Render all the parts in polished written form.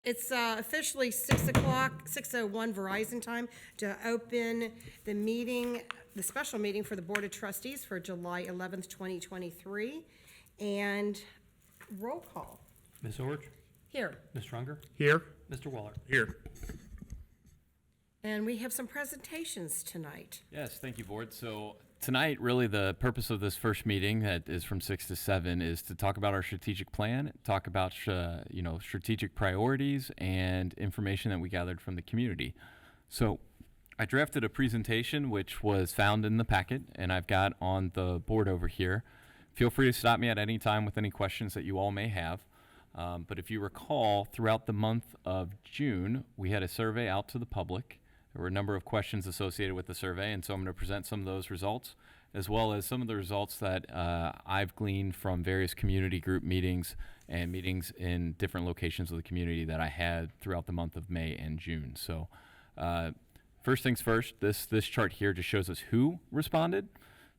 It's officially 6 o'clock, 6:01 Verizon time to open the meeting, the special meeting for the Board of Trustees for July 11th, 2023. And roll call. Ms. Orge? Here. Ms. Strunger? Here. Mr. Waller? Here. And we have some presentations tonight. Yes, thank you, Board. So tonight, really the purpose of this first meeting that is from 6 to 7 is to talk about our strategic plan, talk about strategic priorities and information that we gathered from the community. So I drafted a presentation which was found in the packet, and I've got on the board over here. Feel free to stop me at any time with any questions that you all may have. But if you recall, throughout the month of June, we had a survey out to the public. There were a number of questions associated with the survey, and so I'm going to present some of those results, as well as some of the results that I've gleaned from various community group meetings and meetings in different locations of the community that I had throughout the month of May and June. So first things first, this chart here just shows us who responded.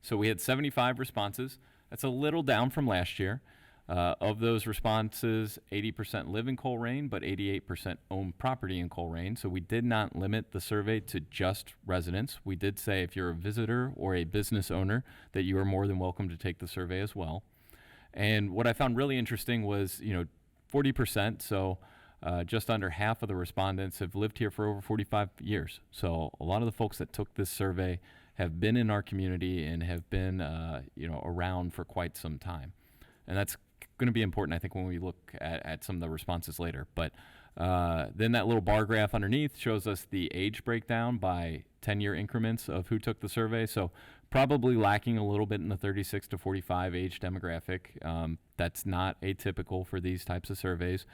So we had 75 responses. That's a little down from last year. Of those responses, 80% live in Colerain, but 88% own property in Colerain. So we did not limit the survey to just residents. We did say if you're a visitor or a business owner that you are more than welcome to take the survey as well. And what I found really interesting was, 40%, so just under half of the respondents have lived here for over 45 years. So a lot of the folks that took this survey have been in our community and have been, around for quite some time. And that's going to be important, I think, when we look at some of the responses later. But then that little bar graph underneath shows us the age breakdown by 10-year increments of who took the survey. So probably lacking a little bit in the 36 to 45 age demographic. That's not atypical for these types of surveys.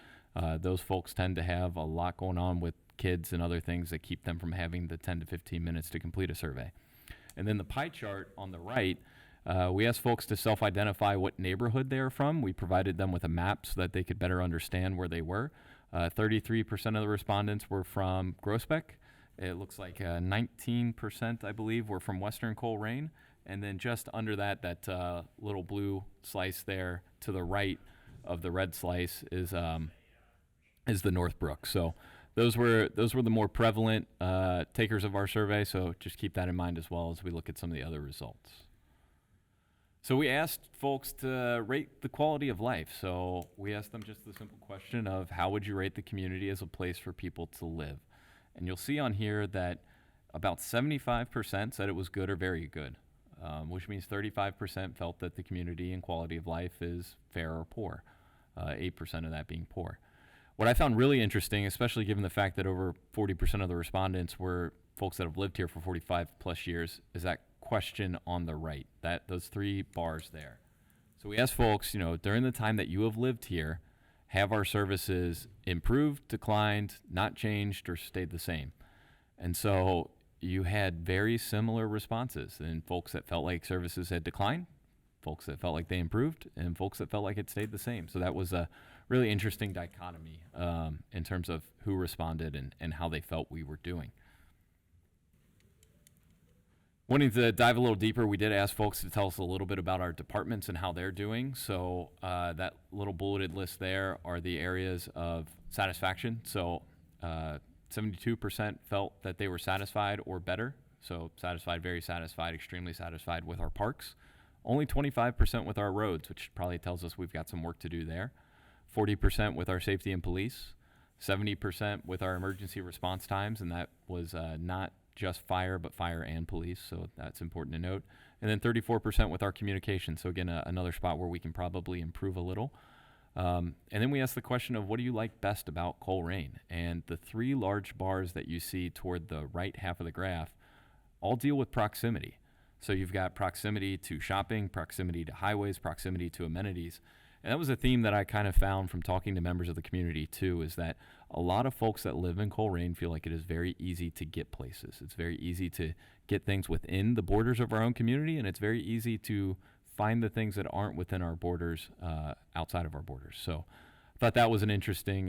Those folks tend to have a lot going on with kids and other things that keep them from having the 10 to 15 minutes to complete a survey. And then the pie chart on the right, we asked folks to self-identify what neighborhood they are from. We provided them with a map so that they could better understand where they were. 33% of the respondents were from Groesbeck. It looks like 19%, I believe, were from Western Colerain. And then just under that little blue slice there to the right of the red slice is the Northbrook. So those were the more prevalent takers of our survey. So just keep that in mind as well as we look at some of the other results. So we asked folks to rate the quality of life. So we asked them just the simple question of how would you rate the community as a place for people to live? And you'll see on here that about 75% said it was good or very good, which means 35% felt that the community and quality of life is fair or poor, 8% of that being poor. What I found really interesting, especially given the fact that over 40% of the respondents were folks that have lived here for 45 plus years, is that question on the right, those three bars there. So we asked folks, during the time that you have lived here, have our services improved, declined, not changed, or stayed the same? And so you had very similar responses, and folks that felt like services had declined, folks that felt like they improved, and folks that felt like it stayed the same. So that was a really interesting dichotomy in terms of who responded and how they felt we were doing. Wanting to dive a little deeper, we did ask folks to tell us a little bit about our departments and how they're doing. So that little bulleted list there are the areas of satisfaction. So 72% felt that they were satisfied or better. So satisfied, very satisfied, extremely satisfied with our parks. Only 25% with our roads, which probably tells us we've got some work to do there. 40% with our safety and police. 70% with our emergency response times, and that was not just fire, but fire and police, so that's important to note. And then 34% with our communication, so again, another spot where we can probably improve a little. And then we asked the question of what do you like best about Colerain? And the three large bars that you see toward the right half of the graph all deal with proximity. So you've got proximity to shopping, proximity to highways, proximity to amenities. And that was a theme that I kind of found from talking to members of the community too, is that a lot of folks that live in Colerain feel like it is very easy to get places. It's very easy to get things within the borders of our own community, and it's very easy to find the things that aren't within our borders outside of our borders. So I thought that was an interesting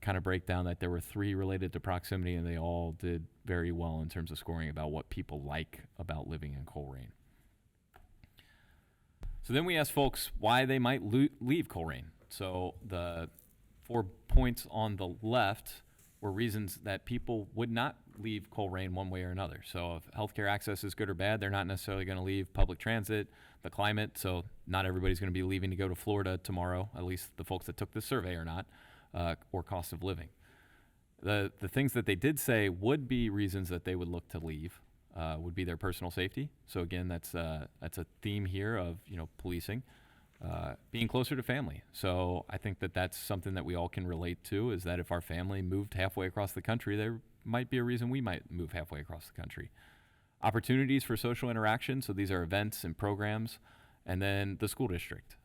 kind of breakdown, that there were three related to proximity, and they all did very well in terms of scoring about what people like about living in Colerain. So then we asked folks why they might leave Colerain. So the 4 points on the left were reasons that people would not leave Colerain one way or another. So if healthcare access is good or bad, they're not necessarily going to leave. Public transit, the climate, so not everybody's going to be leaving to go to Florida tomorrow, at least the folks that took this survey are not, or cost of living. The things that they did say would be reasons that they would look to leave would be their personal safety. So again, that's a theme here of policing, being closer to family. So I think that that's something that we all can relate to, is that if our family moved halfway across the country, there might be a reason we might move halfway across the country. Opportunities for social interaction, so these are events and programs, and then the school district.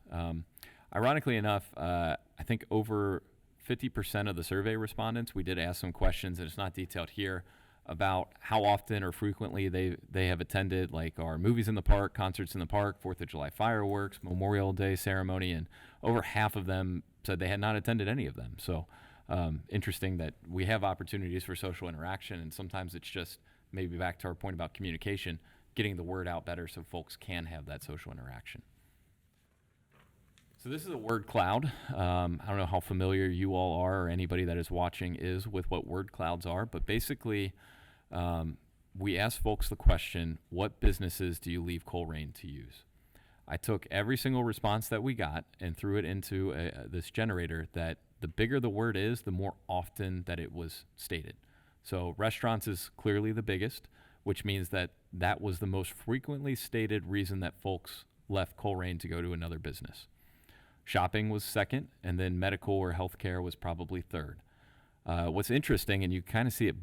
Ironically enough, I think over 50% of the survey respondents, we did ask some questions, and it's not detailed here, about how often or frequently they have attended like our movies in the park, concerts in the park, 4th of July fireworks, Memorial Day ceremony, and over half of them said they had not attended any of them. So interesting that we have opportunities for social interaction, and sometimes it's just, maybe back to our point about communication, getting the word out better so folks can have that social interaction. So this is a word cloud. I don't know how familiar you all are, or anybody that is watching is, with what word clouds are, but basically we asked folks the question, what businesses do you leave Colerain to use? I took every single response that we got and threw it into this generator, that the bigger the word is, the more often that it was stated. So restaurants is clearly the biggest, which means that that was the most frequently stated reason that folks left Colerain to go to another business. Shopping was second, and then medical or healthcare was probably third. What's interesting, and you kind of see it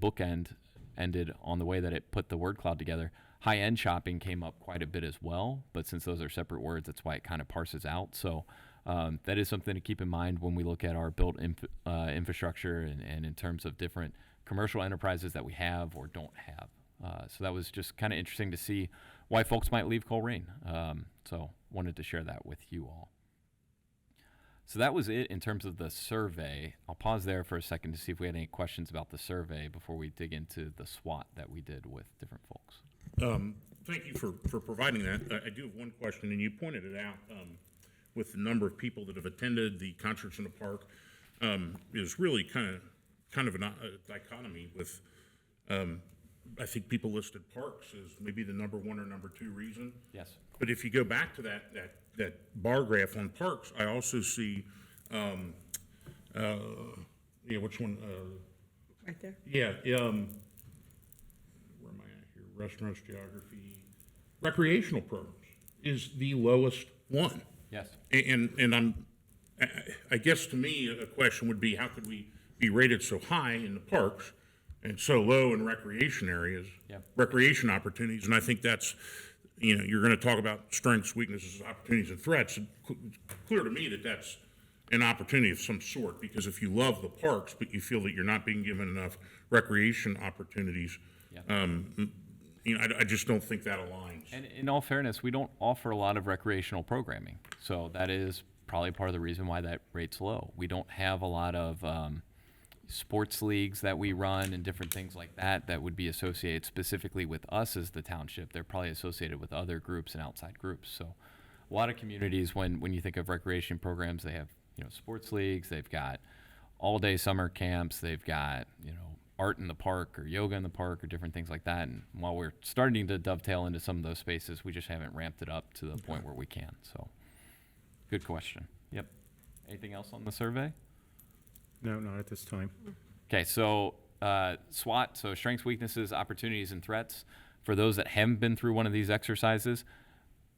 ended on the way that it put the word cloud together, high-end shopping came up quite a bit as well, but since those are separate words, that's why it kind of parses out. So that is something to keep in mind when we look at our built infrastructure and in terms of different commercial enterprises that we have or don't have. So that was just kind of interesting to see why folks might leave Colerain. So wanted to share that with you all. So that was it in terms of the survey. I'll pause there for a second to see if we had any questions about the survey before we dig into the SWOT that we did with different folks. Thank you for providing that. I do have one question, and you pointed it out with the number of people that have attended the concerts in the park. Is really kind of a dichotomy with, I think people listed parks as maybe the number one or number two reason. Yes. But if you go back to that bar graph on parks, I also see, which one? Right there? Yeah, where am I at here? Restaurants, geography, recreational programs is the lowest one. Yes. And I guess to me, a question would be, how could we be rated so high in the parks and so low in recreation areas, recreation opportunities? And I think that's, you're going to talk about strengths, weaknesses, opportunities, and threats. It's clear to me that that's an opportunity of some sort, because if you love the parks, but you feel that you're not being given enough recreation opportunities, I just don't think that aligns. And in all fairness, we don't offer a lot of recreational programming. So that is probably part of the reason why that rate's low. We don't have a lot of sports leagues that we run and different things like that would be associated specifically with us as the township. They're probably associated with other groups and outside groups. So a lot of communities, when you think of recreation programs, they have sports leagues, they've got all-day summer camps, they've got art in the park or yoga in the park or different things like that. And while we're starting to dovetail into some of those spaces, we just haven't ramped it up to the point where we can. So good question. Yep. Anything else on the survey? No, not at this time. Okay, so SWOT, so strengths, weaknesses, opportunities, and threats. For those that haven't been through one of these exercises,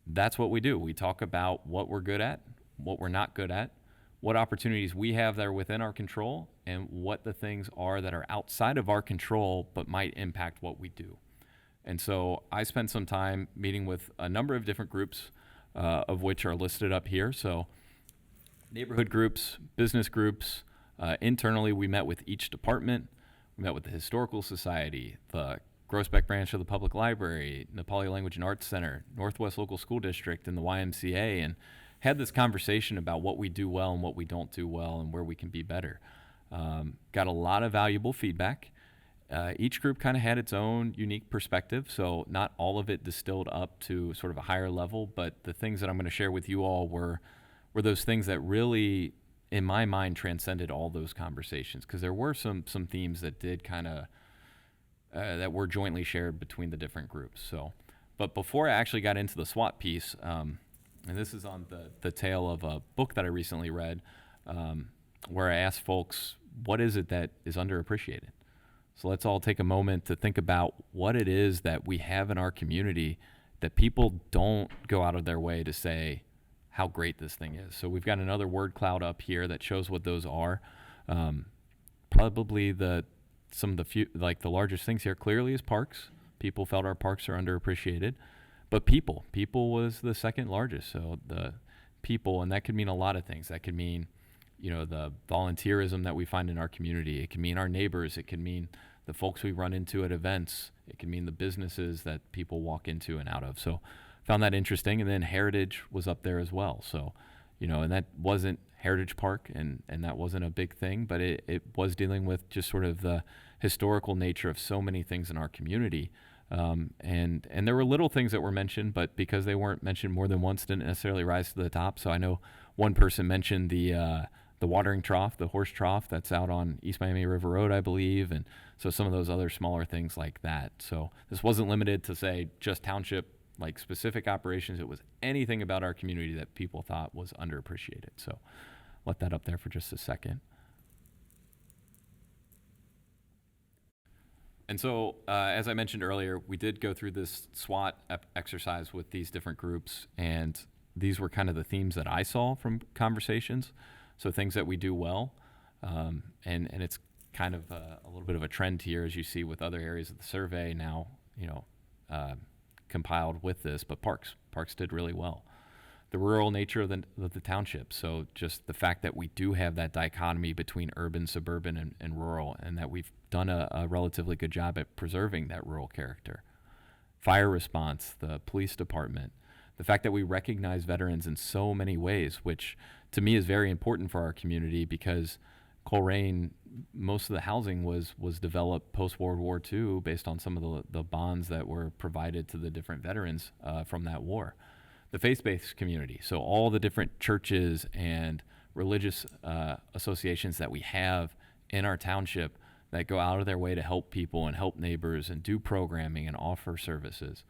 that's what we do. We talk about what we're good at, what we're not good at, what opportunities we have that are within our control, and what the things are that are outside of our control but might impact what we do. And so I spent some time meeting with a number of different groups, of which are listed up here. So neighborhood groups, business groups. Internally, we met with each department. We met with the Historical Society, the Groesbeck branch of the Public Library, Nepali Language and Arts Center, Northwest Local School District, and the YMCA, and had this conversation about what we do well and what we don't do well and where we can be better. Got a lot of valuable feedback. Each group kind of had its own unique perspective, so not all of it distilled up to sort of a higher level, but the things that I'm going to share with you all were those things that really in my mind, transcended all those conversations, because there were some themes that did kind of that were jointly shared between the different groups. So, but before I actually got into the SWAT piece, and this is on the tail of a book that I recently read, where I asked folks, what is it that is underappreciated? So let's all take a moment to think about what it is that we have in our community that people don't go out of their way to say how great this thing is. So we've got another word cloud up here that shows what those are. Probably some of the few, like the largest things here clearly is parks. People felt our parks are underappreciated, but people was the second largest. So the people, and that could mean a lot of things. That could mean, the volunteerism that we find in our community. It can mean our neighbors. It can mean the folks we run into at events. It can mean the businesses that people walk into and out of. So found that interesting. And then heritage was up there as well. So, and that wasn't Heritage Park, and that wasn't a big thing, but it was dealing with just sort of the historical nature of so many things in our community. And there were little things that were mentioned, but because they weren't mentioned more than once, didn't necessarily rise to the top. So I know one person mentioned the watering trough, the horse trough that's out on East Miami River Road, I believe. And so some of those other smaller things like that. So this wasn't limited to, say, just township, like specific operations. It was anything about our community that people thought was underappreciated. So let that up there for just a second. And so, as I mentioned earlier, we did go through this SWOT exercise with these different groups, and these were kind of the themes that I saw from conversations. So things that we do well, and it's kind of a little bit of a trend here, as you see with other areas of the survey now, compiled with this, but parks did really well. The rural nature of the township, so just the fact that we do have that dichotomy between urban, suburban, and rural, and that we've done a relatively good job at preserving that rural character. Fire response, the police department, the fact that we recognize veterans in so many ways, which to me is very important for our community, because Colerain, most of the housing was developed post-World War II based on some of the bonds that were provided to the different veterans from that war. The faith-based community, so all the different churches and religious associations that we have in our township that go out of their way to help people and help neighbors and do programming and offer services.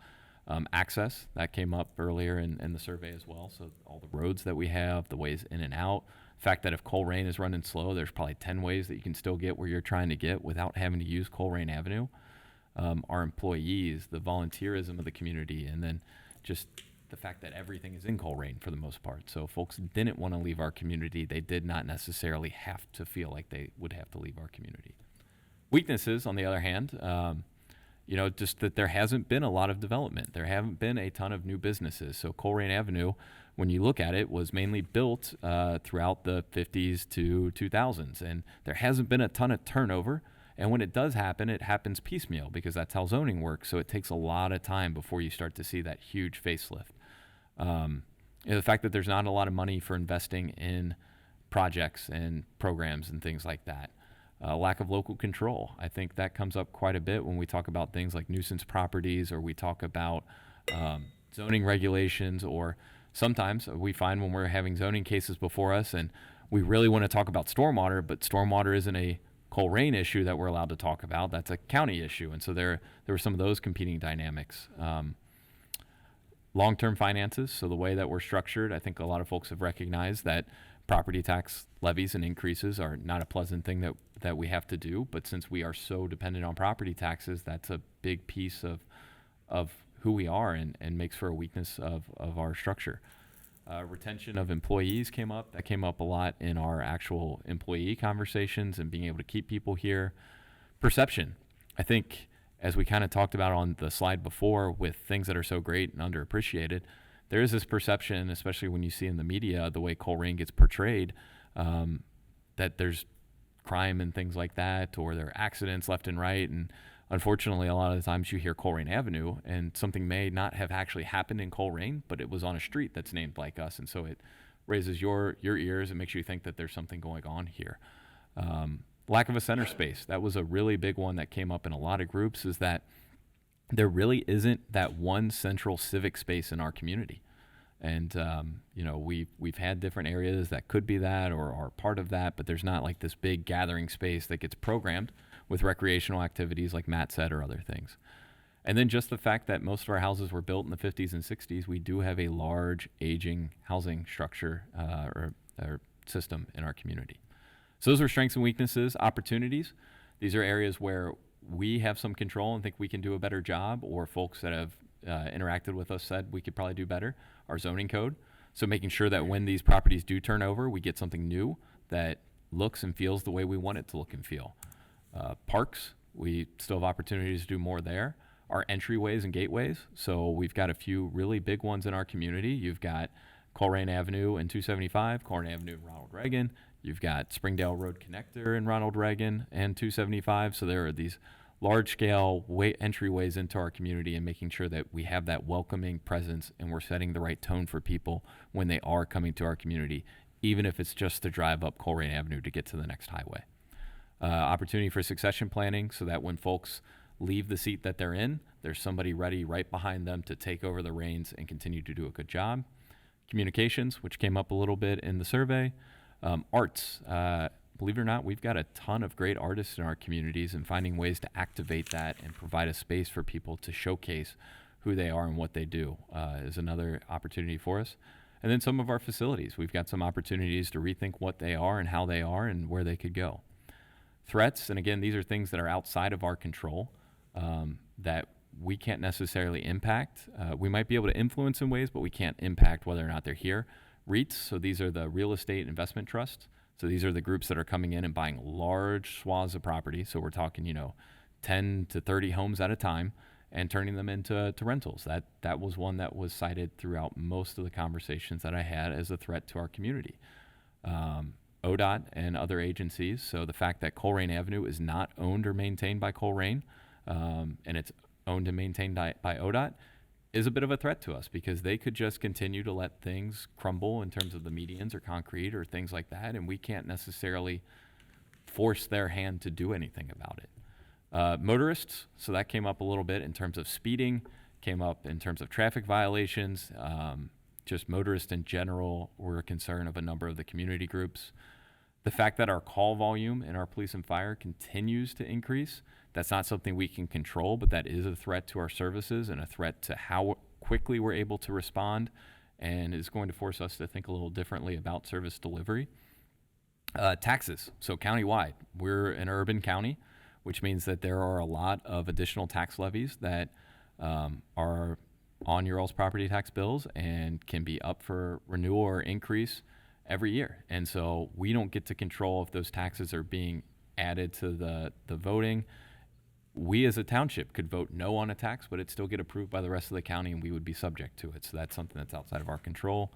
Access, that came up earlier in the survey as well, so all the roads that we have, the ways in and out. The fact that if Colerain is running slow, there's probably 10 ways that you can still get where you're trying to get without having to use Colerain Avenue. Our employees, the volunteerism of the community, and then just the fact that everything is in Colerain for the most part. So folks didn't want to leave our community. They did not necessarily have to feel like they would have to leave our community. Weaknesses, on the other hand, just that there hasn't been a lot of development. There haven't been a ton of new businesses. So Colerain Avenue, when you look at it, was mainly built throughout the 50s to 2000s. And there hasn't been a ton of turnover. And when it does happen, it happens piecemeal, because that's how zoning works. So it takes a lot of time before you start to see that huge facelift. The fact that there's not a lot of money for investing in projects and programs and things like that. Lack of local control. I think that comes up quite a bit when we talk about things like nuisance properties, or we talk about zoning regulations, or sometimes we find when we're having zoning cases before us and we really want to talk about stormwater, but stormwater isn't a Colerain issue that we're allowed to talk about. That's a county issue. And so there were some of those competing dynamics. Long-term finances, so the way that we're structured, I think a lot of folks have recognized that property tax levies and increases are not a pleasant thing that we have to do, but since we are so dependent on property taxes, that's a big piece of who we are, and makes for a weakness of our structure. Retention of employees came up. That came up a lot in our actual employee conversations and being able to keep people here. Perception. I think, as we kind of talked about on the slide before, with things that are so great and underappreciated, there is this perception, especially when you see in the media the way Colerain gets portrayed, that there's crime and things like that, or there are accidents left and right. And unfortunately, a lot of the times you hear Colerain Avenue, and something may not have actually happened in Colerain, but it was on a street that's named like us. And so it raises your ears and makes you think that there's something going on here. Lack of a center space. That was a really big one that came up in a lot of groups, is that there really isn't that one central civic space in our community. And, you know, we've had different areas that could be that or are part of that, but there's not like this big gathering space that gets programmed with recreational activities like Matt said or other things. And then just the fact that most of our houses were built in the 50s and 60s, we do have a large aging housing structure or system in our community. So those are strengths and weaknesses. Opportunities, these are areas where we have some control and think we can do a better job, or folks that have interacted with us said we could probably do better. Our zoning code, so making sure that when these properties do turn over, we get something new that looks and feels the way we want it to look and feel. Parks, we still have opportunities to do more there. Our entryways and gateways, so we've got a few really big ones in our community. You've got Colerain Avenue and 275, Colerain Avenue and Ronald Reagan. You've got Springdale Road Connector in Ronald Reagan and 275. So there are these large-scale entryways into our community, and making sure that we have that welcoming presence and we're setting the right tone for people when they are coming to our community, even if it's just to drive up Colerain Avenue to get to the next highway. Opportunity for succession planning, so that when folks leave the seat that they're in, there's somebody ready right behind them to take over the reins and continue to do a good job. Communications, which came up a little bit in the survey. Arts, believe it or not, we've got a ton of great artists in our communities, and finding ways to activate that and provide a space for people to showcase who they are and what they do is another opportunity for us. And then some of our facilities, we've got some opportunities to rethink what they are and how they are and where they could go. Threats, and again, these are things that are outside of our control, that we can't necessarily impact. We might be able to influence in ways, but we can't impact whether or not they're here. REITs, so these are the real estate investment trusts. So these are the groups that are coming in and buying large swaths of property. So we're talking, 10 to 30 homes at a time and turning them into rentals. That was one that was cited throughout most of the conversations that I had as a threat to our community. ODOT and other agencies. So the fact that Colerain Avenue is not owned or maintained by Colerain, and it's owned and maintained by ODOT, is a bit of a threat to us, because they could just continue to let things crumble in terms of the medians or concrete or things like that, and we can't necessarily force their hand to do anything about it. Motorists, so that came up a little bit in terms of speeding, came up in terms of traffic violations, just motorists in general were a concern of a number of the community groups. The fact that our call volume in our police and fire continues to increase, that's not something we can control, but that is a threat to our services and a threat to how quickly we're able to respond, and is going to force us to think a little differently about service delivery. Taxes, so countywide, we're an urban county, which means that there are a lot of additional tax levies that are on your all's property tax bills and can be up for renewal or increase every year. And so we don't get to control if those taxes are being added to the voting. We as a township could vote no on a tax, but it'd still get approved by the rest of the county and we would be subject to it. So that's something that's outside of our control.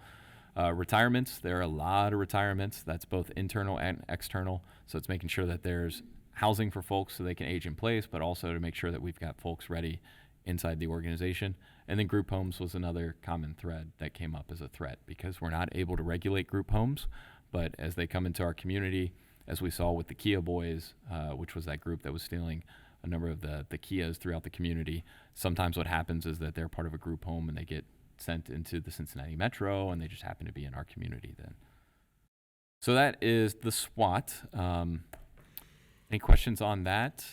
Retirements, there are a lot of retirements. That's both internal and external. So it's making sure that there's housing for folks so they can age in place, but also to make sure that we've got folks ready inside the organization. And then group homes was another common thread that came up as a threat, because we're not able to regulate group homes, but as they come into our community, as we saw with the Kia Boys, which was that group that was stealing a number of the Kias throughout the community, sometimes what happens is that they're part of a group home and they get sent into the Cincinnati Metro and they just happen to be in our community then. So that is the SWAT. Any questions on that?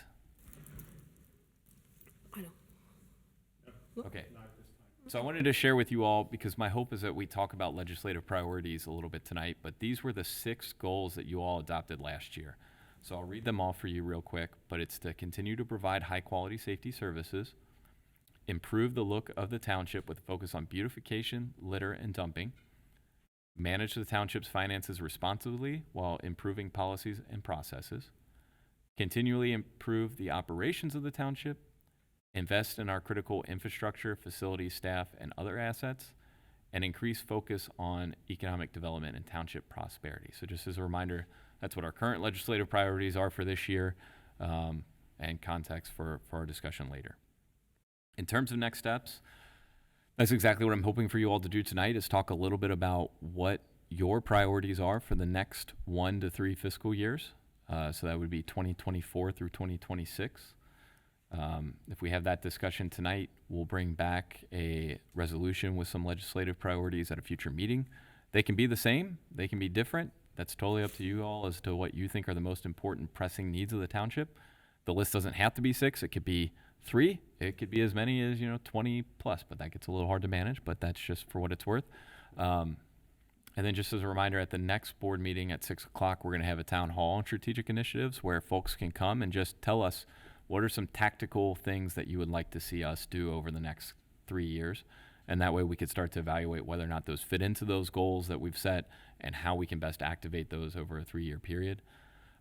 Okay. So I wanted to share with you all, because my hope is that we talk about legislative priorities a little bit tonight, but these were the 6 goals that you all adopted last year. So I'll read them all for you real quick, but it's to continue to provide high quality safety services, improve the look of the township with a focus on beautification, litter, and dumping, manage the township's finances responsibly while improving policies and processes, continually improve the operations of the township, invest in our critical infrastructure, facilities, staff, and other assets, and increase focus on economic development and township prosperity. So just as a reminder, that's what our current legislative priorities are for this year, and context for our discussion later. In terms of next steps, that's exactly what I'm hoping for you all to do tonight, is talk a little bit about what your priorities are for the next 1 to 3 fiscal years. So that would be 2024 through 2026. If we have that discussion tonight, we'll bring back a resolution with some legislative priorities at a future meeting. They can be the same, they can be different. That's totally up to you all as to what you think are the most important pressing needs of the township. The list doesn't have to be 6, it could be 3, it could be as many as 20 plus, but that gets a little hard to manage, but that's just for what it's worth. And then just as a reminder, at the next board meeting at 6 o'clock, we're going to have a town hall on strategic initiatives where folks can come and just tell us what are some tactical things that you would like to see us do over the next 3 years. And that way we could start to evaluate whether or not those fit into those goals that we've set and how we can best activate those over a 3-year period.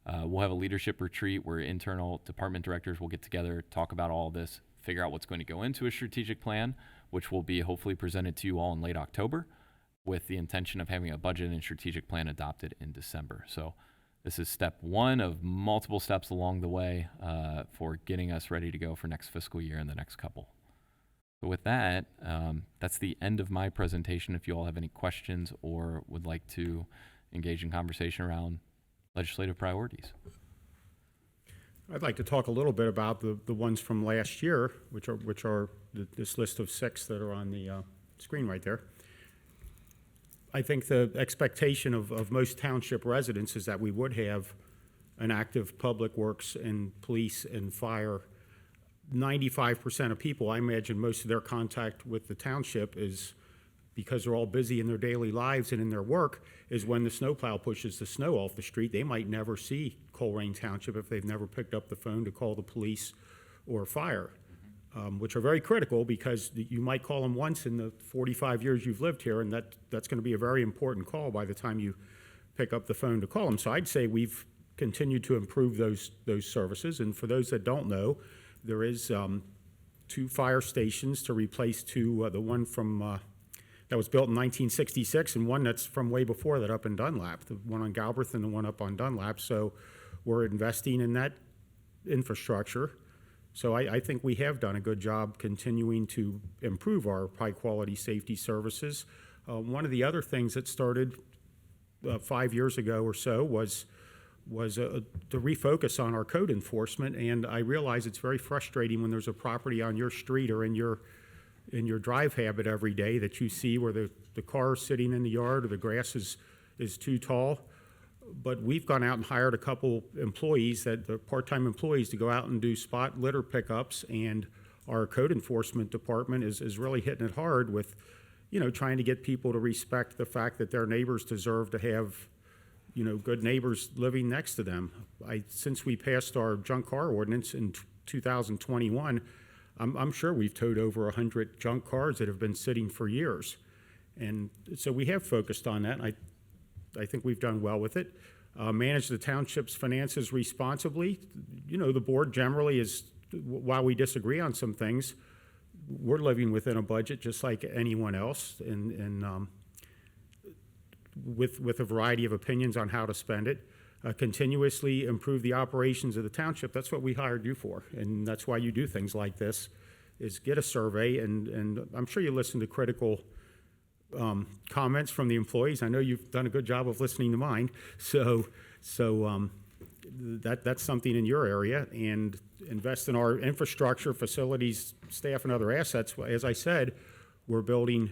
We'll have a leadership retreat where internal department directors will get together, talk about all of this, figure out what's going to go into a strategic plan, which will be hopefully presented to you all in late October, with the intention of having a budget and strategic plan adopted in December. So this is step 1 of multiple steps along the way for getting us ready to go for next fiscal year and the next couple. So with that, that's the end of my presentation. If you all have any questions or would like to engage in conversation around legislative priorities. I'd like to talk a little bit about the ones from last year, which are this list of 6 that are on the screen right there. I think the expectation of most township residents is that we would have an active public works and police and fire. 95% of people, I imagine most of their contact with the township is because they're all busy in their daily lives and in their work, is when the snowplow pushes the snow off the street. They might never see Colerain Township if they've never picked up the phone to call the police or fire. Which are very critical because you might call them once in the 45 years you've lived here, and that's going to be a very important call by the time you pick up the phone to call them. So I'd say we've continued to improve those services. And for those that don't know, there is 2 fire stations to replace 2, the one from that was built in 1966 and one that's from way before that up in Dunlap, the one on Galbraith and the one up on Dunlap. So we're investing in that infrastructure. So I think we have done a good job continuing to improve our high-quality safety services. One of the other things that started 5 years ago or so was to refocus on our code enforcement, and I realize it's very frustrating when there's a property on your street or in your drive habit every day that you see where the car is sitting in the yard or the grass is too tall. But we've gone out and hired a couple employees, part-time employees, to go out and do spot litter pickups, and our code enforcement department is really hitting it hard with, trying to get people to respect the fact that their neighbors deserve to have, good neighbors living next to them. Since we passed our junk car ordinance in 2021, I'm sure we've towed over 100 junk cars that have been sitting for years. And so we have focused on that. I think we've done well with it. Manage the township's finances responsibly. The board generally is, while we disagree on some things, we're living within a budget just like anyone else, and with a variety of opinions on how to spend it. Continuously improve the operations of the township. That's what we hired you for, and that's why you do things like this, is get a survey, and I'm sure you listen to critical comments from the employees. I know you've done a good job of listening to mine, so that's something in your area, and invest in our infrastructure, facilities, staff, and other assets. As I said, we're building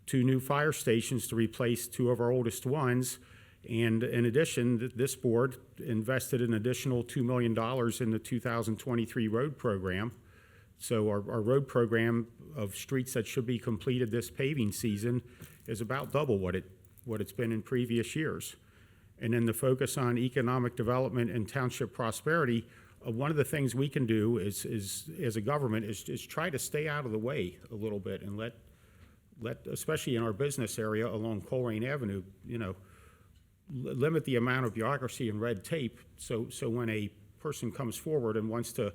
2 new fire stations to replace 2 of our oldest ones, and in addition, this board invested an additional $2 million in the 2023 road program. So our road program of streets that should be completed this paving season is about double what it's been in previous years. And then the focus on economic development and township prosperity, one of the things we can do is as a government is try to stay out of the way a little bit and let especially in our business area along Colerain Avenue, limit the amount of bureaucracy and red tape. So when a person comes forward and wants to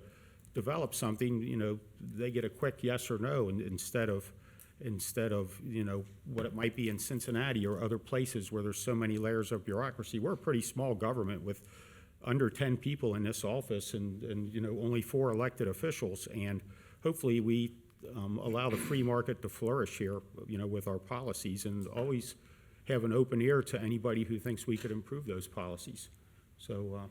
develop something, they get a quick yes or no, and instead of what it might be in Cincinnati or other places where there's so many layers of bureaucracy. We're a pretty small government with under 10 people in this office and only 4 elected officials, and hopefully we allow the free market to flourish here, with our policies, and always have an open ear to anybody who thinks we could improve those policies. So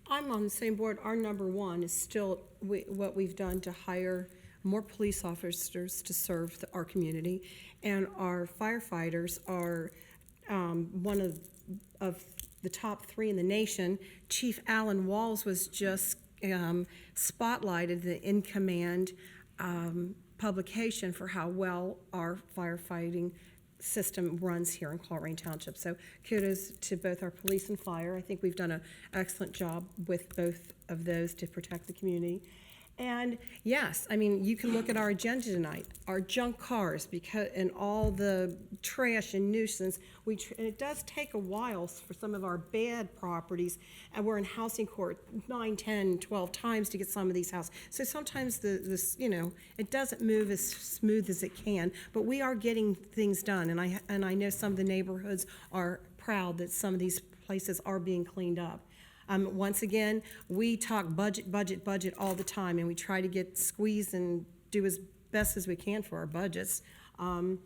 I'm on the same board. Our number one is still what we've done to hire more police officers to serve our community. And our firefighters are one of the top 3 in the nation. Chief Alan Walls was just spotlighted the In Command publication for how well our firefighting system runs here in Colerain Township. So kudos to both our police and fire. I think we've done an excellent job with both of those to protect the community. And yes, I mean, you can look at our agenda tonight, our junk cars, and all the trash and nuisance. And it does take a while for some of our bad properties, and we're in housing court 9, 10, 12 times to get some of these houses. So sometimes it doesn't move as smooth as it can, but we are getting things done. And I know some of the neighborhoods are proud that some of these places are being cleaned up. Once again, we talk budget all the time, and we try to squeeze and do as best as we can for our budgets. And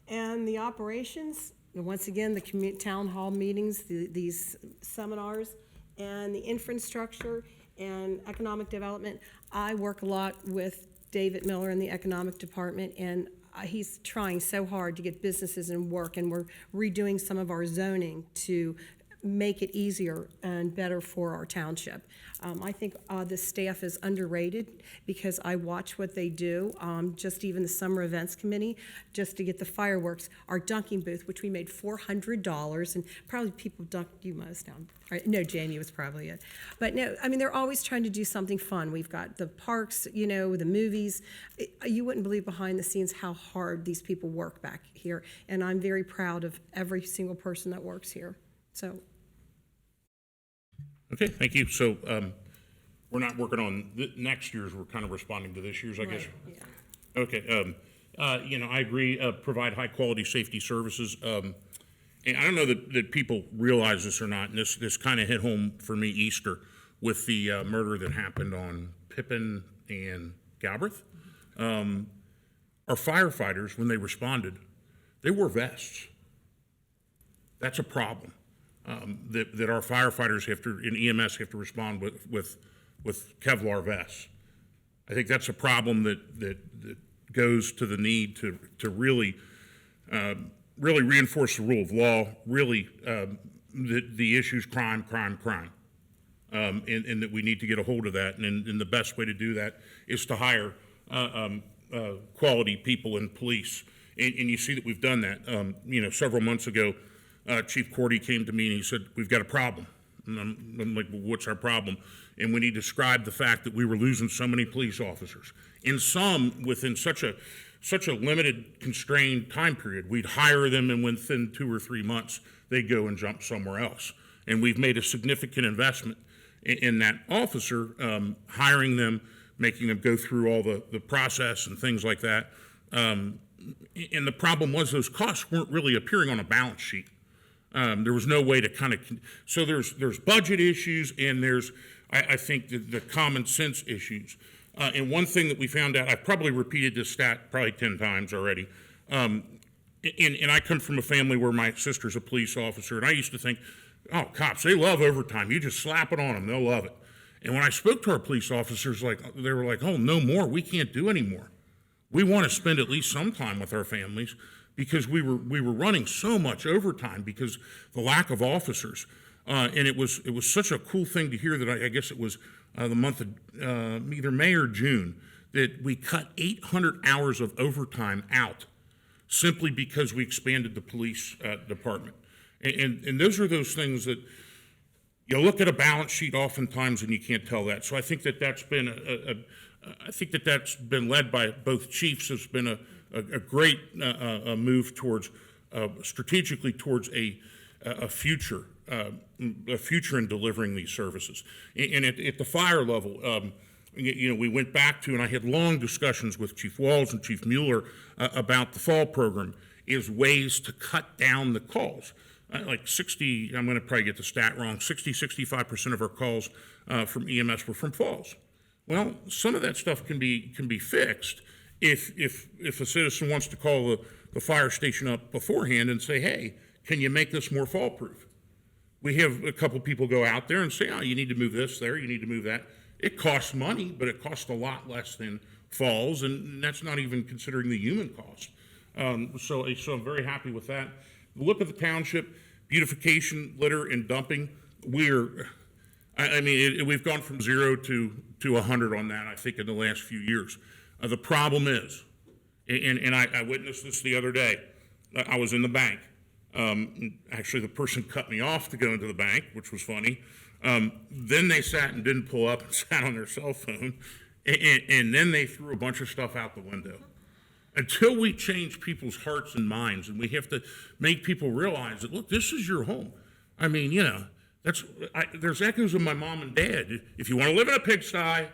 the operations, once again, the town hall meetings, these seminars, and the infrastructure and economic development. I work a lot with David Miller in the economic department, and he's trying so hard to get businesses in work, and we're redoing some of our zoning to make it easier and better for our township. I think the staff is underrated because I watch what they do, just even the summer events committee, just to get the fireworks. Our dunking booth, which we made $400, and probably people dunked you most down. No, Jamie was probably it. But no, I mean, they're always trying to do something fun. We've got the parks, the movies. You wouldn't believe behind the scenes how hard these people work back here, and I'm very proud of every single person that works here. So. Okay, thank you. So we're not working on next year's, we're kind of responding to this year's, I guess. Yeah. Okay, I agree, provide high-quality safety services. And I don't know that people realize this or not, and this kind of hit home for me Easter with the murder that happened on Pippin and Galbraith. Our firefighters, when they responded, they wore vests. That's a problem. That our firefighters in EMS have to respond with Kevlar vests. I think that's a problem that goes to the need to really reinforce the rule of law, really the issues crime, and that we need to get a hold of that. And the best way to do that is to hire quality people in police. And you see that we've done that. Several months ago, Chief Cordy came to me and he said, "We've got a problem." And I'm like, "Well, what's our problem?" And when he described the fact that we were losing so many police officers, and some within such a limited, constrained time period, we'd hire them, and within 2 or 3 months, they'd go and jump somewhere else. And we've made a significant investment in that officer, hiring them, making them go through all the process and things like that. And the problem was those costs weren't really appearing on a balance sheet. There was no way to so there's budget issues, and there's, I think, the common sense issues. And one thing that we found out, I've probably repeated this stat probably 10 times already, and I come from a family where my sister's a police officer, and I used to think, oh, cops, they love overtime. You just slap it on them, they'll love it. And when I spoke to our police officers, they were like, oh, no more, we can't do any more. We want to spend at least some time with our families, because we were running so much overtime because the lack of officers, and it was such a cool thing to hear that I guess it was the month of either May or June that we cut 800 hours of overtime out simply because we expanded the police department, and those are those things that you look at a balance sheet oftentimes and you can't tell that. So I think that's been that's been led by both chiefs. It's been a great move towards strategically towards a future in delivering these services. And at the fire level, we went back to, and I had long discussions with Chief Walls and Chief Mueller about the fall program, is ways to cut down the calls. Like 60, I'm going to probably get the stat wrong, 65% of our calls from EMS were from falls. Well, some of that stuff can be fixed if a citizen wants to call the fire station up beforehand and say, hey, can you make this more fall proof? We have a couple people go out there and say, oh, you need to move this there, you need to move that. It costs money, but it costs a lot less than falls, and that's not even considering the human cost. So I'm very happy with that. Look at the township, beautification, litter, and dumping. We've gone from 0 to 100 on that, I think, in the last few years. The problem is, and I witnessed this the other day. I was in the bank. Actually, the person cut me off to go into the bank, which was funny. Then they sat and didn't pull up and sat on their cell phone, and then they threw a bunch of stuff out the window. Until we change people's hearts and minds, and we have to make people realize that, look, this is your home. I mean, there's echoes of my mom and dad. If you want to live in a pigsty,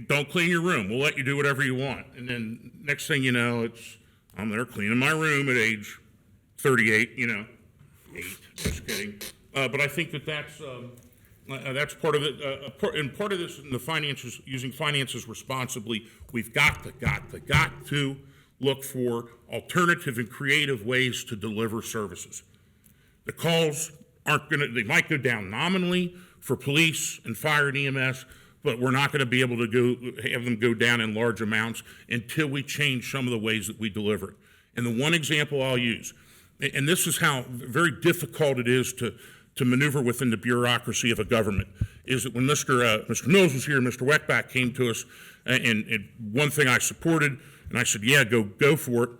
don't clean your room. We'll let you do whatever you want. And then next thing you know, I'm there cleaning my room at age 38, 8, just kidding. But I think that's part of it. And part of this in the finances, using finances responsibly, we've got to look for alternative and creative ways to deliver services. The calls they might go down nominally for police and fire and EMS, but we're not going to be able to have them go down in large amounts until we change some of the ways that we deliver it. And the one example I'll use, and this is how very difficult it is to maneuver within the bureaucracy of a government, is that when Mr. Mills was here, Mr. Weckbach came to us, and one thing I supported, and I said, yeah, go for it,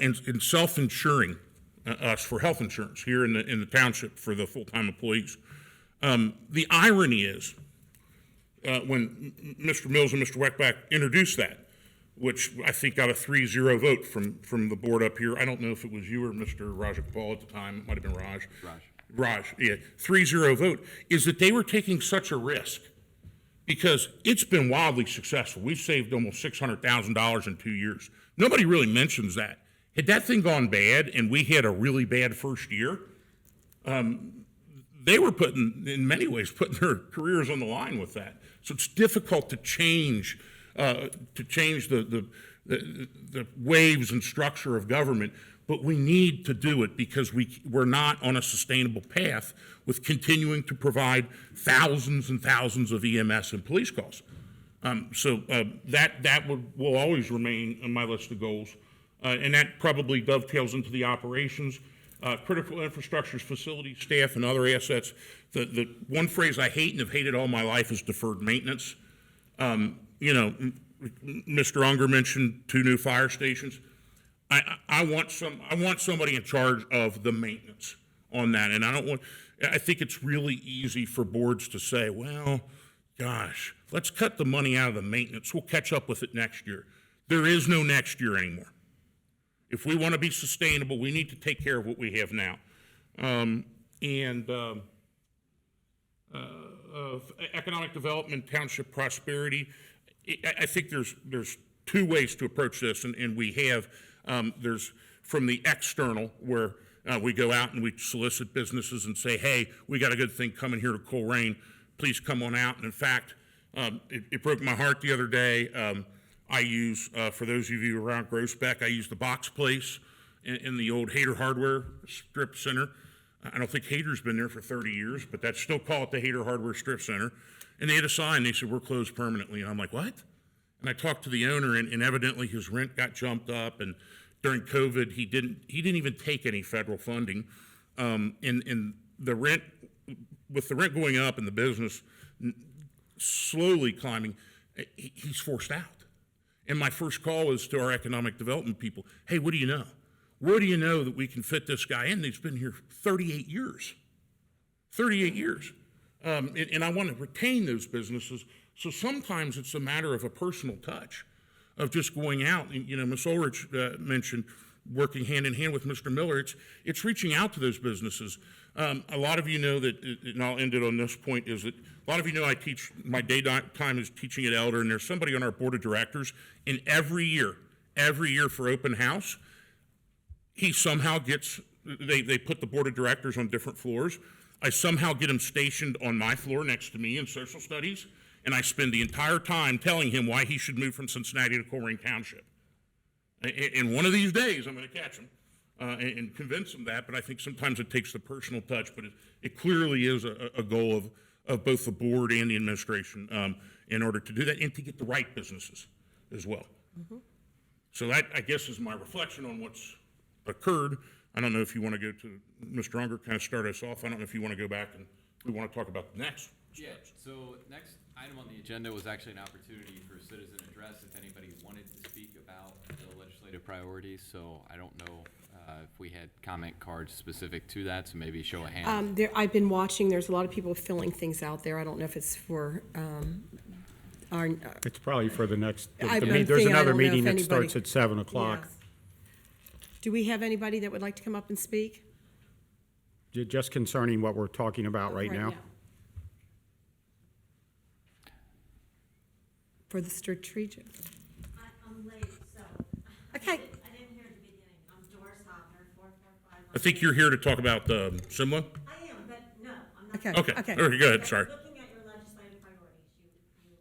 in self-insuring us for health insurance here in the township for the full-time employees. The irony is, when Mr. Mills and Mr. Weckbach introduced that, which I think got a 3-0 vote from the board up here. I don't know if it was you or Mr. Rajagopal at the time. It might have been Raj. Raj, yeah. 3-0 vote, is that they were taking such a risk because it's been wildly successful. We've saved almost $600,000 in 2 years. Nobody really mentions that. Had that thing gone bad and we had a really bad first year, they were in many ways, putting their careers on the line with that. So it's difficult to change the waves and structure of government, but we need to do it because we're not on a sustainable path with continuing to provide thousands and thousands of EMS and police calls. That will always remain on my list of goals, and that probably dovetails into the operations, critical infrastructures, facilities, staff, and other assets. The one phrase I hate and have hated all my life is deferred maintenance. Mr. Unger mentioned 2 new fire stations. I want somebody in charge of the maintenance on that, and I think it's really easy for boards to say, well, gosh, let's cut the money out of the maintenance. We'll catch up with it next year. There is no next year anymore. If we want to be sustainable, we need to take care of what we have now. Economic development, township prosperity, I think there's 2 ways to approach this, and we have, there's from the external, where we go out and we solicit businesses and say, hey, we got a good thing coming here to Colerain, please come on out. And in fact, it broke my heart the other day. I use, for those of you around Groesbeck, I use the Box Place in the old Hader Hardware Strip Center. I don't think Hader's been there for 30 years, but that's still call it the Hader Hardware Strip Center. And they had a sign, they said, we're closed permanently. And I'm like, what? And I talked to the owner, and evidently his rent got jumped up, and during COVID, he didn't even take any federal funding. And the rent, with the rent going up and the business slowly climbing, he's forced out. And my first call is to our economic development people. Hey, what do you know? Where do you know that we can fit this guy in? He's been here 38 years. 38 years. And I want to retain those businesses. So sometimes it's a matter of a personal touch, of just going out. Ms. Ulrich mentioned working hand in hand with Mr. Miller. It's reaching out to those businesses. A lot of you know that, and I'll end it on this point, is that a lot of you know I teach, my daytime is teaching at Elder, and there's somebody on our board of directors, and every year for open house, he somehow gets, they put the board of directors on different floors. I somehow get him stationed on my floor next to me in social studies, and I spend the entire time telling him why he should move from Cincinnati to Colerain Township. And one of these days, I'm going to catch him. and convince them that, but I think sometimes it takes the personal touch, but it clearly is a goal of both the board and the administration in order to do that and to get the right businesses as well. So that, I guess, is my reflection on what's occurred. I don't know if you want to go to Mr. Unger, kind of start us off. I don't know if you want to go back and we want to talk about the next Yeah, steps. so next item on the agenda was actually an opportunity for a citizen address if anybody wanted to speak about the legislative priorities. So I don't know if we had comment cards specific to that, so maybe show a hand. I've been watching, there's a lot of people filling things out there. I don't know if it's for our, It's probably for the next, I'm there's thinking, I another don't know meeting if that starts anybody- at 7 o'clock. yes. Do we have anybody that would like to come up and speak? Just concerning what we're talking about right now. For the strategic. I'm late, so. Okay. I didn't hear the beginning. I'm Doris Hopner, 445. I think you're here to talk about Simla? I am, but no, I'm not. Okay. Okay, Okay. all right, go ahead, sorry. Looking at your legislative priorities, you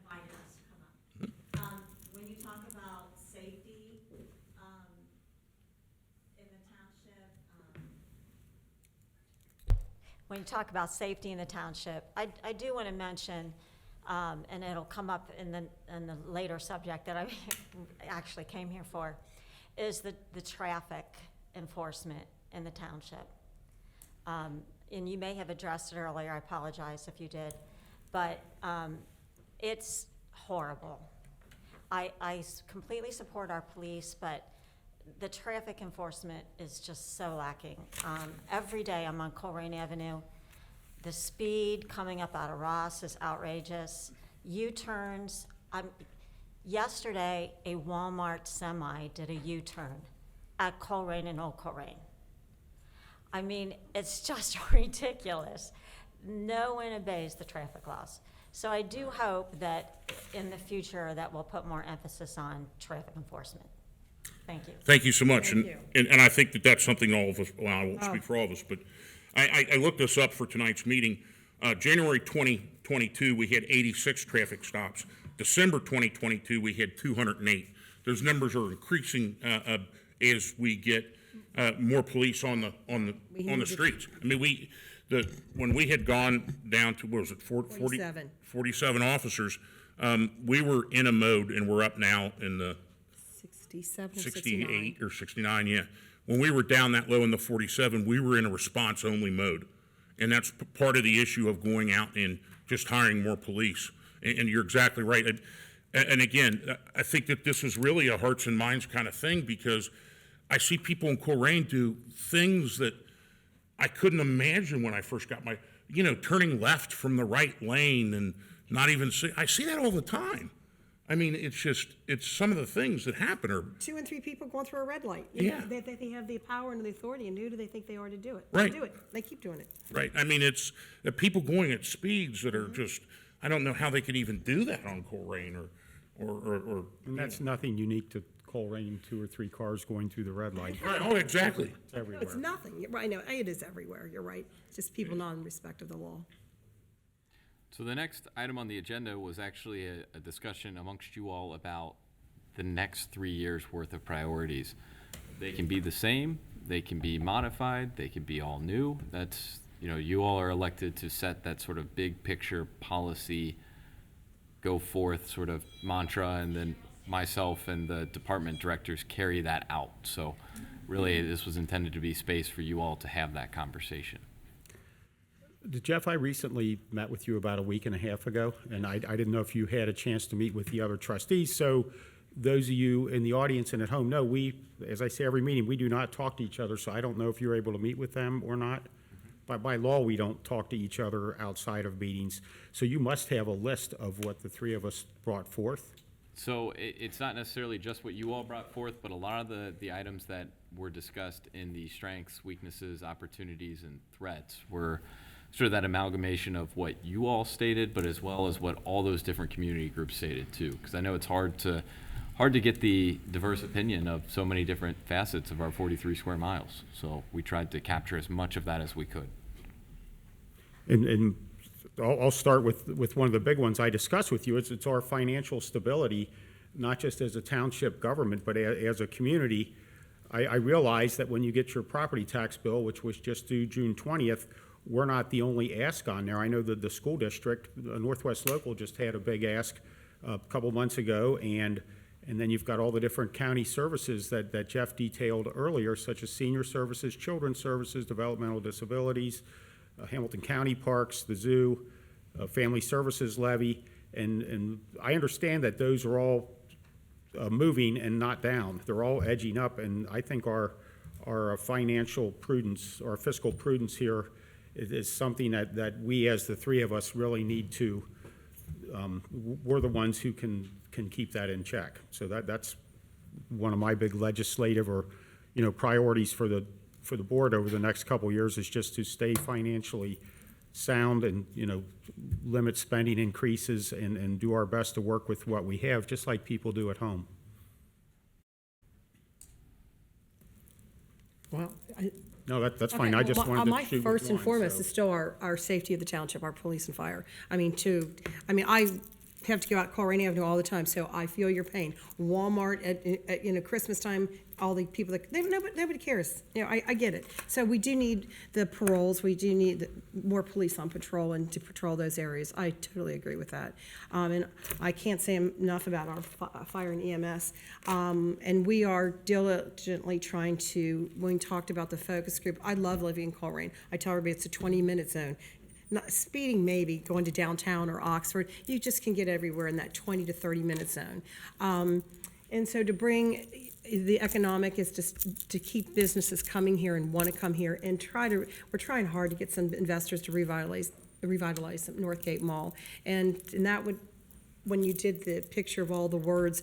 invited us to come up. When you talk about safety, in the township, when you talk about safety in the township, I do want to mention, and it'll come up in the later subject that I actually came here for, is the traffic enforcement in the township. And you may have addressed it earlier, I apologize if you did, but it's horrible. I completely support our police, but the traffic enforcement is just so lacking. Every day I'm on Colerain Avenue. The speed coming up out of Ross is outrageous. U-turns, yesterday, a Walmart semi did a U-turn at Colerain and Old Colerain. I mean, it's just ridiculous. No one obeys the traffic laws. So I do hope that in the future that we'll put more emphasis on traffic enforcement. Thank you. Thank you so much. Thank you. And I think that that's something all of us, well, I won't speak for all of us, but I looked this up for tonight's meeting. January 2022, we had 86 traffic stops. December 2022, we had 208. Those numbers are increasing as we get more police on the streets. I mean, when we had gone down to, what was it, 47. 47 officers, we were in a mode, and we're up now in the 67, 68 or 69, yeah. When we were down that low in the 47, we were in a response-only mode. And that's part of the issue of going out and just hiring more police. And you're exactly right. And again, I think that this is really a hearts and minds kind of thing, because I see people in Colerain do things that I couldn't imagine when I first got my, turning left from the right lane and not even see. I see that all the time. I mean, it's some of the things that happen are, 2 and 3 people going through a red light. Yeah. They have the power and the authority, and who do they think they are to do it? Right. They do it. They keep doing it. right? I mean, it's people going at speeds that are just, I don't know how they could even do that on Colerain or. And that's nothing unique to Colerain, 2 or 3 cars going through the red light. Right, oh, exactly. It's everywhere. It's nothing. I know, it is everywhere. You're right. It's just people not in respect of the law. So the next item on the agenda was actually a discussion amongst you all about the next 3 years' worth of priorities. They can be the same, they can be modified, they can be all new. That's, you all are elected to set that sort of big picture policy, go forth sort of mantra, and then myself and the department directors carry that out. So really, this was intended to be space for you all to have that conversation. Jeff, I recently met with you about a week and a half ago, and I didn't know if you had a chance to meet with the other trustees. So those of you in the audience and at home know, as I say every meeting, we do not talk to each other, so I don't know if you're able to meet with them or not. By law, we don't talk to each other outside of meetings. So you must have a list of what the 3 of us brought forth. So it's not necessarily just what you all brought forth, but a lot of the items that were discussed in the strengths, weaknesses, opportunities, and threats were sort of that amalgamation of what you all stated, but as well as what all those different community groups stated too. Because I know it's hard to get the diverse opinion of so many different facets of our 43 square miles. So we tried to capture as much of that as we could. And I'll start with one of the big ones I discussed with you. It's our financial stability, not just as a township government, but as a community. I realize that when you get your property tax bill, which was just due June 20th, we're not the only ask on there. I know that the school district, Northwest Local, just had a big ask a couple months ago, and then you've got all the different county services that Jeff detailed earlier, such as senior services, children's services, developmental disabilities, Hamilton County Parks, the zoo, family services levy, and I understand that those are all moving and not down. They're all edging up, and I think our financial prudence, our fiscal prudence here is something that we, as the three of us, really need to, we're the ones who can keep that in check. So that's one of my big legislative or, priorities for the board over the next couple of years, is just to stay financially sound and, limit spending increases and do our best to work with what we have, just like people do at home. Well, No, that's fine. okay, I just well, wanted to my shoot with first and one, foremost so. is still our safety of the township, our police and fire. I have to go out Colerain Avenue all the time, so I feel your pain. Walmart at Christmas time, all the people that nobody cares. I get it. So we do need the paroles. We do need more police on patrol and to patrol those areas. I totally agree with that. And I can't say enough about our fire and EMS. And we are diligently trying to. When we talked about the focus group, I love living in Colerain. I tell everybody it's a 20-minute zone. Not speeding, maybe going to downtown or Oxford, you just can get everywhere in that 20 to 30-minute zone. And so to bring the economic is just to keep businesses coming here and want to come here and we're trying hard to get some investors to revitalize Northgate Mall. And that would, when you did the picture of all the words,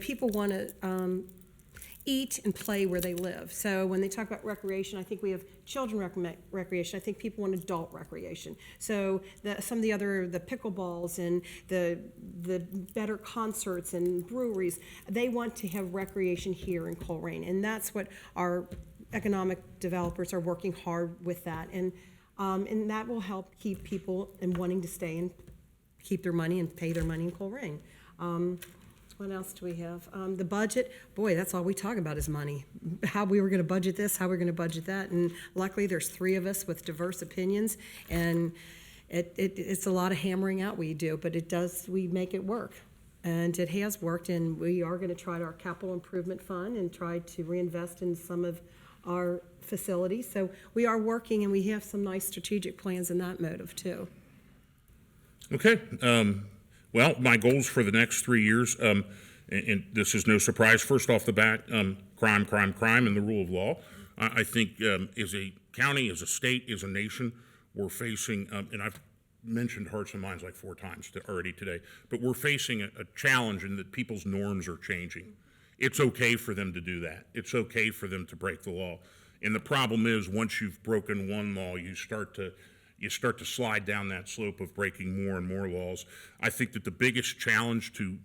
people want to eat and play where they live. So when they talk about recreation, I think we have children recreation. I think people want adult recreation. So some of the pickleballs and the better concerts and breweries, they want to have recreation here in Colerain. And that's what our economic developers are working hard with that. And that will help keep people and wanting to stay and keep their money and pay their money in Colerain. What else do we have? The budget, boy, that's all we talk about is money. How we were going to budget this, how we're going to budget that, and luckily there's three of us with diverse opinions, and it's a lot of hammering out we do, but we make it work. And it has worked, and we are going to try our capital improvement fund and try to reinvest in some of our facilities. So we are working, and we have some nice strategic plans in that motive too. Okay. Well, my goals for the next 3 years, and this is no surprise, first off the bat, crime, and the rule of law. I think as a county, as a state, as a nation, we're facing, and I've mentioned hearts and minds like 4 times already today, but we're facing a challenge in that people's norms are changing. It's okay for them to do that. It's okay for them to break the law. And the problem is, once you've broken one law, you start to slide down that slope of breaking more and more laws. I think that the biggest challenge to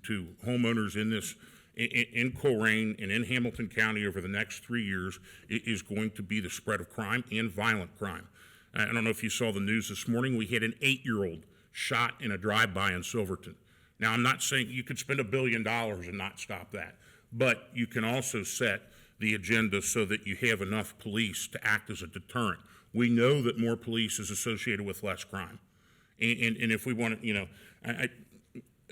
homeowners in Colerain and in Hamilton County over the next 3 years is going to be the spread of crime and violent crime. I don't know if you saw the news this morning. We had an 8-year-old shot in a drive-by in Silverton. Now, I'm not saying you could spend $1 billion and not stop that, but you can also set the agenda so that you have enough police to act as a deterrent. We know that more police is associated with less crime. And if we want to,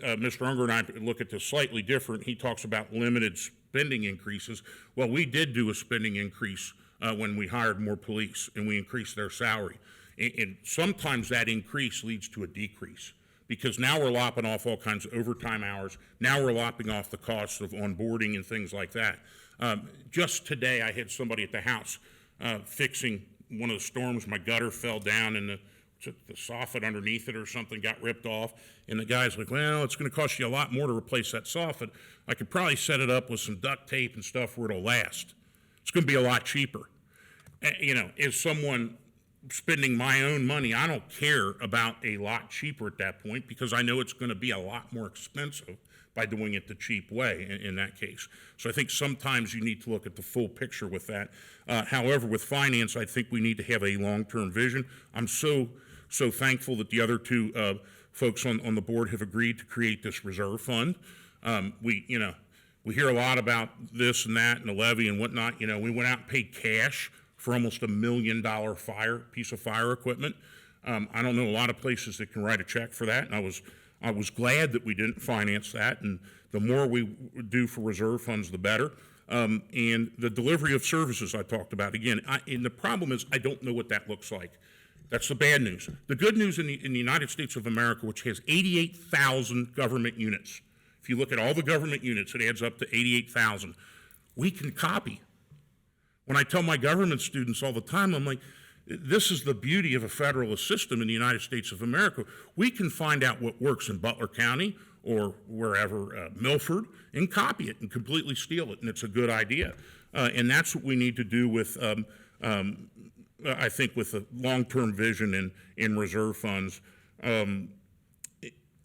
Mr. Unger and I look at this slightly different. He talks about limited spending increases. Well, we did do a spending increase when we hired more police and we increased their salary. And sometimes that increase leads to a decrease because now we're lopping off all kinds of overtime hours. Now we're lopping off the costs of onboarding and things like that. Just today, I had somebody at the house fixing one of the storms. My gutter fell down and the soffit underneath it or something got ripped off. And the guy's like, well, it's going to cost you a lot more to replace that soffit. I could probably set it up with some duct tape and stuff where it'll last. It's going to be a lot cheaper. As someone spending my own money, I don't care about a lot cheaper at that point because I know it's going to be a lot more expensive by doing it the cheap way in that case. So I think sometimes you need to look at the full picture with that. However, with finance, I think we need to have a long-term vision. I'm so thankful that the other two folks on the board have agreed to create this reserve fund. We We hear a lot about this and that and the levy and whatnot. You know, we went out and paid cash for almost $1 million piece of fire equipment. I don't know a lot of places that can write a check for that, and I was glad that we didn't finance that, and the more we do for reserve funds, the better. And the delivery of services I talked about, again, and the problem is I don't know what that looks like. That's the bad news. The good news in the United States of America, which has 88,000 government units, if you look at all the government units, it adds up to 88,000. We can copy. When I tell my government students all the time, I'm like, this is the beauty of a federalist system in the United States of America. We can find out what works in Butler County or wherever, Milford, and copy it and completely steal it, and it's a good idea. And that's what we need to do with, I think, with a long-term vision in reserve funds.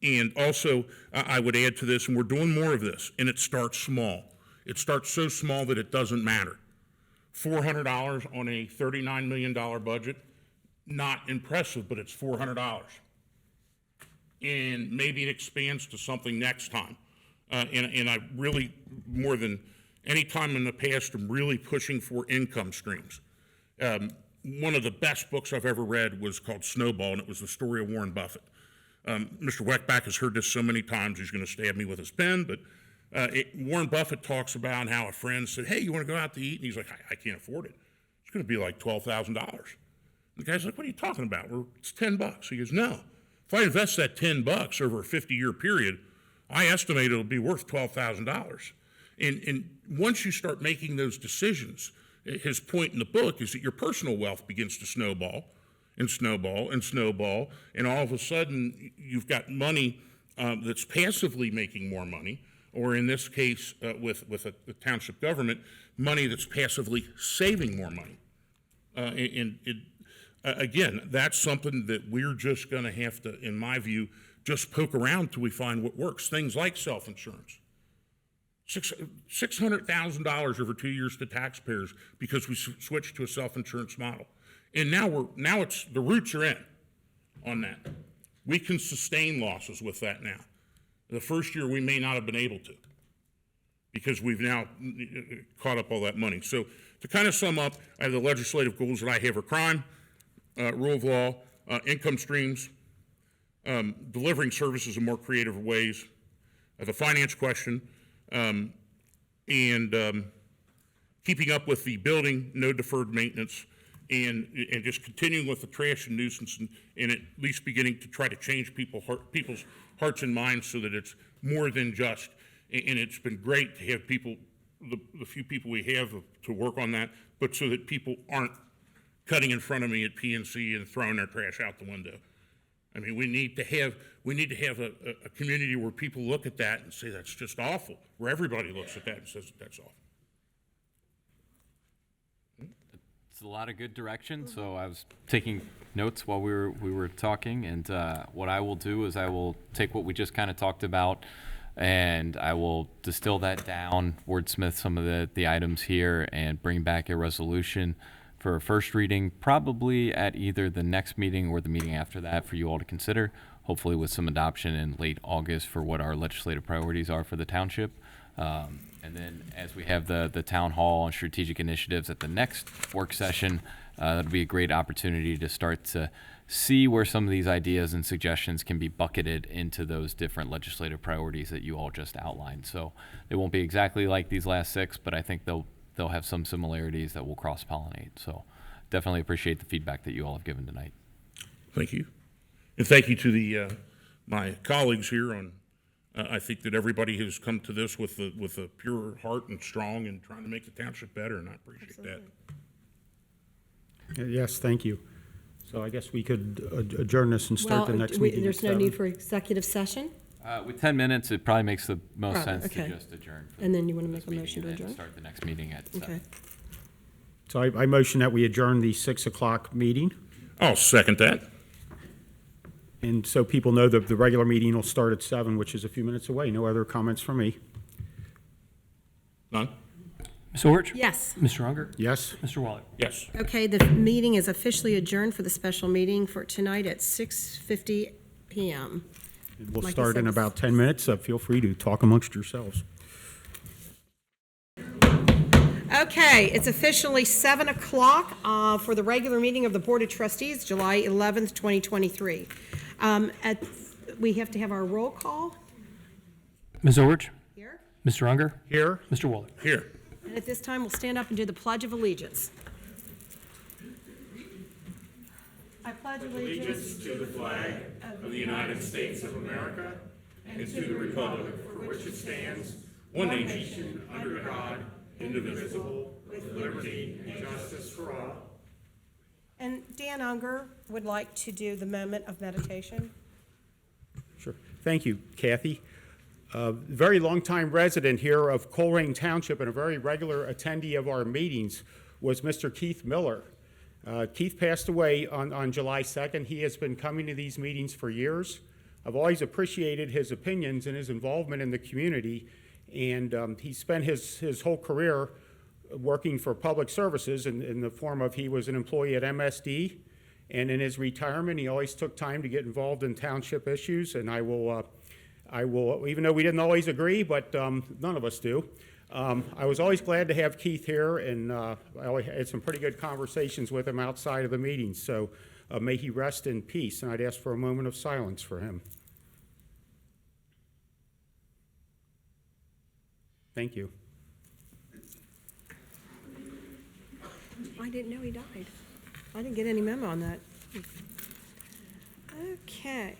And also, I would add to this, and we're doing more of this, and it starts small. It starts so small that it doesn't matter. $400 on a $39 million budget, not impressive, but it's $400. And maybe it expands to something next time. And I really, more than any time in the past, I'm really pushing for income streams. One of the best books I've ever read was called Snowball, and it was the story of Warren Buffett. Mr. Weckback has heard this so many times, he's going to stab me with his pen, but Warren Buffett talks about how a friend said, hey, you want to go out to eat? And he's like, I can't afford it. It's going to be like $12,000. The guy's like, what are you talking about? Well, it's $10. He goes, no. If I invest that $10 over a 50-year period, I estimate it'll be worth $12,000. And once you start making those decisions, his point in the book is that your personal wealth begins to snowball and snowball and snowball, and all of a sudden you've got money that's passively making more money, or in this case, with the township government, money that's passively saving more money. Again, that's something that we're just going to have to, in my view, just poke around till we find what works. Things like self-insurance. $600,000 over 2 years to taxpayers because we switched to a self-insurance model. And now it's the roots are in on that. We can sustain losses with that now. The first year we may not have been able to because we've now caught up all that money. So to kind of sum up, I have the legislative goals that I have are crime, rule of law, income streams, delivering services in more creative ways, the finance question, and keeping up with the building, no deferred maintenance, and just continuing with the trash and nuisance, and at least beginning to try to change people's hearts and minds so that it's more than just, and it's been great to have people, the few people we have to work on that, but so that people aren't cutting in front of me at PNC and throwing their trash out the window. I mean, we need to have a community where people look at that and say that's just awful, where everybody looks at that and says that's awful. It's a lot of good direction. So I was taking notes while we were talking, and what I will do is I will take what we just kind of talked about, and I will distill that down, wordsmith some of the items here, and bring back a resolution for a first reading, probably at either the next meeting or the meeting after that for you all to consider, hopefully with some adoption in late August for what our legislative priorities are for the township. And then as we have the town hall and strategic initiatives at the next work session, that'll be a great opportunity to start to see where some of these ideas and suggestions can be bucketed into those different legislative priorities that you all just outlined. So they won't be exactly like these last six, but I think they'll have some similarities that will cross-pollinate. So definitely appreciate the feedback that you all have given tonight. Thank you. And thank you to the my colleagues here on, I think that everybody has come to this with a pure heart and strong and trying to make the township better, and I appreciate that. Yes, thank you. So I guess we could adjourn this and start the next meeting. There's no need for executive session? With 10 minutes, it probably makes the most Oh, sense okay. to just adjourn. for And then you want to this make a meeting motion to and then adjourn? Start the next meeting at Okay. 7. So I motion that we adjourn the 6 o'clock meeting. I'll second that. And so people know that the regular meeting will start at 7, which is a few minutes away. No other comments from me. None? Ms. Orich? Yes. Mr. Unger? Yes? Mr. Waller? Yes. Okay, the meeting is officially adjourned for the special meeting for tonight at 6:50 PM. And we'll Like I start said, in this- about 10 minutes. Feel free to talk amongst yourselves. Okay, it's officially 7 o'clock for the regular meeting of the Board of Trustees, July 11th, 2023. We have to have our roll call Ms. Orich, here. Mr. Unger, Here? Mr. Waller. Here. And at this time, we'll stand up and do the Pledge of Allegiance. I pledge allegiance To the flag of the United States of America and to the republic for which it stands, one nation, under God, indivisible, with liberty and justice for all. And Dan Unger would like to do the moment of meditation. Sure. Thank you, Kathy. A very long-time resident here of Colerain Township and a very regular attendee of our meetings was Mr. Keith Miller. Keith passed away on July 2nd. He has been coming to these meetings for years. I've always appreciated his opinions and his involvement in the community, and he spent his whole career working for public services in the form of he was an employee at MSD, and in his retirement, he always took time to get involved in township issues, and I will, even though we didn't always agree, but none of us do, I was always glad to have Keith here, and I had some pretty good conversations with him outside of the meetings, so may he rest in peace, and I'd ask for a moment of silence for him. Thank you. I didn't know he died. I didn't get any memo on that. Okay.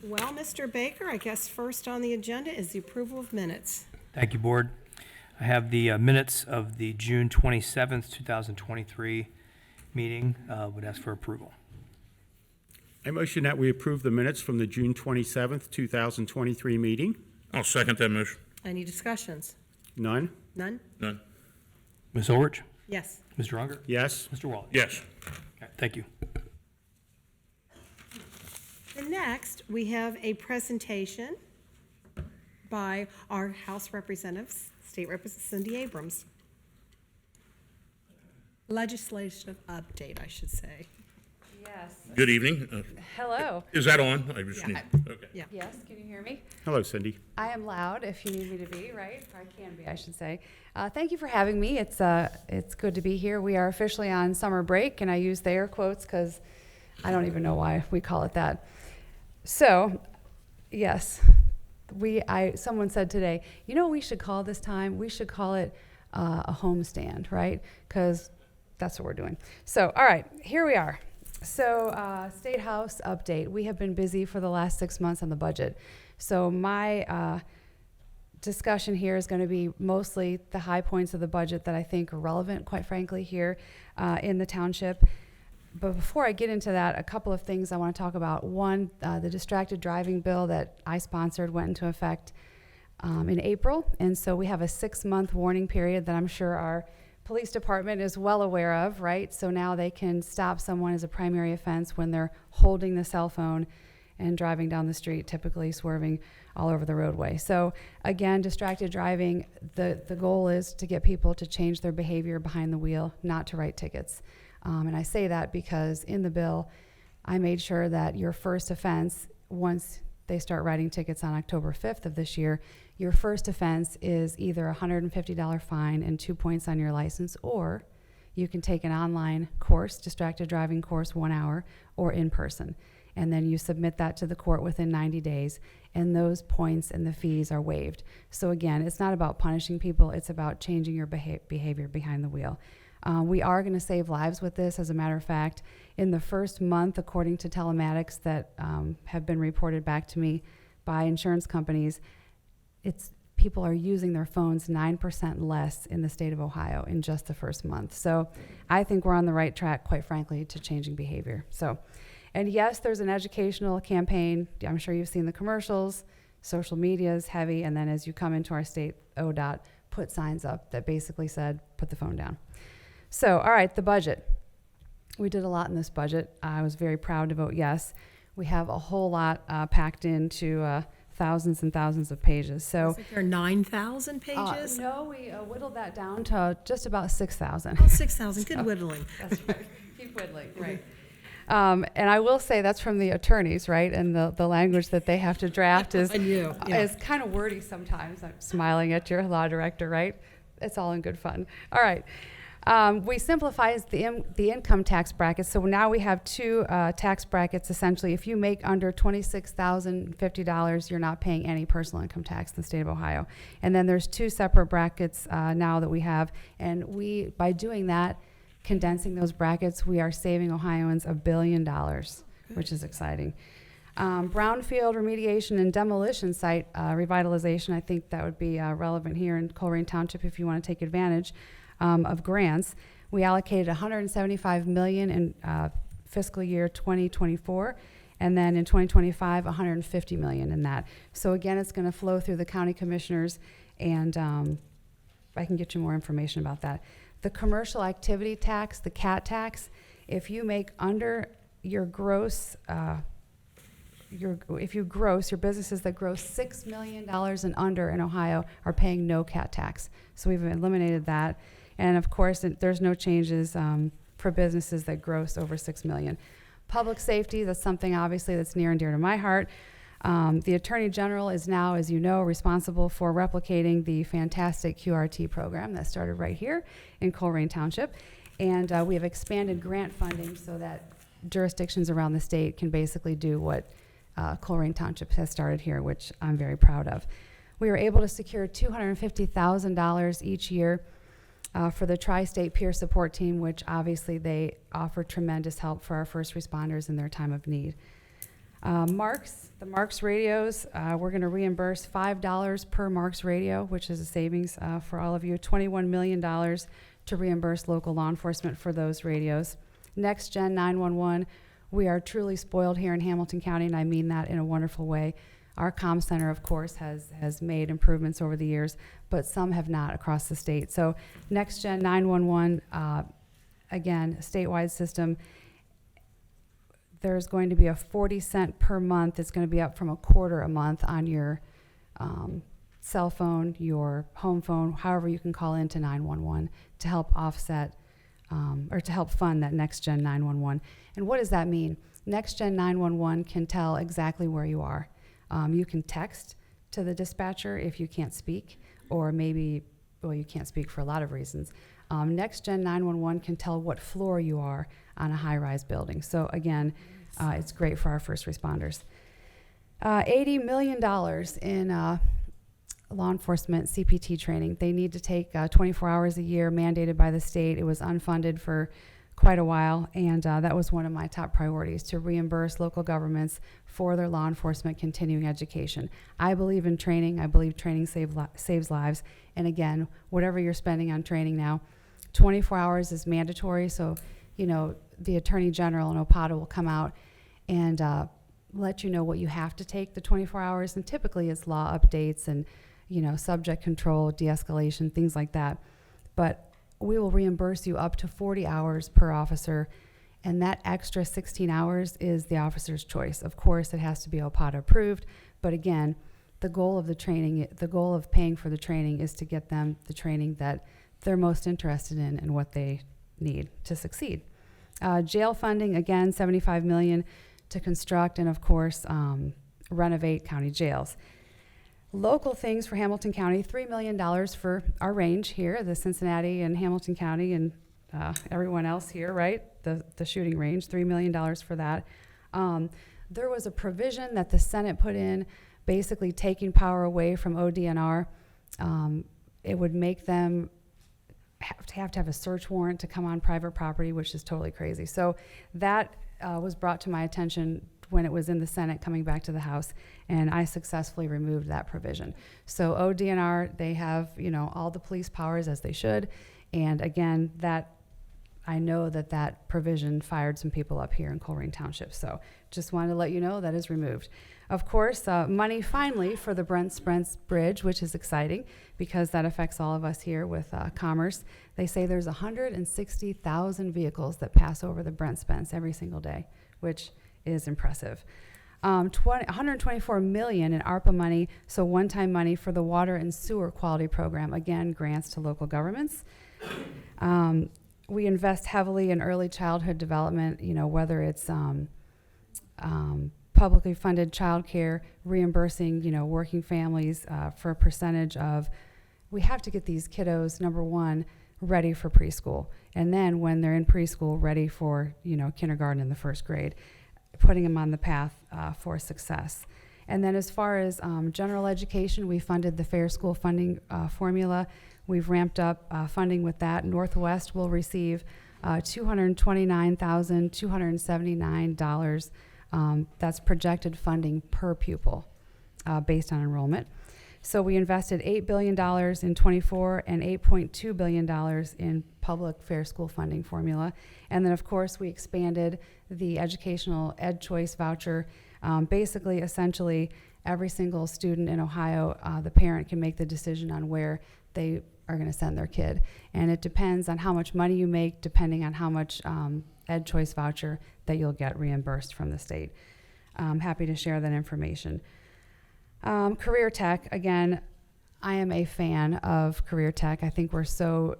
Well, Mr. Baker, I guess first on the agenda is the approval of minutes. Thank you, Board. I have the minutes of the June 27th, 2023 meeting. Would ask for approval. I motion that we approve the minutes from the June 27th, 2023 meeting. I'll second that motion. Any discussions? None? None? None. Ms. Orich, Yes. Mr. Unger, Yes? Mr. Waller. Yes. Okay, thank you. And next, we have a presentation by our House Representatives, State Representative Cindy Abrams. Legislative update, I should say. Yes. Good evening. Hello. Is that on? I just Yeah. need, okay. Yeah. Yes, can you hear me? Hello, Cindy. I am loud if you need me to be, right? Or I can be, I should say. Thank you for having me. It's good to be here. We are officially on summer break, and I use the air quotes because I don't even know why we call it that. So, yes, someone said today, you know what we should call this time? We should call it a homestand, right? Because that's what we're doing. So, all right, here we are. So, State House update. We have been busy for the last 6 months on the budget. So my discussion here is going to be mostly the high points of the budget that I think are relevant, quite frankly, here in the township. But before I get into that, a couple of things I want to talk about. One, the distracted driving bill that I sponsored went into effect in April. And so we have a 6-month warning period that I'm sure our police department is well aware of, right? So now they can stop someone as a primary offense when they're holding the cell phone and driving down the street, typically swerving all over the roadway. So again, distracted driving, the goal is to get people to change their behavior behind the wheel, not to write tickets. And I say that because in the bill, I made sure that your first offense, once they start writing tickets on October 5th of this year, your first offense is either a $150 fine and 2 points on your license, or you can take an online course, distracted driving course, 1 hour, or in person. And then you submit that to the court within 90 days, and those points and the fees are waived. So again, it's not about punishing people, it's about changing your behavior behind the wheel. We are going to save lives with this. As a matter of fact, in the first month, according to telematics that have been reported back to me by insurance companies, people are using their phones 9% less in the state of Ohio in just the first month. So I think we're on the right track, quite frankly, to changing behavior. So, and yes, there's an educational campaign. I'm sure you've seen the commercials. Social media is heavy. And then as you come into our state, ODOT put signs up that basically said, put the phone down. So, all right, the budget. We did a lot in this budget. I was very proud to vote yes. We have a whole lot packed into thousands and thousands of pages. So, Is there 9,000 pages? no, we whittled that down to just about 6,000. Oh, 6,000, good whittling. That's right. Keep whittling, right. And I will say that's from the attorneys, right? And the language that they have to draft is I knew, yeah. is kind of wordy sometimes. I'm smiling at your law director, right? it's all in good fun. All right. We simplified the income tax brackets, so now we have two tax brackets. Essentially, if you make under $26,050, you're not paying any personal income tax in the state of Ohio. And then there's two separate brackets now that we have, and by doing that, condensing those brackets, we are saving Ohioans $1 billion, which is exciting. Brownfield remediation and demolition site revitalization, I think that would be relevant here in Colerain Township if you want to take advantage of grants. We allocated $175 million in fiscal year 2024, and then in 2025, $150 million in that. So again, it's going to flow through the county commissioners, and I can get you more information about that. The commercial activity tax, the CAT tax, if you make under your gross, your businesses that gross $6 million and under in Ohio are paying no CAT tax. So we've eliminated that. And of course, there's no changes for businesses that gross over $6 million. Public safety, that's something obviously that's near and dear to my heart. The Attorney General is now, as you know, responsible for replicating the fantastic QRT program that started right here in Colerain Township. And we have expanded grant funding so that jurisdictions around the state can basically do what Colerain Township has started here, which I'm very proud of. We were able to secure $250,000 each year for the Tri-State Peer Support Team, which obviously they offer tremendous help for our first responders in their time of need. The Marks radios, we're going to reimburse $5 per Marks radio, which is a savings for all of you, $21 million to reimburse local law enforcement for those radios. Next Gen 911, we are truly spoiled here in Hamilton County, and I mean that in a wonderful way. Our comm center, of course, has made improvements over the years, but some have not across the state. So Next Gen 911, again, a statewide system. There's going to be a 40-cent per month. It's going to be up from a quarter a month on your cell phone, your home phone, however you can call into 911 to help offset or to help fund that Next Gen 911. And what does that mean? Next Gen 911 can tell exactly where you are. You can text to the dispatcher if you can't speak, or maybe, well, you can't speak for a lot of reasons. Next Gen 911 can tell what floor you are on a high-rise building. So again, it's great for our first responders. $80 million in law enforcement CPT training. They need to take 24 hours a year, mandated by the state. It was unfunded for quite a while, and that was one of my top priorities, to reimburse local governments for their law enforcement continuing education. I believe in training. I believe training saves lives. And again, whatever you're spending on training now, 24 hours is mandatory, so the Attorney General and OPATA will come out and let you know what you have to take the 24 hours, and typically it's law updates and subject control, de-escalation, things like that. But we will reimburse you up to 40 hours per officer, and that extra 16 hours is the officer's choice. Of course, it has to be OPATA approved, but again, the goal of the training, the goal of paying for the training is to get them the training that they're most interested in and what they need to succeed. Jail funding, again, $75 million to construct and, of course, renovate county jails. Local things for Hamilton County, $3 million for our range here, the Cincinnati and Hamilton County and everyone else here, right? The shooting range, $3 million for that. There was a provision that the Senate put in, basically taking power away from ODNR. It would make them have to have a search warrant to come on private property, which is totally crazy. So that was brought to my attention when it was in the Senate coming back to the House, and I successfully removed that provision. So ODNR, they have, all the police powers as they should, and again, I know that provision fired some people up here in Colerain Township, so just wanted to let you know that is removed. Of course, money finally for the Brent Spence Bridge, which is exciting because that affects all of us here with commerce. They say there's 160,000 vehicles that pass over the Brent Spence every single day, which is impressive. $124 million in ARPA money, so one-time money for the water and sewer quality program. Again, grants to local governments. We invest heavily in early childhood development, whether it's publicly funded childcare, reimbursing, working families for a percentage of we have to get these kiddos, number one, ready for preschool. And then when they're in preschool, ready for, kindergarten and the first grade, putting them on the path for success. And then as far as general education, we funded the Fair School Funding Formula. We've ramped up funding with that. Northwest will receive $229,279. That's projected funding per pupil based on enrollment. So we invested $8 billion in '24 and $8.2 billion in public fair school funding formula. And then, of course, we expanded the educational ed choice voucher. Basically, essentially, every single student in Ohio, the parent can make the decision on where they are going to send their kid. And it depends on how much money you make, depending on how much ed choice voucher that you'll get reimbursed from the state. I'm happy to share that information. Career Tech, again, I am a fan of Career Tech. I think we're so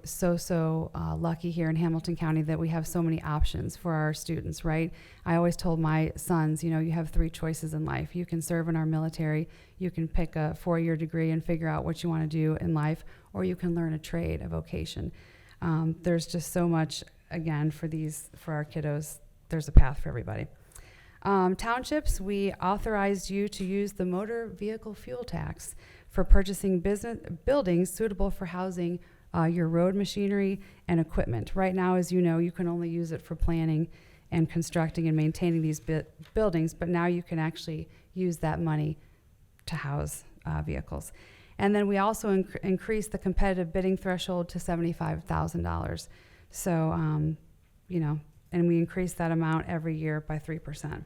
lucky here in Hamilton County that we have so many options for our students, right? I always told my sons, you have 3 choices in life. You can serve in our military, you can pick a 4-year degree and figure out what you want to do in life, or you can learn a trade, a vocation. There's just so much, again, for our kiddos. There's a path for everybody. Townships, we authorized you to use the motor vehicle fuel tax for purchasing buildings suitable for housing your road machinery and equipment. Right now, as you know, you can only use it for planning and constructing and maintaining these buildings, but now you can actually use that money to house vehicles. And then we also increased the competitive bidding threshold to $75,000. So, and we increase that amount every year by 3%.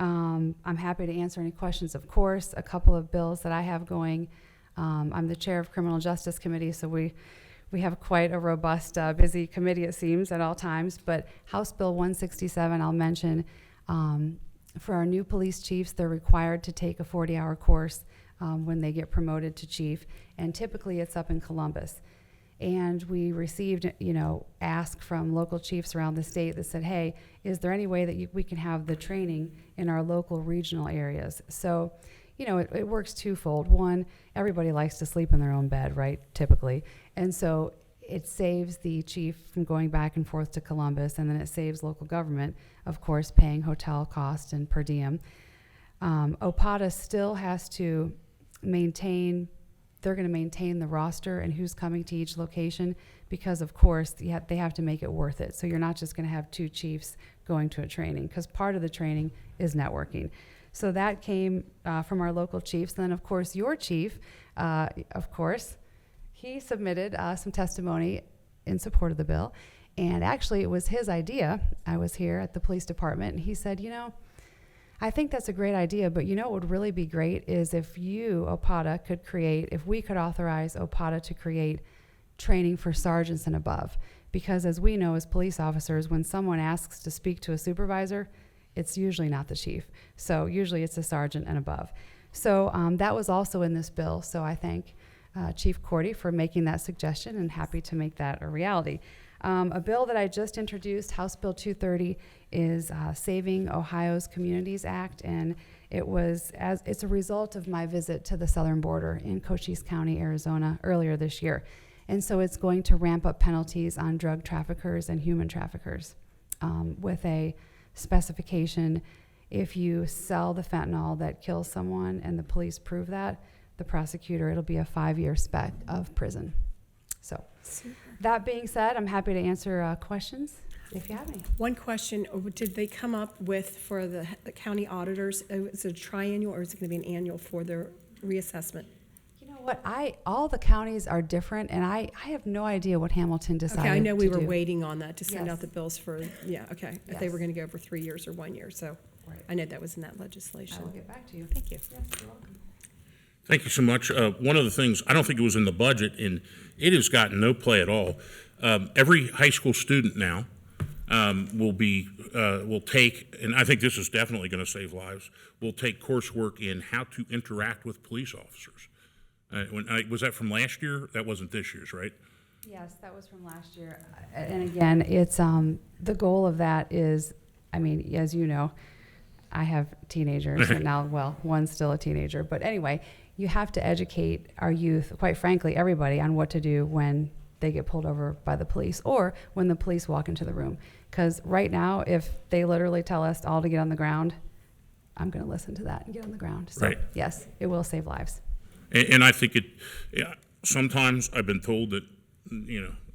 I'm happy to answer any questions, of course. A couple of bills that I have going. I'm the chair of Criminal Justice Committee, so we have quite a robust, busy committee, it seems, at all times. But House Bill 167, I'll mention, for our new police chiefs, they're required to take a 40-hour course when they get promoted to chief, and typically it's up in Columbus. And we received, ask from local chiefs around the state that said, hey, is there any way that we can have the training in our local regional areas? So, it works twofold. One, everybody likes to sleep in their own bed, right, typically. And so it saves the chief from going back and forth to Columbus, and then it saves local government, of course, paying hotel costs and per diem. OPATA still has to they're going to maintain the roster and who's coming to each location because, of course, they have to make it worth it. So you're not just going to have 2 chiefs going to a training, because part of the training is networking. So that came from our local chiefs. And then, of course, your chief, he submitted some testimony in support of the bill. And actually, it was his idea. I was here at the police department, and he said, I think that's a great idea, but what would really be great is if we could authorize OPATA to create training for sergeants and above. Because as we know as police officers, when someone asks to speak to a supervisor, it's usually not the chief. So usually it's a sergeant and above. So that was also in this bill. So I thank Chief Cordy for making that suggestion, and happy to make that a reality. A bill that I just introduced, House Bill 230, is Saving Ohio's Communities Act, and it's a result of my visit to the southern border in Cochise County, Arizona, earlier this year. And so it's going to ramp up penalties on drug traffickers and human traffickers with a specification: if you sell the fentanyl that kills someone and the police prove that, the prosecutor, it'll be a 5-year spec of prison. So. Super. That being said, I'm happy to answer questions if you have any. One question, did they come up with, for the county auditors, is it a triennial or is it going to be an annual for their reassessment? You know what, all the counties are different, and I have no idea what Hamilton decided to do. Okay, I know we were waiting on that to send Yes. out the bills for, if they Yes. were going to go over 3 years or 1 year, so Right. I know that was in that I legislation. will get back to you. Thank you. Yes, you're welcome. Thank you so much. One of the things, I don't think it was in the budget, and it has gotten no play at all. Every high school student now will take, and I think this is definitely going to save lives, will take coursework in how to interact with police officers. Was that from last year? That wasn't this year's, right? Yes, that was from last year. And again, it's the goal of that is, as you know, I have teenagers, and now, well, one's still a teenager. But anyway, you have to educate our youth, quite frankly, everybody, on what to do when they get pulled over by the police or when the police walk into the room. Because right now, if they literally tell us all to get on the ground, I'm going to listen to that and get on the ground. So, Right. yes, it will save lives. And I think sometimes I've been told that,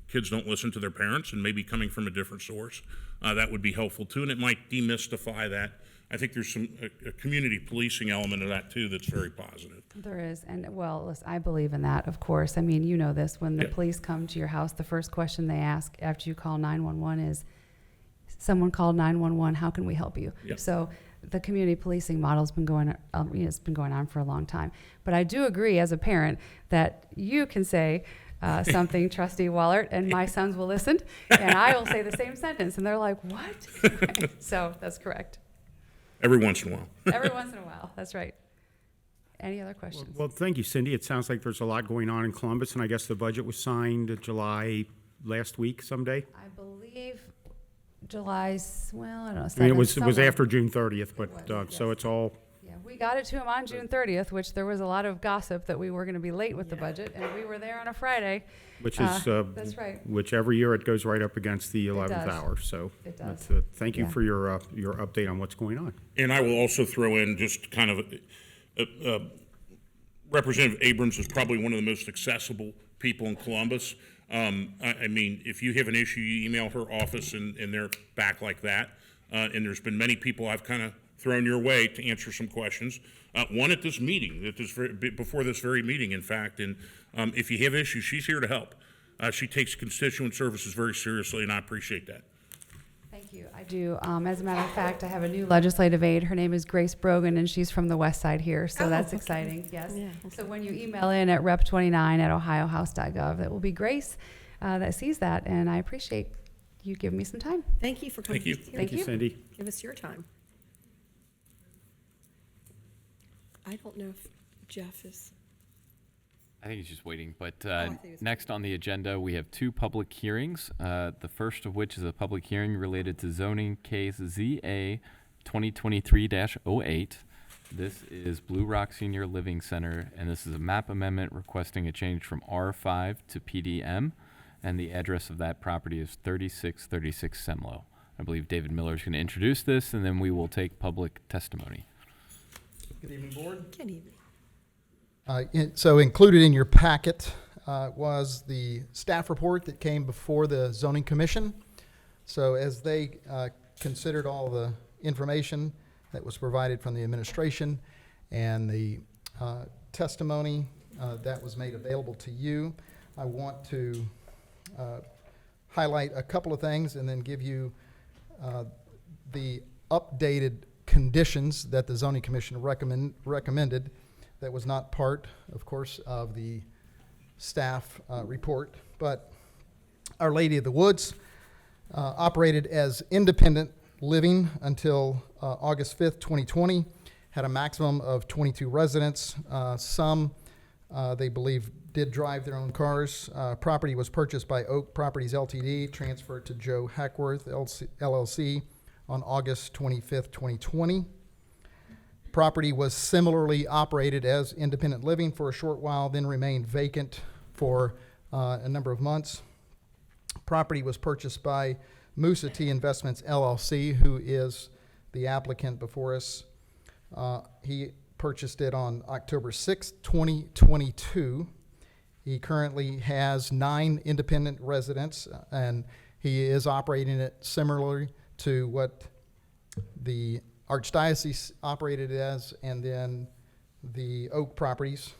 kids don't listen to their parents, and maybe coming from a different source, that would be helpful too, and it might demystify that. I think there's a community policing element of that too that's very positive. There is, and well, listen, I believe in that, of course. I mean, you know this, when the Yeah. police come to your house, the first question they ask after you call 911 is, someone called 911, how can we help you? Yep. So the community policing model's been going, it's been going on for a long time. But I do agree as a parent that you can say something, Trustee Wallert, and my sons will listen, and I will say the same sentence, and they're like, what? So that's correct. Every once in a while. Every once in a while, that's right. Any other questions? Well, thank you, Cindy. It sounds like there's a lot going on in Columbus, and I guess the budget was signed July last week someday? I believe July's, well, I don't know. I mean, it was somewhere. after June 30th, but, It was, so yes. it's all, Yeah, we got it to him on June 30th, which there was a lot of gossip that we were going to be late with the budget, and we were there on a Friday. which is, That's right. which every year it goes right up against the 11th does. hour, so. It does. that's, thank you Yeah. for your update on what's going on. And I will also throw in just kind of, Representative Abrams is probably one of the most accessible people in Columbus. I mean, if you have an issue, you email her office and they're back like that. And there's been many people I've kind of thrown your way to answer some questions. One at this meeting, before this very meeting, in fact. And if you have issues, she's here to help. She takes constituent services very seriously, and I appreciate that. Thank you. I do. As a matter of fact, I have a new legislative aide. Her name is Grace Brogan, and she's from the west side here, so that's exciting. Yes. Yeah, So when you email in at rep29@ohiohouse.gov, it will be Grace that sees that, and I appreciate you giving me some time. Thank you for coming. Thank you. here. Thank you, Cindy. Give us your time. I don't know if Jeff is, I think he's just waiting, but I think it's next on the agenda, we have two public hearings. The first of which is a public hearing related to zoning case ZA 2023-08. This is Blue Rock Senior Living Center, and this is a map amendment requesting a change from R5 to PDM, and the address of that property is 3636 Semlo. I believe David Miller is going to introduce this, and then we will take public testimony. Good evening, Board. can't even. So included in your packet was the staff report that came before the zoning commission. So as they considered all the information that was provided from the administration and the testimony that was made available to you, I want to highlight a couple of things and then give you the updated conditions that the zoning commission recommended that was not part, of course, of the staff report. But Our Lady of the Woods operated as independent living until August 5th, 2020, had a maximum of 22 residents. Some, they believe, did drive their own cars. Property was purchased by Oak Properties Ltd., transferred to Joe Hackworth LLC on August 25th, 2020. Property was similarly operated as independent living for a short while, then remained vacant for a number of months. Property was purchased by Musa T Investments LLC, who is the applicant before us. He purchased it on October 6th, 2022. He currently has 9 independent residents, and he is operating it similarly to what the Archdiocese operated as, and then the Oak Properties.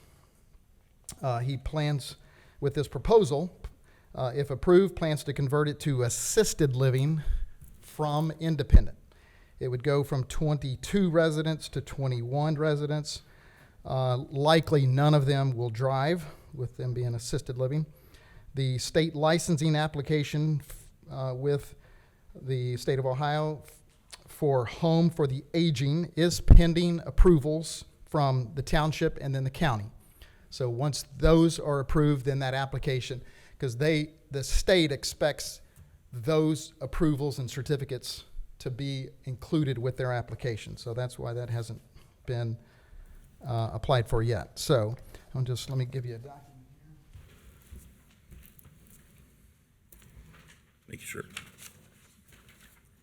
He plans, with this proposal, if approved, plans to convert it to assisted living from independent. It would go from 22 residents to 21 residents. Likely none of them will drive, with them being assisted living. The state licensing application with the state of Ohio for Home for the Aging is pending approvals from the township and then the county. So once those are approved, then that application, because the state expects those approvals and certificates to be included with their application. So that's why that hasn't been applied for yet. So let me give you a document. Thank you, sir.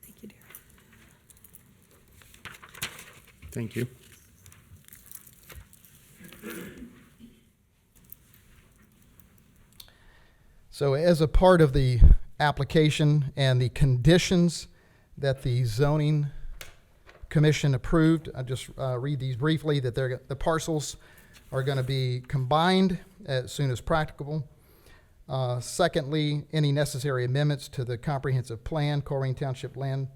Thank you, dear. Thank you. So as a part of the application and the conditions that the zoning commission approved, I just read these briefly, that the parcels are going to be combined as soon as practicable. Secondly, any necessary amendments to the comprehensive plan, Colerain Township land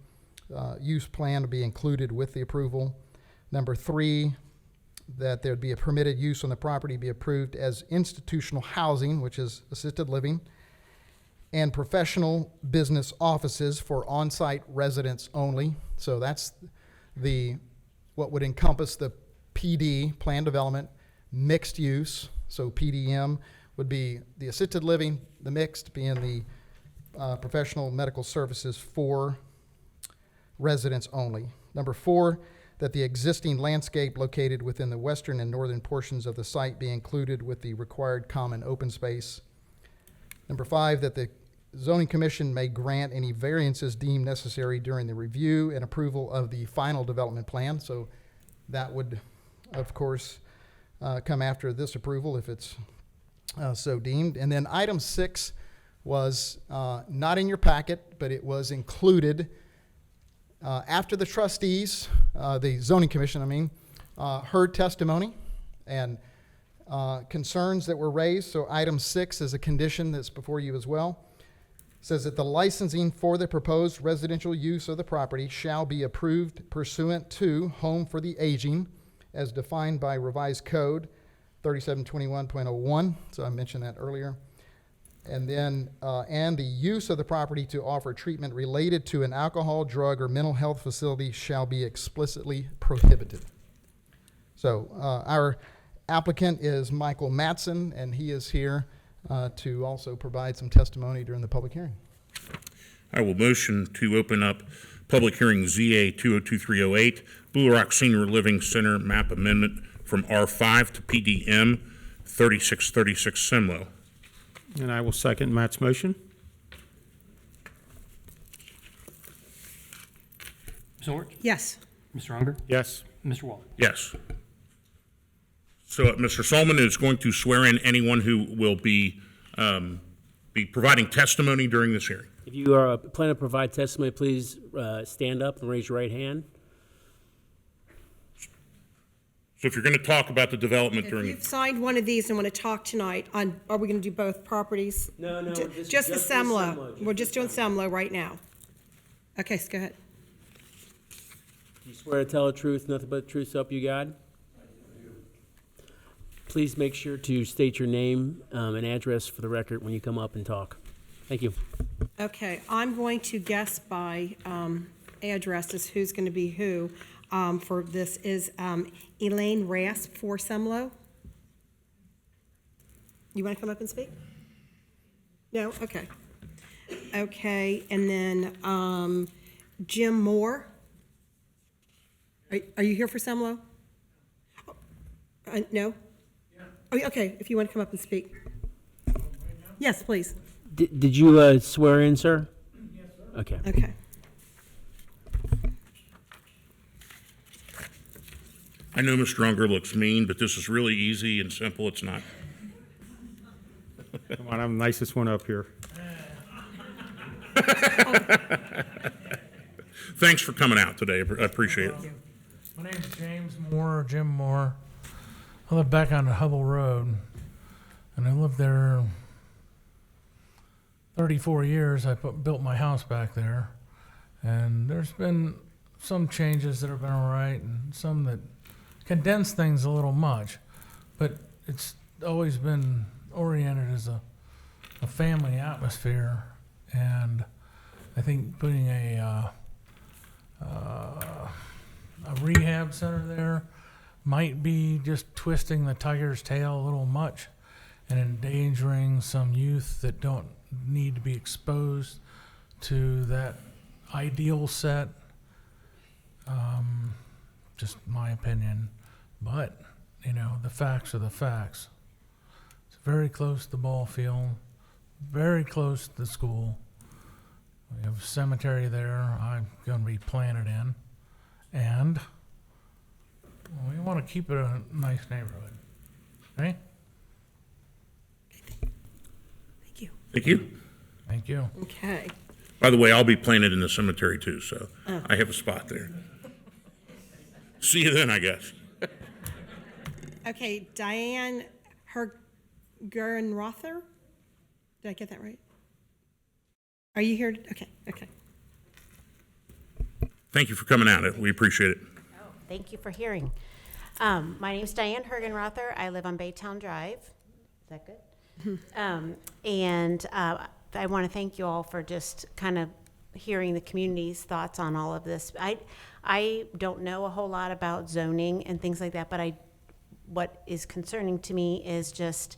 use plan, to be included with the approval. Number 3, that there'd be a permitted use on the property be approved as institutional housing, which is assisted living, and professional business offices for on-site residents only. So that's what would encompass the PD, plan development, mixed use. So PDM would be the assisted living, the mixed being the professional medical services for residents only. Number 4, that the existing landscape located within the western and northern portions of the site be included with the required common open space. Number 5, that the zoning commission may grant any variances deemed necessary during the review and approval of the final development plan. So that would, of course, come after this approval if it's so deemed. And then item 6 was not in your packet, but it was included after the trustees, the zoning commission, heard testimony and concerns that were raised. So item 6 is a condition that's before you as well. It says that the licensing for the proposed residential use of the property shall be approved pursuant to Home for the Aging as defined by revised code 3721.01. So I mentioned that earlier. And then, and the use of the property to offer treatment related to an alcohol, drug, or mental health facility shall be explicitly prohibited. So our applicant is Michael Matson, and he is here to also provide some testimony during the public hearing. I will motion to open up public hearing ZA 202308, Blue Rock Senior Living Center map amendment from R5 to PDM 3636 Semlo. And I will second Matt's motion. Ms. Orich? Yes. Mr. Unger? Yes. Mr. Wall? Yes. So Mr. Solomon is going to swear in anyone who will be providing testimony during this hearing. If you are planning to provide testimony, please stand up and raise your right hand. So if you're going to talk about the development If during, you've signed one of these and want to talk tonight on, are we going to do both properties? No, no, Just the Semlo. We're just doing Semlo right now. Okay, so go ahead. Do you swear to tell the truth, nothing but the truth, so help you God? Please make sure to state your name and address for the record when you come up and talk. Thank you. Okay, I'm going to guess by addresses who's going to be who. For this is Elaine Rasp for Semlo. You want to come up and speak? No? Okay. Okay, and then Jim Moore. Are you here for Semlo? No? Oh, okay, if you want to come up and speak. Yes, please. Did you swear in, sir? Yes, sir. Okay. Okay. I know Mr. Unger looks mean, but this is really easy and simple. It's not. Come on, I'm the nicest one up here. Thanks for coming out today. I appreciate it. My name's James Moore, or Jim Moore. I live back on Hubble Road, and I lived there 34 years. I built my house back there, and there's been some changes that have been all right, and some that condense things a little much, but it's always been oriented as a family atmosphere, and I think putting a rehab center there might be just twisting the tiger's tail a little much and endangering some youth that don't need to be exposed to that ideal set Just my opinion, but, you know, the facts are the facts. It's very close to the ball field, very close to the school. We have a cemetery there I'm gonna be planted in, and we wanna keep it a nice neighborhood, okay? Thank you. Thank you. Thank you. Okay. By the way, I'll be planted in the cemetery too, so I have a spot there. See you then, I guess. Okay, Diane Hergenrother? Did I get that right? Are you here? Okay, okay. Thank you for coming out. We appreciate it. Thank you for hearing. My name's Diane Hergenrother. I live on Baytown Drive. Is that good? I want to thank you all for just kind of hearing the community's thoughts on all of this. I don't know a whole lot about zoning and things like that, but what is concerning to me is just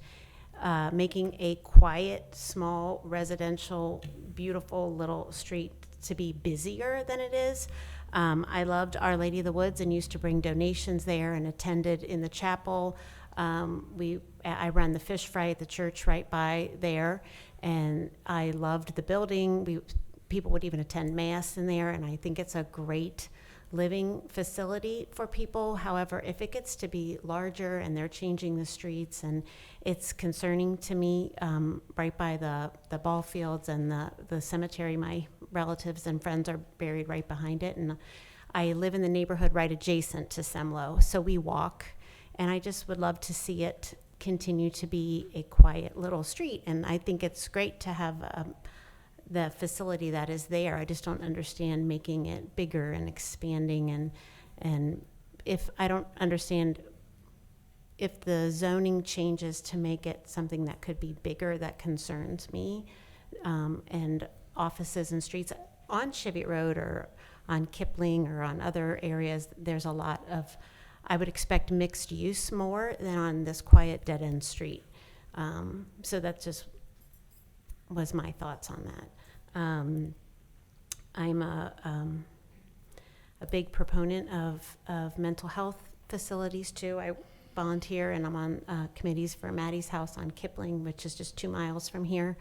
making a quiet, small, residential, beautiful little street to be busier than it is. I loved Our Lady of the Woods and used to bring donations there and attended in the chapel. I ran the fish fry at the church right by there, and I loved the building. People would even attend mass in there, and I think it's a great living facility for people. However, if it gets to be larger and they're changing the streets, and it's concerning to me, right by the ball fields and the cemetery, my relatives and friends are buried right behind it, and I live in the neighborhood right adjacent to Semlo, so we walk, and I just would love to see it continue to be a quiet little street. And I think it's great to have the facility that is there. I just don't understand making it bigger and expanding, and if I don't understand if the zoning changes to make it something that could be bigger, that concerns me. And offices and streets on Cheviot Road or on Kipling or on other areas, there's a lot of, I would expect mixed use more than on this quiet dead end street. So that just was my thoughts on that. I'm a big proponent of mental health facilities too. I volunteer and I'm on committees for Maddie's House on Kipling, which is just 2 miles from here.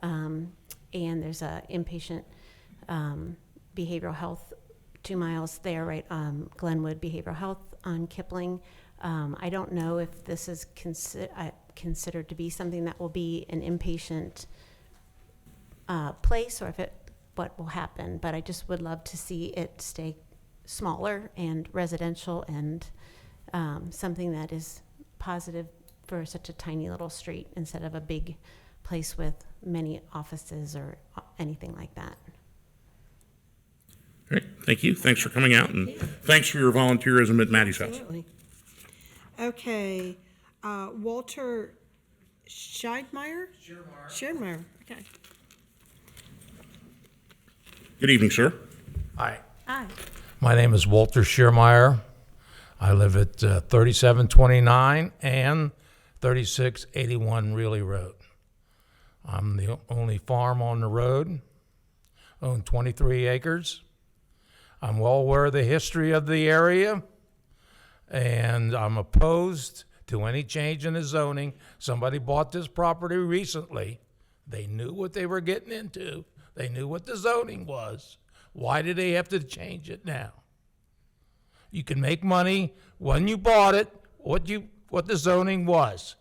And there's a inpatient behavioral health 2 miles there, right? Glenwood Behavioral Health on Kipling. I don't know if this is considered to be something that will be an inpatient place, or what will happen, but I just would love to see it stay smaller and residential and something that is positive for such a tiny little street instead of a big place with many offices or anything like that. All right, thank you. Thanks for coming out, and thanks for your volunteerism at Maddie's house. Absolutely. Okay, Walter Scheidmeyer? Scheidmeyer, okay. Good evening, sir. Hi. Hi. My name is Walter Schiermeyer. I live at 3729 and 3681 Reilly Road. I'm the only farm on the road, own 23 acres. I'm well aware of the history of the area, and I'm opposed to any change in the zoning. Somebody bought this property recently. They knew what they were getting into. They knew what the zoning was. Why did they have to change it now? You can make money when you bought it, what the zoning was.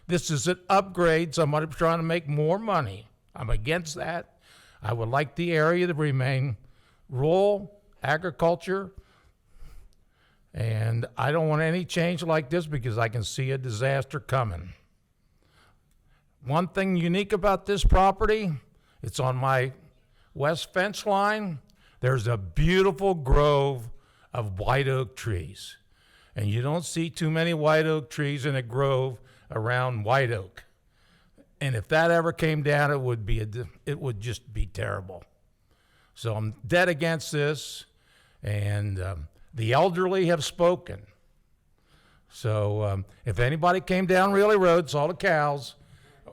This is an upgrade. Somebody's trying to make more money. I'm against that. I would like the area to remain rural, agriculture, and I don't want any change like this because I can see a disaster coming. One thing unique about this property, it's on my west fence line. There's a beautiful grove of white oak trees. And you don't see too many white oak trees in a grove around white oak. And if that ever came down, it would just be terrible. So I'm dead against this, and the elderly have spoken. So if anybody came down Reilly Road, saw the cows,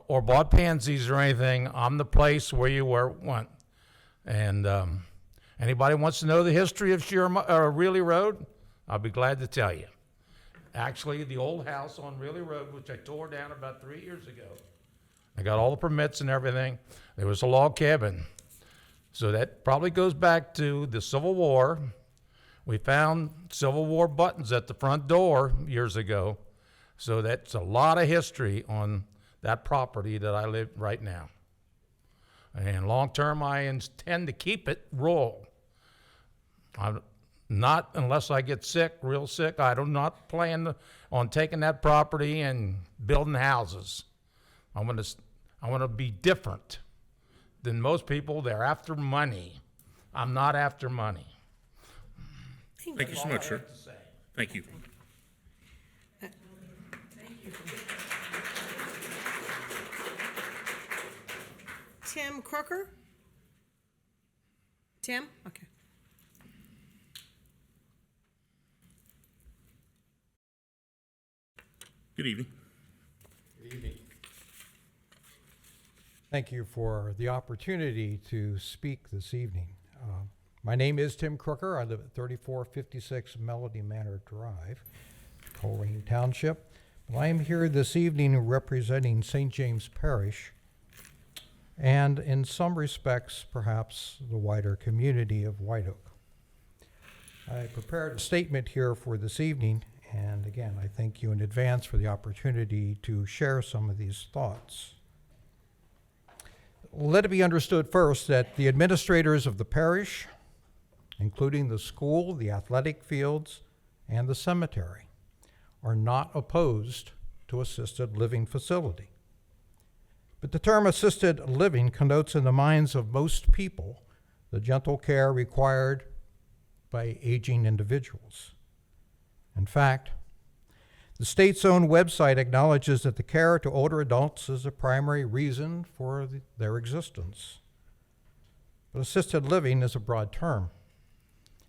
or bought pansies or anything, I'm the place where you went. And Anybody wants to know the history of Reilly Road? I'll be glad to tell you. Actually, the old house on Reilly Road, which I tore down about 3 years ago, I got all the permits and everything. There was a log cabin. So that probably goes back to the Civil War. We found Civil War buttons at the front door years ago. So that's a lot of history on that property that I live right now. And long term, I intend to keep it rural. I'm not, unless I get sick, real sick, I do not plan on taking that property and building houses. I want to be different than most people. They're after money. I'm not after money. Thank you so much, sir. Thank you. Tim Crooker? Tim? Okay. Good evening. Thank you for the opportunity to speak this evening. My name is Tim Crooker. I live at 3456 Melody Manor Drive, Colerain Township. I am here this evening representing St. James Parish and in some respects, perhaps the wider community of White Oak. I prepared a statement here for this evening, and again, I thank you in advance for the opportunity to share some of these thoughts. Let it be understood first that the administrators of the parish, including the school, the athletic fields, and the cemetery, are not opposed to assisted living facility. But the term assisted living connotes in the minds of most people the gentle care required by aging individuals. In fact, the state's own website acknowledges that the care to older adults is a primary reason for their existence. But assisted living is a broad term,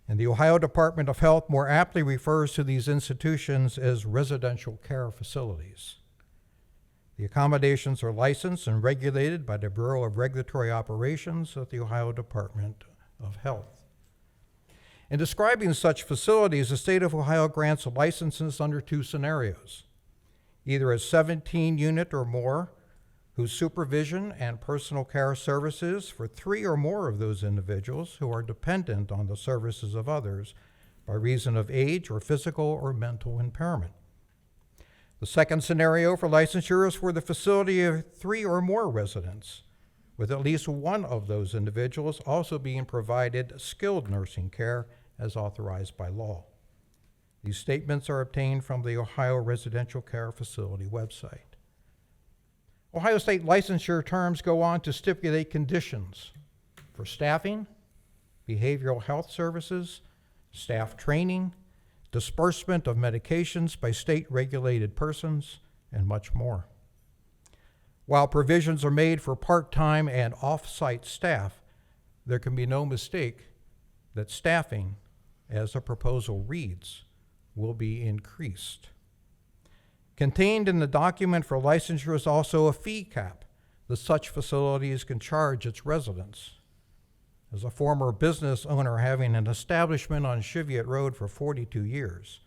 and the Ohio Department of Health more aptly refers to these institutions as residential care facilities. The accommodations are licensed and regulated by the Bureau of Regulatory Operations of the Ohio Department of Health. In describing such facilities, the state of Ohio grants licenses under two scenarios: either a 17-unit or more, whose supervision and personal care services for 3 or more of those individuals who are dependent on the services of others by reason of age or physical or mental impairment. The second scenario for licensure is for the facility of 3 or more residents, with at least one of those individuals also being provided skilled nursing care as authorized by law. These statements are obtained from the Ohio Residential Care Facility website. Ohio state licensure terms go on to stipulate conditions for staffing, behavioral health services, staff training, disbursement of medications by state-regulated persons, and much more. While provisions are made for part-time and off-site staff, there can be no mistake that staffing, as the proposal reads, will be increased. Contained in the document for licensure is also a fee cap that such facilities can charge its residents. As a former business owner having an establishment on Cheviot Road for 42 years,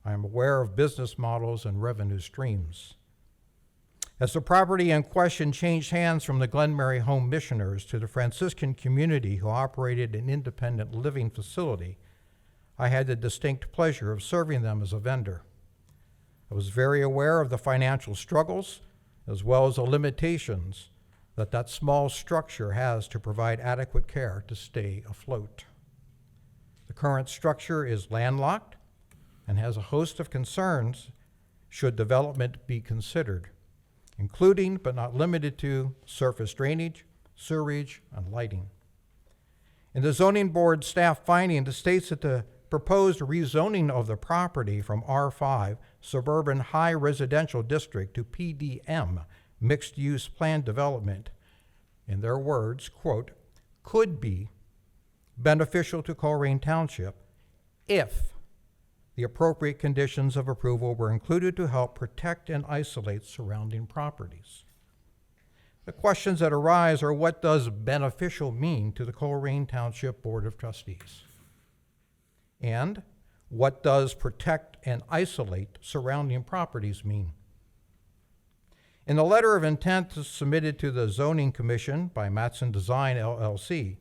I am aware of business models and revenue streams. As the property in question changed hands from the Glen Mary Home Missioners to the Franciscan community who operated an independent living facility, I had the distinct pleasure of serving them as a vendor. I was very aware of the financial struggles as well as the limitations that small structure has to provide adequate care to stay afloat. The current structure is landlocked and has a host of concerns should development be considered, including but not limited to surface drainage, sewerage, and lighting. In the zoning board staff finding, it states that the proposed rezoning of the property from R5 suburban high residential district to PDM mixed-use plan development, in their words, quote, could be beneficial to Colerain Township if the appropriate conditions of approval were included to help protect and isolate surrounding properties. The questions that arise are, what does beneficial mean to the Colerain Township Board of Trustees? And what does protect and isolate surrounding properties mean? In the letter of intent submitted to the Zoning Commission by Matson Design LLC,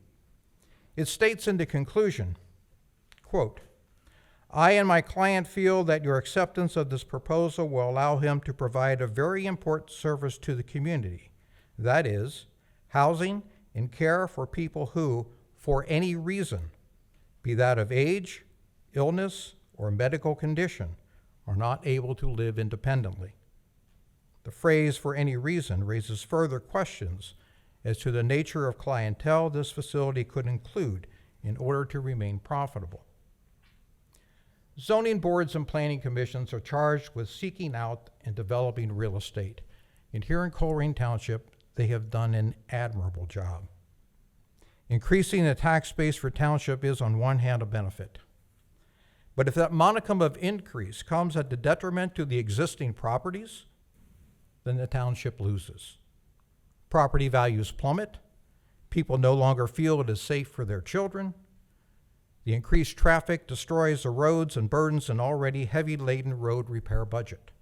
it states in the conclusion, quote, I and my client feel that your acceptance of this proposal will allow him to provide a very important service to the community. That is, housing and care for people who, for any reason, be that of age, illness, or medical condition, are not able to live independently. The phrase "for any reason" raises further questions as to the nature of clientele this facility could include in order to remain profitable. Zoning boards and planning commissions are charged with seeking out and developing real estate. And here in Colerain Township, they have done an admirable job. Increasing the tax base for township is on one hand a benefit. But if that modicum of increase comes at the detriment to the existing properties, then the township loses. Property values plummet. People no longer feel it is safe for their children. The increased traffic destroys the roads and burdens an already heavy-laden road repair budget.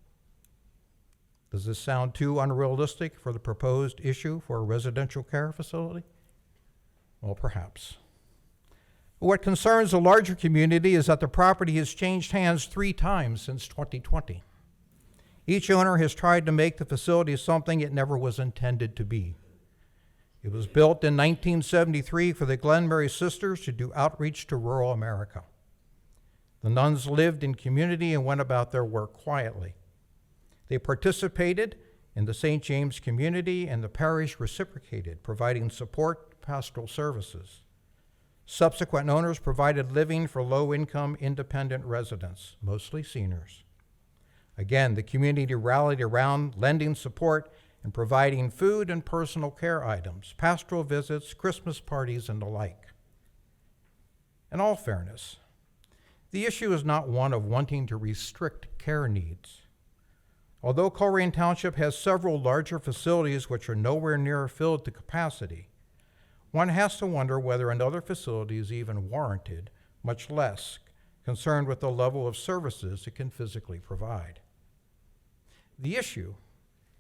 Does this sound too unrealistic for the proposed issue for a residential care facility? Well, perhaps. What concerns the larger community is that the property has changed hands 3 times since 2020. Each owner has tried to make the facility something it never was intended to be. It was built in 1973 for the Glenmary Sisters to do outreach to rural America. The nuns lived in community and went about their work quietly. They participated in the St. James community, and the parish reciprocated, providing support to pastoral services. Subsequent owners provided living for low-income independent residents, mostly seniors. Again, the community rallied around lending support and providing food and personal care items, pastoral visits, Christmas parties, and the like. In all fairness, the issue is not one of wanting to restrict care needs. Although Colerain Township has several larger facilities which are nowhere near filled to capacity, one has to wonder whether another facility is even warranted, much less concerned with the level of services it can physically provide. The issue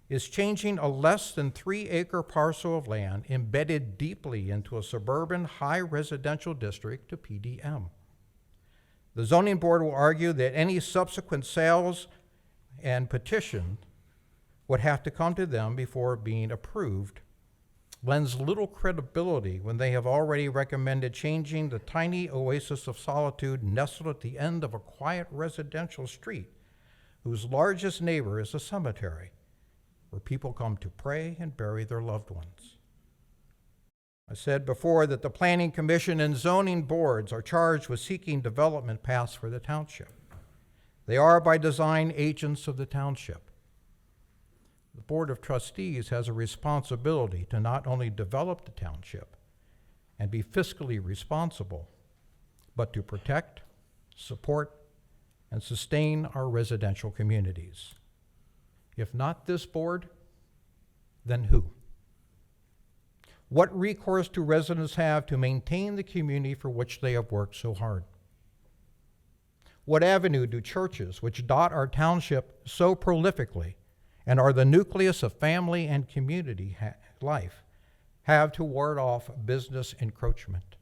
is changing a less than 3-acre parcel of land embedded deeply into a suburban high residential district to PDM. The zoning board will argue that any subsequent sales and petition would have to come to them before being approved, lends little credibility when they have already recommended changing the tiny oasis of solitude nestled at the end of a quiet residential street whose largest neighbor is a cemetery where people come to pray and bury their loved ones. I said before that the Planning Commission and zoning boards are charged with seeking development paths for the township. They are by design agents of the township. The Board of Trustees has a responsibility to not only develop the township and be fiscally responsible, but to protect, support, and sustain our residential communities. If not this board, then who? What recourse do residents have to maintain the community for which they have worked so hard? What avenue do churches, which dot our township so prolifically and are the nucleus of family and community life, have to ward off business encroachment?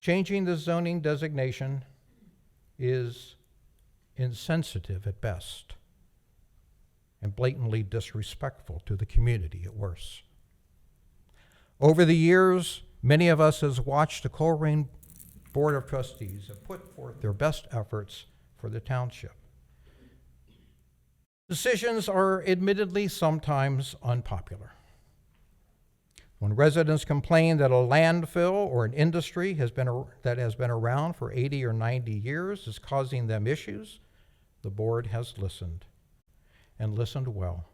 Changing the zoning designation is insensitive at best and blatantly disrespectful to the community at worst. Over the years, many of us have watched the Colerain Board of Trustees have put forth their best efforts for the township. Decisions are admittedly sometimes unpopular. When residents complain that a landfill or an industry that has been around for 80 or 90 years is causing them issues, the board has listened, and listened well.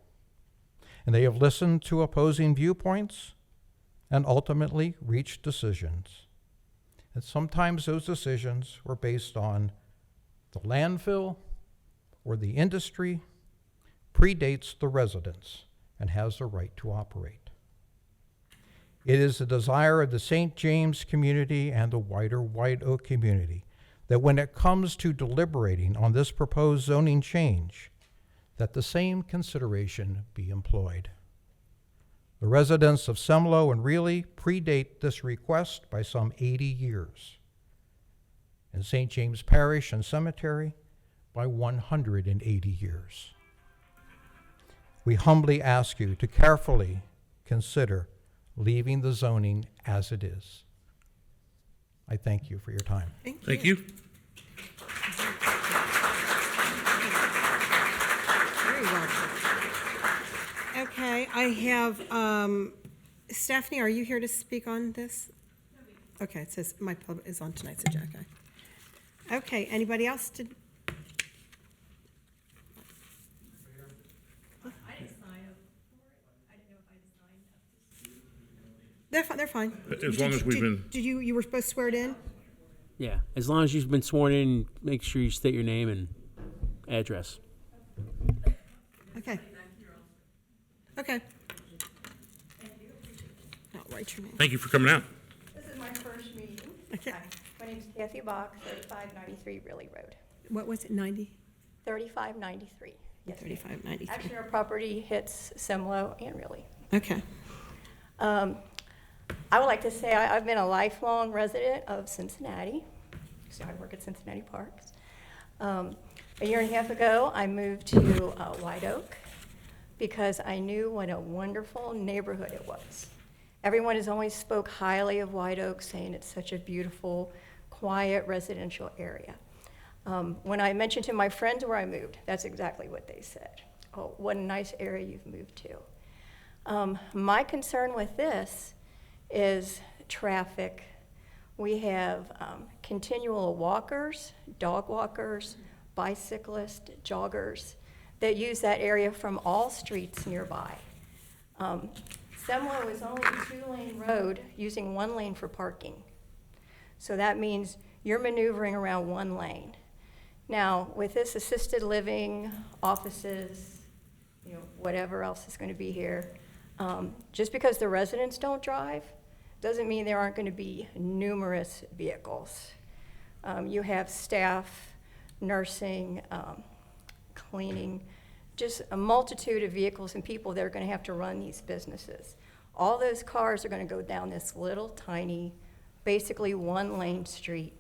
And they have listened to opposing viewpoints and ultimately reached decisions. And sometimes those decisions were based on the landfill or the industry predates the residents and has the right to operate. It is the desire of the St. James community and the wider White Oak community that when it comes to deliberating on this proposed zoning change, that the same consideration be employed. The residents of Semlo and Reilly predate this request by some 80 years. In St. James Parish and Cemetery, by 180 years. We humbly ask you to carefully consider leaving the zoning as it is. I thank you for your time. Thank you. Very well. Okay, I have, Stephanie, are you here to speak on this? Okay, it says my pub is on tonight's agenda. Okay, anybody else to? They're fine. As long as we've been. Did you were supposed to swear it in? Yeah, as long as you've been sworn in, make sure you state your name and address. Okay. Okay. I'll write your name. Thank you for coming out. This is my first meeting. Okay. Hi, my name's Kathy Bach, 3593 Reilly Road. What was it, 90? 3593. Yes, 3593. actually, our property hits Semlo and Reilly. Okay. I would like to say I've been a lifelong resident of Cincinnati. So I work at Cincinnati Parks. A year and a half ago, I moved to White Oak because I knew what a wonderful neighborhood it was. Everyone has always spoke highly of White Oak, saying it's such a beautiful, quiet residential area. When I mentioned to my friends where I moved, that's exactly what they said. Oh, what a nice area you've moved to. My concern with this is traffic. We have continual walkers, dog walkers, bicyclists, joggers that use that area from all streets nearby. Semlo is only a 2-lane road using 1 lane for parking. So that means you're maneuvering around 1 lane. Now, with this assisted living, offices, whatever else is going to be here, just because the residents don't drive doesn't mean there aren't going to be numerous vehicles. You have staff, nursing, cleaning, just a multitude of vehicles and people that are going to have to run these businesses. All those cars are going to go down this little tiny, basically 1-lane street.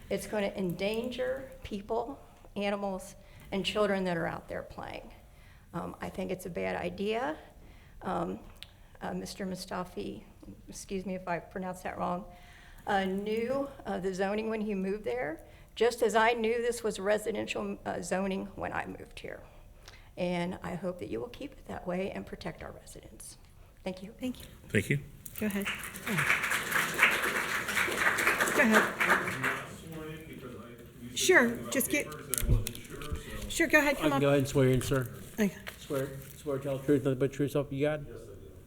It's going to endanger people, animals, and children that are out there playing. I think it's a bad idea. Mr. Mustafi, excuse me if I pronounced that wrong, knew the zoning when he moved there, just as I knew this was residential zoning when I moved here. And I hope that you will keep it that way and protect our residents. Thank you. Thank you. Thank you. Go ahead. Go ahead. Sure, just get, sure, go ahead, I come can on. go ahead and swear in, sir. Okay. Swear, tell the truth, nothing but the truth, so help you God?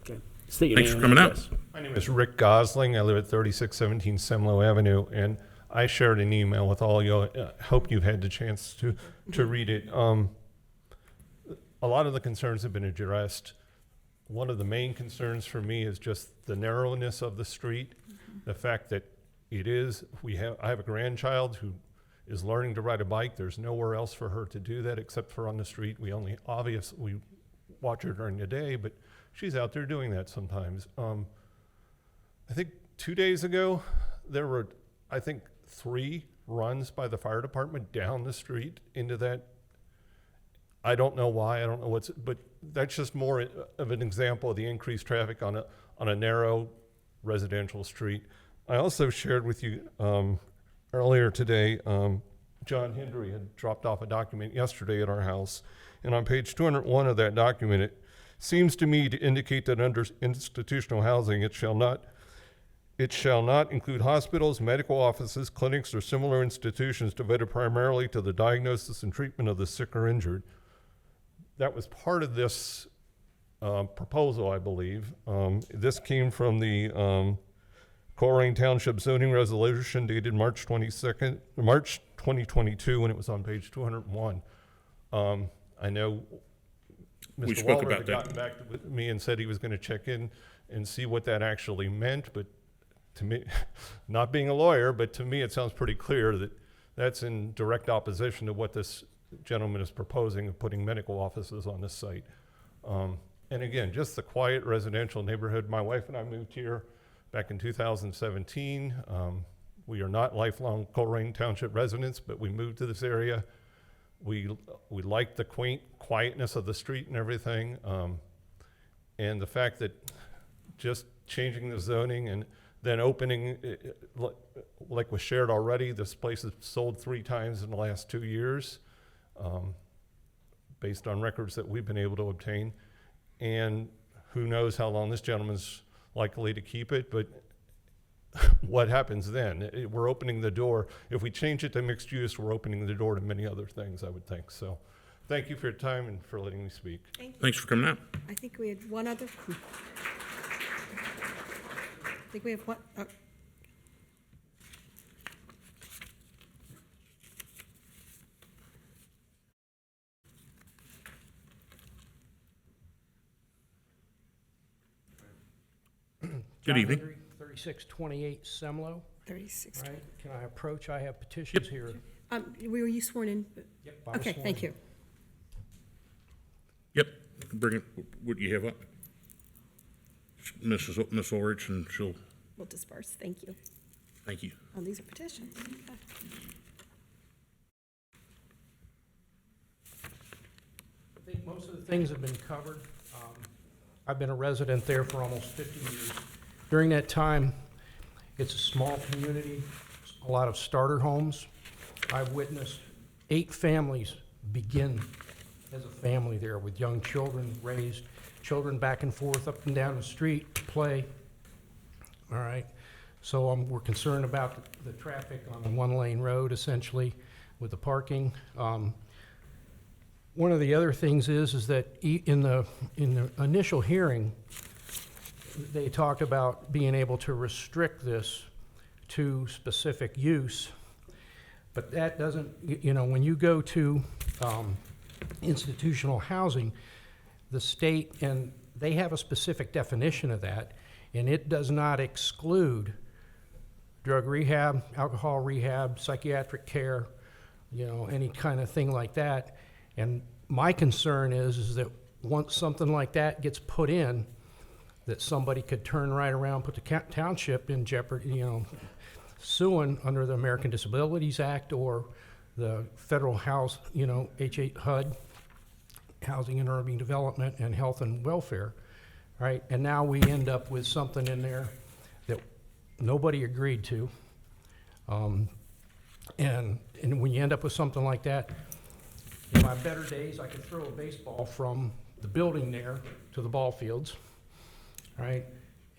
Okay. State your Thanks name for and coming out. address. My name is Rick Gosling. I live at 3617 Semlo Avenue, and I shared an email with all you. Hope you've had the chance to read it. A lot of the concerns have been addressed. One of the main concerns for me is just the narrowness of the street, the fact that I have a grandchild who is learning to ride a bike. There's nowhere else for her to do that except for on the street. We watch her during the day, but she's out there doing that sometimes. I think 2 days ago, there were, 3 runs by the fire department down the street into that. I don't know why, I don't know but that's just more of an example of the increased traffic on a narrow residential street. I also shared with you earlier today, John Hendry had dropped off a document yesterday at our house, and on page 201 of that document, it seems to me to indicate that under institutional housing, it shall not include hospitals, medical offices, clinics, or similar institutions devoted primarily to the diagnosis and treatment of the sick or injured. That was part of this proposal, I believe. This came from the Colerain Township zoning resolution dated March 2022, when it was on page 201. I know We Mr. spoke Waller about had that. gotten back with me and said he was going to check in and see what that actually meant, but to me, not being a lawyer, but to me, it sounds pretty clear that that's in direct opposition to what this gentleman is proposing of putting medical offices on this site. And again, just the quiet residential neighborhood. My wife and I moved here back in 2017. We are not lifelong Colerain Township residents, but we moved to this area. We like the quaint quietness of the street and everything. And the fact that just changing the zoning and then opening, like was shared already, this place has sold 3 times in the last 2 years, based on records that we've been able to obtain. And who knows how long this gentleman's likely to keep it, but what happens then? We're opening the door. If we change it to mixed use, we're opening the door to many other things, I would think. So thank you for your time and for letting me speak. Thanks for coming out. I think we had one other. I think we have one. Oh. Good evening. 3628 Semlo. 36. Right, can I approach? I have petitions here. Were you sworn in? Yep, I was Okay, sworn thank in. you. Yep, bring it, what do you have up? Miss Ulrich, and she'll, We'll disperse. Thank you. thank you. Oh, these are petitions. Okay. I think most of the things have been covered. I've been a resident there for almost 50 years. During that time, it's a small community, a lot of starter homes. I've witnessed 8 families begin as a family there with young children raised, children back and forth up and down the street to play. All right, so we're concerned about the traffic on a 1-lane road essentially with the parking. One of the other things is that in the initial hearing, they talked about being able to restrict this to specific use, but that doesn't, when you go to institutional housing, the state, and they have a specific definition of that, and it does not exclude drug rehab, alcohol rehab, psychiatric care, any kind of thing like that. And my concern is that once something like that gets put in, that somebody could turn right around, put the township in jeopardy, suing under the American Disabilities Act or the federal house, HUD, Housing and Urban Development and Health and Welfare, right? And now we end up with something in there that nobody agreed to. And when you end up with something like that, in my better days, I could throw a baseball from the building there to the ball fields, right?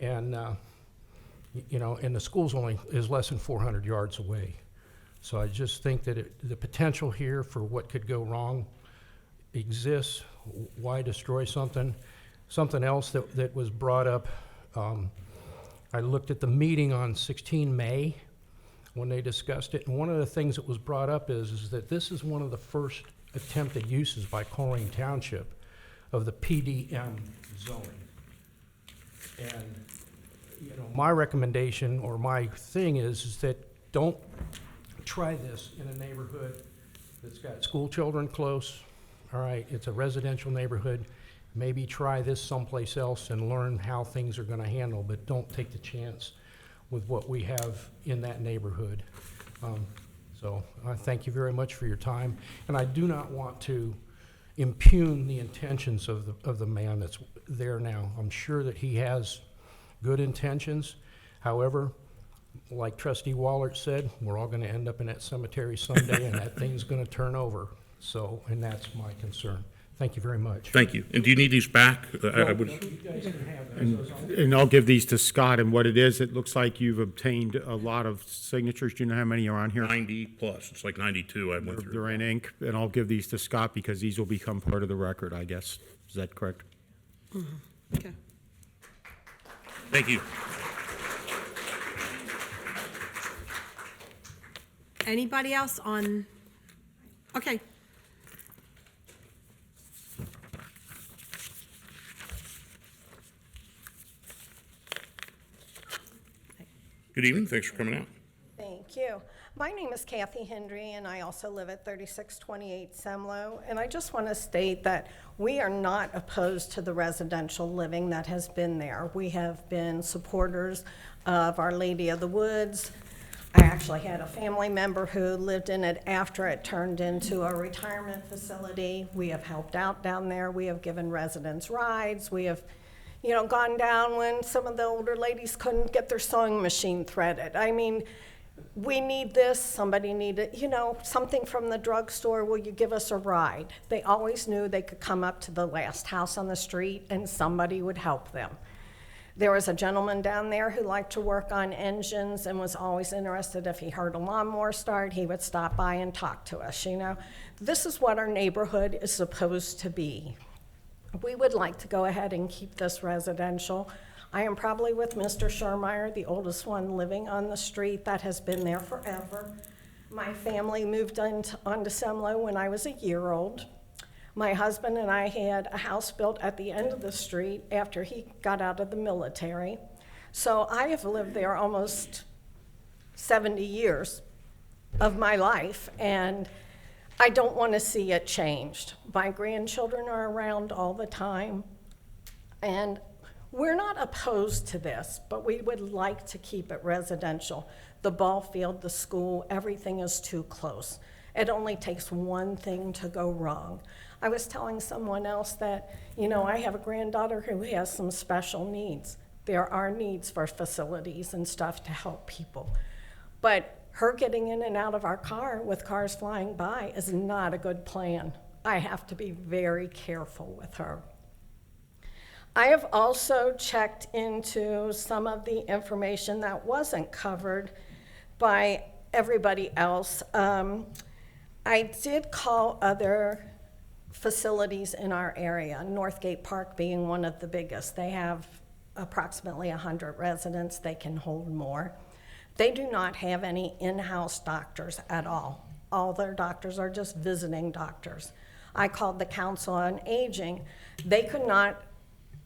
And, and the school's only is less than 400 yards away. So I just think that the potential here for what could go wrong exists. Why destroy something? Something else that was brought up, I looked at the meeting on 16 May when they discussed it, and one of the things that was brought up is that this is one of the first attempted uses by Colerain Township of the PDM zoning. And, my recommendation or my thing is that don't try this in a neighborhood that's got school children close. All right, it's a residential neighborhood. Maybe try this someplace else and learn how things are gonna handle, but don't take the chance with what we have in that neighborhood. So I thank you very much for your time, and I do not want to impugn the intentions of the man that's there now. I'm sure that he has good intentions. However, like Trustee Waller said, we're all gonna end up in that cemetery someday, and that thing's gonna turn over. So, and that's my concern. Thank you very much. Thank you. And do you need these back? I would. You guys can have those. And I'll give these to Scott, and what it is, it looks like you've obtained a lot of signatures. Do you know how many are on here? 90 plus. It's like 92 I went through. They're in ink, and I'll give these to Scott because these will become part of the record, I guess. Is that correct? Okay. Thank you. Anybody else on? Okay. Good evening, thanks for coming out. Thank you. My name is Kathy Hendry, and I also live at 3628 Semlo. And I just want to state that we are not opposed to the residential living that has been there. We have been supporters of Our Lady of the Woods. I actually had a family member who lived in it after it turned into a retirement facility. We have helped out down there. We have given residents rides. We have, gone down when some of the older ladies couldn't get their sewing machine threaded. I mean, we need this, somebody needed, something from the drugstore, will you give us a ride? They always knew they could come up to the last house on the street and somebody would help them. There was a gentleman down there who liked to work on engines and was always interested if he heard a lawnmower start, he would stop by and talk to us, This is what our neighborhood is supposed to be. We would like to go ahead and keep this residential. I am probably with Mr. Schermeyer, the oldest one living on the street that has been there forever. My family moved onto Semlo when I was a year old. My husband and I had a house built at the end of the street after he got out of the military. So I have lived there almost 70 years of my life, and I don't want to see it changed. My grandchildren are around all the time, and we're not opposed to this, but we would like to keep it residential. The ball field, the school, everything is too close. It only takes one thing to go wrong. I was telling someone else that, I have a granddaughter who has some special needs. There are needs for facilities and stuff to help people. But her getting in and out of our car with cars flying by is not a good plan. I have to be very careful with her. I have also checked into some of the information that wasn't covered by everybody else. I did call other facilities in our area, Northgate Park being one of the biggest. They have approximately 100 residents. They can hold more. They do not have any in-house doctors at all. All their doctors are just visiting doctors. I called the Council on Aging. They could not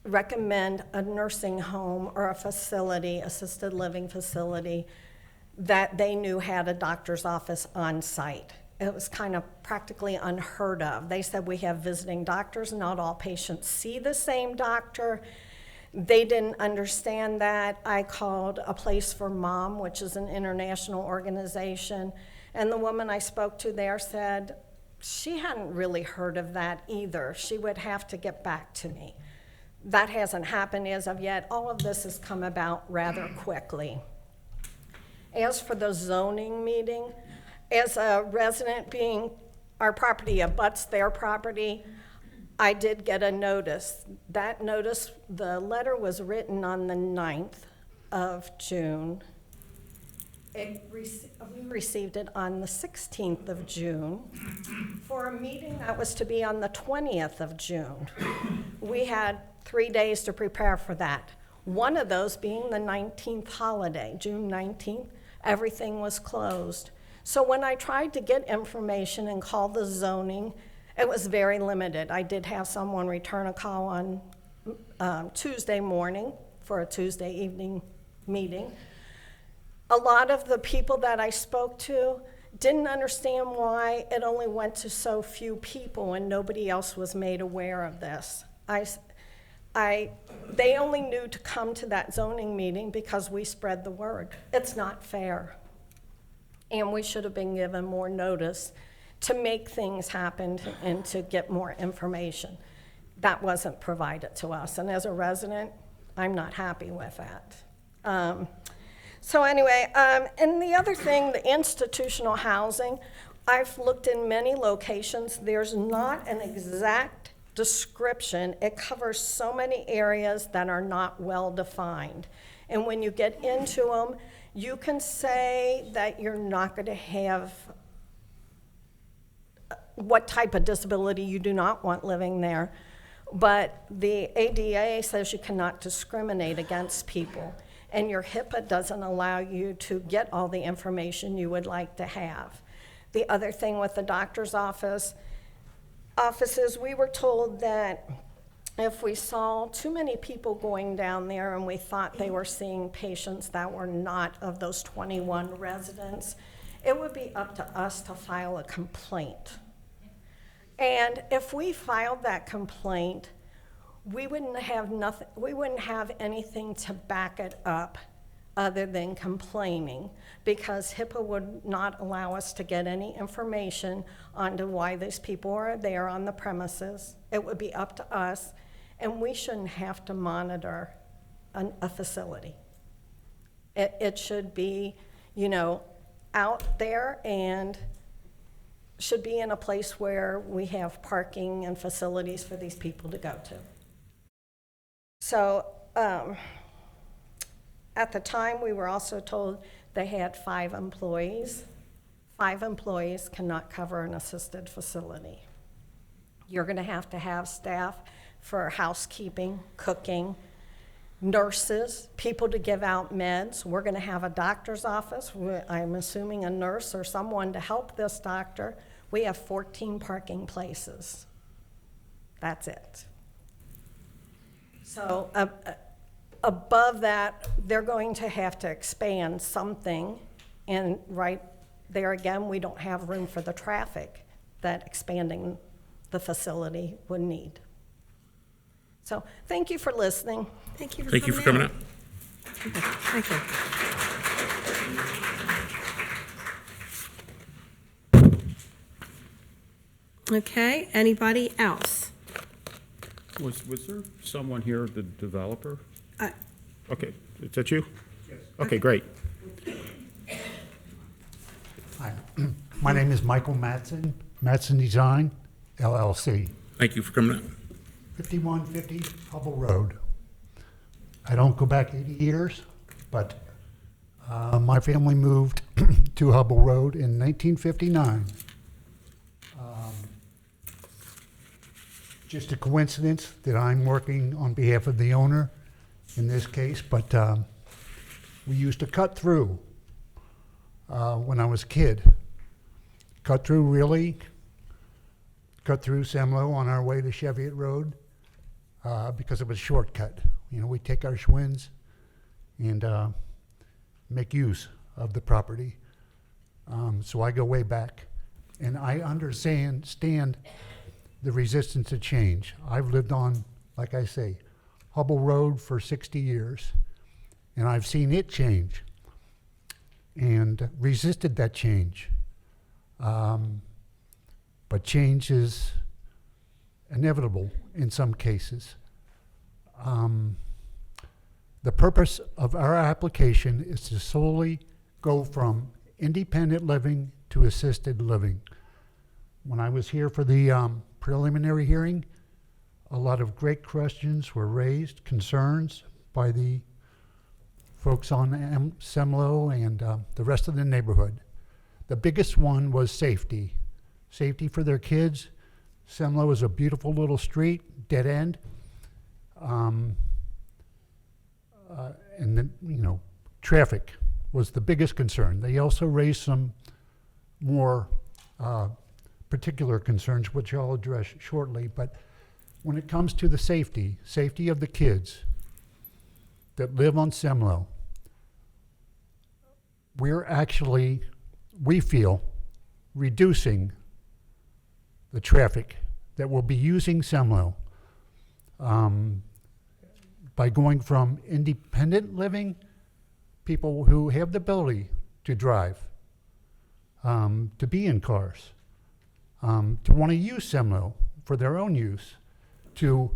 recommend a nursing home or a facility, assisted living facility, that they knew had a doctor's office on site. It was kind of practically unheard of. They said we have visiting doctors, not all patients see the same doctor. They didn't understand that. I called A Place for Mom, which is an international organization, and the woman I spoke to there said she hadn't really heard of that either. She would have to get back to me. That hasn't happened as of yet. All of this has come about rather quickly. As for the zoning meeting, as a resident being our property abuts their property, I did get a notice. That notice, the letter was written on the 9th of June. We received it on the 16th of June for a meeting that was to be on the 20th of June. We had 3 days to prepare for that. One of those being the 19th holiday, June 19th, everything was closed. So when I tried to get information and call the zoning, it was very limited. I did have someone return a call on Tuesday morning for a Tuesday evening meeting. A lot of the people that I spoke to didn't understand why it only went to so few people and nobody else was made aware of this. They only knew to come to that zoning meeting because we spread the word. It's not fair. And we should have been given more notice to make things happen and to get more information. That wasn't provided to us. And as a resident, I'm not happy with that. So anyway, and the other thing, the institutional housing, I've looked in many locations. There's not an exact description. It covers so many areas that are not well defined. And when you get into them, you can say that you're not going to have what type of disability you do not want living there. But the ADA says you cannot discriminate against people. And your HIPAA doesn't allow you to get all the information you would like to have. The other thing with the doctor's offices, we were told that if we saw too many people going down there and we thought they were seeing patients that were not of those 21 residents, it would be up to us to file a complaint. And if we filed that complaint, we wouldn't have anything to back it up other than complaining, because HIPAA would not allow us to get any information onto why these people are there on the premises. It would be up to us, and we shouldn't have to monitor a facility. It should be, out there, and should be in a place where we have parking and facilities for these people to go to. So at the time, we were also told they had 5 employees. 5 employees cannot cover an assisted facility. You're going to have staff for housekeeping, cooking, nurses, people to give out meds. We're going to have a doctor's office. I'm assuming a nurse or someone to help this doctor. We have 14 parking places. That's it. So above that, they're going to have to expand something. And right there again, we don't have room for the traffic that expanding the facility would need. So thank you for listening. Thank you for Thank you for coming out. Thank you. Okay, anybody else? Was there someone here, the developer? Uh, Okay, is that you? Yes. Okay, great. Hi, my name is Michael Mattson, Mattson Design, LLC, Thank you for coming out. 5150 Hubble Road. I don't go back 80 years, but my family moved to Hubble Road in 1959. Just a coincidence that I'm working on behalf of the owner in this case, but we used to cut through when I was a kid. Cut through Semlo on our way to Cheviot Road because it was a shortcut. We'd take our Schwinns and make use of the property. So I go way back, and I understand the resistance to change. I've lived on, like I say, Hubble Road for 60 years, and I've seen it change and resisted that change. But change is inevitable in some cases. The purpose of our application is to solely go from independent living to assisted living. When I was here for the preliminary hearing, a lot of great questions were raised, concerns by the folks on Semlo and the rest of the neighborhood. The biggest one was safety. Safety for their kids. Semlo is a beautiful little street, dead end. And then, traffic was the biggest concern. They also raised some more particular concerns, which I'll address shortly. But when it comes to the safety of the kids that live on Semlo, we're actually, we feel, reducing the traffic that will be using Semlo by going from independent living, people who have the ability to drive, to be in cars, to want to use Semlo for their own use, to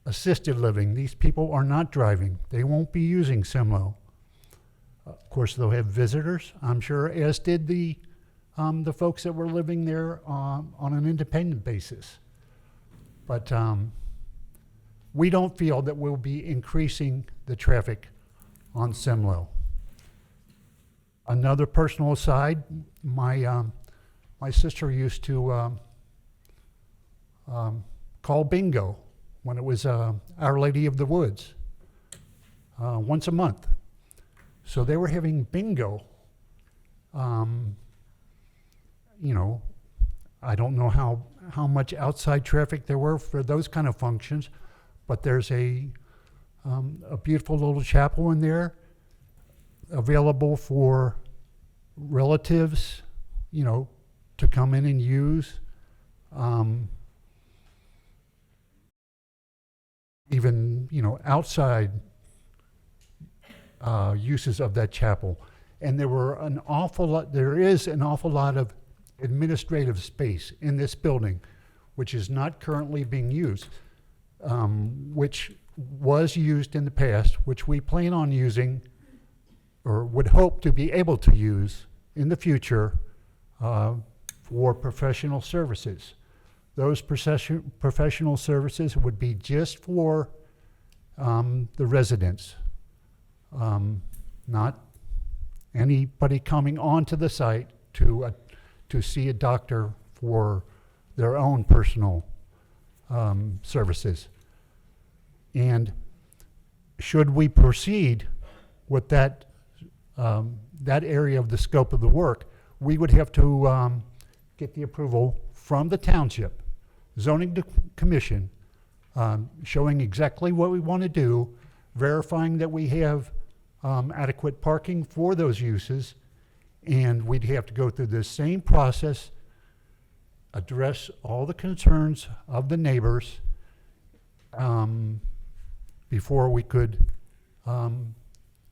assisted living. These people are not driving. They won't be using Semlo. Of course, they'll have visitors, I'm sure, as did the folks that were living there on an independent basis. But we don't feel that we'll be increasing the traffic on Semlo. Another personal aside, my sister used to call bingo when it was Our Lady of the Woods once a month. So they were having bingo, I don't know how much outside traffic there were for those kind of functions, but there's a beautiful little chapel in there available for relatives, to come in and use. Even, outside uses of that chapel. And there is an awful lot of administrative space in this building, which is not currently being used, which was used in the past, which we plan on using, or would hope to be able to use in the future for professional services. Those professional services would be just for the residents, not anybody coming onto the site to see a doctor for their own personal services. And should we proceed with that area of the scope of the work, we would have to get the approval from the Township Zoning Commission, showing exactly what we want to do, verifying that we have adequate parking for those uses, and we'd have to go through the same process, address all the concerns of the neighbors before we could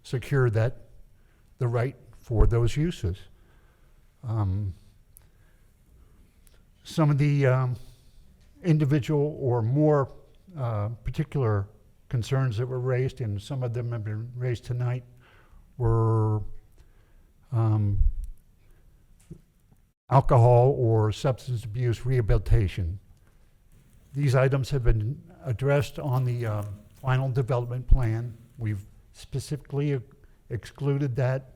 secure the right for those uses. Some of the individual or more particular concerns that were raised, and some of them have been raised tonight, were alcohol or substance abuse rehabilitation. These items have been addressed on the final development plan. We've specifically excluded that.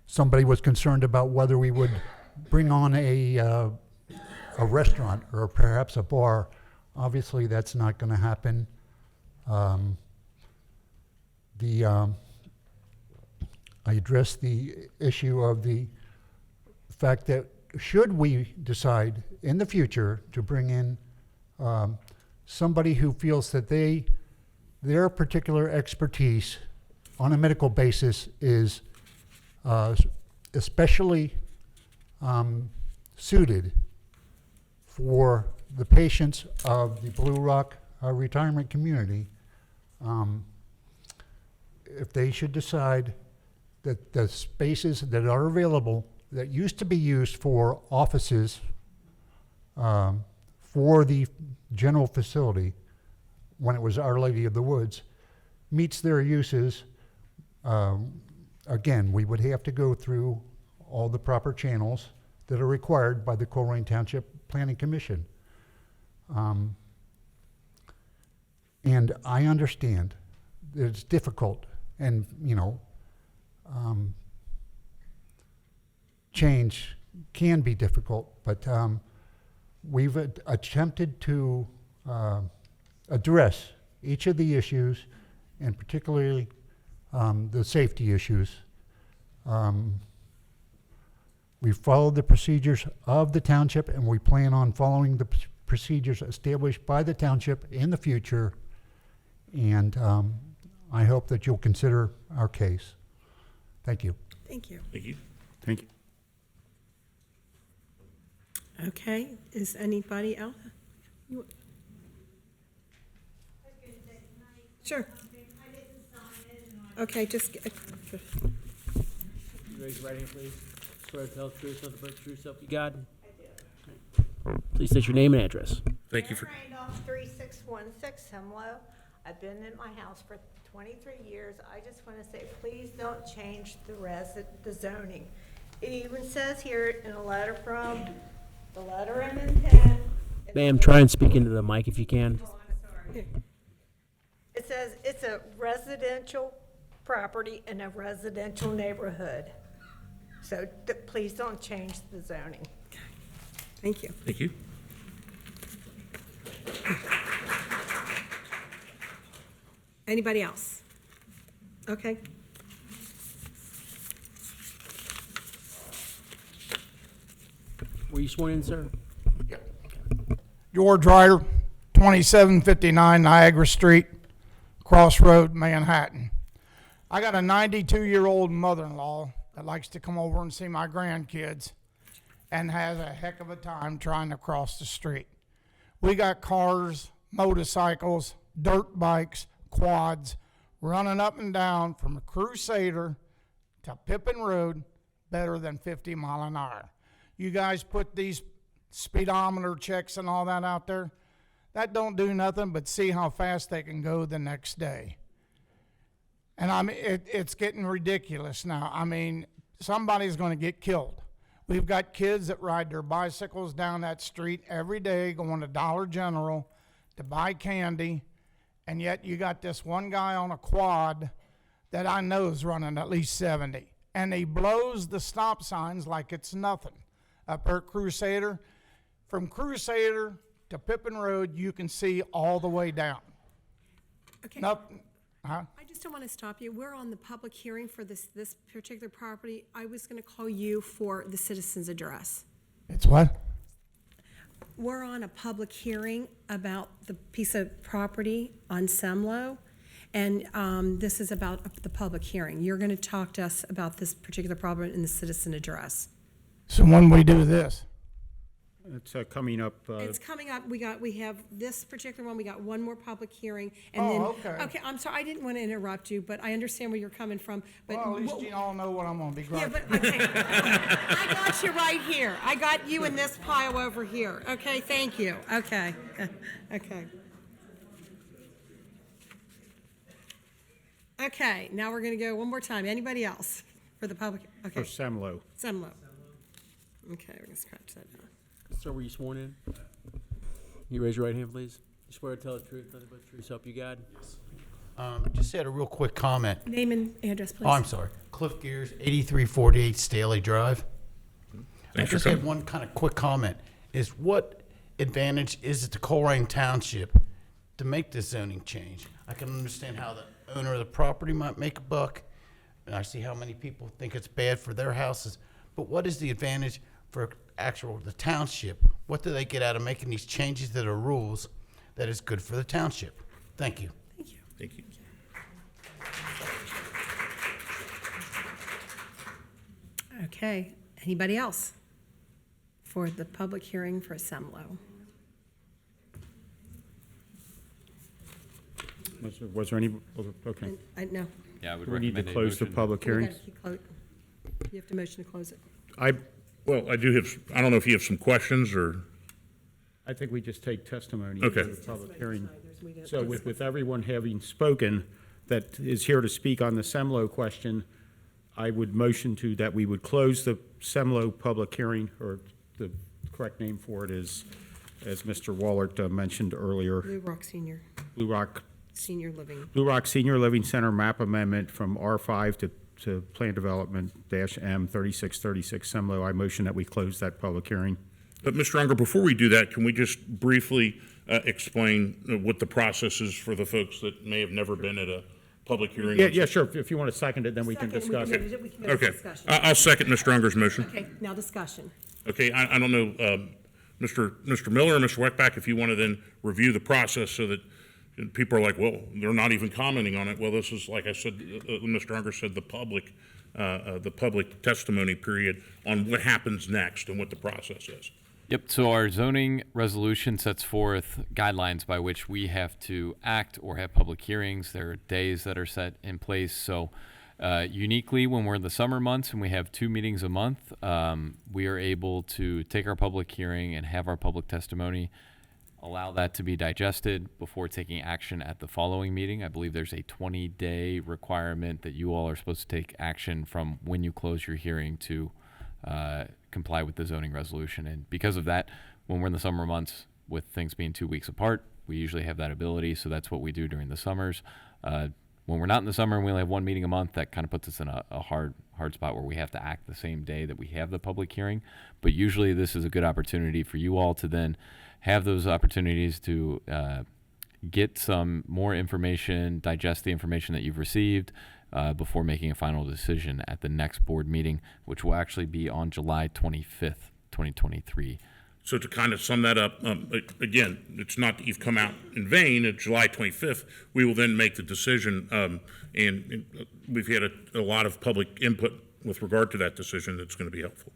Somebody was concerned about whether we would bring on a restaurant or perhaps a bar. Obviously, that's not going to happen. I addressed the issue of the fact that should we decide in the future to bring in somebody who feels that their particular expertise on a medical basis is especially suited for the patients of the Blue Rock retirement community, if they should decide that the spaces that are available that used to be used for offices for the general facility when it was Our Lady of the Woods meets their uses, again, we would have to go through all the proper channels that are required by the Colerain Township Planning Commission. And I understand that it's difficult, and change can be difficult, but we've attempted to address each of the issues, and particularly the safety issues. We followed the procedures of the township, and we plan on following the procedures established by the township in the future. And I hope that you'll consider our case. Thank you. Thank you. Thank you. Thank you. Okay, is anybody else? Sure. Okay, just, Raise your right hand, please. Swear to tell the truth, nothing but the truth, self you got. Please state your name and address. Thank you for. Randolph, 3616 Hemlow. I've been in my house for 23 years. I just want to say, please don't change the zoning. It even says here in a letter from the letter of intent. Ma'am, try and speak into the mic if you can. Oh, I'm sorry. It says it's a residential property in a residential neighborhood. So please don't change the zoning. thank you. Thank you. Anybody else? Okay. Were you sworn in, sir? George Ryder, 2759 Niagara Street, Crossroad, Manhattan. I got a 92-year-old mother-in-law that likes to come over and see my grandkids and has a heck of a time trying to cross the street. We got cars, motorcycles, dirt bikes, quads, running up and down from Crusader to Pippin Road better than 50 mile an hour. You guys put these speedometer checks and all that out there, that don't do nothing but see how fast they can go the next day. And I mean, it's getting ridiculous now. I mean, somebody's going to get killed. We've got kids that ride their bicycles down that street every day going to Dollar General to buy candy, and yet you got this one guy on a quad that I know is running at least 70, and he blows the stop signs like it's nothing. Up at Crusader, from Crusader to Pippin Road, you can see all the way down. Okay. Nothing. Huh? I just don't want to stop you. We're on the public hearing for this particular property. I was going to call you for the citizen's address. It's what? We're on a public hearing about the piece of property on Semlo, and this is about the public hearing. You're going to talk to us about this particular problem in the citizen address. So when we do this, It's coming up. It's coming up. We have this particular one. We got one more public hearing, and then. okay. Okay, I'm sorry. I didn't want to interrupt you, but I understand where you're coming from. But Well, at least you all know what I'm going to be yeah, griping. but okay. I got you right here. I got you in this pile over here. Okay, thank you. Okay, okay. Okay, now we're going to go one more time. Anybody else for the public? Okay. For Semlo. Semlo. Okay, we're going to scratch that down. Sir, were you sworn in? You raise your right hand, please. You swear to tell the truth, nothing but the truth, so help you God? Just had a real quick comment. Name and address, please. Oh, I'm sorry. Cliff Gears, 8348 Staley Drive. I just had one kind of quick comment. Is what advantage is it to Colerain Township to make this zoning change? I can understand how the owner of the property might make a buck, and I see how many people think it's bad for their houses. But what is the advantage for the township? What do they get out of making these changes to the rules that is good for the township? Thank you. Thank you. Thank you. Okay, anybody else for the public hearing for Semlo? Was there any, okay. No. Yeah, I would We need to recommend a close the motion. public hearing. You have to motion to close it. Well, I do have, I don't know if you have some questions or, I think we just take testimony Okay. for the public hearing. So with everyone having spoken that is here to speak on the Semlo question, I would motion that we would close the Semlo public hearing, or the correct name for it is, as Mr. Wallert mentioned earlier, Blue Rock Senior Blue Rock Senior Living Center map amendment from R5 to Plan Development -M 3636 Semlo. I motion that we close that public hearing. but Mr. Unger, before we do that, can we just briefly explain what the process is for the folks that may have never been at a public hearing? Yeah, sure. If you want to second it, then we can Second, we discuss can it. go to- we can go to Okay, discussion. I'll second Mr. Unger's motion. Okay, now discussion. Okay, I don't know, Mr. Miller or Mr. Weckback, if you want to then review the process so that people are like, well, they're not even commenting on it. Well, this is, like I said, Mr. Unger said, the public testimony period on what happens next and what the process is. Yep, so our zoning resolution sets forth guidelines by which we have to act or have public hearings. There are days that are set in place. So uniquely, when we're in the summer months and we have 2 meetings a month, we are able to take our public hearing and have our public testimony, allow that to be digested before taking action at the following meeting. I believe there's a 20-day requirement that you all are supposed to take action from when you close your hearing to comply with the zoning resolution. And because of that, when we're in the summer months, with things being 2 weeks apart, we usually have that ability. So that's what we do during the summers. When we're not in the summer and we only have 1 meeting a month, that kind of puts us in a hard spot where we have to act the same day that we have the public hearing. But usually this is a good opportunity for you all to then have those opportunities to get some more information, digest the information that you've received, before making a final decision at the next board meeting, which will actually be on July 25th, 2023. So to kind of sum that up, again, it's not that you've come out in vain. At July 25th, we will then make the decision, and we've had a lot of public input with regard to that decision that's going to be helpful.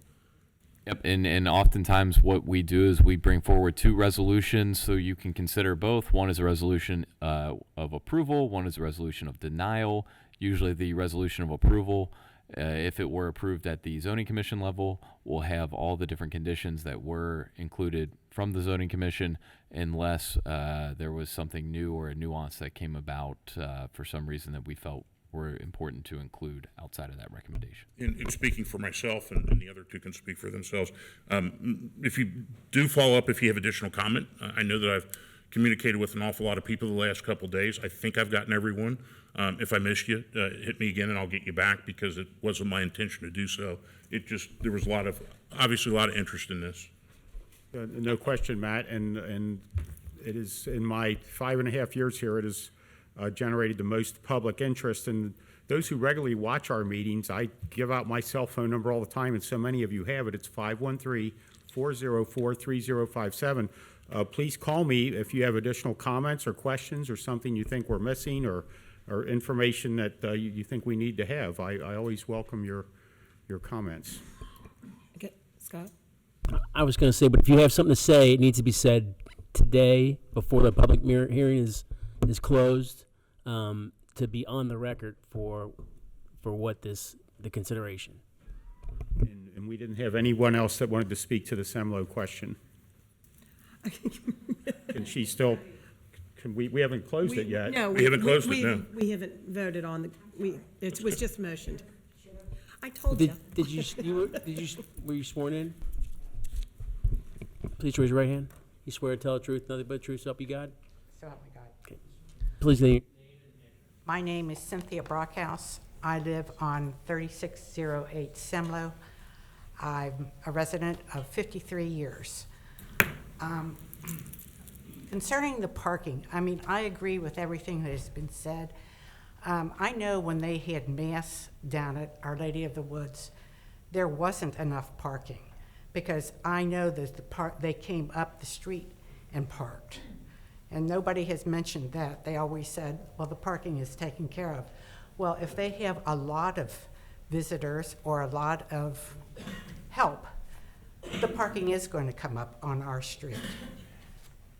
Yep, and oftentimes what we do is we bring forward 2 resolutions so you can consider both. One is a resolution of approval, one is a resolution of denial. Usually the resolution of approval, if it were approved at the zoning commission level, will have all the different conditions that were included from the zoning commission, unless there was something new or a nuance that came about for some reason that we felt were important to include outside of that recommendation. In speaking for myself, and the other 2 can speak for themselves, if you do follow up, if you have additional comment, I know that I've communicated with an awful lot of people the last couple of days. I think I've gotten everyone. If I missed you, hit me again and I'll get you back, because it wasn't my intention to do so. There was obviously a lot of interest in this. No question, Matt, and it is, in my 5.5 years here, it has generated the most public interest. And those who regularly watch our meetings, I give out my cell phone number all the time, and so many of you have it. It's 513-404-3057. Please call me if you have additional comments or questions or something you think we're missing, or information that you think we need to have. I always welcome your comments. Okay, Scott? I was going to say, but if you have something to say, it needs to be said today before the public hearing is closed, to be on the record for what the consideration. And we didn't have anyone else that wanted to speak to the Semlo question. Can she still? We haven't closed it yet. No, we haven't closed it. No, we haven't voted on it was just motioned. I told you. Were you sworn in? Please raise your right hand. You swear to tell the truth, nothing but the truth, so help you God? So help me God. Okay. Please name. My name is Cynthia Brockhouse. I live on 3608 Semlo. I'm a resident of 53 years. Concerning the parking, I mean, I agree with everything that has been said. I know when they had Mass down at Our Lady of the Woods, there wasn't enough parking, because I know that they came up the street and parked. And nobody has mentioned that. They always said, well, the parking is taken care of. Well, if they have a lot of visitors or a lot of help, the parking is going to come up on our street.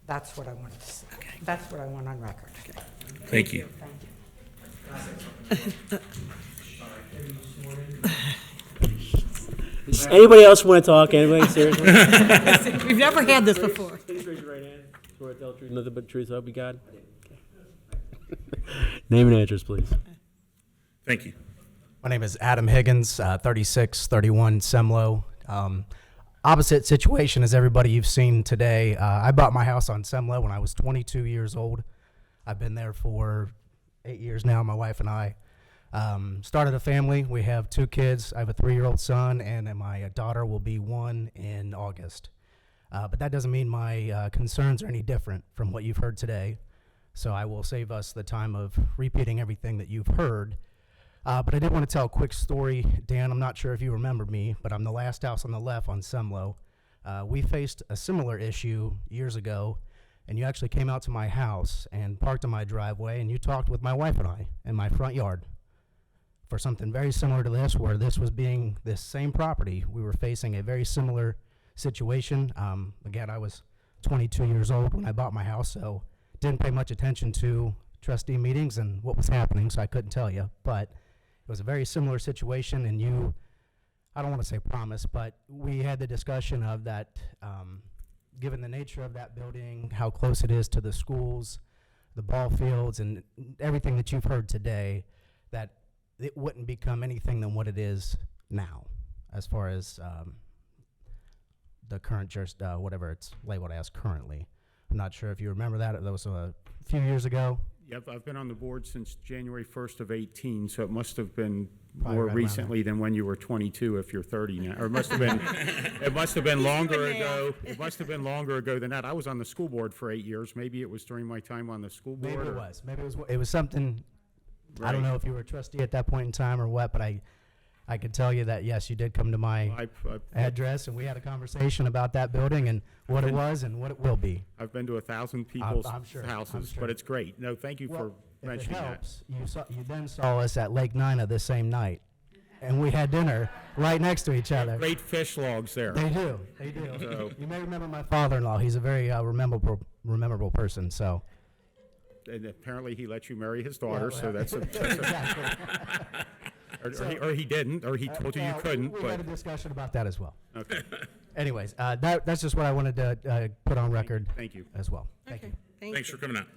That's what I wanted to say. Okay. That's what I want on record. Okay. Thank you. Thank you. Does anybody else want to talk? Anybody? Seriously? We've never had this before. Please raise your right hand. Swear to tell the truth, nothing but the truth, so help you God. Okay. Name and address, please. Thank you. My name is Adam Higgins, 3631 Semlo. Opposite situation as everybody you've seen today. I bought my house on Semlo when I was 22 years old. I've been there for 8 years now, my wife and I. Started a family. We have 2 kids. I have a 3-year-old son, and my daughter will be 1 in August. But that doesn't mean my concerns are any different from what you've heard today. So I will save us the time of repeating everything that you've heard. But I did want to tell a quick story. Dan, I'm not sure if you remember me, but I'm the last house on the left on Semlo. We faced a similar issue years ago, and you actually came out to my house and parked in my driveway, and you talked with my wife and I in my front yard for something very similar to this, where this same property, we were facing a very similar situation. Again, I was 22 years old when I bought my house, so didn't pay much attention to trustee meetings and what was happening, so I couldn't tell you, but it was a very similar situation, and you, I don't want to say promise, but we had the discussion of that, given the nature of that building, how close it is to the schools, the ball fields, and everything that you've heard today, that it wouldn't become anything than what it is now, as far as the current, whatever it's labeled as currently. I'm not sure if you remember that. That was a few years ago. Yep, I've been on the board since January 1st of 18, so it must have been Probably more right recently than when you were 22 if you're 30 now. Or it must have been longer ago. It must have been longer ago than that. I was on the school board for 8 years. Maybe it was during my time on the school board. Maybe it was. Maybe it was something I don't Right. know if you were a trustee at that point in time or what, but I could tell you that, yes, you did come to my address, and we had a conversation about that building and what it was and what it will be. I've been to 1,000 people's I'm sure, I'm houses, sure. but it's great. No, thank you for If it mentioning that. helps, you then saw us at Lake Nina the same night, and we had dinner right next to each other. Great fish logs there. They do, they do. So- You may remember my father-in-law. He's a very rememberable person, so. And apparently he let you marry his daughter, so that's a, Exactly. or he didn't, or he told you you Well, couldn't, We but. had a discussion about that as well. Okay. Anyways, that's just what I wanted to put on record. Thank you. As well. Thank you. Thanks for coming out.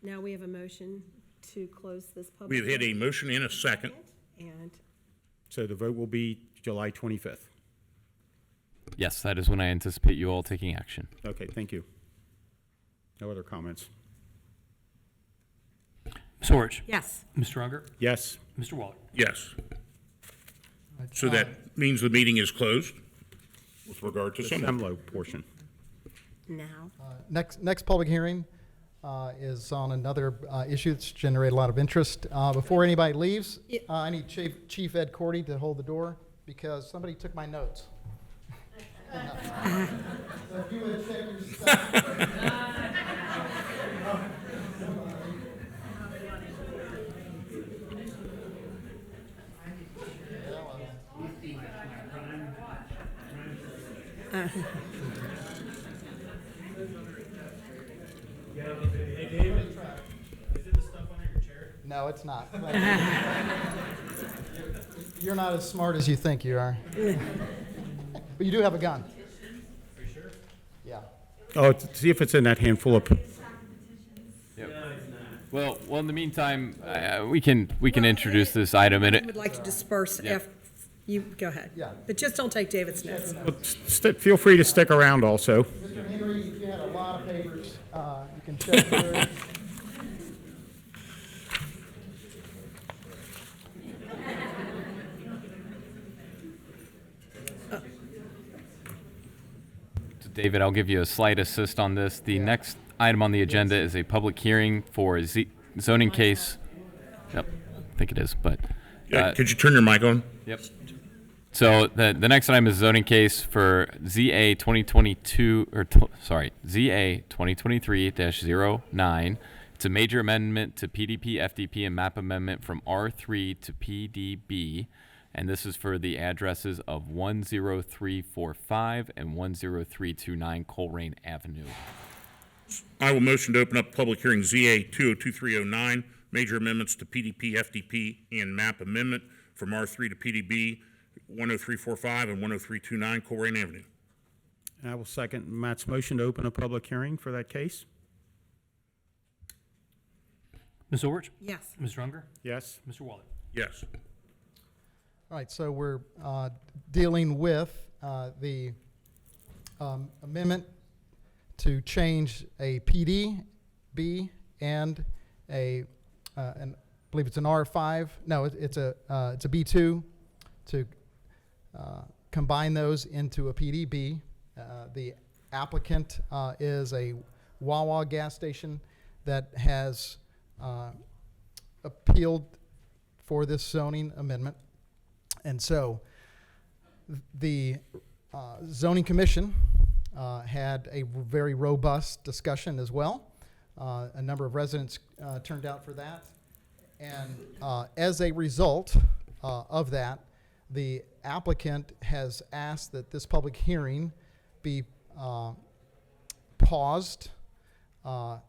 Now we have a motion to close this public. We have had a hearing. motion and a second. And So the vote will be July 25th. Yes, that is when I anticipate you all taking action. Okay, thank you. No other comments? Ms. Orich? yes. Mr. Unger? Yes. Mr. Waller? Yes. So that means the meeting is closed with regard to The some. Semlo portion. Now. Next public hearing is on another issue that's generated a lot of interest. Before anybody leaves, I need Chief Ed Cordy to hold the door because somebody took my notes. So if you would check your stuff. Hey, David, is it the stuff under your chair? No, it's not. You're not as smart as you think you are. But you do have a gun. Are you sure? Yeah. Oh, see if it's in that handful of, Well, in the meantime, we can introduce this item and I would like to disperse if you go ahead. Yeah. But just don't take David's notes. feel free to stick around also. Mr. Henry, if you had a lot of papers, you can check through. David, I'll give you a slight assist on this. The next item on the agenda is a public hearing for a zoning case. Yep, I think it is, but. Could you turn your mic on? Yep. So the next item is zoning case for ZA 2022, ZA 2023-09. It's a major amendment to PDP, FDP, and map amendment from R3 to PDB. And this is for the addresses of 10345 and 10329 Colerain Avenue. I will motion to open up public hearing ZA 202309, major amendments to PDP, FDP, and map amendment from R3 to PDB, 10345 and 10329 Colerain Avenue. And I will second Matt's motion to open a public hearing for that case. Ms. Orich? Yes. Mr. Unger? Yes. Mr. Waller? Yes. All right, so we're dealing with the amendment to change a PDB and and I believe it's an R5. No, it's a B2 to combine those into a PDB. The applicant is a Wawa gas station that has appealed for this zoning amendment. And so the zoning commission had a very robust discussion as well. A number of residents turned out for that. And as a result of that, the applicant has asked that this public hearing be paused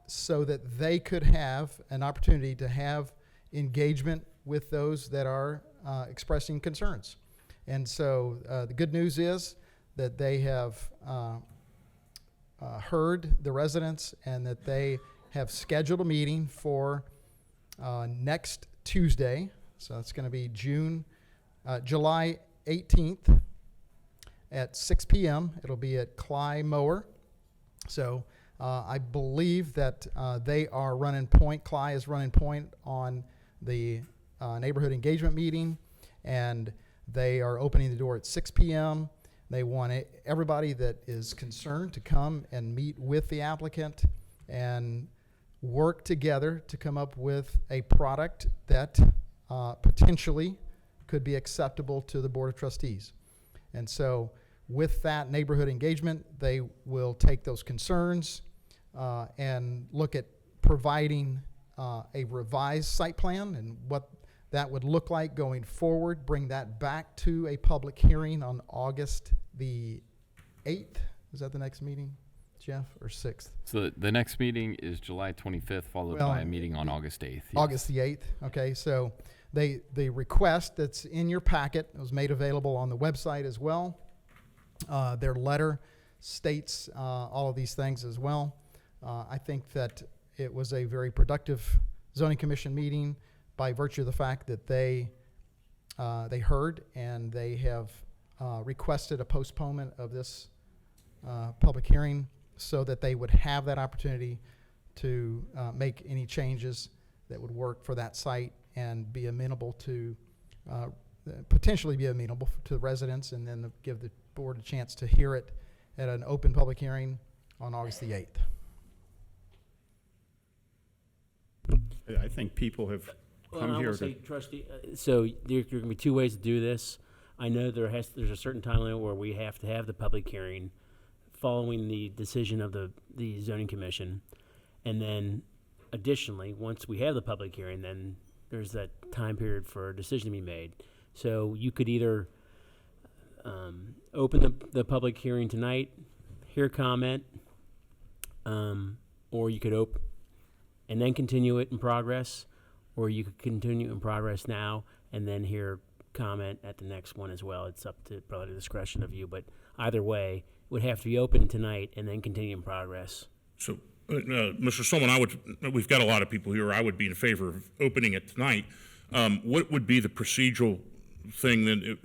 so that they could have an opportunity to have engagement with those that are expressing concerns. And so the good news is that they have heard the residents and that they have scheduled a meeting for next Tuesday. So it's going to be July 18th at 6 p.m. It'll be at Cly Mower. So I believe that they are running point, Cly is running point on the neighborhood engagement meeting, and they are opening the door at 6 p.m. They want everybody that is concerned to come and meet with the applicant and work together to come up with a product that potentially could be acceptable to the Board of Trustees. And so with that neighborhood engagement, they will take those concerns and look at providing a revised site plan and what that would look like going forward, bring that back to a public hearing on August the 8th. Is that the next meeting, Jeff, or 6th? So the next meeting is July 25th, followed by a meeting on August 8th. Yes. August the 8th, okay. So the request that's in your packet was made available on the website as well. Their letter states all of these things as well. I think that it was a very productive zoning commission meeting by virtue of the fact that they heard and they have requested a postponement of this public hearing so that they would have that opportunity to make any changes that would work for that site and be amenable to, potentially be amenable to the residents, and then give the board a chance to hear it at an open public hearing on August the 8th. I think people have come I here will to. say, trustee, so there can be two ways to do this. I know there's a certain time limit where we have to have the public hearing following the decision of the zoning commission. And then additionally, once we have the public hearing, then there's that time period for a decision to be made. So you could either open the public hearing tonight, hear comment, or you could open and then continue it in progress, or you could continue in progress now and then hear comment at the next one as well. It's up to probably the discretion of you, but either way, it would have to be open tonight and then continue in progress. So, Mr. Solomon, we've got a lot of people here. I would be in favor of opening it tonight. What would be the procedural thing then?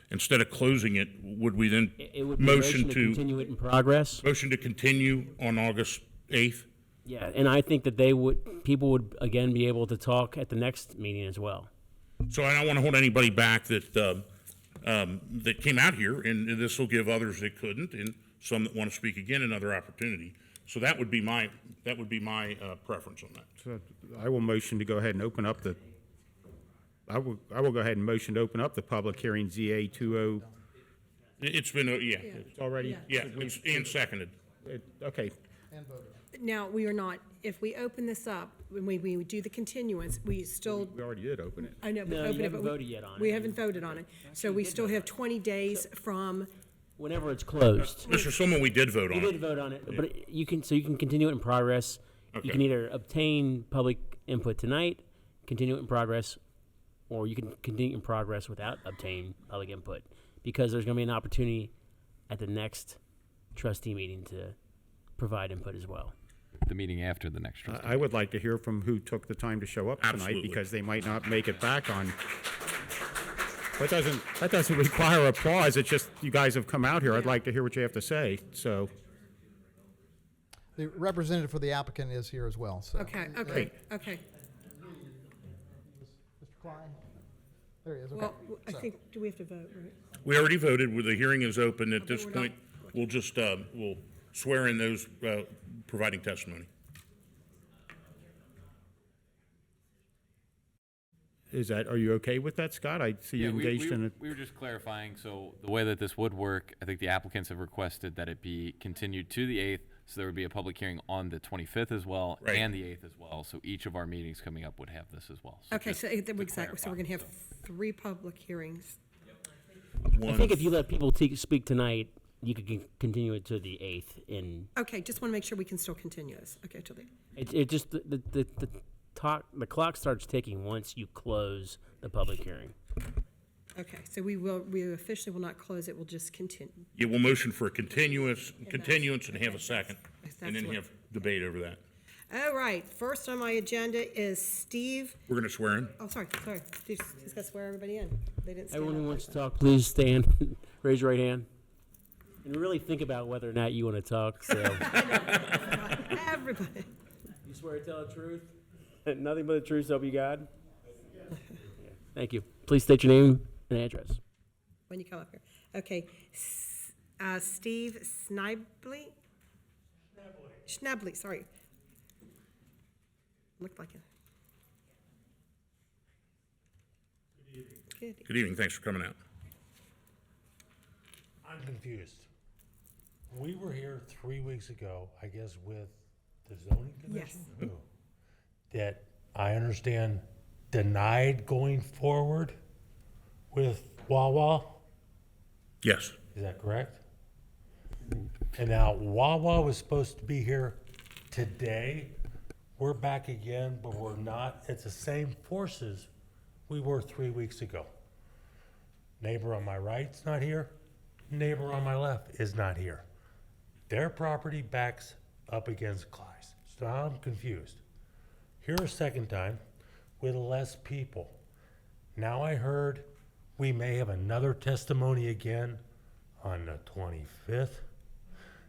Instead of closing it, would we then It would be motion to continue it in progress. Motion to continue on August 8th? Yeah, and I think that people would again be able to talk at the next meeting as well. So I don't want to hold anybody back that came out here, and this will give others that couldn't, and some that want to speak again, another opportunity. So that would be my preference on that. So I will motion to go ahead and open up the. I will go ahead and motion to open up the public hearing ZA 20. It's been It's already. Yeah, it's and seconded. Okay. Now, we are not, if we open this up, when we do the continuance, we still. We already did open it. I know, but No, open you it, but haven't voted yet on it. we haven't voted on it. So we still have 20 days from, Whenever it's closed. Mr. Solomon, we did vote on We it. did vote on it, but you can continue it in progress. Okay. You can either obtain public input tonight, continue it in progress, or you can continue in progress without obtaining public input, because there's going to be an opportunity at the next trustee meeting to provide input as well. The meeting after the next trustee. I would like to hear from who took the time to show up tonight, Absolutely. because they might not make it back on. That doesn't require applause. It's just you guys have come out here. I'd like to hear what you have to say. So The representative for the applicant is here as well, so. okay. Mr. Klein? There he is, okay. Well, I So- think, do we have to vote, right? We already voted. The hearing is open. At this point, we'll just, we'll swear in those providing testimony. are you okay with that, Scott? I see you engaged in it. We were just clarifying, so the way that this would work, I think the applicants have requested that it be continued to the 8th, so there would be a public hearing on the 25th as well, Right. and the 8th as well, so each of our meetings coming up would have this as well. So Okay, just so to exactly, so we're going to have clarify, 3 public hearings. I think if you let people speak tonight, you could continue it to the 8th. Okay, just want to make sure we can still continue this. Okay, till the, It just the clock starts ticking once you close the public hearing. okay, so we officially will not close it, we'll just continue. Yeah, we'll motion for a continuance and have a second, and then what- have debate over that. All right, first on my agenda is Steve. We're going to swear in. Oh, sorry. Steve's got to swear everybody in. They didn't stand Everyone who up. wants to talk, please stand, raise your right hand, and really think about whether or not you want to talk. So, Everybody. you swear to tell the truth, nothing but the truth, so help you God. Thank you. Please state your name and address. When you come up here. Okay, Steve Schnebley, sorry. Looked like it. Good. Good evening, thanks for coming out. I'm confused. We were here 3 weeks ago, I guess, with the zoning commission? Yes. That I understand denied going forward with Wawa? Yes. Is that correct? And now Wawa was supposed to be here today. We're back again, but we're not. It's the same forces we were 3 weeks ago. Neighbor on my right's not here. Neighbor on my left is not here. Their property backs up against Clyde's. So I'm confused. Here a second time with less people. Now I heard we may have another testimony again on the 25th.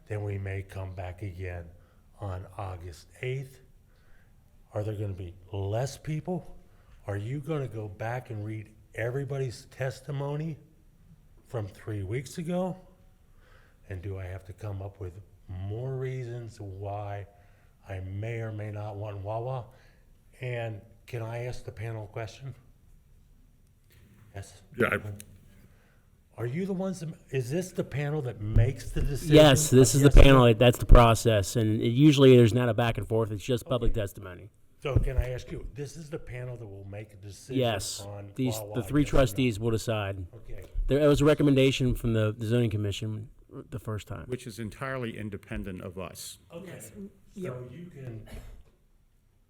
Then we may come back again on August 8th. Are there going to be less people? Are you going to go back and read everybody's testimony from 3 weeks ago? And do I have to come up with more reasons why I may or may not want Wawa? And can I ask the panel a question? Yes? Yeah, Are you the ones that, is this the panel that makes the decision? Yes, this is the Yes or no? panel. That's the process, and usually there's not a back and forth. It's just public testimony. So can I ask you, this is the panel that will make a decision Yes, on the Wawa, three yes or no? trustees will decide. Okay. There was a recommendation from the zoning commission the first time. Which is entirely independent of us. Okay, Yes. so Yep. you can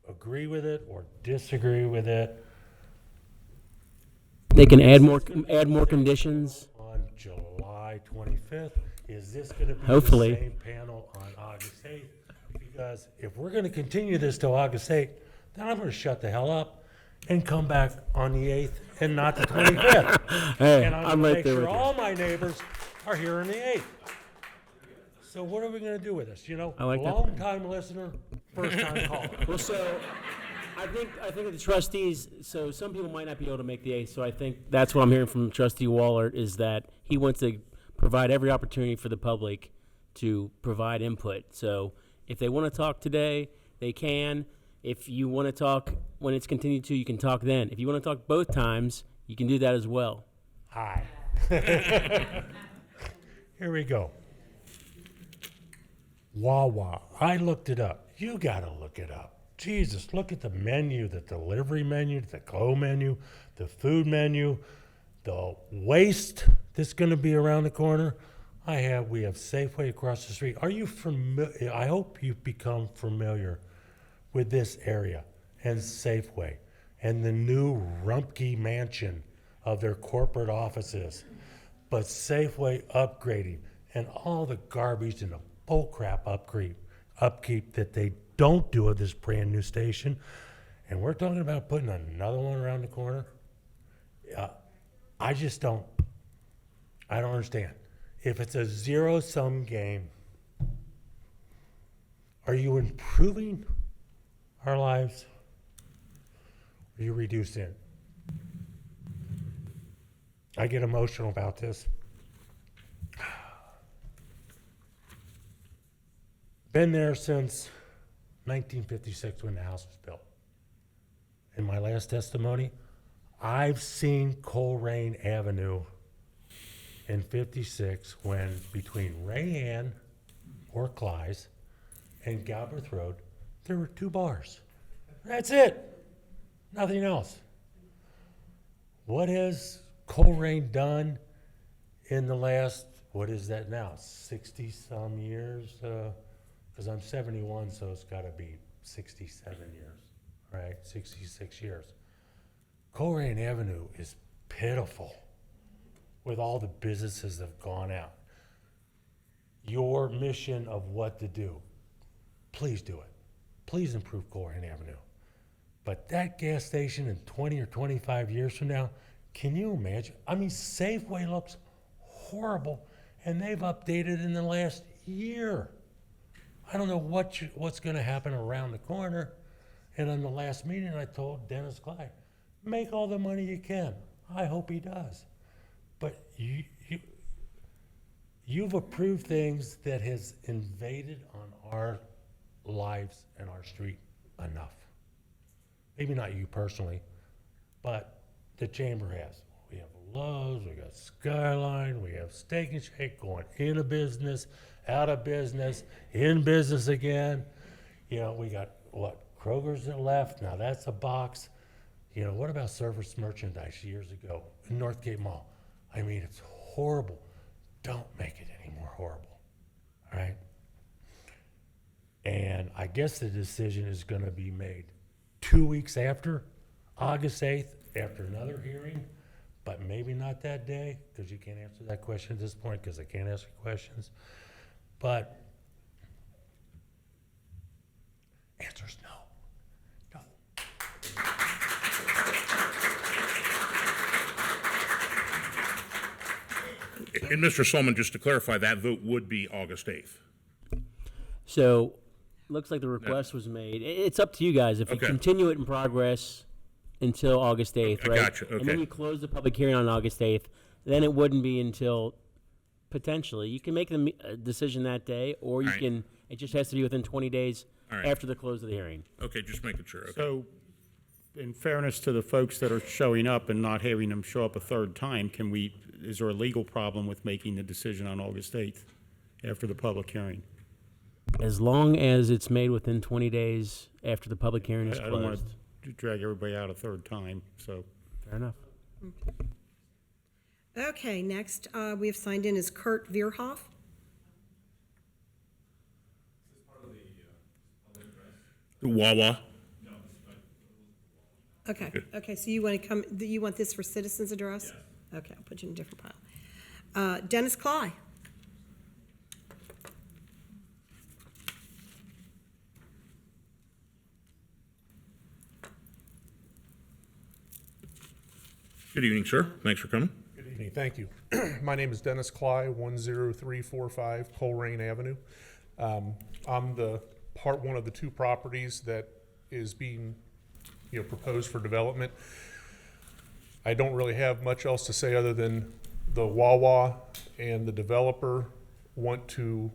agree with it or disagree with it They can add more conditions. on July 25th. Is this going to be Hopefully. the same panel on August 8th? Because if we're going to continue this till August 8th, then I'm going to shut the hell up and come back on the 8th and not the 25th. Hey, And I'm I'm going to right make there sure with you. all my neighbors are here on the 8th. So what are we going to do with this? You know, I like that. long-time listener, first-time caller. Well, so I think the trustees. So some people might not be able to make the 8th. So I think that's what I'm hearing from Trustee Waller is that he wants to provide every opportunity for the public to provide input. So if they want to talk today, they can. If you want to talk when it's continued to, you can talk then. If you want to talk both times, you can do that as well. Hi. Here we go. Wawa. I looked it up. You got to look it up. Jesus, look at the menu, the delivery menu, the go menu, the food menu, the waste that's going to be around the corner. We have Safeway across the street. Are you familiar? I hope you've become familiar with this area and Safeway and the new Rumpke mansion of their corporate offices. But Safeway upgrading and all the garbage and the bullcrap upkeep that they don't do at this brand new station. And we're talking about putting another one around the corner. I don't understand. If it's a zero-sum game, are you improving our lives? Or are you reducing it? I get emotional about this. Been there since 1956 when the house was built. In my last testimony, I've seen Colerain Avenue in 56 when between Ray Ann or Clyde's and Galbraith Road, there were 2 bars. That's it. Nothing else. What has Colerain done in the last, what is that now, 60-some years? Because I'm 71, so it's got to be 67 years, right? 66 years. Colerain Avenue is pitiful with all the businesses that have gone out. Your mission of what to do, please do it. Please improve Colerain Avenue. But that gas station in 20 or 25 years from now, can you imagine? I mean, Safeway looks horrible, and they've updated in the last year. I don't know what's going to happen around the corner. And on the last meeting, I told Dennis Clyde, make all the money you can. I hope he does. But you've approved things that has invaded on our lives and our street enough. maybe not you personally, but the chamber has. We have Lowe's, we got Skyline, we have Steak and Shake going into business, out of business, in business again. You know, we got what, Kroger's that left, now that's a box. You know, what about Service Merchandise years ago in Northgate Mall? I mean, it's horrible. Don't make it any more horrible, all right? And I guess the decision is gonna be made 2 weeks after, August 8th, after another hearing, but maybe not that day, because you can't answer that question at this point, because I can't ask you questions. But answer is no. And Mr. Solomon, just to clarify, that vote would be August 8th. So, looks like the request was made. It's up to you guys. If you Okay. continue it in progress until August 8th, I right? gotcha, And then okay. you close the public hearing on August 8th, then it wouldn't be until, potentially, you can make the decision that day, or you All right. can, it just has to be within 20 days All right. after the close of the hearing. Okay, just making sure. Okay. So, in fairness to the folks that are showing up and not having them show up a third time, is there a legal problem with making the decision on August 8th after the public hearing? As long as it's made within 20 days after the public hearing is I don't want closed. to drag everybody out a third time, so. Fair enough. Okay, next, we have signed in is Kurt Vierhoff. The Wawa. Okay, so you want to come, you want this for citizens address? Okay, I'll put you in a different pile. Dennis Cly. Good evening, sir. Thanks for coming. Good evening, thank you. My name is Dennis Cly, 10345 Colerain Avenue. I'm the part one of the two properties that is being, proposed for development. I don't really have much else to say other than the Wawa and the developer want to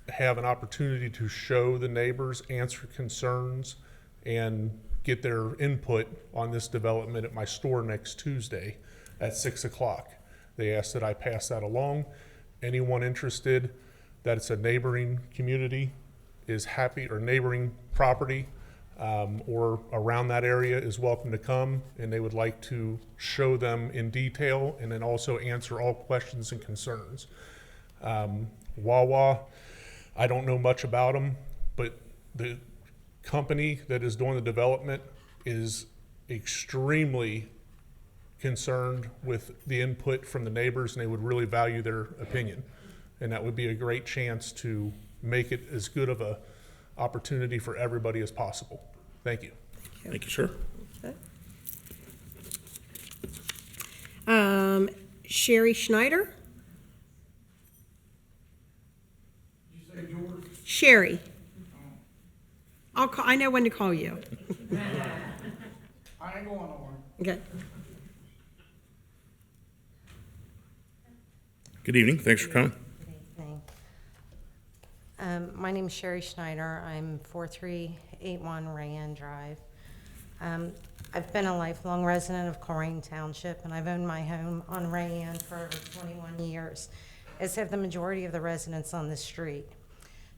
have an opportunity to show the neighbors, answer concerns, and get their input on this development at my store next Tuesday at 6 o'clock. They asked that I pass that along. Anyone interested that it's a neighboring community is happy, or neighboring property, or around that area is welcome to come, and they would like to show them in detail and then also answer all questions and concerns. Wawa, I don't know much about them, but the company that is doing the development is extremely concerned with the input from the neighbors, and they would really value their opinion. And that would be a great chance to make it as good of a opportunity for everybody as possible. Thank you. Thank you, sir. Okay. Sherry Schneider? Sherry. I know when to call you. I ain't going nowhere. Okay. Good evening. Thanks for coming. Good evening. My name is Sherry Schneider. I'm 4381 Rayan Drive. I've been a lifelong resident of Colerain Township, and I've owned my home on Rayan for over 21 years, as have the majority of the residents on the street.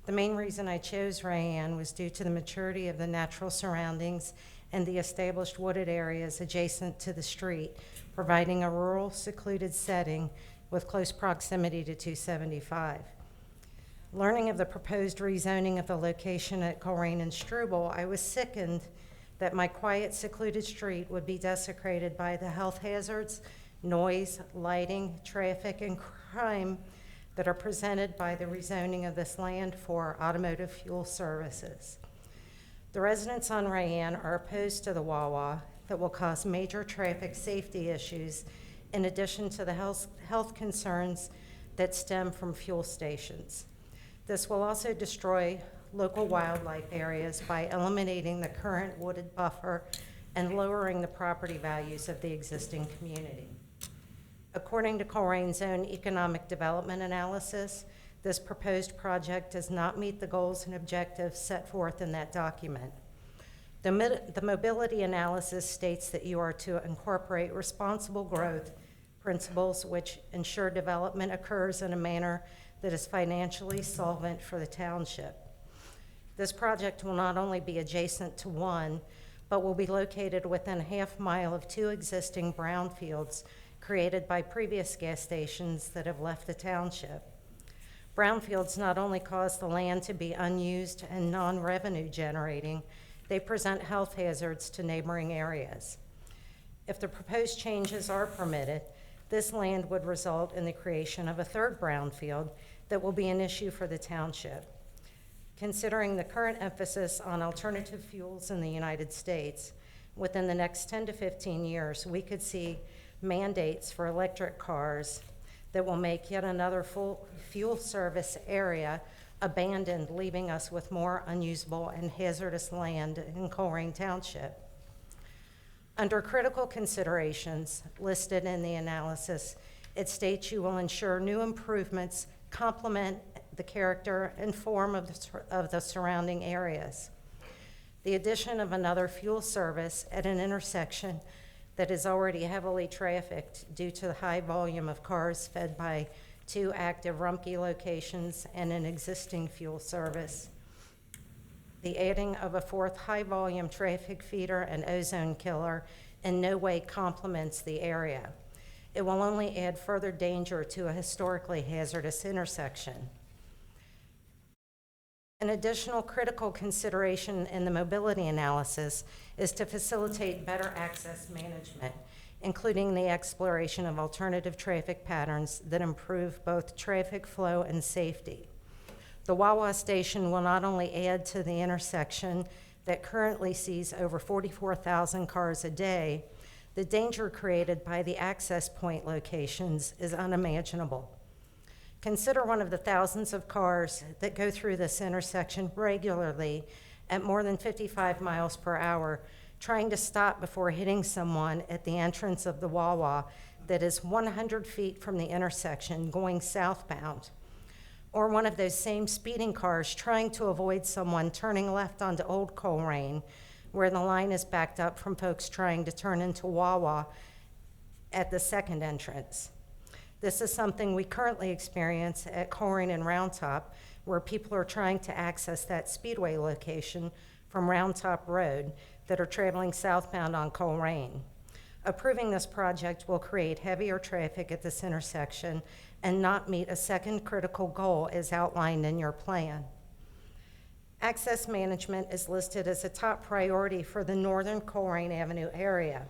The main reason I chose Rayan was due to the maturity of the natural surroundings and the established wooded areas adjacent to the street, providing a rural, secluded setting with close proximity to 275. Learning of the proposed rezoning of the location at Colerain and Struble, I was sickened that my quiet, secluded street would be desecrated by the health hazards, noise, lighting, traffic, and crime that are presented by the rezoning of this land for automotive fuel services. The residents on Rayan are opposed to the Wawa that will cause major traffic safety issues in addition to the health concerns that stem from fuel stations. This will also destroy local wildlife areas by eliminating the current wooded buffer and lowering the property values of the existing community. According to Colerain's own economic development analysis, this proposed project does not meet the goals and objectives set forth in that document. The mobility analysis states that you are to incorporate responsible growth principles which ensure development occurs in a manner that is financially solvent for the township. This project will not only be adjacent to one, but will be located within a half-mile of two existing brownfields created by previous gas stations that have left the township. Brownfields not only cause the land to be unused and non-revenue generating, they present health hazards to neighboring areas. If the proposed changes are permitted, this land would result in the creation of a third brownfield that will be an issue for the township. Considering the current emphasis on alternative fuels in the United States, within the next 10 to 15 years, we could see mandates for electric cars that will make yet another full fuel service area abandoned, leaving us with more unusable and hazardous land in Colerain Township. Under critical considerations listed in the analysis, it states you will ensure new improvements complement the character and form of the surrounding areas. The addition of another fuel service at an intersection that is already heavily trafficked due to the high volume of cars fed by two active Rumpke locations and an existing fuel service. The adding of a fourth high-volume traffic feeder and ozone killer in no way complements the area. It will only add further danger to a historically hazardous intersection. An additional critical consideration in the mobility analysis is to facilitate better access management, including the exploration of alternative traffic patterns that improve both traffic flow and safety. The Wawa station will not only add to the intersection that currently sees over 44,000 cars a day, the danger created by the access point locations is unimaginable. Consider one of the thousands of cars that go through this intersection regularly at more than 55 miles per hour, trying to stop before hitting someone at the entrance of the Wawa that is 100 feet from the intersection going southbound. Or one of those same speeding cars trying to avoid someone turning left onto Old Colerain, where the line is backed up from folks trying to turn into Wawa at the second entrance. This is something we currently experience at Colerain and Round Top, where people are trying to access that speedway location from Round Top Road that are traveling southbound on Colerain. Approving this project will create heavier traffic at this intersection and not meet a second critical goal as outlined in your plan. Access management is listed as a top priority for the northern Colerain Avenue area.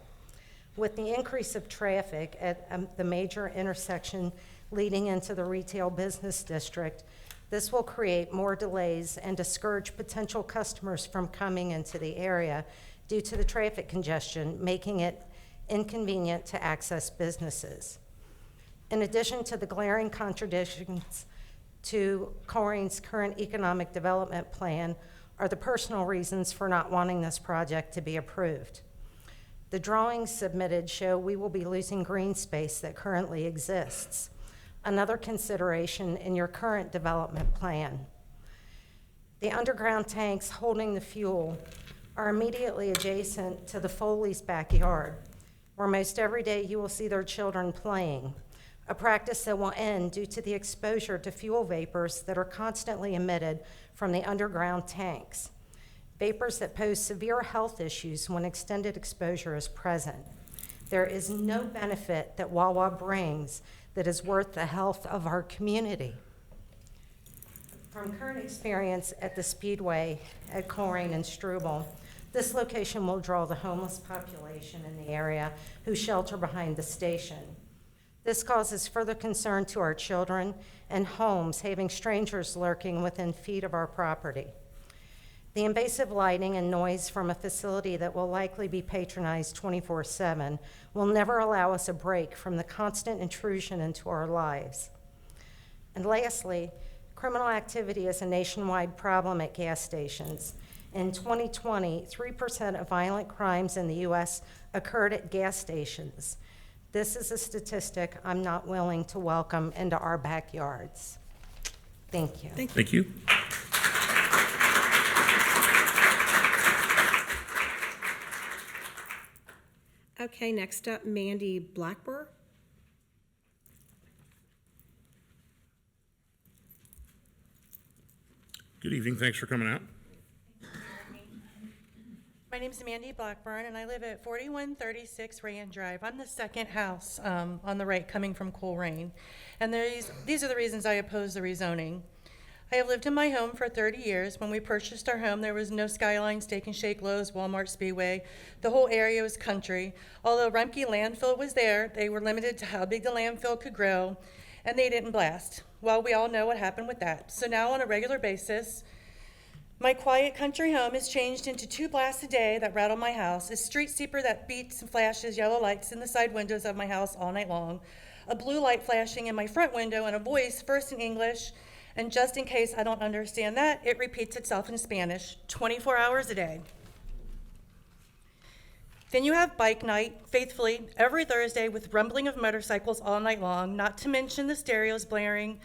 With the increase of traffic at the major intersection leading into the retail business district, this will create more delays and discourage potential customers from coming into the area due to the traffic congestion, making it inconvenient to access businesses. In addition to the glaring contradictions to Colerain's current economic development plan are the personal reasons for not wanting this project to be approved. The drawings submitted show we will be losing green space that currently exists, another consideration in your current development plan. The underground tanks holding the fuel are immediately adjacent to the Foley's backyard, where most every day you will see their children playing, a practice that will end due to the exposure to fuel vapors that are constantly emitted from the underground tanks, vapors that pose severe health issues when extended exposure is present. There is no benefit that Wawa brings that is worth the health of our community. From current experience at the Speedway at Colerain and Struble, this location will draw the homeless population in the area who shelter behind the station. This causes further concern to our children and homes, having strangers lurking within feet of our property. The invasive lighting and noise from a facility that will likely be patronized 24/7 will never allow us a break from the constant intrusion into our lives. And lastly, criminal activity is a nationwide problem at gas stations. In 2020, 3% of violent crimes in the U.S. occurred at gas stations. This is a statistic I'm not willing to welcome into our backyards. Thank you. Thank you. Okay, next up, Mandy Blackburn. Good evening, thanks for coming out. My name is Mandy Blackburn, and I live at 4136 Rayan Drive. I'm the second house on the right coming from Colerain. And these are the reasons I oppose the rezoning. I have lived in my home for 30 years. When we purchased our home, there was no Skyline, Steak and Shake, Lowe's, Walmart, Speedway. The whole area was country. Although Rumpke landfill was there, they were limited to how big the landfill could grow, and they didn't blast. Well, we all know what happened with that. So now on a regular basis, my quiet country home is changed into 2 blasts a day that rattle my house, a street sweeper that beeps and flashes yellow lights in the side windows of my house all night long, a blue light flashing in my front window, and a voice, first in English, and just in case I don't understand that, it repeats itself in Spanish 24 hours a day. Then you have bike night, faithfully, every Thursday with rumbling of motorcycles all night long, not to mention the stereos blaring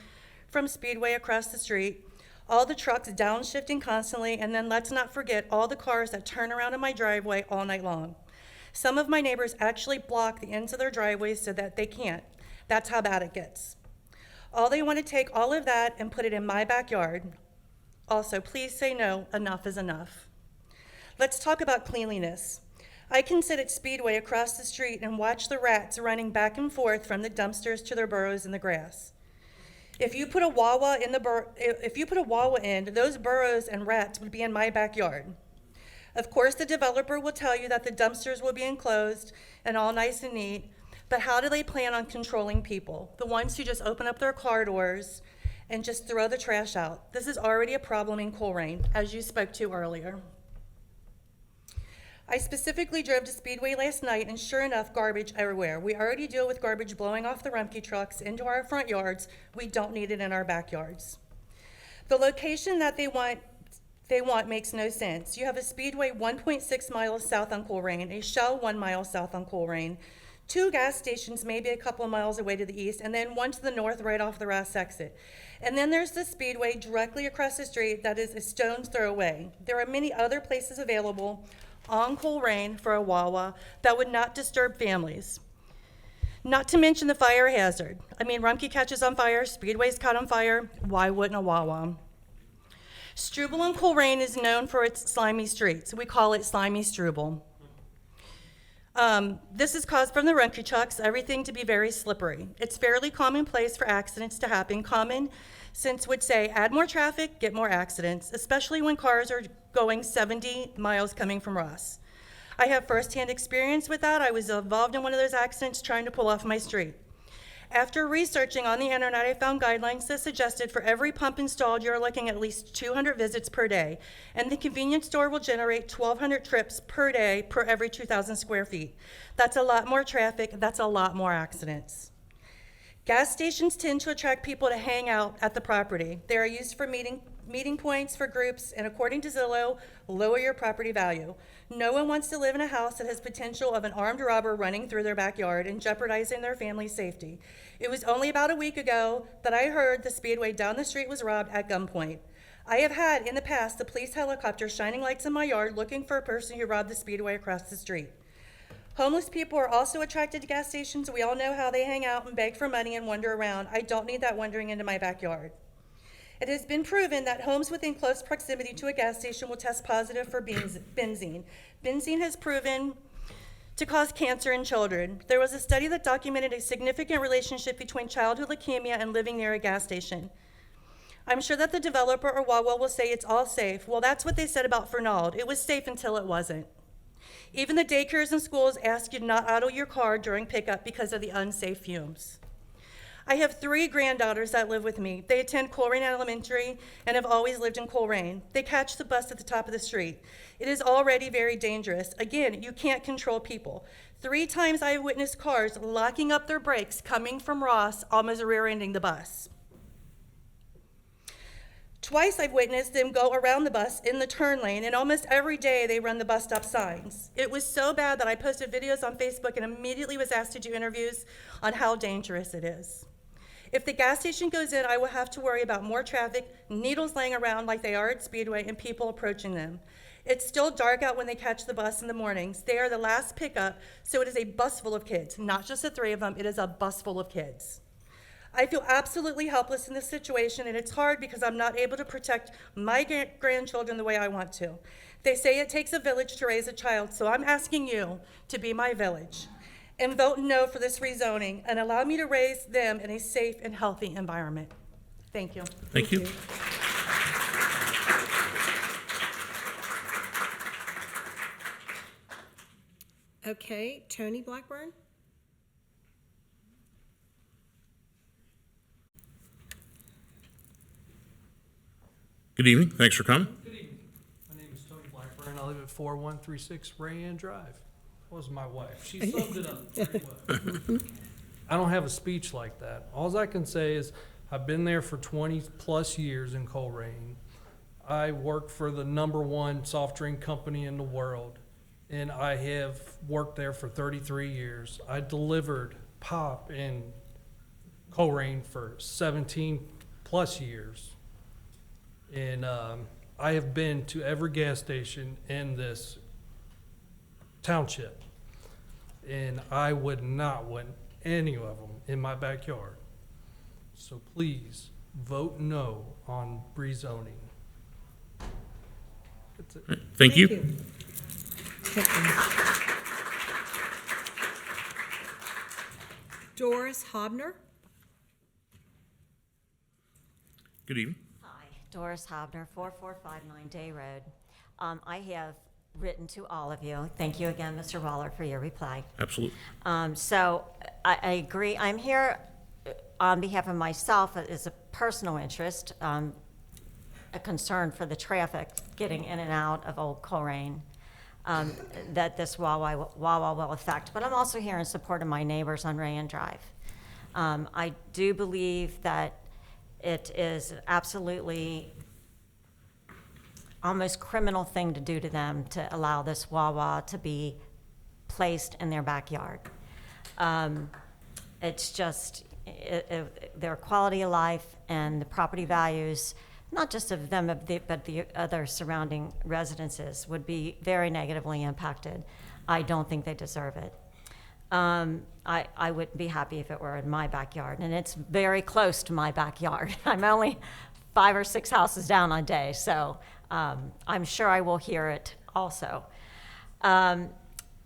from Speedway across the street, all the trucks downshifting constantly, and then let's not forget all the cars that turn around in my driveway all night long. Some of my neighbors actually block the ends of their driveways so that they can't. That's how bad it gets. All they want to take all of that and put it in my backyard. Also, please say no, enough is enough. Let's talk about cleanliness. I can sit at Speedway across the street and watch the rats running back and forth from the dumpsters to their burrows in the grass. If you put a Wawa in, those burrows and rats would be in my backyard. Of course, the developer will tell you that the dumpsters will be enclosed and all nice and neat, but how do they plan on controlling people? The ones who just open up their car doors and just throw the trash out. This is already a problem in Colerain, as you spoke to earlier. I specifically drove to Speedway last night, and sure enough, garbage everywhere. We already deal with garbage blowing off the Rumpke trucks into our front yards. We don't need it in our backyards. The location that they want makes no sense. You have a Speedway 1.6 miles south on Colerain, a Shell 1 mile south on Colerain, 2 gas stations maybe a couple of miles away to the east, and then one to the north right off the Ross exit. And then there's the Speedway directly across the street that is a stone's throw away. There are many other places available on Colerain for a Wawa that would not disturb families. Not to mention the fire hazard. I mean, Rumpke catches on fire, Speedway's caught on fire, why wouldn't a Wawa? Struble on Colerain is known for its slimy streets. We call it slimy Struble. This is caused from the Rumpke trucks, everything to be very slippery. It's fairly commonplace for accidents to happen. Common sense would say, add more traffic, get more accidents, especially when cars are going 70 miles coming from Ross. I have firsthand experience with that. I was involved in one of those accidents trying to pull off my street. After researching on the internet, I found guidelines that suggested for every pump installed, you're looking at least 200 visits per day, and the convenience store will generate 1,200 trips per day per every 2,000 square feet. That's a lot more traffic, that's a lot more accidents. Gas stations tend to attract people to hang out at the property. They are used for meeting points for groups, and according to Zillow, lower your property value. No one wants to live in a house that has potential of an armed robber running through their backyard and jeopardizing their family's safety. It was only about a week ago that I heard the Speedway down the street was robbed at gunpoint. I have had in the past the police helicopter shining lights in my yard looking for a person who robbed the Speedway across the street. Homeless people are also attracted to gas stations. We all know how they hang out and beg for money and wander around. I don't need that wandering into my backyard. It has been proven that homes within close proximity to a gas station will test positive for benzene. Benzene has proven to cause cancer in children. There was a study that documented a significant relationship between childhood leukemia and living near a gas station. I'm sure that the developer or Wawa will say it's all safe. Well, that's what they said about Fernald. It was safe until it wasn't. Even the daycares and schools ask you to not idle your car during pickup because of the unsafe fumes. I have 3 granddaughters that live with me. They attend Colerain Elementary and have always lived in Colerain. They catch the bus at the top of the street. It is already very dangerous. Again, you can't control people. 3 times I have witnessed cars locking up their brakes coming from Ross, almost rear-ending the bus. Twice I've witnessed them go around the bus in the turn lane, and almost every day they run the bus stop signs. It was so bad that I posted videos on Facebook and immediately was asked to do interviews on how dangerous it is. If the gas station goes in, I will have to worry about more traffic, needles laying around like they are at Speedway, and people approaching them. It's still dark out when they catch the bus in the mornings. They are the last pickup, so it is a bus full of kids, not just the 3 of them, it is a bus full of kids. I feel absolutely helpless in this situation, and it's hard because I'm not able to protect my grandchildren the way I want to. They say it takes a village to raise a child, so I'm asking you to be my village and vote no for this rezoning and allow me to raise them in a safe and healthy environment. Thank you. Thank you. Okay, Tony Blackburn? Good evening. Thanks for coming. Good evening. My name is Tony Blackburn. I live at 4136 Rayanne Drive. That was my wife. She summed it up very well. I don't have a speech like that. All I can say is I've been there for 20 plus years in Colerain. I work for the #1 soft drink company in the world, and I have worked there for 33 years. I delivered pop in Colerain for 17 plus years. And I have been to every gas station in this township, and I would not want any of them in my backyard. So please vote no on rezoning. That's it. Thank you. Doris Hobner? Good evening. Hi, Doris Hobner, 4459 Day Road. I have written to all of you. Thank you again, Mr. Waller, for your reply. Absolutely. So I agree. I'm here on behalf of myself as a personal interest, a concern for the traffic getting in and out of Old Colerain that this Wawa will affect. But I'm also here in support of my neighbors on Rayanne Drive. I do believe that it is absolutely almost criminal thing to do to them to allow this Wawa to be placed in their backyard. It's just their quality of life and the property values, not just of them, but the other surrounding residences would be very negatively impacted. I don't think they deserve it. I would be happy if it were in my backyard, and it's very close to my backyard. I'm only 5 or 6 houses down a day, so I'm sure I will hear it also.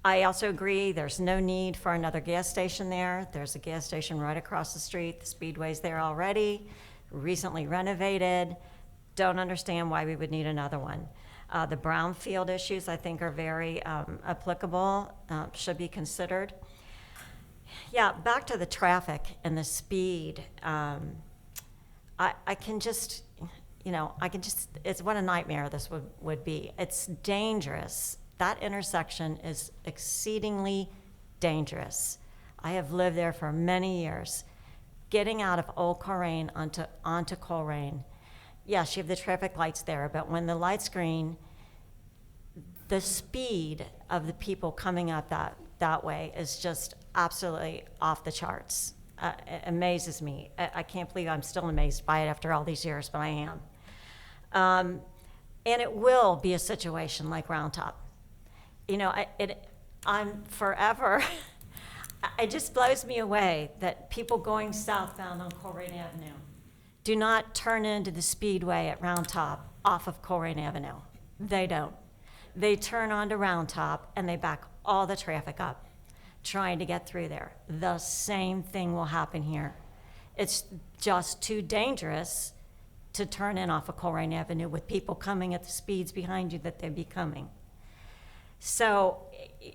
I also agree there's no need for another gas station there. There's a gas station right across the street. The Speedway's there already, recently renovated. Don't understand why we would need another one. The brownfield issues, I think, are very applicable, should be considered. Yeah, back to the traffic and the speed. I can just, it's what a nightmare this would be. It's dangerous. That intersection is exceedingly dangerous. I have lived there for many years. Getting out of Old Colerain onto Colerain, yes, you have the traffic lights there, but when the lights green, the speed of the people coming up that way is just absolutely off the charts. It amazes me. I can't believe I'm still amazed by it after all these years, but I am. And it will be a situation like Round Top. I'm forever, it just blows me away that people going southbound on Colerain Avenue do not turn into the Speedway at Round Top off of Colerain Avenue. They don't. They turn onto Round Top and they back all the traffic up trying to get through there. The same thing will happen here. It's just too dangerous to turn in off of Colerain Avenue with people coming at the speeds behind you that they'd be coming. So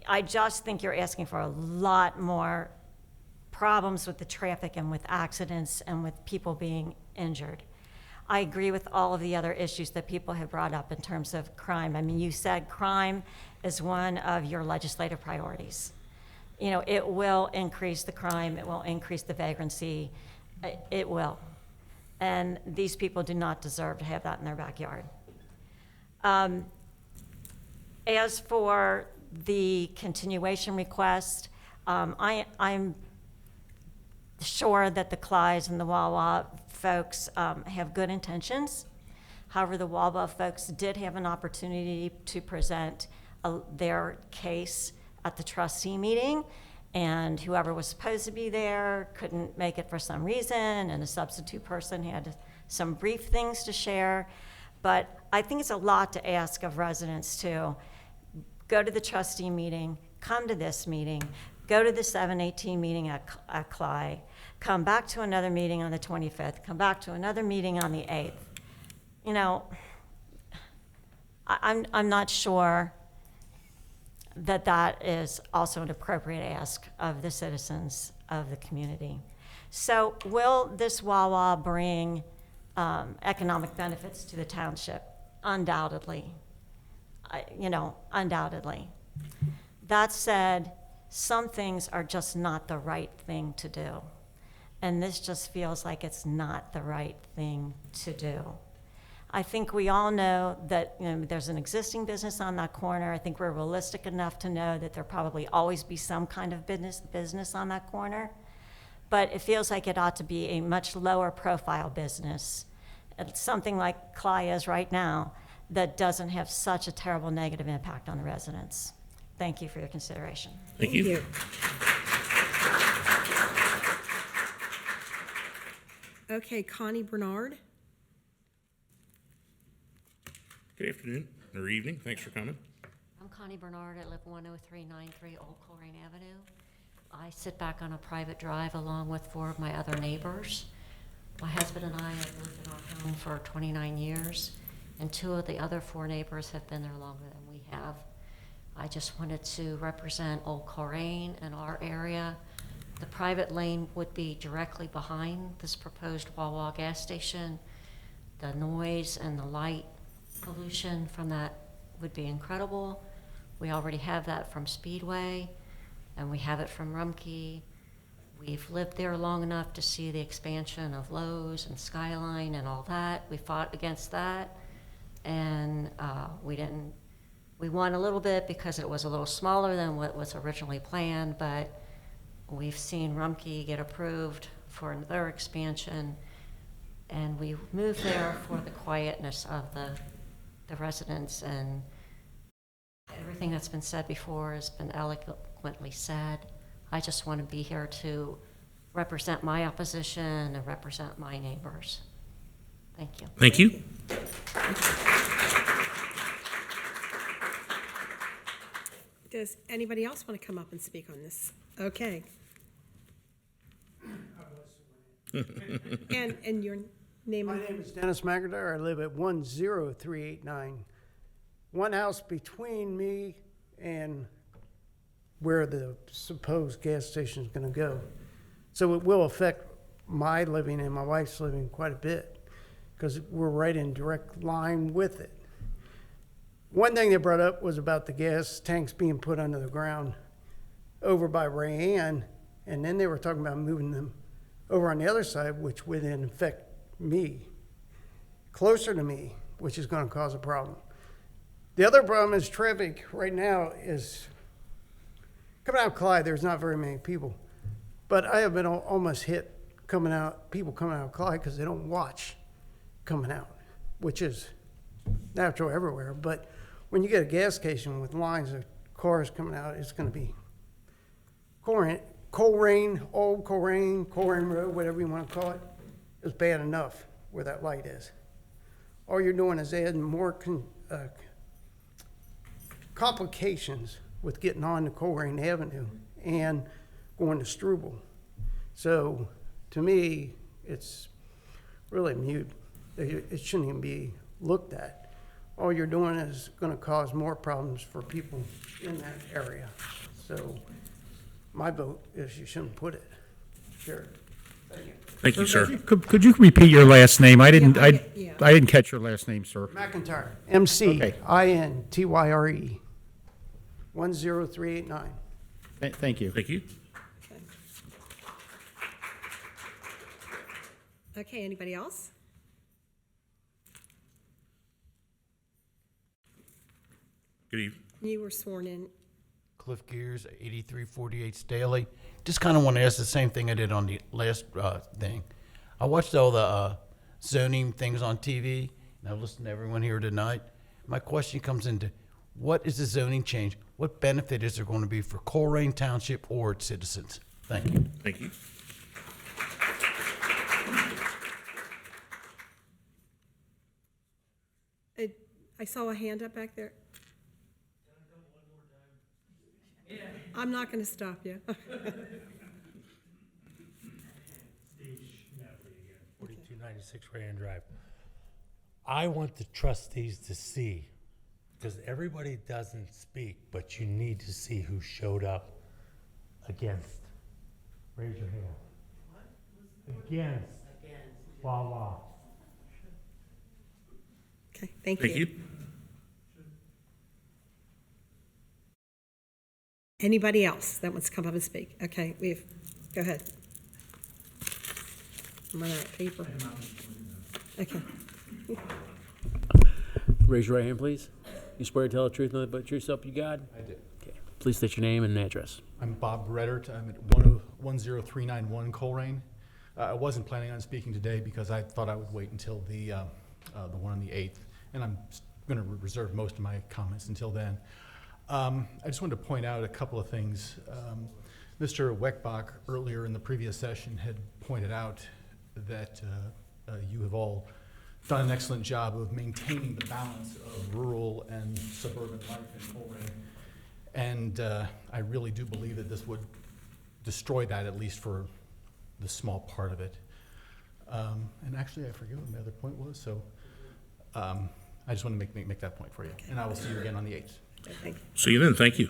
I just think you're asking for a lot more problems with the traffic and with accidents and with people being injured. I agree with all of the other issues that people have brought up in terms of crime. I mean, you said crime is one of your legislative priorities. It will increase the crime, it will increase the vagrancy, it will. And these people do not deserve to have that in their backyard. As for the continuation request, I'm sure that the Clydes and the Wawa folks have good intentions. However, the Wawa folks did have an opportunity to present their case at the trustee meeting, and whoever was supposed to be there couldn't make it for some reason, and a substitute person had some brief things to share. But I think it's a lot to ask of residents to go to the trustee meeting, come to this meeting, go to the 7/18 meeting at Cly, come back to another meeting on the 25th, come back to another meeting on the 8th. You know, I'm not sure that that is also an appropriate ask of the citizens of the community. So will this Wawa bring economic benefits to the township? Undoubtedly. Undoubtedly. That said, some things are just not the right thing to do. And this just feels like it's not the right thing to do. I think we all know that there's an existing business on that corner. I think we're realistic enough to know that there'll probably always be some kind of business on that corner. But it feels like it ought to be a much lower profile business. It's something like Cly is right now that doesn't have such a terrible negative impact on the residents. Thank you for your consideration. Thank you. Okay, Connie Bernard. Good afternoon or evening. Thanks for coming. I'm Connie Bernard. I live 10393 Old Colerain Avenue. I sit back on a private drive along with 4 of my other neighbors. My husband and I have lived in our home for 29 years, and 2 of the other 4 neighbors have been there longer than we have. I just wanted to represent Old Colerain and our area. The private lane would be directly behind this proposed Wawa gas station. The noise and the light pollution from that would be incredible. We already have that from Speedway, and we have it from Rumpke. We've lived there long enough to see the expansion of Lowe's and Skyline and all that. We fought against that, and we won a little bit because it was a little smaller than what was originally planned, but we've seen Rumpke get approved for their expansion, and we moved there for the quietness of the residents, and everything that's been said before has been eloquently said. I just want to be here to represent my opposition and represent my neighbors. Thank you. Thank you. Does anybody else want to come up and speak on this? Okay. And your name? My name is Dennis McIntyre. I live at 10389. One house between me and where the supposed gas station is going to go. So it will affect my living and my wife's living quite a bit because we're right in direct line with it. One thing they brought up was about the gas tanks being put under the ground over by Rayanne, and then they were talking about moving them over on the other side, which would then affect me, closer to me, which is going to cause a problem. The other problem is traffic right now is coming out of Clyde. There's not very many people, but I have been almost hit people coming out of Clyde because they don't watch coming out, which is natural everywhere. But when you get a gas station with lines of cars coming out, it's going to be Colerain, Old Colerain Road, whatever you want to call it, is bad enough where that light is. All you're doing is adding more complications with getting on to Colerain Avenue and going to Struble. So to me, it's really mute. It shouldn't even be looked at. All you're doing is going to cause more problems for people in that area. So my vote is you shouldn't put it. Sure. Thank you. Thank you, sir. Could you repeat your last name? I didn't catch your last name, sir. McIntyre. McIntyre. 10389. Thank you. Thank you. Okay, anybody else? Good evening. You were sworn in. Cliff Gears, 8348 Staley. Just kind of want to ask the same thing I did on the last thing. I watched all the zoning things on TV, and I've listened to everyone here tonight. My question comes into, what is the zoning change? What benefit is there going to be for Colerain Township or its citizens? Thank you. Thank you. I saw a hand up back there. I'm not going to stop you. 4296 Rayan Drive. I want the trustees to see, because everybody doesn't speak, but you need to see who showed up against. Raise your hand. Against. Voila. Okay, thank Thank you. you. Anybody else that wants to come up and speak? Okay, go ahead. I'm running out of paper. Okay. Raise your right hand, please. You swear to tell the truth, nothing but the truth, so help you God? I do. Okay. Please state your name and address. I'm Bob Reddert. I'm at 10391 Colerain. I wasn't planning on speaking today because I thought I would wait until the one on the 8th, and I'm going to reserve most of my comments until then. I just wanted to point out a couple of things. Mr. Weckbach earlier in the previous session had pointed out that you have all done an excellent job of maintaining the balance of rural and suburban life in Colerain. And I really do believe that this would destroy that, at least for the small part of it. And actually, I forget what my other point was, so I just want to make that point for you. And I will see you again on the 8th. Thank you. See you then. Thank you.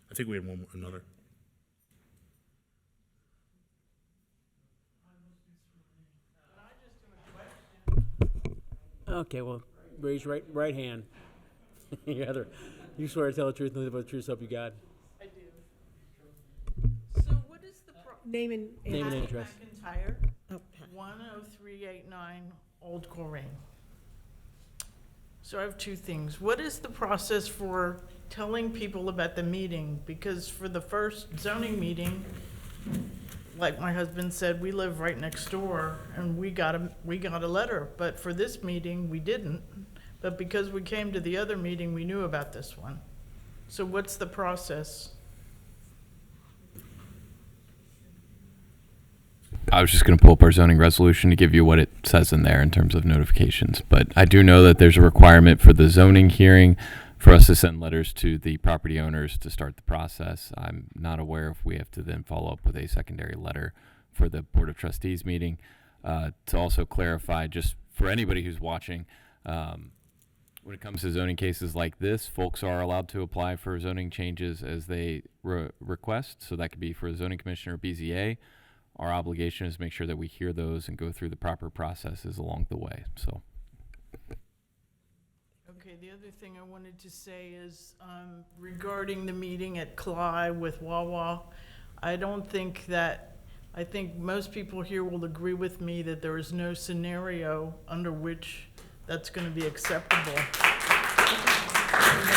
I think we have another. Okay, well, raise your right hand. You swear to tell the truth, nothing but the truth, so help you God? I do. So what is the Name and address. McIntyre, Oh, 10389 Old Colerain. So I have two things. What is the process for telling people about the meeting? Because for the first zoning meeting, like my husband said, we live right next door and we got a letter, but for this meeting, we didn't. But because we came to the other meeting, we knew about this one. So what's the process? I was just going to pull up our zoning resolution to give you what it says in there in terms of notifications. But I do know that there's a requirement for the zoning hearing for us to send letters to the property owners to start the process. I'm not aware if we have to then follow up with a secondary letter for the Board of Trustees meeting. To also clarify, just for anybody who's watching, when it comes to zoning cases like this, folks are allowed to apply for zoning changes as they request. So that could be for a zoning commissioner or BZA. Our obligation is to make sure that we hear those and go through the proper processes along the way. So. Okay, the other thing I wanted to say is regarding the meeting at Cly with Wawa, I think most people here will agree with me that there is no scenario under which that's going to be acceptable. No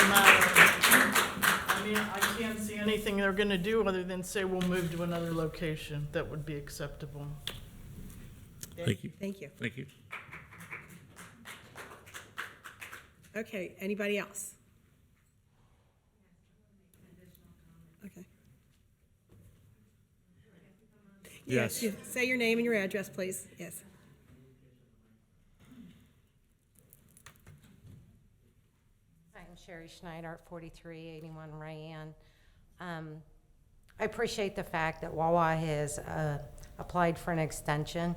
matter, I can't see anything they're going to do other than say we'll move to another location that would be acceptable. Thank you. Thank you. Thank you. Okay, anybody else? Okay. Yes. You say your name and your address, please. Yes. I'm Sherry Schneider at 4381 Rayan. I appreciate the fact that Wawa has applied for an extension,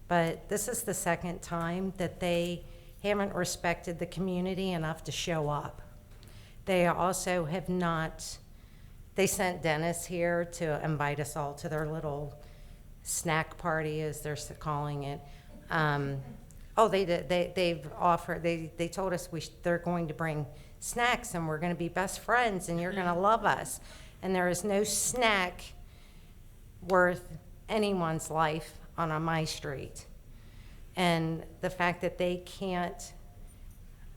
but this is the second time that they haven't respected the community enough to show up. They also have not, they sent Dennis here to invite us all to their little snack party, as they're calling it. They've offered, they told us they're going to bring snacks and we're going to be best friends and you're going to love us. And there is no snack worth anyone's life on my street. And the fact that they can't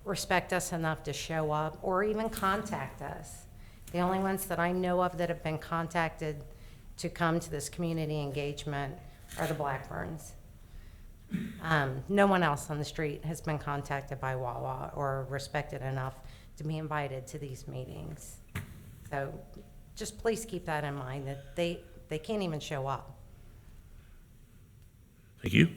respect us enough to show up or even contact us. The only ones that I know of that have been contacted to come to this community engagement are the Blackburns. No one else on the street has been contacted by Wawa or respected enough to be invited to these meetings. So just please keep that in mind, that they can't even show up. Thank you.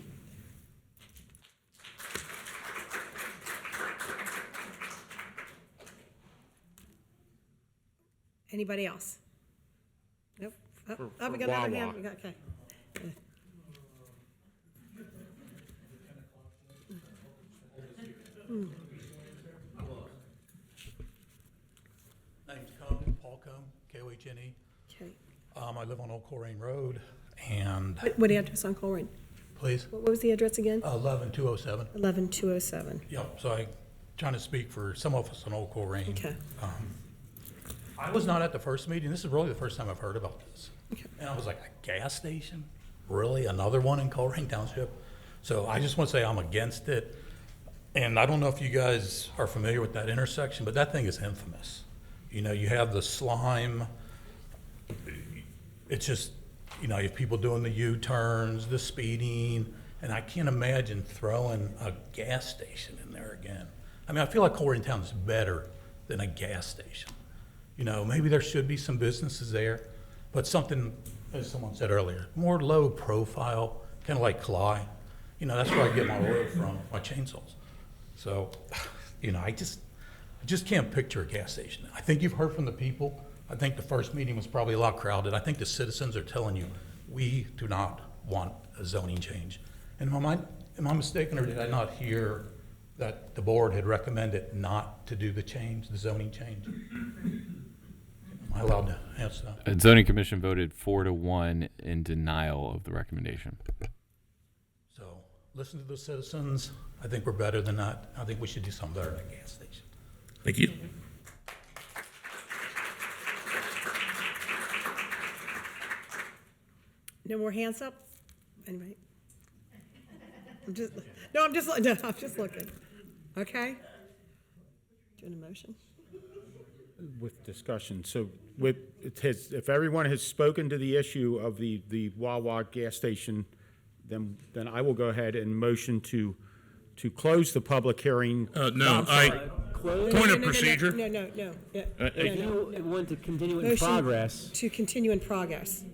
Anybody else? Nope. Oh, For we got another Wawa. hand. We got, okay. Yeah. Name's Cone, Paul Cone, K-O-H-N-E. Okay. I live on Old Colerain Road, and, What address on Colerain? please, What was the address again? 11207. 11207. Yep, so I'm trying to speak for some of us on Old Colerain. Okay. I was not at the first meeting. This is really the first time I've heard about this. Okay. And I was like, a gas station? Really? Another one in Colerain Township? So I just want to say I'm against it. And I don't know if you guys are familiar with that intersection, but that thing is infamous. You know, you have the slime. It's just, you know, you have people doing the U-turns, the speeding, and I can't imagine throwing a gas station in there again. I mean, I feel like Colerain Town is better than a gas station. You know, maybe there should be some businesses there, but something, as someone said earlier, more low profile, kind of like Cly. You know, that's where I get my oil from, my chainsaws. So, you know, I just can't picture a gas station. I think you've heard from the people. I think the first meeting was probably a lot crowded. I think the citizens are telling you, we do not want a zoning change. And am I mistaken, or did I not hear that the board had recommended not to do the change, the zoning change? Am I allowed to answer that? The zoning commission voted 4-1 in denial of the recommendation. So, listen to the citizens. I think we're better than that. I think we should do something better than a gas station. Thank you. No more hands up? Anybody? I'm just looking. Okay? Doing a motion? With discussion, so if everyone has spoken to the issue of the Wawa gas station, then I will go ahead and motion to close the public hearing. No, point of procedure. No. Yeah. If you want to continue in Motion progress, To continue in progress.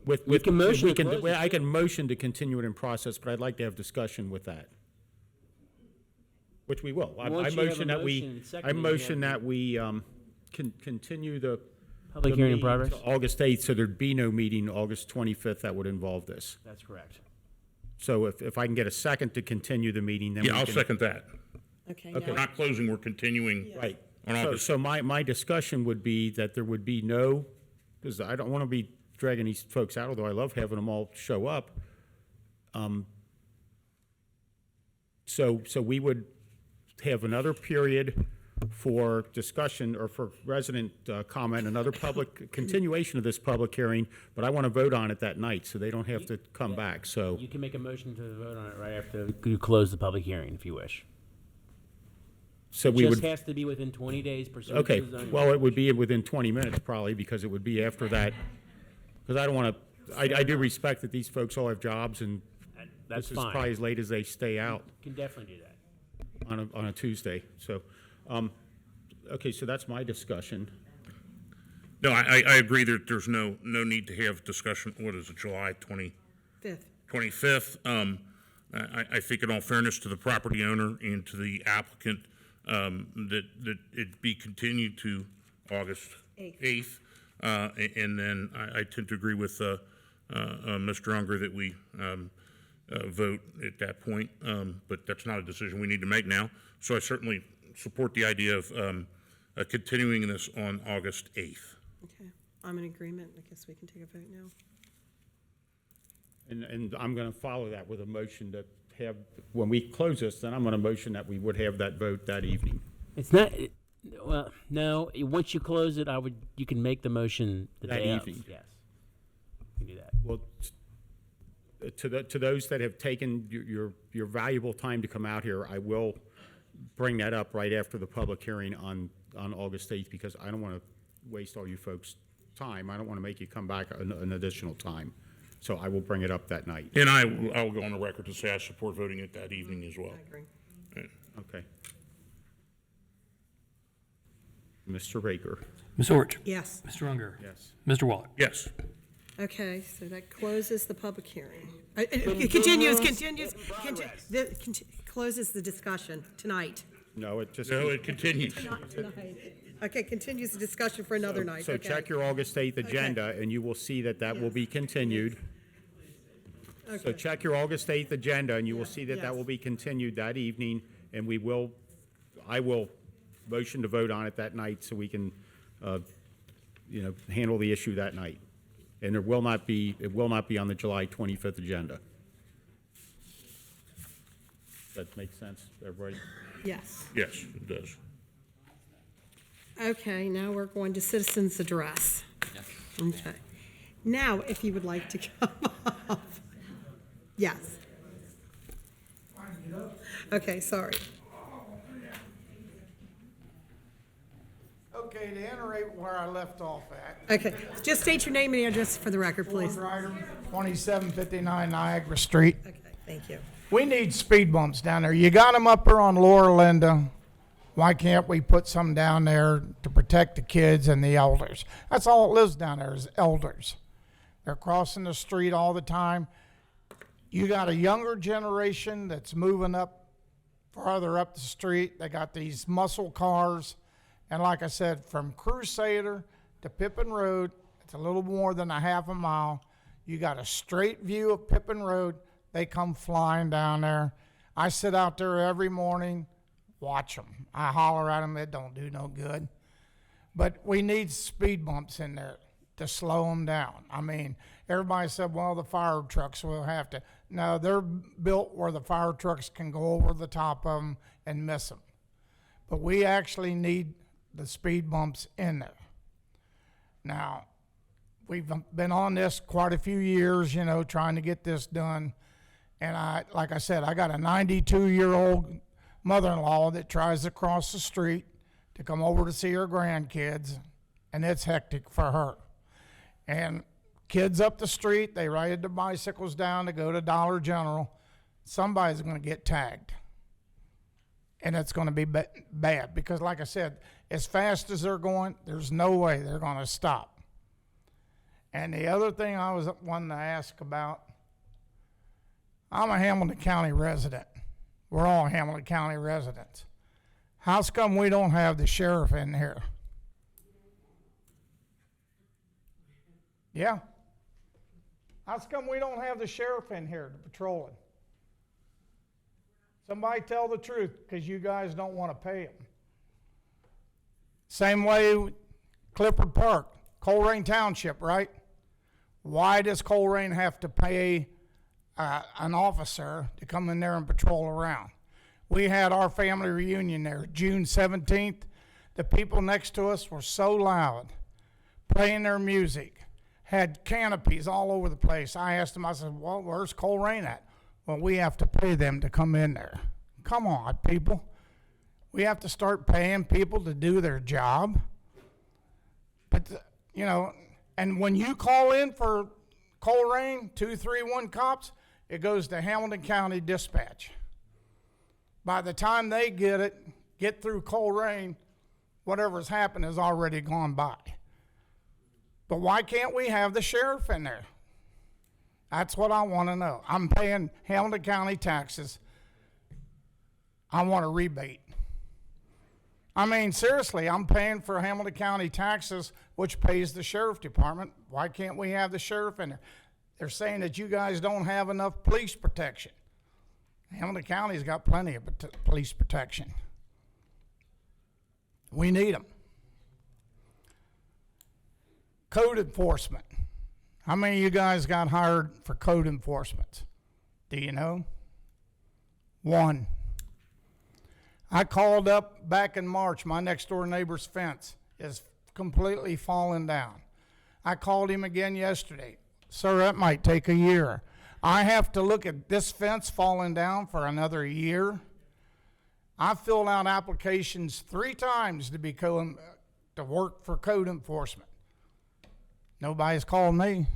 We can motion we to can- close well, it. I can motion to continue it in process, but I'd like to have discussion with that. Which we will. I Once you have a motion that we, motion, I seconded, you motion have that we continue the Public the hearing in meeting progress? to August 8th, so there'd be no meeting August 25th that would involve this. that's correct. So if I can get a second to continue the meeting, then we Yeah, I'll can- second that. Okay. Okay. We're not closing, we're continuing. Right. On So, August. so my discussion would be that there would be no, because I don't want to be dragging these folks out, although I love having them all show up. So we would have another period for discussion or for resident comment, another public, continuation of this public hearing, but I want to vote on it that night, so they don't have to come back, so. You can make a motion to vote on it right after you close the public hearing, if you wish. So we It just would, has to be within 20 days pursuant okay, to the zoning. well, it would be within 20 minutes probably, because it would be after that, because I don't want to, I do respect that these folks all have jobs, and That's this is fine. probably as late as they stay out Can definitely do that. on a Tuesday, so, okay, so that's my discussion. No, I agree that there's no need to have discussion, what is it, July 25th? I think in all fairness to the property owner and to the applicant, that it be continued to August 8th. And then I tend to agree with Mr. Unger that we vote at that point, but that's not a decision we need to make now. So I certainly support the idea of continuing this on August 8th. Okay. I'm in agreement. I guess we can take a vote now. And I'm going to follow that with a motion to have, when we close this, then I'm going to motion that we would have that vote that evening. It's not, well, no, once you close it, you can make the motion the That day evening. of. Yes. You can do that. Well, to those that have taken your valuable time to come out here, I will bring that up right after the public hearing on August 8th, because I don't want to waste all you folks' time. I don't want to make you come back an additional time. So I will bring it up that night. And I will go on the record to say I support voting it that evening as well. I agree. Okay. Mr. Baker? Ms. Orich? Yes. Mr. Unger? Yes. Mr. Waller? Yes. Okay, so that closes the public hearing. It continues, closes the discussion tonight. No, it just. No, it continues. Not tonight. Okay, continues the discussion for another night, So okay. check your August 8th agenda, and you will see that that will be continued. So Okay. check your August 8th agenda, and you will see that that Yes. will be continued that evening, and I will motion to vote on it that night so we can, handle the issue that night. And it will not be on the July 25th agenda. Does that make sense, everybody? Yes. Yes, it does. Okay, now we're going to citizens' address. Okay. Now, if you would like to come up. Yes. Okay, sorry. Okay, to iterate where I left off at. Okay, just state your name and address for the record, please. Ford Ryder, 2759 Niagara Street. Okay, thank you. We need speed bumps down there. You got them up there on Laura Linda. Why can't we put some down there to protect the kids and the elders? That's all it lives down there is elders. They're crossing the street all the time. You got a younger generation that's moving up farther up the street. They got these muscle cars. And like I said, from Crusader to Pippin Road, it's a little more than a half a mile. You got a straight view of Pippin Road. They come flying down there. I sit out there every morning, watch them. I holler at them. It don't do no good. But we need speed bumps in there to slow them down. I mean, everybody said, well, the fire trucks will have to. No, they're built where the fire trucks can go over the top of them and miss them. But we actually need the speed bumps in there. Now, we've been on this quite a few years, trying to get this done. And like I said, I got a 92-year-old mother-in-law that tries to cross the street to come over to see her grandkids, and it's hectic for her. And kids up the street, they ride their bicycles down to go to Dollar General. Somebody's going to get tagged. And it's going to be bad because, like I said, as fast as they're going, there's no way they're going to stop. And the other thing I was wanting to ask about, I'm a Hamilton County resident. We're all Hamilton County residents. How's come we don't have the sheriff in here? Yeah. How's come we don't have the sheriff in here to patrol it? Somebody tell the truth, because you guys don't want to pay him. Same way, Clifford Park, Colerain Township, right? Why does Colerain have to pay an officer to come in there and patrol around? We had our family reunion there, June 17th. The people next to us were so loud, playing their music, had canopies all over the place. I asked them, I said, well, where's Colerain at? Well, we have to pay them to come in there. Come on, people. We have to start paying people to do their job. But, and when you call in for Colerain, 231 cops, it goes to Hamilton County Dispatch. By the time they get through Colerain, whatever's happened has already gone by. But why can't we have the sheriff in there? That's what I want to know. I'm paying Hamilton County taxes. I want a rebate. I mean, seriously, I'm paying for Hamilton County taxes, which pays the sheriff department. Why can't we have the sheriff in there? They're saying that you guys don't have enough police protection. Hamilton County's got plenty of police protection. We need them. Code enforcement. How many of you guys got hired for code enforcement? Do you know? 1. I called up back in March. My next door neighbor's fence is completely fallen down. I called him again yesterday. Sir, that might take a year. I have to look at this fence falling down for another year. I filled out applications 3 times to work for code enforcement. Nobody's called me.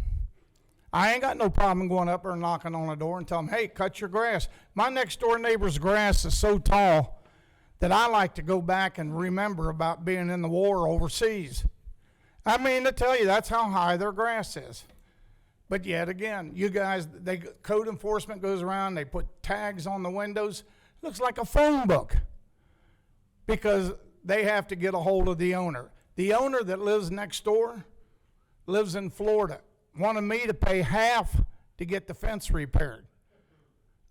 I ain't got no problem going up there and knocking on the door and telling them, hey, cut your grass. My next door neighbor's grass is so tall that I like to go back and remember about being in the war overseas. I mean to tell you, that's how high their grass is. But yet again, you guys, code enforcement goes around, they put tags on the windows. Looks like a phone book because they have to get a hold of the owner. The owner that lives next door lives in Florida, wanted me to pay half to get the fence repaired.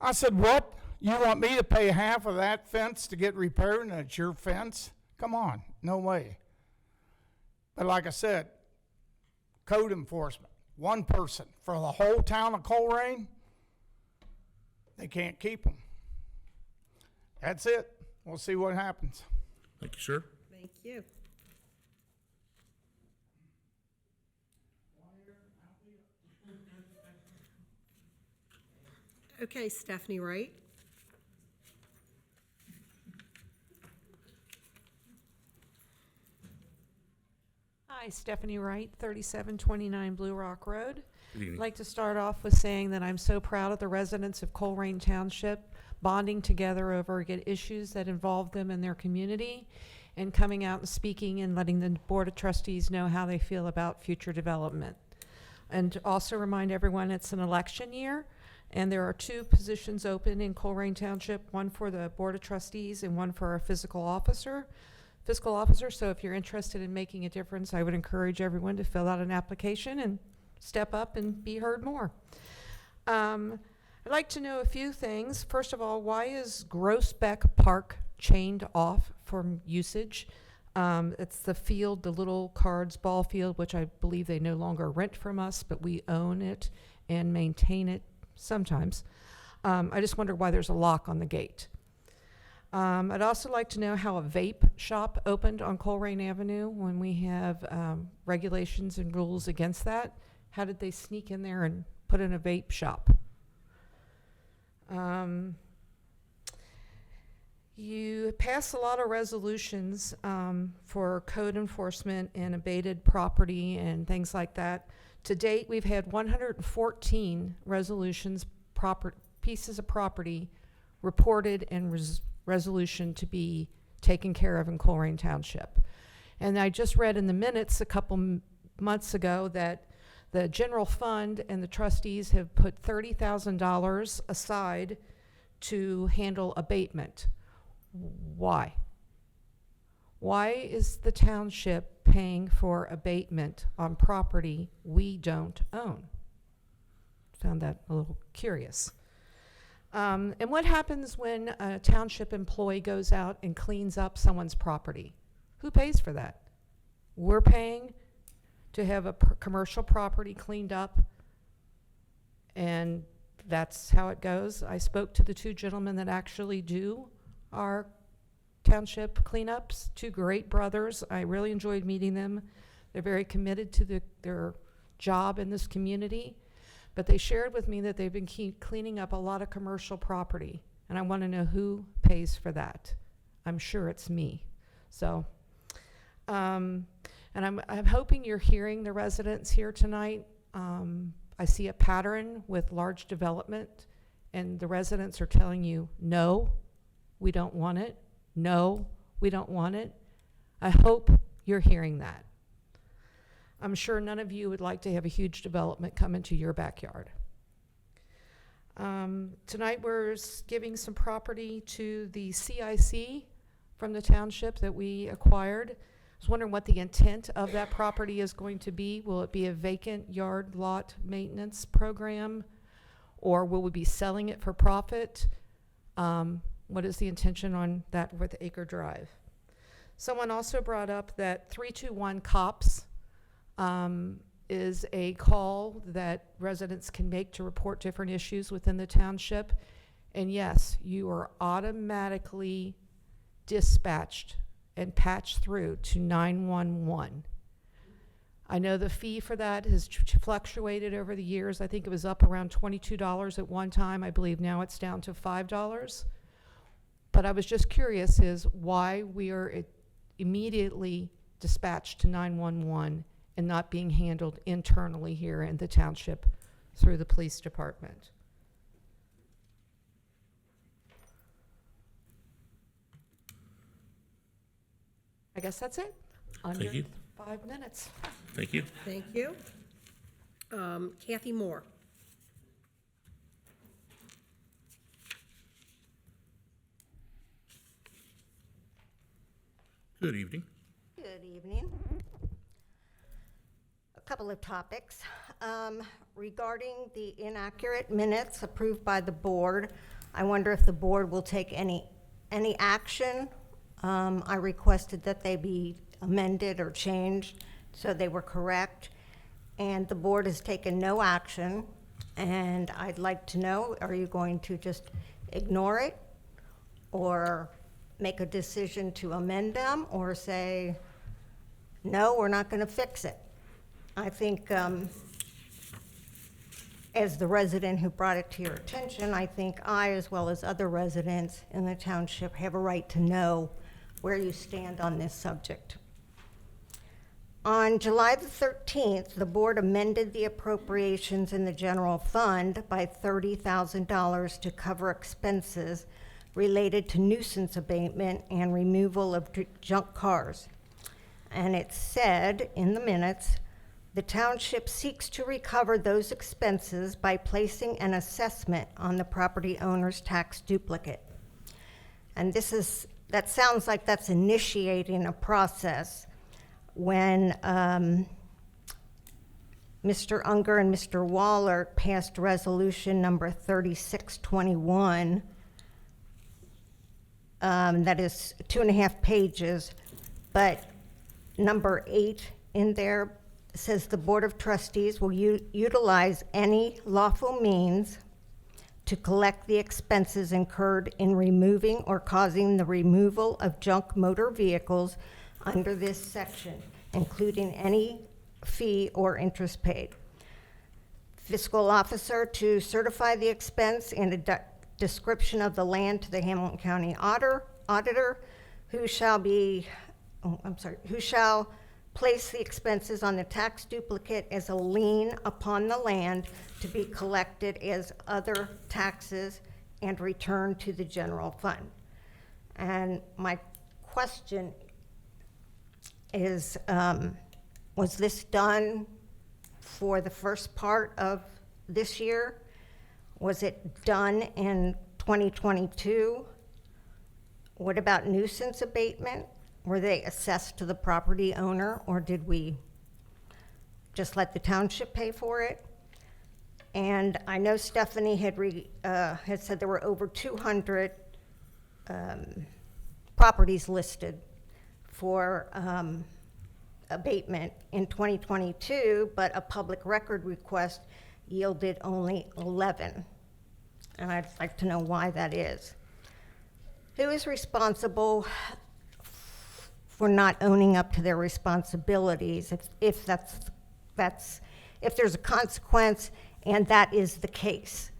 I said, what? You want me to pay half of that fence to get repaired and it's your fence? Come on, no way. But like I said, code enforcement, one person for the whole town of Colerain, they can't keep them. That's it. We'll see what happens. Thank you, sir. Thank you. Okay, Stephanie Wright. Hi, Stephanie Wright, 3729 Blue Rock Road. Good evening. I'd like to start off with saying that I'm so proud of the residents of Colerain Township bonding together over issues that involve them in their community and coming out and speaking and letting the Board of Trustees know how they feel about future development. And to also remind everyone it's an election year and there are 2 positions open in Colerain Township, one for the Board of Trustees and one for a fiscal officer. So if you're interested in making a difference, I would encourage everyone to fill out an application and step up and be heard more. I'd like to know a few things. First of all, why is Groesbeck Park chained off from usage? It's the field, the little cards ball field, which I believe they no longer rent from us, but we own it and maintain it sometimes. I just wonder why there's a lock on the gate. I'd also like to know how a vape shop opened on Colerain Avenue when we have regulations and rules against that. How did they sneak in there and put in a vape shop? You pass a lot of resolutions for code enforcement and abated property and things like that. To date, we've had 114 resolutions, pieces of property reported and resolution to be taken care of in Colerain Township. And I just read in the minutes a couple months ago that the general fund and the trustees have put $30,000 aside to handle abatement. Why? Why is the township paying for abatement on property we don't own? Found that a little curious. And what happens when a township employee goes out and cleans up someone's property? Who pays for that? We're paying to have a commercial property cleaned up, and that's how it goes. I spoke to the 2 gentlemen that actually do our township cleanups, 2 great brothers. I really enjoyed meeting them. They're very committed to their job in this community. But they shared with me that they've been cleaning up a lot of commercial property, and I want to know who pays for that. I'm sure it's me. So, and I'm hoping you're hearing the residents here tonight. I see a pattern with large development, and the residents are telling you, no, we don't want it. No, we don't want it. I hope you're hearing that. I'm sure none of you would like to have a huge development come into your backyard. Tonight we're giving some property to the CIC from the township that we acquired. I was wondering what the intent of that property is going to be. Will it be a vacant yard lot maintenance program, or will we be selling it for profit? What is the intention on that with Acre Drive? Someone also brought up that 321 COPS is a call that residents can make to report different issues within the township. And yes, you are automatically dispatched and patched through to 911. I know the fee for that has fluctuated over the years. I think it was up around $22 at one time. I believe now it's down to $5. But I was just curious is why we are immediately dispatched to 911 and not being handled internally here in the township through the police department. I guess that's it. Under you. 5 minutes. Thank you. Thank you. Kathy Moore. Good evening. Good evening. A couple of topics. Regarding the inaccurate minutes approved by the board, I wonder if the board will take any action. I requested that they be amended or changed so they were correct, and the board has taken no action. And I'd like to know, are you going to just ignore it or make a decision to amend them, or say, no, we're not going to fix it? I think, as the resident who brought it to your attention, I think I, as well as other residents in the township, have a right to know where you stand on this subject. On July the 13th, the board amended the appropriations in the general fund by $30,000 to cover expenses related to nuisance abatement and removal of junk cars. And it said in the minutes, the township seeks to recover those expenses by placing an assessment on the property owner's tax duplicate. And that sounds like that's initiating a process. When Mr. Unger and Mr. Waller passed resolution number 3621, that is 2.5 pages, but number 8 in there says the Board of Trustees will utilize any lawful means to collect the expenses incurred in removing or causing the removal of junk motor vehicles under this section, including any fee or interest paid. Fiscal officer to certify the expense and a description of the land to the Hamilton County auditor, who shall place the expenses on the tax duplicate as a lien upon the land to be collected as other taxes and returned to the general fund. And my question is, was this done for the first part of this year? Was it done in 2022? What about nuisance abatement? Were they assessed to the property owner, or did we just let the township pay for it? And I know Stephanie had said there were over 200 properties listed for abatement in 2022, but a public record request yielded only 11. And I'd like to know why that is. Who is responsible for not owning up to their responsibilities if there's a consequence and that is the case?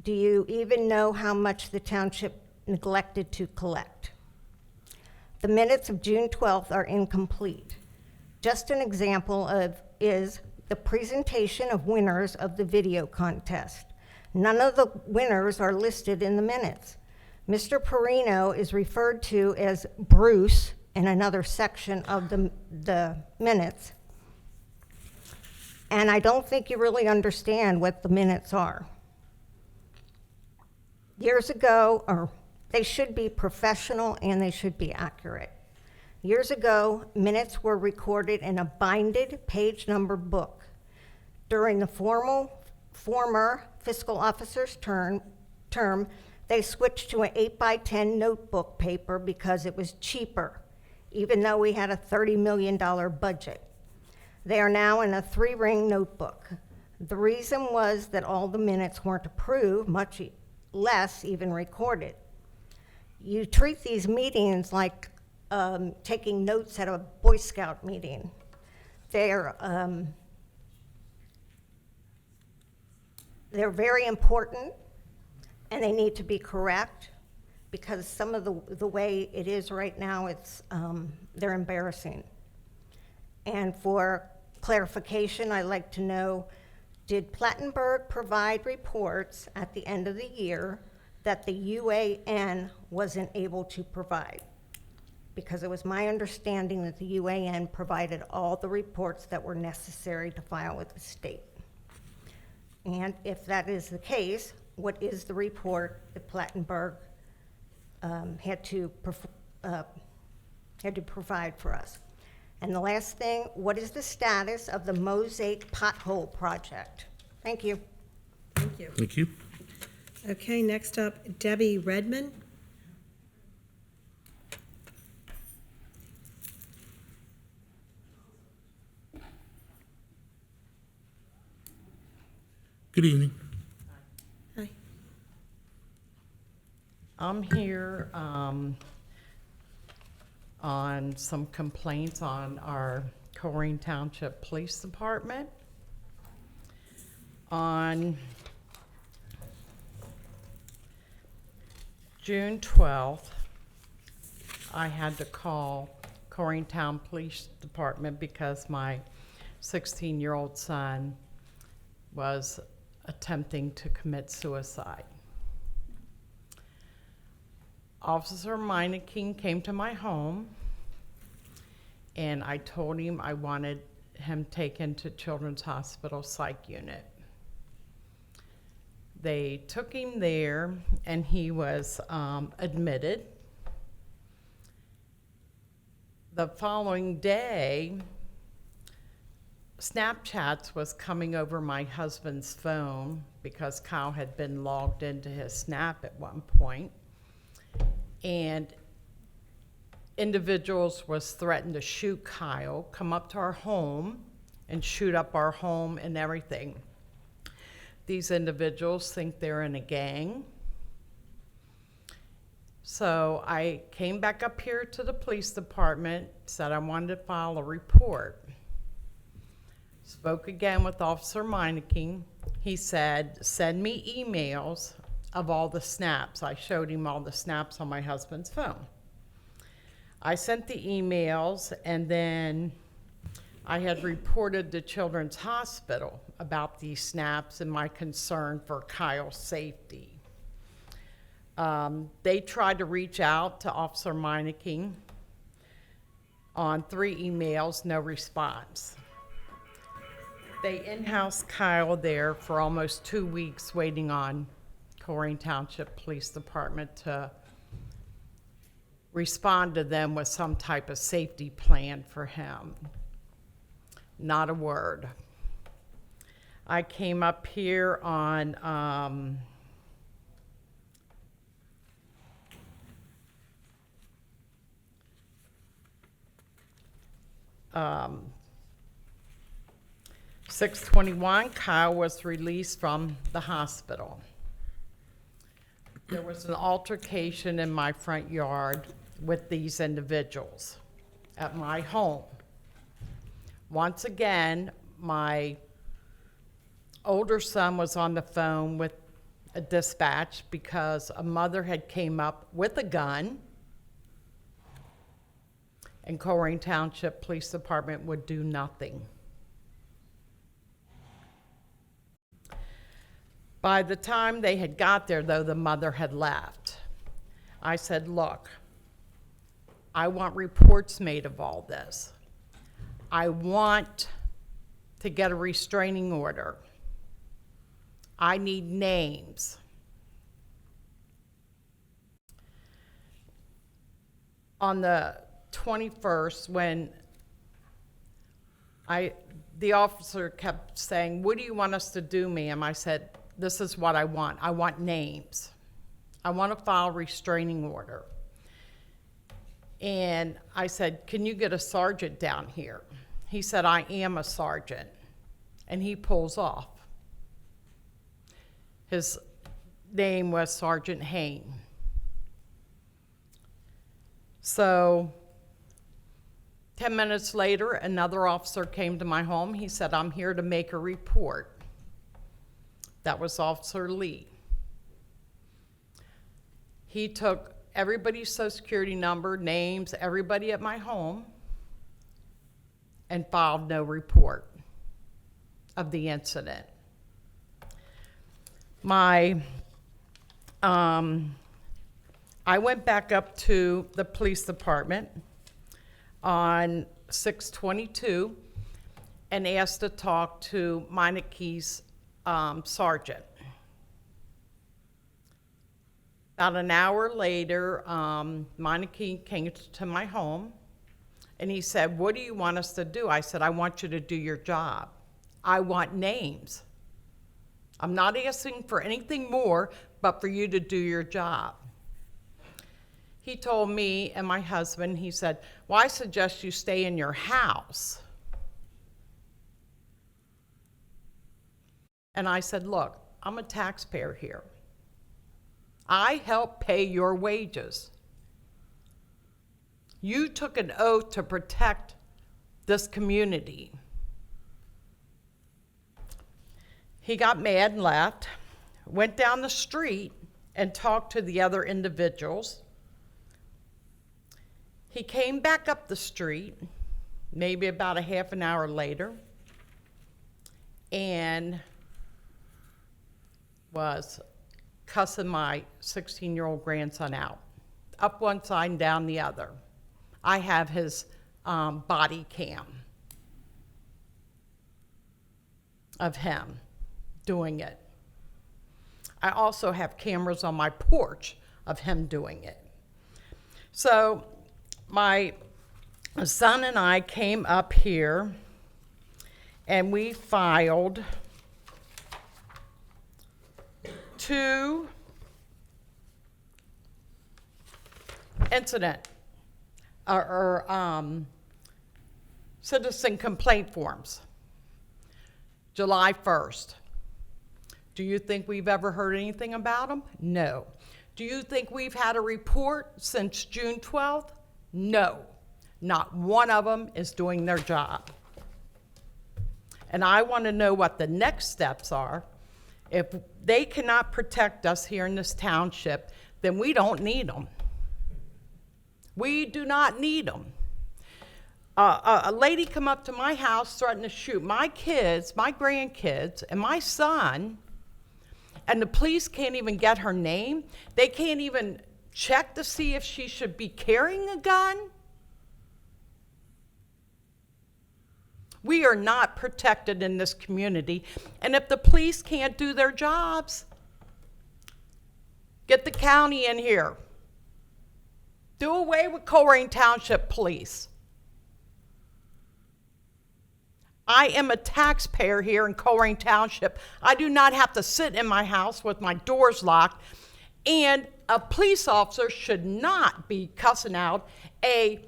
Do you even know how much the township neglected to collect? The minutes of June 12th are incomplete. Just an example is the presentation of winners of the video contest. None of the winners are listed in the minutes. Mr. Perino is referred to as Bruce in another section of the minutes. And I don't think you really understand what the minutes are. Years ago, or they should be professional and they should be accurate. Years ago, minutes were recorded in a binded page number book. During the former fiscal officer's term, they switched to an 8x10 notebook paper because it was cheaper, even though we had a $30 million budget. They are now in a 3-ring notebook. The reason was that all the minutes weren't approved, much less even recorded. You treat these meetings like taking notes at a Boy Scout meeting. They're very important, and they need to be correct, because some of the way it is right now, they're embarrassing. And for clarification, I'd like to know, Did Plattenberg provide reports at the end of the year that the UAN wasn't able to provide? Because it was my understanding that the UAN provided all the reports that were necessary to file with the state. And if that is the case, what is the report that Plattenberg had to provide for us? And the last thing, what is the status of the Mosaic pothole project? Thank you. Thank you. Thank you. Okay, next up, Debbie Redmond. Good evening. Hi. I'm here on some complaints on our Colerain Township Police Department. On June 12th, I had to call Colerain Town Police Department because my 16-year-old son was attempting to commit suicide. Officer Meineke came to my home, and I told him I wanted him taken to Children's Hospital Psych Unit. They took him there, and he was admitted. The following day, Snapchats was coming over my husband's phone because Kyle had been logged into his Snap at one point. And individuals was threatened to shoot Kyle, come up to our home and shoot up our home and everything. These individuals think they're in a gang. So I came back up here to the police department, said I wanted to file a report. Spoke again with Officer Meineke. He said, send me emails of all the snaps. I showed him all the snaps on my husband's phone. I sent the emails, and then I had reported to Children's Hospital about these snaps and my concern for Kyle's safety. They tried to reach out to Officer Meineke on 3 emails, no response. They in-house Kyle there for almost 2 weeks waiting on Colerain Township Police Department to respond to them with some type of safety plan for him. Not a word. I came up here on um, 6/21, Kyle was released from the hospital. There was an altercation in my front yard with these individuals at my home. Once again, my older son was on the phone with a dispatch because a mother had came up with a gun, and Colerain Township Police Department would do nothing. By the time they had got there, though, the mother had left. I said, look, I want reports made of all this. I want to get a restraining order. I need names. On the 21st, when the officer kept saying, what do you want us to do, ma'am? I said, this is what I want. I want names. I want to file a restraining order. And I said, can you get a sergeant down here? He said, I am a sergeant. And he pulls off. His name was Sergeant Hain. So 10 minutes later, another officer came to my home. He said, I'm here to make a report. That was Officer Lee. He took everybody's social security number, names, everybody at my home, and filed no report of the incident. I went back up to the police department on 6/22 and asked to talk to Meineke's sergeant. About an hour later, Meineke came to my home and he said, "What do you want us to do?" I said, "I want you to do your job. I want names. I'm not asking for anything more but for you to do your job." He told me and my husband, he said, "Well, I suggest you stay in your house." And I said, "Look, I'm a taxpayer here. I help pay your wages. You took an oath to protect this community." He got mad and left, went down the street and talked to the other individuals. He came back up the street, maybe about a half an hour later, and was cussing my 16-year-old grandson out, up one side and down the other. I have his body cam of him doing it. I also have cameras on my porch of him doing it. So my son and I came up here and we filed 2 incident or citizen complaint forms, July 1st. Do you think we've ever heard anything about them? No. Do you think we've had a report since June 12th? No. Not one of them is doing their job. And I want to know what the next steps are. If they cannot protect us here in this township, then we don't need them. We do not need them. A lady come up to my house threatening to shoot my kids, my grandkids, and my son, and the police can't even get her name. They can't even check to see if she should be carrying a gun. We are not protected in this community, and if the police can't do their jobs, get the county in here. Do away with Colerain Township Police. I am a taxpayer here in Colerain Township. I do not have to sit in my house with my doors locked, and a police officer should not be cussing out a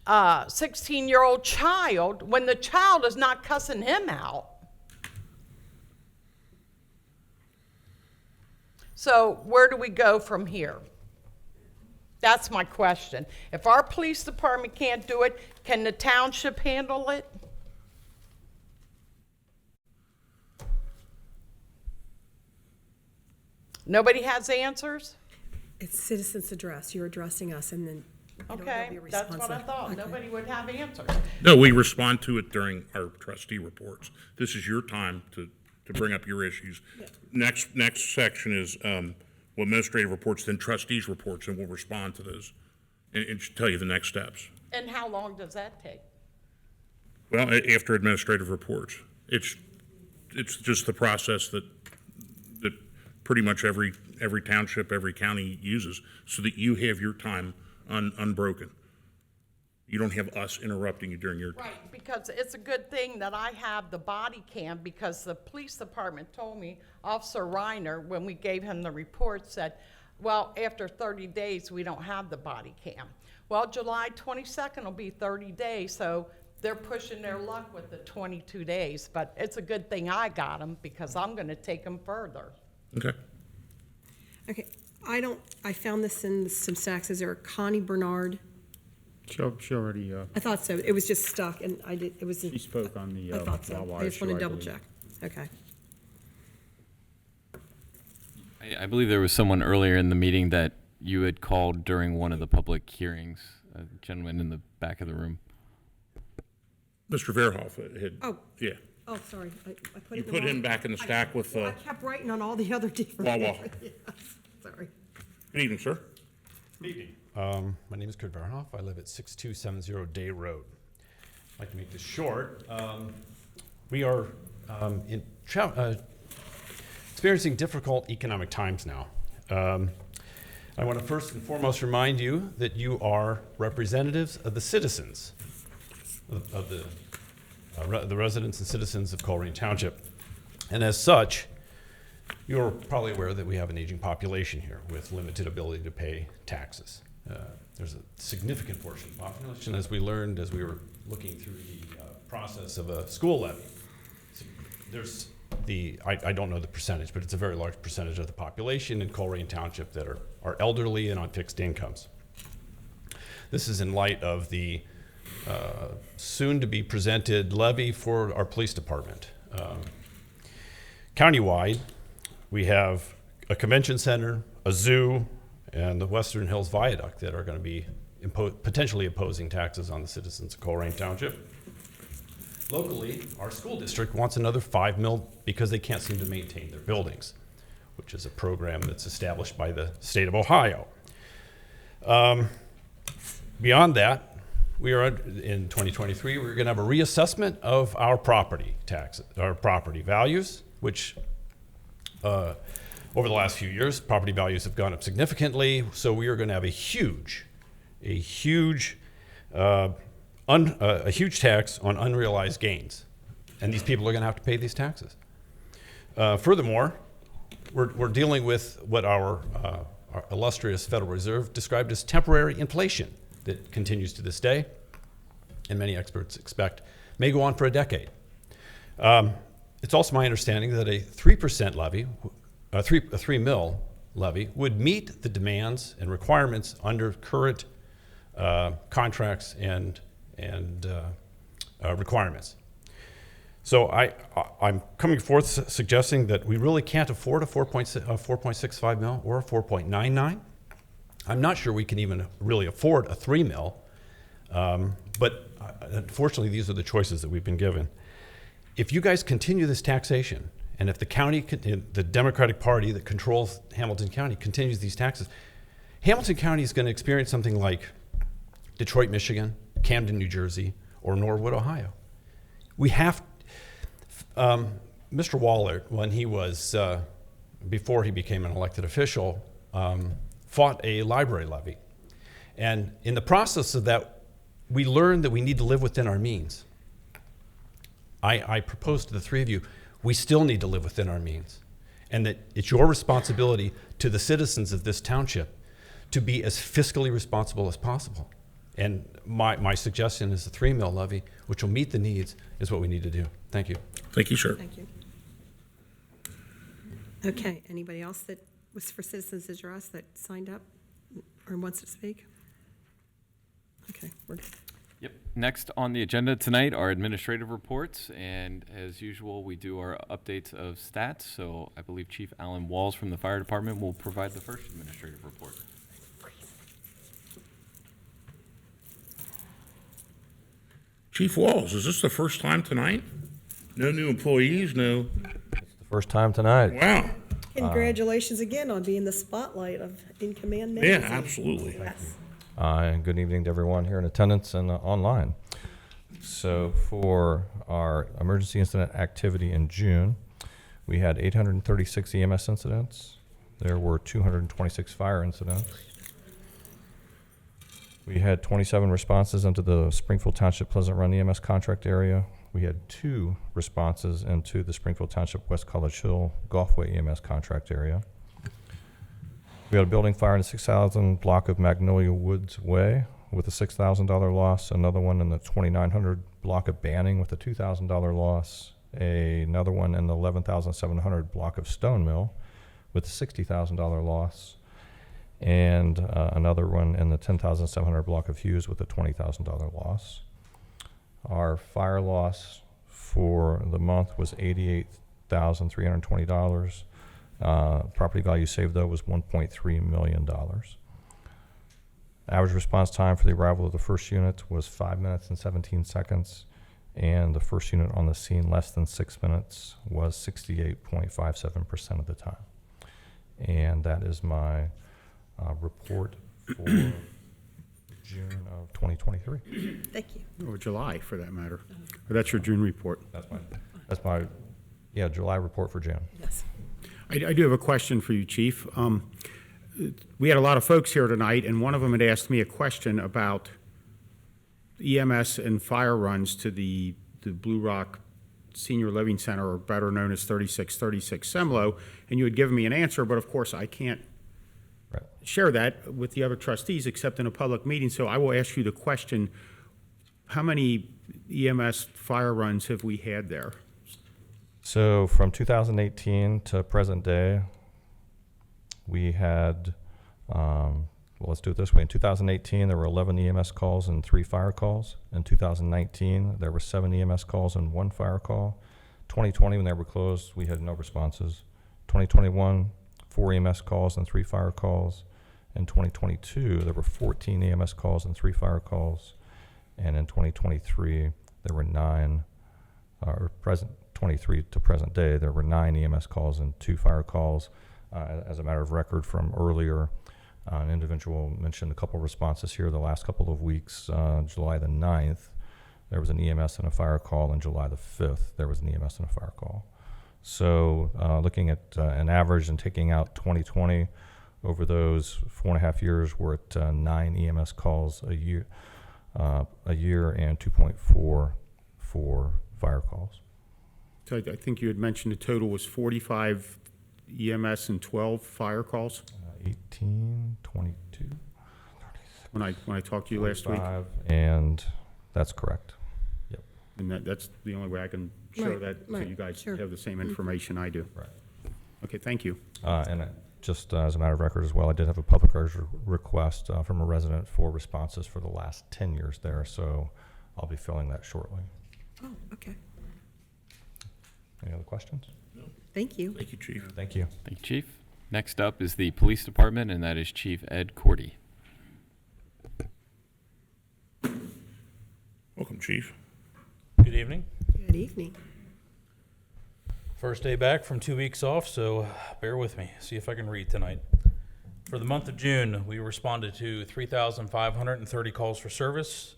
16-year-old child when the child is not cussing him out. So where do we go from here? That's my question. If our police department can't do it, can the township handle it? Nobody has answers? It's citizens address. You're addressing us, and then Okay, that's what I thought. Nobody would have answers. No, we respond to it during our trustee reports. This is your time to bring up your issues. Next section is administrative reports, then trustees reports, and we'll respond to those and tell you the next steps. And how long does that take? Well, after administrative reports, it's just the process that pretty much every township, every county uses, so that you have your time unbroken. You don't have us interrupting you during your time. Right, because it's a good thing that I have the body cam, because the police department told me, Officer Reiner, when we gave him the report, said, well, after 30 days, we don't have the body cam. Well, July 22nd will be 30 days, so they're pushing their luck with the 22 days, but it's a good thing I got them, because I'm gonna take them further. Okay. Okay, I found this in some stacks. Is there a Connie Bernard? She already, I thought so. It was just stuck, and it was. she spoke on the, I thought so. Wawa I just want issue, to double believe. check. Okay. I believe there was someone earlier in the meeting that you had called during one of the public hearings, a gentleman in the back of the room. Mr. Verhoff had. Oh. Yeah. Oh, sorry, I put You it the put wrong- him back in the stack with, I kept writing on all the other different. Wawa. Yes, sorry. Good evening, sir. My name is Kurt Varnhoff. I live at 6270 Day Road. I'd like to make this short. We are experiencing difficult economic times now. I want to first and foremost remind you that you are representatives of the citizens, of the residents and citizens of Colerain Township. And as such, you're probably aware that we have an aging population here with limited ability to pay taxes. There's a significant portion of the population, as we learned as we were looking through the process of a school levy. There's I don't know the percentage, but it's a very large percentage of the population in Colerain Township that are elderly and on fixed incomes. This is in light of the soon-to-be presented levy for our police department. Countywide, we have a convention center, a zoo, and the Western Hills Viaduct that are going to be potentially imposing taxes on the citizens of Colerain Township. Locally, our school district wants another $5 million because they can't seem to maintain their buildings, which is a program that's established by the state of Ohio. Beyond that, we are in 2023. We're going to have a reassessment of our property taxes, our property values, which over the last few years, property values have gone up significantly. So we are going to have a huge tax on unrealized gains, and these people are going to have to pay these taxes. Furthermore, we're dealing with what our illustrious Federal Reserve described as temporary inflation that continues to this day, and many experts expect may go on for a decade. It's also my understanding that a 3% levy, a 3 mil levy, would meet the demands and requirements under current contracts and requirements. So I'm coming forth suggesting that we really can't afford a 4.65 mil or a 4.99. I'm not sure we can even really afford a 3 mil, but unfortunately these are the choices that we've been given. If you guys continue this taxation, and if the county, the Democratic Party that controls Hamilton County continues these taxes, Hamilton County is going to experience something like Detroit, Michigan, Camden, New Jersey, or Norwood, Ohio. We have, Mr. Waller, when he was, before he became an elected official, fought a library levy. And in the process of that, we learned that we need to live within our means. I propose to the three of you, we still need to live within our means, and that it's your responsibility to the citizens of this township to be as fiscally responsible as possible. And my suggestion is the 3 mil levy, which will meet the needs, is what we need to do. Thank you. Thank you, sir. Thank you. Okay, anybody else that was for citizens address that signed up or wants to speak? Okay, we're good. Yep. Next on the agenda tonight are administrative reports, and as usual, we do our updates of stats. So I believe Chief Alan Walls from the Fire Department will provide the first administrative report. Chief Walls, is this the first time tonight? No new employees, no? First time tonight. Wow. Congratulations again on being the spotlight of In Command Yeah, Magazine. absolutely. Yes. And good evening to everyone here in attendance and online. So for our emergency incident activity in June, we had 836 EMS incidents. There were 226 fire incidents. We had 27 responses into the Springfield Township Pleasant Run EMS contract area. We had 2 responses into the Springfield Township West College Hill Golfway EMS contract area. We had a building fire in the 6,000 block of Magnolia Woods Way with a $6,000 loss. Another one in the 2,900 block of Banning with a $2,000 loss. Another one in the 11,700 block of Stone Mill with a $60,000 loss. And another one in the 10,700 block of Hughes with a $20,000 loss. Our fire loss for the month was $88,320. Property value saved, though, was $1.3 million. Average response time for the arrival of the first unit was 5 minutes and 17 seconds. and the first unit on the scene less than 6 minutes was 68.57% of the time. And that is my report for June of 2023. Thank you. Or July, for that matter. Or that's your June report. That's my July report for June. Yes. I do have a question for you, Chief. We had a lot of folks here tonight, and one of them had asked me a question about EMS and fire runs to the Blue Rock Senior Living Center, or better known as 3636 Semlo, and you had given me an answer, but of course I can't share that with the other trustees except in a public meeting, so I will ask you the question, how many EMS fire runs have we had there? So from 2018 to present day, we had, let's do it this way. In 2018, there were 11 EMS calls and 3 fire calls. In 2019, there were 7 EMS calls and 1 fire call. 2020, when they were closed, we had no responses. 2021, 4 EMS calls and 3 fire calls. In 2022, there were 14 EMS calls and 3 fire calls. And in 2023, there were 9, or present 23 to present day, there were 9 EMS calls and 2 fire calls. As a matter of record from earlier, an individual mentioned a couple responses here the last couple of weeks. July the 9th, there was an EMS and a fire call, and July the 5th, there was an EMS and a fire call. So looking at an average and taking out 2020, over those 4.5 years, we're at 9 EMS calls a year and 2.4 for fire calls. So I think you had mentioned the total was 45 EMS and 12 fire calls? 18, 22. When I talked to you last week? And that's correct. Yep. And that's the only way I can show Right, that, so right, you guys sure. have the same information I do. Right. Okay, thank you. And just as a matter of record as well, I did have a public request from a resident for responses for the last 10 years there, so I'll be filling that shortly. Oh, okay. Any other questions? Thank you. Thank you, Chief. Thank you. Thank you, Chief. Next up is the Police Department, and that is Chief Ed Cordy. Welcome, Chief. Good evening. Good evening. First day back from 2 weeks off, so bear with me. See if I can read tonight. For the month of June, we responded to 3,530 calls for service,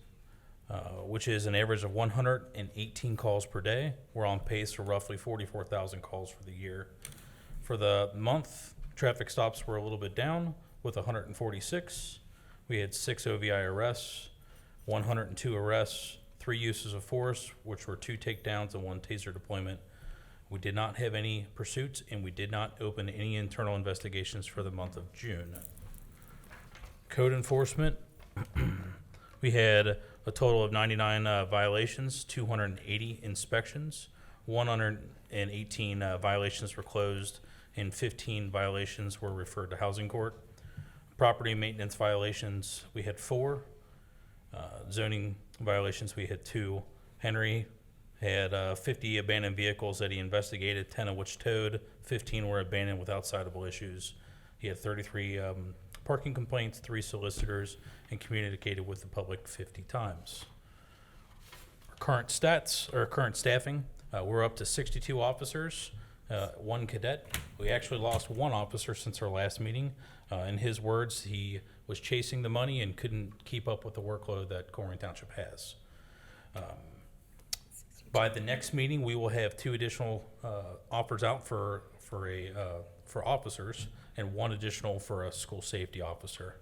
which is an average of 118 calls per day. We're on pace for roughly 44,000 calls for the year. For the month, traffic stops were a little bit down with 146. We had 6 OVI arrests, 102 arrests, 3 uses of force, which were 2 takedowns and 1 taser deployment. We did not have any pursuits, and we did not open any internal investigations for the month of June. Code enforcement, we had a total of 99 violations, 280 inspections, 118 violations were closed, and 15 violations were referred to housing court. Property maintenance violations, we had 4. Zoning violations, we had 2. Henry had 50 abandoned vehicles that he investigated, 10 of which towed, 15 were abandoned without citable issues. He had 33 parking complaints, 3 solicitors, and communicated with the public 50 times. Our current stats, or current staffing, we're up to 62 officers, 1 cadet. We actually lost 1 officer since our last meeting. In his words, he was chasing the money and couldn't keep up with the workload that Colerain Township has. By the next meeting, we will have 2 additional offers out for officers and 1 additional for a school safety officer.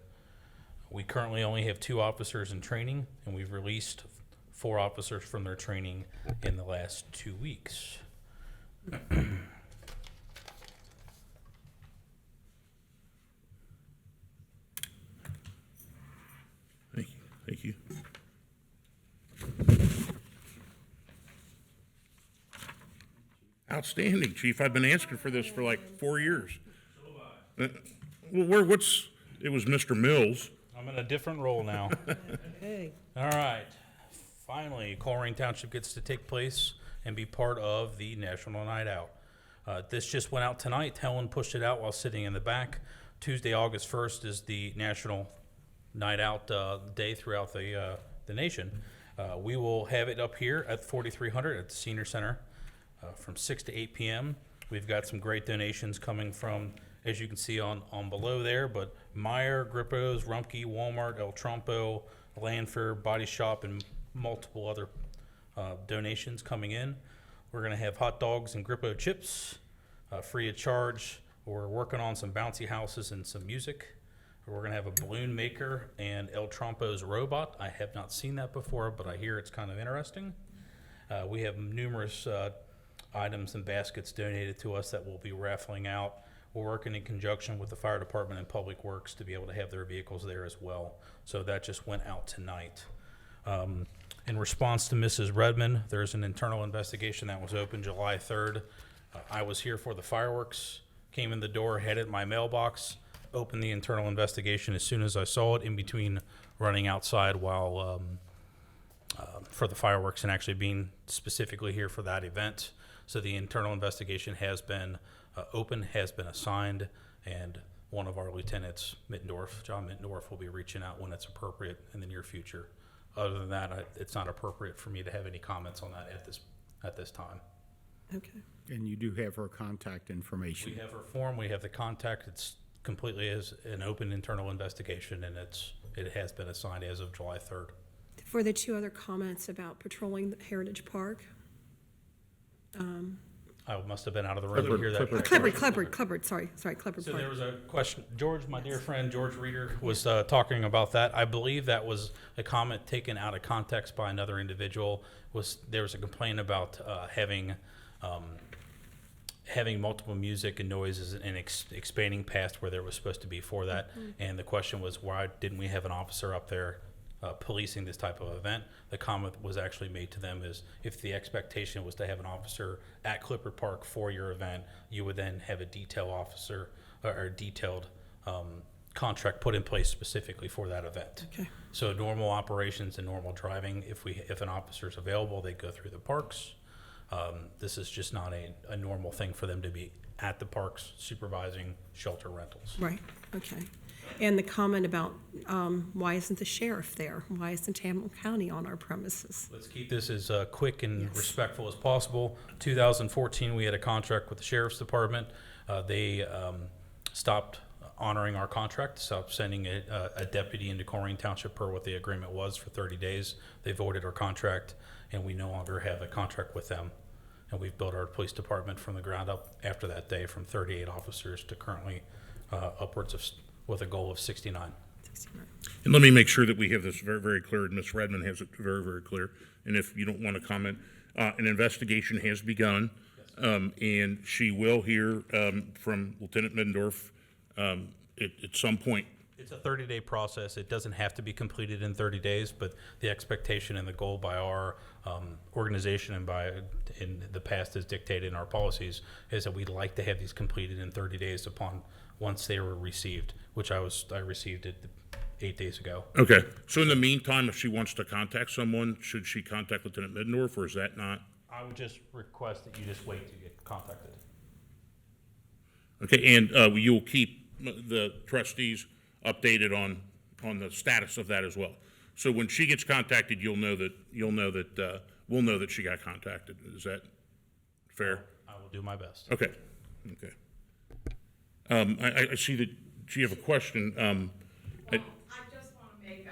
We currently only have 2 officers in training, and we've released 4 officers from their training in the last 2 weeks. Thank you. Outstanding, Chief. I've been asking for this for like 4 years. It was Mr. Mills. I'm in a different role now. Hey. All right. Finally, Colerain Township gets to take place and be part of the National Night Out. This just went out tonight. Helen pushed it out while sitting in the back. Tuesday, August 1st is the National Night Out day throughout the nation. We will have it up here at 4300 at the Senior Center from 6 to 8 p.m. We've got some great donations coming from, as you can see on below there, but Meyer, Grippo's, Rumpke, Walmart, El Trompo, Landfair, Body Shop, and multiple other donations coming in. We're going to have hot dogs and Grippo chips free of charge. We're working on some bouncy houses and some music. We're going to have a balloon maker and El Trompo's robot. I have not seen that before, but I hear it's kind of interesting. We have numerous items and baskets donated to us that we'll be raffling out. We're working in conjunction with the fire department and Public Works to be able to have their vehicles there as well. So that just went out tonight. In response to Mrs. Redmond, there's an internal investigation that was open July 3rd. I was here for the fireworks, came in the door, headed my mailbox, opened the internal investigation as soon as I saw it, in between running outside while for the fireworks and actually being specifically here for that event. So the internal investigation has been open, has been assigned, and one of our lieutenants, John Mittendorf, will be reaching out when it's appropriate in the near future. Other than that, it's not appropriate for me to have any comments on that at this time. Okay. And you do have her contact information. We have her form, we have the contact. It's completely as an open internal investigation, and it has been assigned as of July 3rd. For the two other comments about patrolling the Heritage Park. I must have been out of the room to hear that. Clifford, sorry, Clifford So Park. there was a question, George, my dear friend, George Reeder, was talking about that. I believe that was a comment taken out of context by another individual. There was a complaint about having multiple music and noises and expanding past where there was supposed to be for that. And the question was, why didn't we have an officer up there policing this type of event? The comment was actually made to them is, if the expectation was to have an officer at Clifford Park for your event, you would then have a detail officer or detailed contract put in place specifically for that event. Okay. So normal operations and normal driving, if an officer is available, they go through the parks. This is just not a normal thing for them to be at the parks supervising shelter rentals. Right, okay. And the comment about why isn't the sheriff there? Why isn't Hamilton County on our premises? Let's keep this as quick and respectful as possible. 2014, we had a contract with the Sheriff's Department. They stopped honoring our contract, stopped sending a deputy into Colerain Township per what the agreement was for 30 days. They voided our contract, and we no longer have a contract with them. And we've built our police department from the ground up after that day, from 38 officers to currently upwards of, with a goal of 69. And let me make sure that we have this very, very clear, and Ms. Redmond has it very, very clear. And if you don't want to comment, an investigation has begun, and she will hear from Lieutenant Middendorf at some point. It's a 30-day process. It doesn't have to be completed in 30 days, but the expectation and the goal by our organization and in the past as dictated in our policies is that we'd like to have these completed in 30 days once they were received, which I received it 8 days ago. Okay. So in the meantime, if she wants to contact someone, should she contact Lieutenant Middendorf, or is that not? I would just request that you just wait to get contacted. Okay, and you'll keep the trustees updated on the status of that as well. So when she gets contacted, we'll know that she got contacted. Is that fair? I will do my best. Okay. Okay. I see that you have a question. I just want to make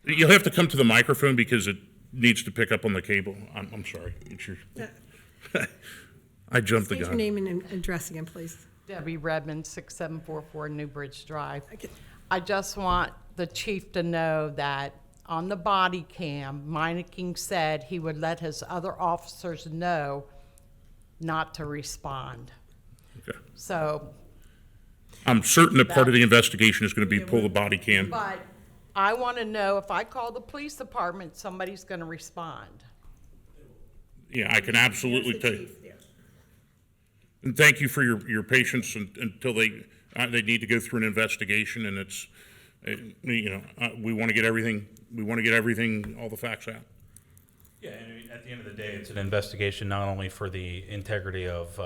You'll have to come to the microphone because it needs to pick up on the cable. I'm sorry. It's your. I jumped the State gun. your name and address again, please. Debbie Redmond, 6744 New Bridge Drive. I just want the chief to know that on the body cam, Meineke said he would let his other officers know not to respond. Okay. So. I'm certain that part of the investigation is going to be pull the body cam. But I want to know if I call the police department, somebody's going to respond. Yeah, I can absolutely tell you. And thank you for your patience until they need to go through an investigation, and it's, we want to get everything, all the facts out. Yeah, and at the end of the day, it's an investigation not only for the integrity of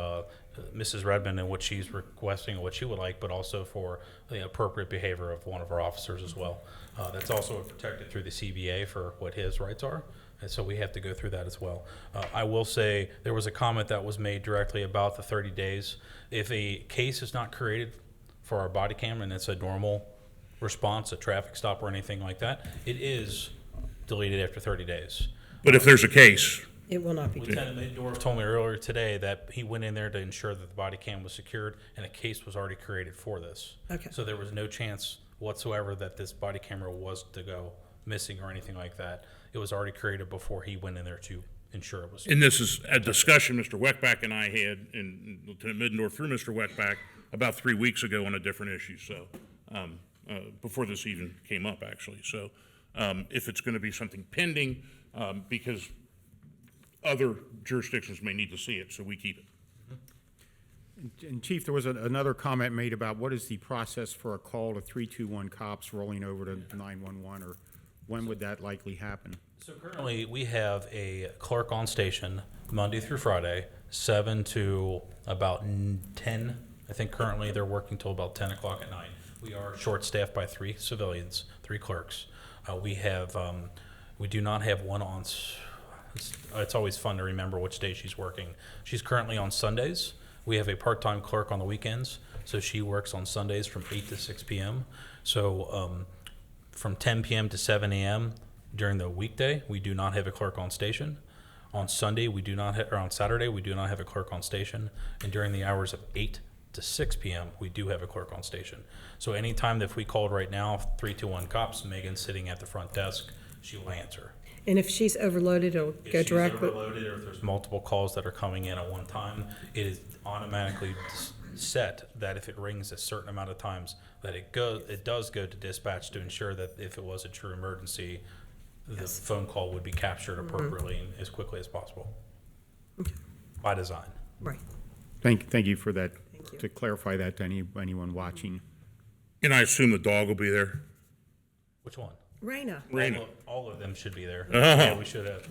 Mrs. Redmond and what she's requesting and what she would like, but also for the appropriate behavior of one of our officers as well. That's also protected through the CBA for what his rights are, and so we have to go through that as well. I will say there was a comment that was made directly about the 30 days. If a case is not created for our body cam and it's a normal response, a traffic stop or anything like that, it is deleted after 30 days. But if there's a case, It will not be. Lieutenant Middendorf told me earlier today that he went in there to ensure that the body cam was secured and a case was already created for this. Okay. So there was no chance whatsoever that this body camera was to go missing or anything like that. It was already created before he went in there to ensure it was. and this is a discussion Mr. Weckback and I had, and Lieutenant Middendorf through Mr. Weckback, about 3 weeks ago on a different issue, so, before this even came up, actually. So, if it's gonna be something pending, because other jurisdictions may need to see it, so we keep it. And Chief, there was another comment made about what is the process for a call to 321 cops rolling over to 911, or when would that likely happen? So currently, we have a clerk on station Monday through Friday, 7 to about 10. I think currently they're working till about 10 o'clock at night. We are short-staffed by 3 civilians, 3 clerks. We do not have one on, it's always fun to remember which day she's working. She's currently on Sundays. We have a part-time clerk on the weekends, so she works on Sundays from 8 to 6 p.m. So from 10 p.m. to 7 a.m. during the weekday, we do not have a clerk on station. On Sunday, we do not have, or on Saturday, we do not have a clerk on station. And during the hours of 8 to 6 p.m., we do have a clerk on station. So anytime that if we called right now, 321 cops, Megan's sitting at the front desk, she will answer. And if she's overloaded, it'll If go she's directly. overloaded or if there's multiple calls that are coming in at one time, it is automatically set that if it rings a certain amount of times, that it does go to dispatch to ensure that if it was a true emergency, the phone call would be captured appropriately and as quickly as possible. By design. Right. Thank you for that, Thank you. to clarify that to anyone watching. And I assume the dog will be there? Which one? Raina. Raina. All of them should be there. Oh. Yeah, we should have.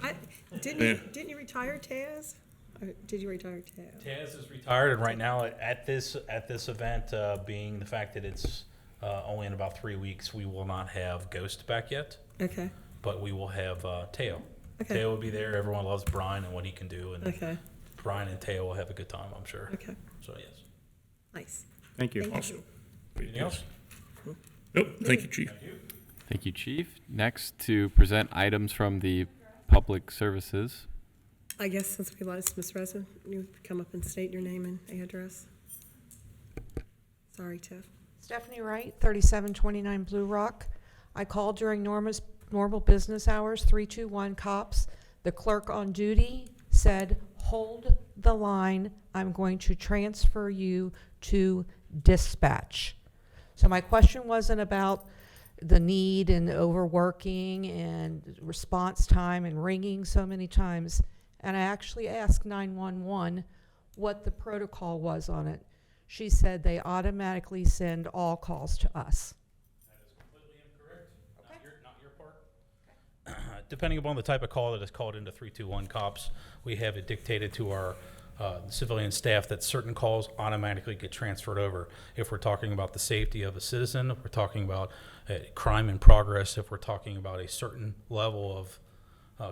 Didn't you retire Taz? Or did you retire Taz? Taz is retired, and right now at this event, being the fact that it's only in about 3 weeks, we will not have Ghost back yet. Okay. But we will have Teo. Okay. Teo will be there. Everyone loves Brian and what he can do, and Okay. Brian and Teo will have a good time, I'm sure. Okay. So yes. Nice. Thank you. Awesome. Anything else? Nope, thank you, Chief. Thank you, Chief. Next, to present items from the Public Services. I guess since we lost Ms. Reza, you come up and state your name and address. Sorry, Tiff. Stephanie Wright, 3729 Blue Rock. I called during normal business hours, 321 cops. The clerk on duty said, "Hold the line. I'm going to transfer you to dispatch." So my question wasn't about the need and overworking and response time and ringing so many times. And I actually asked 911 what the protocol was on it. She said they automatically send all calls to us. That is completely incorrect. Not your part. Depending upon the type of call that is called into 321 cops, we have it dictated to our civilian staff that certain calls automatically get transferred over. If we're talking about the safety of a citizen, if we're talking about crime in progress, if we're talking about a certain level of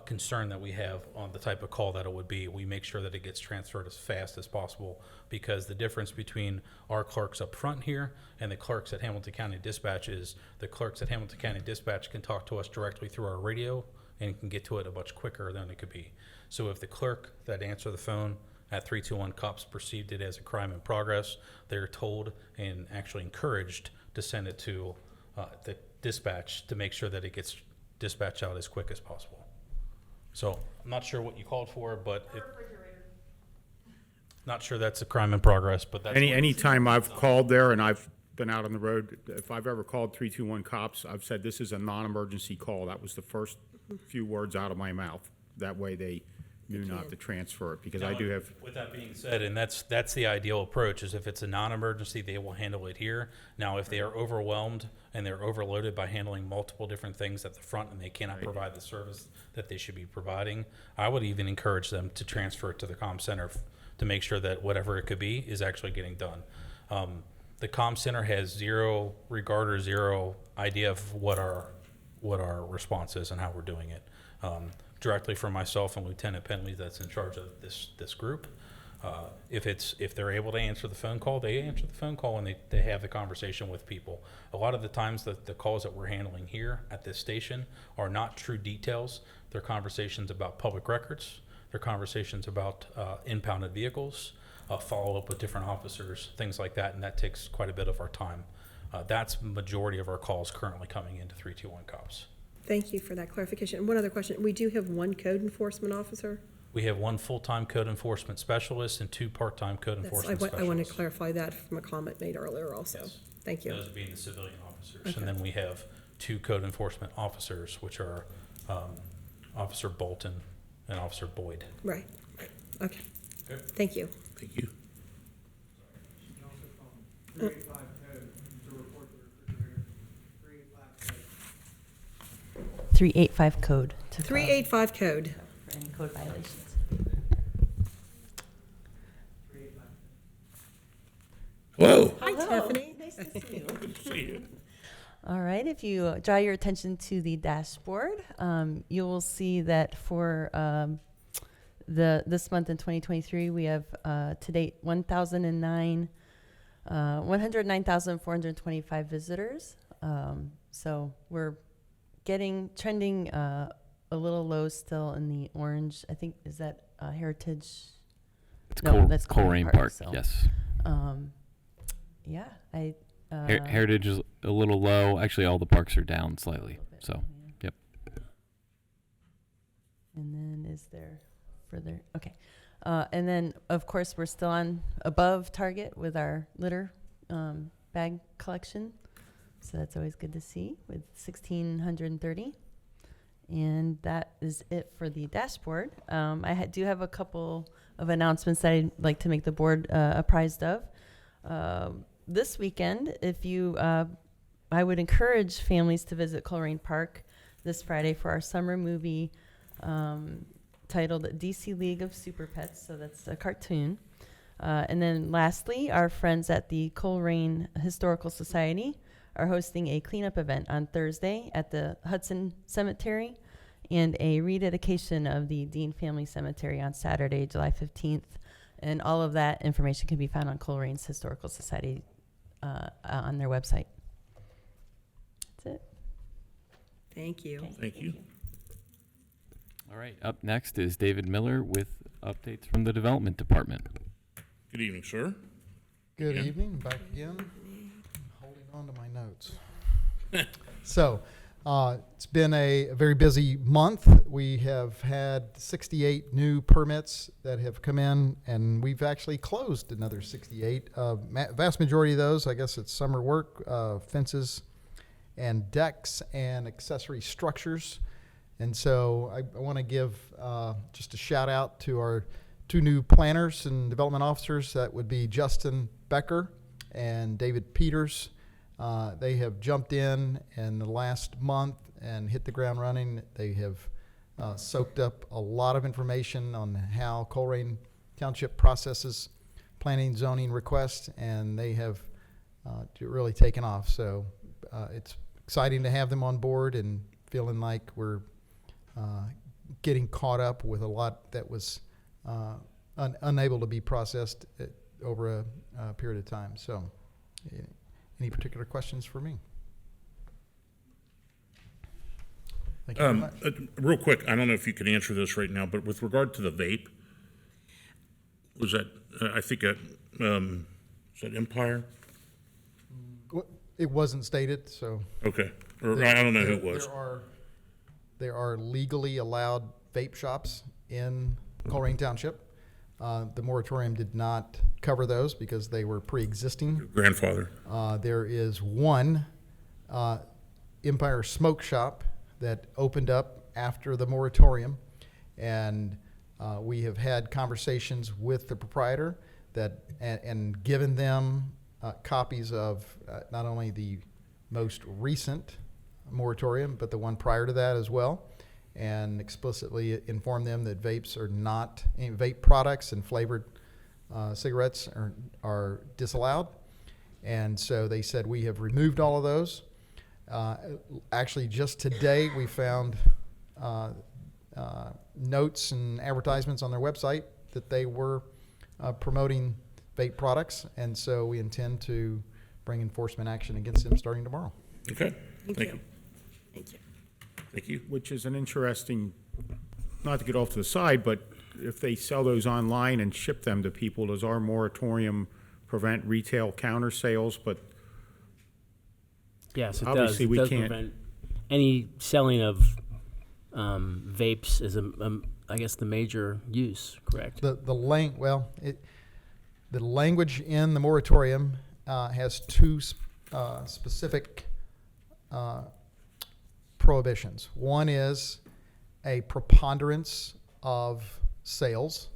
concern that we have on the type of call that it would be, we make sure that it gets transferred as fast as possible, because the difference between our clerks up front here and the clerks at Hamilton County Dispatch is the clerks at Hamilton County Dispatch can talk to us directly through our radio and can get to it much quicker than it could be. So if the clerk that answered the phone at 321 cops perceived it as a crime in progress, they're told and actually encouraged to send it to the dispatch to make sure that it gets dispatched out as quick as possible. So I'm not sure what you called for, but not sure that's a crime in progress, but that's Any time I've called there and I've been out on the road, if I've ever called 321 cops, I've said this is a non-emergency call. That was the first few words out of my mouth. That way they knew not to transfer it, because I do have. With that being said, and that's the ideal approach, is if it's a non-emergency, they will handle it here. Now, if they are overwhelmed and they're overloaded by handling multiple different things at the front and they cannot provide the service that they should be providing, I would even encourage them to transfer it to the comm center to make sure that whatever it could be is actually getting done. The comm center has zero regard or zero idea of what our response is and how we're doing it. Directly from myself and Lieutenant Penley, that's in charge of this group. If they're able to answer the phone call, they answer the phone call and they have the conversation with people. A lot of the times the calls that we're handling here at this station are not true details. They're conversations about public records. They're conversations about impounded vehicles, follow up with different officers, things like that, and that takes quite a bit of our time. That's majority of our calls currently coming into 321 cops. Thank you for that clarification. One other question. We do have one code enforcement officer? We have one full-time code enforcement specialist and 2 part-time code enforcement specialists. I want to clarify that from a comment made earlier also. Yes. Thank you. Those being the civilian officers. Okay. And then we have 2 code enforcement officers, which are Officer Bolton and Officer Boyd. Right. Okay. Okay. Thank you. Thank you. 385 code. 385 code. For any code violations. Hello. Hi, Tiffany. Nice to see you. Good to see you. All right, if you draw your attention to the dashboard, you will see that for this month in 2023, we have to date 109,425 visitors. So we're trending a little low still in the orange. I think, is that Heritage? It's That's Colerain Park, so, yes. Yeah, Heritage is a little low. Actually, all the parks are down slightly. So, yep. And then is there further? Okay. And then, of course, we're still on above target with our litter bag collection. So that's always good to see with 1,630. And that is it for the dashboard. I do have a couple of announcements that I'd like to make the board apprised of. This weekend, I would encourage families to visit Colerain Park this Friday for our summer movie titled DC League of Super Pets. So that's a cartoon. And then lastly, our friends at the Colerain Historical Society are hosting a cleanup event on Thursday at the Hudson Cemetery and a rededication of the Dean Family Cemetery on Saturday, July 15th. And all of that information can be found on Colerain's Historical Society on their website. That's it. Thank you. Okay, Thank you. All right, up next is David Miller with updates from the Development Department. Good evening, sir. Good Yeah. evening, back again. Holding on to my notes. So, it's been a very busy month. We have had 68 new permits that have come in, and we've actually closed another 68. Vast majority of those, I guess it's summer work, fences and decks and accessory structures. And so I want to give just a shout out to our 2 new planners and development officers. That would be Justin Becker and David Peters. They have jumped in the last month and hit the ground running. They have soaked up a lot of information on how Colerain Township processes planning zoning requests, and they have really taken off. So it's exciting to have them on board and feeling like we're getting caught up with a lot that was unable to be processed over a period of time. So any particular questions for me? Thank you very much. Real quick, I don't know if you can answer this right now, but with regard to the vape, was that, I think, is that Empire? It wasn't stated, so. Okay, or I don't know who it was. There are legally allowed vape shops in Colerain Township. The moratorium did not cover those because they were pre-existing. Grandfather. There is one Empire Smoke Shop that opened up after the moratorium, and we have had conversations with the proprietor and given them copies of not only the most recent moratorium, but the one prior to that as well, and explicitly inform them that vapes are not, vape products and flavored cigarettes are disallowed. And so they said, we have removed all of those. Actually, just today, we found notes and advertisements on their website that they were promoting vape products. And so we intend to bring enforcement action against them starting tomorrow. Okay, Thank you. Thank you. Thank you. Which is an interesting, not to get off to the side, but if they sell those online and ship them to people, does our moratorium prevent retail counter sales? But Yes, it obviously does. we It does can't. prevent any selling of vapes is I guess the major use, correct? The language in the moratorium has two specific prohibitions. One is a preponderance of sales,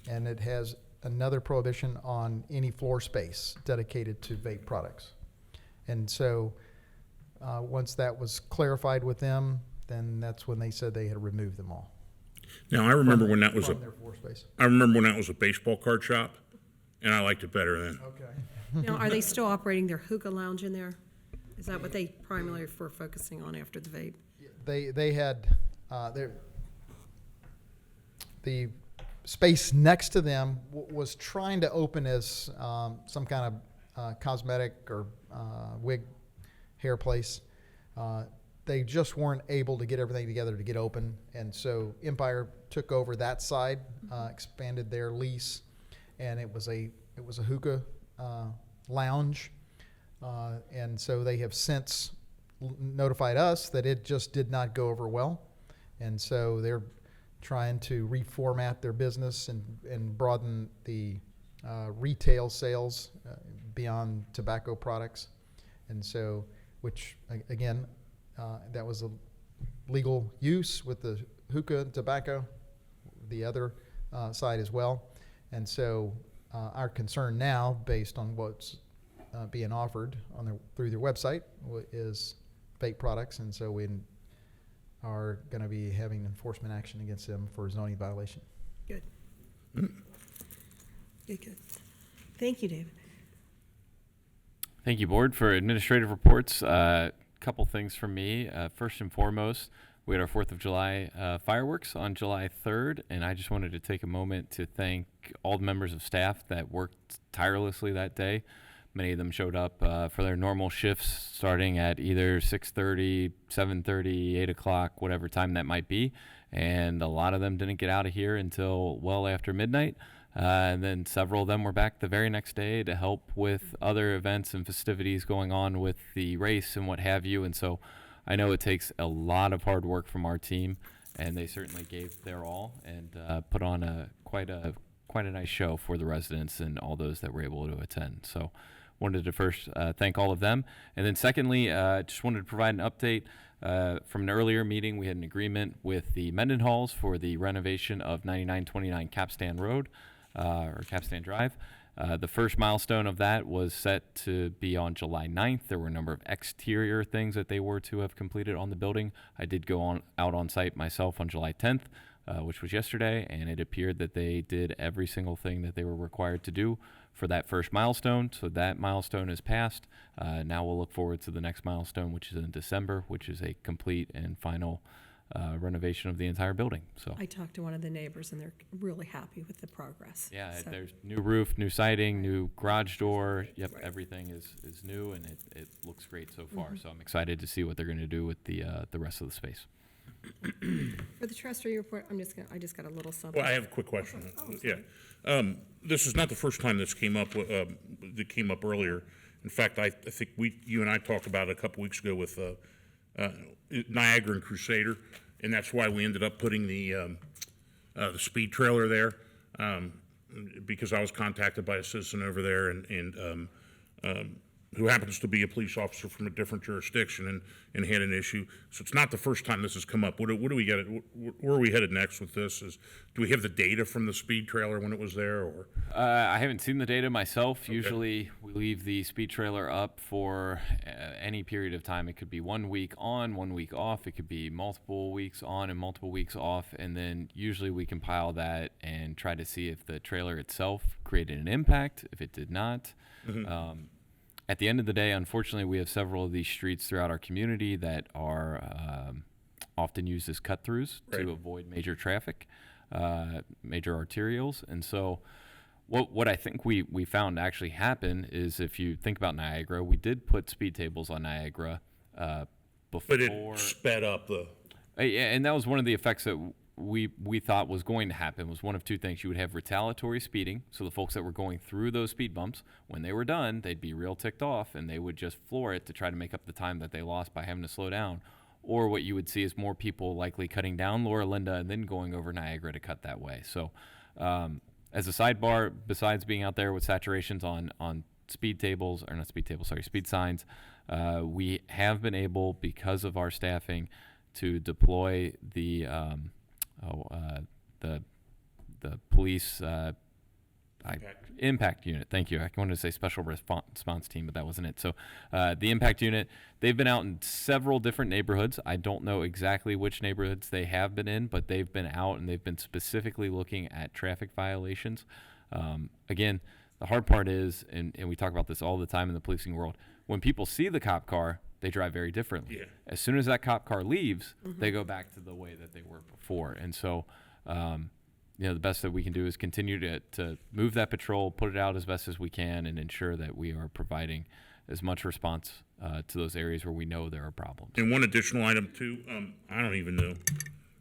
and it has another prohibition on any floor space dedicated to vape products. And so once that was clarified with them, then that's when they said they had removed them all. Now, I remember when that was from their floor space. I remember when that was a baseball card shop, and I liked it better then. Okay. Now, are they still operating their hookah lounge in there? Is that what they primarily were focusing on after the vape? They had the space next to them was trying to open as some kind of cosmetic or wig hair place. They just weren't able to get everything together to get open, and so Empire took over that side, expanded their lease, and it was a hookah lounge, and so they have since notified us that it just did not go over well, and so they're trying to reformat their business and broaden the retail sales beyond tobacco products, and so which again. That was a legal use with the hookah and tobacco, the other side as well. And so our concern now, based on what's being offered through their website, is vape products. And so we are going to be having enforcement action against them for zoning violation. Good. Good. Thank you, David. Thank you, Board, for administrative reports. Couple things from me. First and foremost, we had our 4th of July fireworks on July 3rd, and I just wanted to take a moment to thank all the members of staff that worked tirelessly that day. Many of them showed up for their normal shifts starting at either 6:30, 7:30, 8 o'clock, whatever time that might be, and a lot of them didn't get out of here until well after midnight. And then several of them were back the very next day to help with other events and festivities going on with the race and what have you. And so I know it takes a lot of hard work from our team, and they certainly gave their all and put on quite a nice show for the residents and all those that were able to attend. So wanted to first thank all of them. And then secondly, just wanted to provide an update. From an earlier meeting, we had an agreement with the Mendenhalls for the renovation of 9929 Capstan Road. Or Capstan Drive. The first milestone of that was set to be on July 9th. There were a number of exterior things that they were to have completed on the building. I did go out on site myself on July 10th, which was yesterday, and it appeared that they did every single thing that they were required to do for that first milestone. So that milestone is passed. Now we'll look forward to the next milestone, which is in December, which is a complete and final renovation of the entire building. So I talked to one of the neighbors, and they're really happy with the progress. yeah, So- there's new roof, new siding, new garage door. Yep, everything is new, and it looks great so far. So I'm excited to see what they're going to do with the rest of the space. For the trustee report, I just got a little something. Well, I have a quick question. This is not the first time this came up. That came up earlier. In fact, I think you and I talked about it a couple weeks ago with Niagara and Crusader, and that's why we ended up putting the speed trailer there, because I was contacted by a citizen over there, and who happens to be a police officer from a different jurisdiction and had an issue. So it's not the first time this has come up. What do we get? Where are we headed next with this? Do we have the data from the speed trailer when it was there, or? I haven't seen the data myself. Okay. Usually we leave the speed trailer up for any period of time. It could be 1 week on, 1 week off. It could be multiple weeks on and multiple weeks off. And then usually we compile that and try to see if the trailer itself created an impact. If it did not, at the end of the day, unfortunately, we have several of these streets throughout our community that are often used as cut-throughs to avoid major traffic, major arterials. And so what I think we found actually happen is, if you think about Niagara, we did put speed tables on Niagara before. But it sped up the... Yeah, and that was one of the effects that we thought was going to happen. Was one of two things. You would have retaliatory speeding, so the folks that were going through those speed bumps, when they were done, they'd be real ticked off and they would just floor it to try to make up the time that they lost by having to slow down. Or what you would see is more people likely cutting down Laura Linda and then going over Niagara to cut that way. So as a sidebar, besides being out there with saturations on speed tables, or not speed tables, sorry, speed signs, we have been able, because of our staffing, to deploy the police impact unit. Thank you. I wanted to say special response team, but that wasn't it. So the impact unit, they've been out in several different neighborhoods. I don't know exactly which neighborhoods they have been in, but they've been out and they've been specifically looking at traffic violations. Again, the hard part is, and we talk about this all the time in the policing world, when people see the cop car, they drive very differently. Yeah. As soon as that cop car leaves, they go back to the way that they were before. And so, the best that we can do is continue to move that patrol, put it out as best as we can, and ensure that we are providing as much response to those areas where we know there are problems. And one additional item too, I don't even know.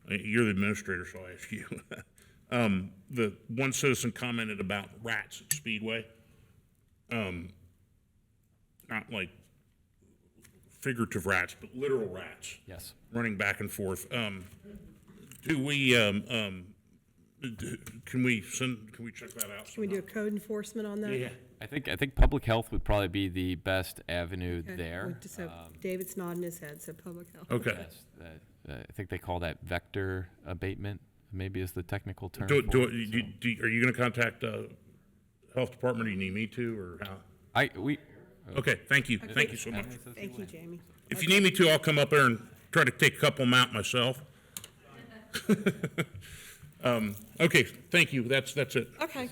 You're the administrator, so I'll ask you. The one citizen commented about rats at Speedway. Not like figurative rats, but literal rats. Yes. Running back and forth. Do we, can we check that out? Can we do a code enforcement on that? Yeah. I think public health would probably be the best avenue Okay. there. So David's nodding his head, so public health. Okay. Yes, I think they call that vector abatement, maybe is the technical term. Are you going to contact health department? Do you need me to, or how? Okay, thank you. Okay. Thank you so much. Thank you, Jamie. If you need me to, I'll come up there and try to take a couple of them out myself. Okay, thank you. That's it. Okay.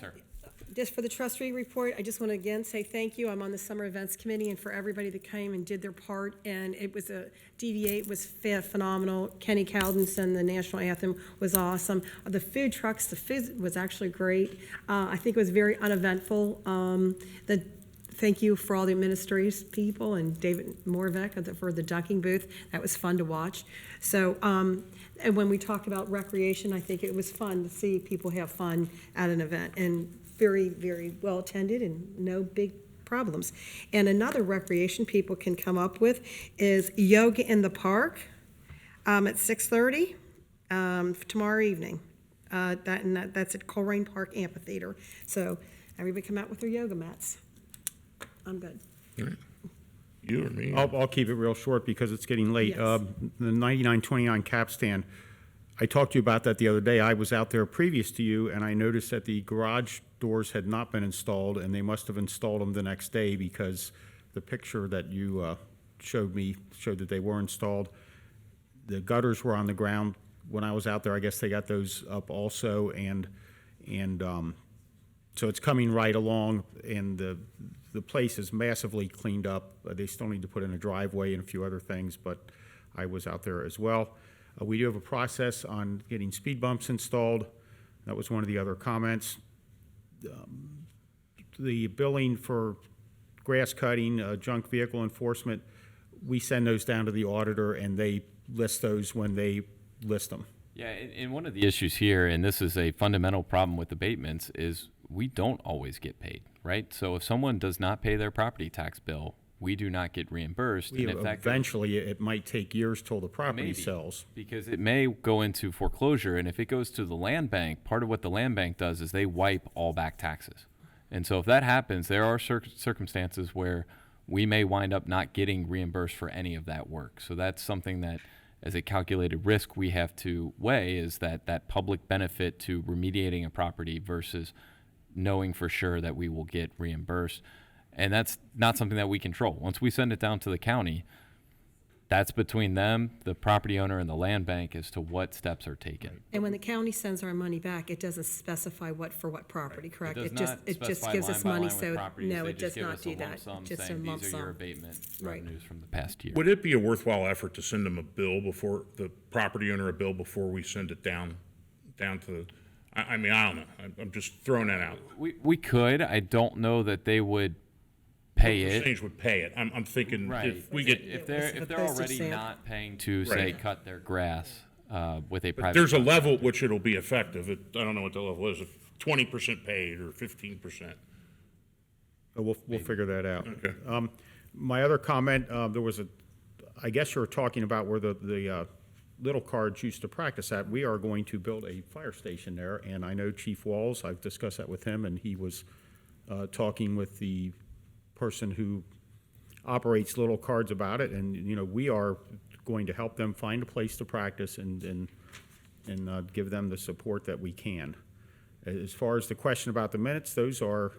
Just for the trustee report, I just want to again say thank you. I'm on the summer events committee, and for everybody that came and did their part, and it was DV8 was phenomenal. Kenny Caldenson, the national anthem was awesome. The food trucks, the food was actually great. I think it was very uneventful. Thank you for all the administrative people and David Morvek for the dunking booth. That was fun to watch. So, and when we talked about recreation, I think it was fun to see people have fun at an event, and very, very well attended and no big problems. And another recreation people can come up with is yoga in the park at 6:30 tomorrow evening. That's at Colerain Park Amphitheater. So everybody come out with their yoga mats. I'm good. All right. You or me? I'll keep it real short because it's getting late. Yes. The 9929 capstan, I talked to you about that the other day. I was out there previous to you, and I noticed that the garage doors had not been installed, and they must have installed them the next day because the picture that you showed me showed that they were installed. The gutters were on the ground. When I was out there, I guess they got those up also, and so it's coming right along, and the place is massively cleaned up. They still need to put in a driveway and a few other things, but I was out there as well. We do have a process on getting speed bumps installed. That was one of the other comments. The billing for grass cutting, junk vehicle enforcement, we send those down to the auditor, and they list those when they list them. Yeah, and one of the issues here, and this is a fundamental problem with abatements, is we don't always get paid, right? So if someone does not pay their property tax bill, we do not get reimbursed. And if that Eventually, it might take years till the property maybe, sells. because it may go into foreclosure, and if it goes to the land bank, part of what the land bank does is they wipe all back taxes. And so if that happens, there are circumstances where we may wind up not getting reimbursed for any of that work. So that's something that, as a calculated risk, we have to weigh, is that public benefit to remediating a property versus knowing for sure that we will get reimbursed. And that's not something that we control. Once we send it down to the county, that's between them, the property owner, and the land bank as to what steps are taken. And when the county sends our money back, it doesn't specify for what property, correct? It does not It just specify gives line us by money, line with so, properties. no, They it just does give not us a do lump that. sum Just a saying, lump these are your sum. abatement Right. revenues from the past year. Would it be a worthwhile effort to send them a bill before, the property owner a bill before we send it down to the, I mean, I don't know. I'm just throwing that out. We could. I don't know that they would pay What it. percentage would pay it? I'm thinking Right. if we get, If they're a postage already stamp. not paying to, say, Right. cut their grass with a but private. there's a level at which it'll be effective. I don't know what the level is, if 20% paid or 15%. We'll figure that out. Okay. My other comment, there was I guess you were talking about where the little cards used to practice at. We are going to build a fire station there, and I know Chief Walls, I've discussed that with him, and he was talking with the person who operates little cards about it, and, you know, we are going to help them find a place to practice and give them the support that we can. As far as the question about the minutes, those are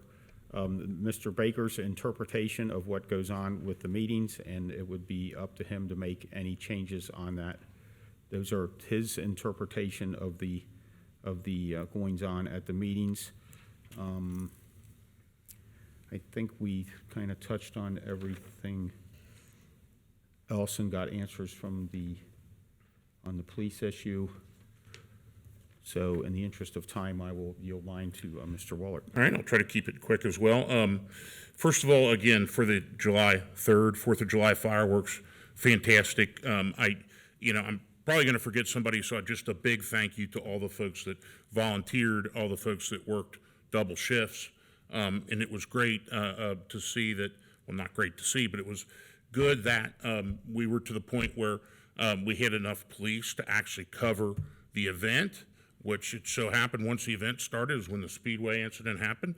Mr. Baker's interpretation of what goes on with the meetings, and it would be up to him to make any changes on that. Those are his interpretation of the goings on at the meetings. I think we kind of touched on everything else and got answers from on the police issue. So in the interest of time, I will yield mine to Mr. Waller. All right, I'll try to keep it quick as well. First of all, again, for the July 3rd, 4th of July fireworks, fantastic. I'm probably going to forget somebody, so just a big thank you to all the folks that volunteered, all the folks that worked double shifts. And it was great to see that, well, not great to see, but it was good that we were to the point where we had enough police to actually cover the event, which it so happened once the event started is when the Speedway incident happened,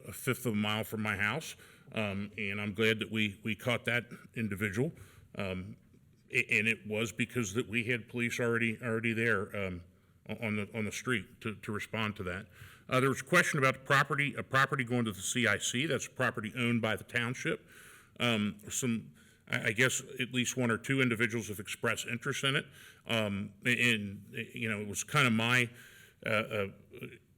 a fifth of a mile from my house. And I'm glad that we caught that individual. And it was because that we had police already there on the street to respond to that. There was a question about a property going to the CIC. That's a property owned by the township. I guess at least one or two individuals have expressed interest in it. And it was kind of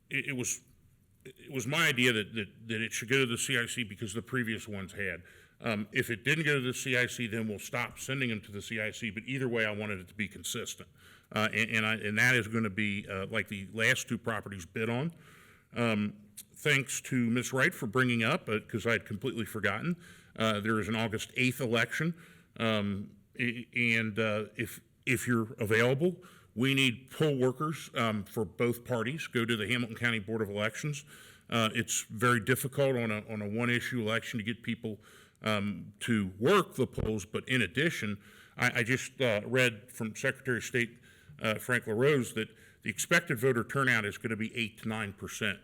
it was my idea that it should go to the CIC because the previous ones had. If it didn't go to the CIC, then we'll stop sending them to the CIC. But either way, I wanted it to be consistent, and that is going to be like the last two properties bid on. Thanks to Ms. Wright for bringing up, because I had completely forgotten. There is an August 8th election, and if you're available, we need poll workers for both parties. Go to the Hamilton County Board of Elections. It's very difficult on a one-issue election to get people to work the polls, but in addition, I just read from Secretary of State Frank LaRose that the expected voter turnout is going to be 8 to 9%.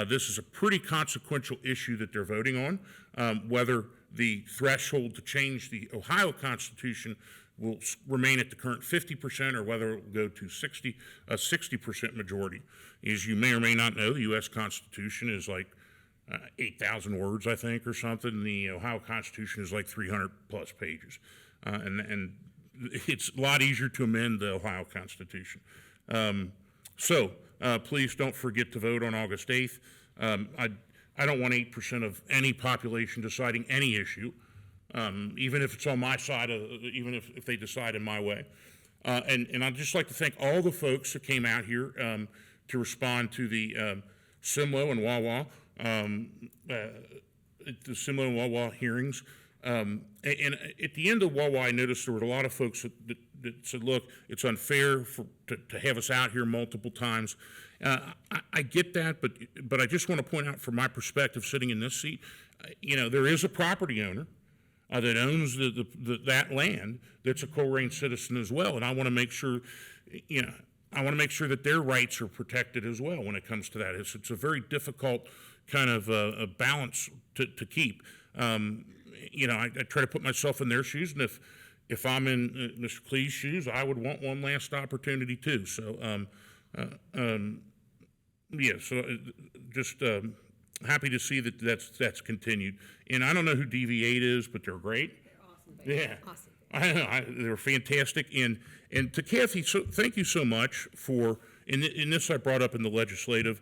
This is a pretty consequential issue that they're voting on, whether the threshold to change the Ohio Constitution will remain at the current 50% or whether it will go to 60% majority. As you may or may not know, the U.S. Constitution is like 8,000 words, I think, or something. The Ohio Constitution is like 300 plus pages. And it's a lot easier to amend the Ohio Constitution. So please don't forget to vote on August 8th. I don't want 8% of any population deciding any issue, even if it's on my side, even if they decide in my way. And I'd just like to thank all the folks that came out here to respond to the Simlo and Wawa, the Simlo and Wawa hearings. And at the end of Wawa, I noticed there were a lot of folks that said, look, it's unfair to have us out here multiple times. I get that, but I just want to point out from my perspective, sitting in this seat, there is a property owner that owns that land that's a Colerain citizen as well, and I want to make sure, that their rights are protected as well when it comes to that. It's a very difficult kind of a balance to keep. You know, I try to put myself in their shoes, and if I'm in Mr. Clee's shoes, I would want one last opportunity too. So, yeah, so just happy to see that that's continued. And I don't know who DV8 is, but they're great. They're awesome. Yeah, awesome. I know, they're fantastic. And to Kathy, so thank you so much for. In this, I brought up in the legislative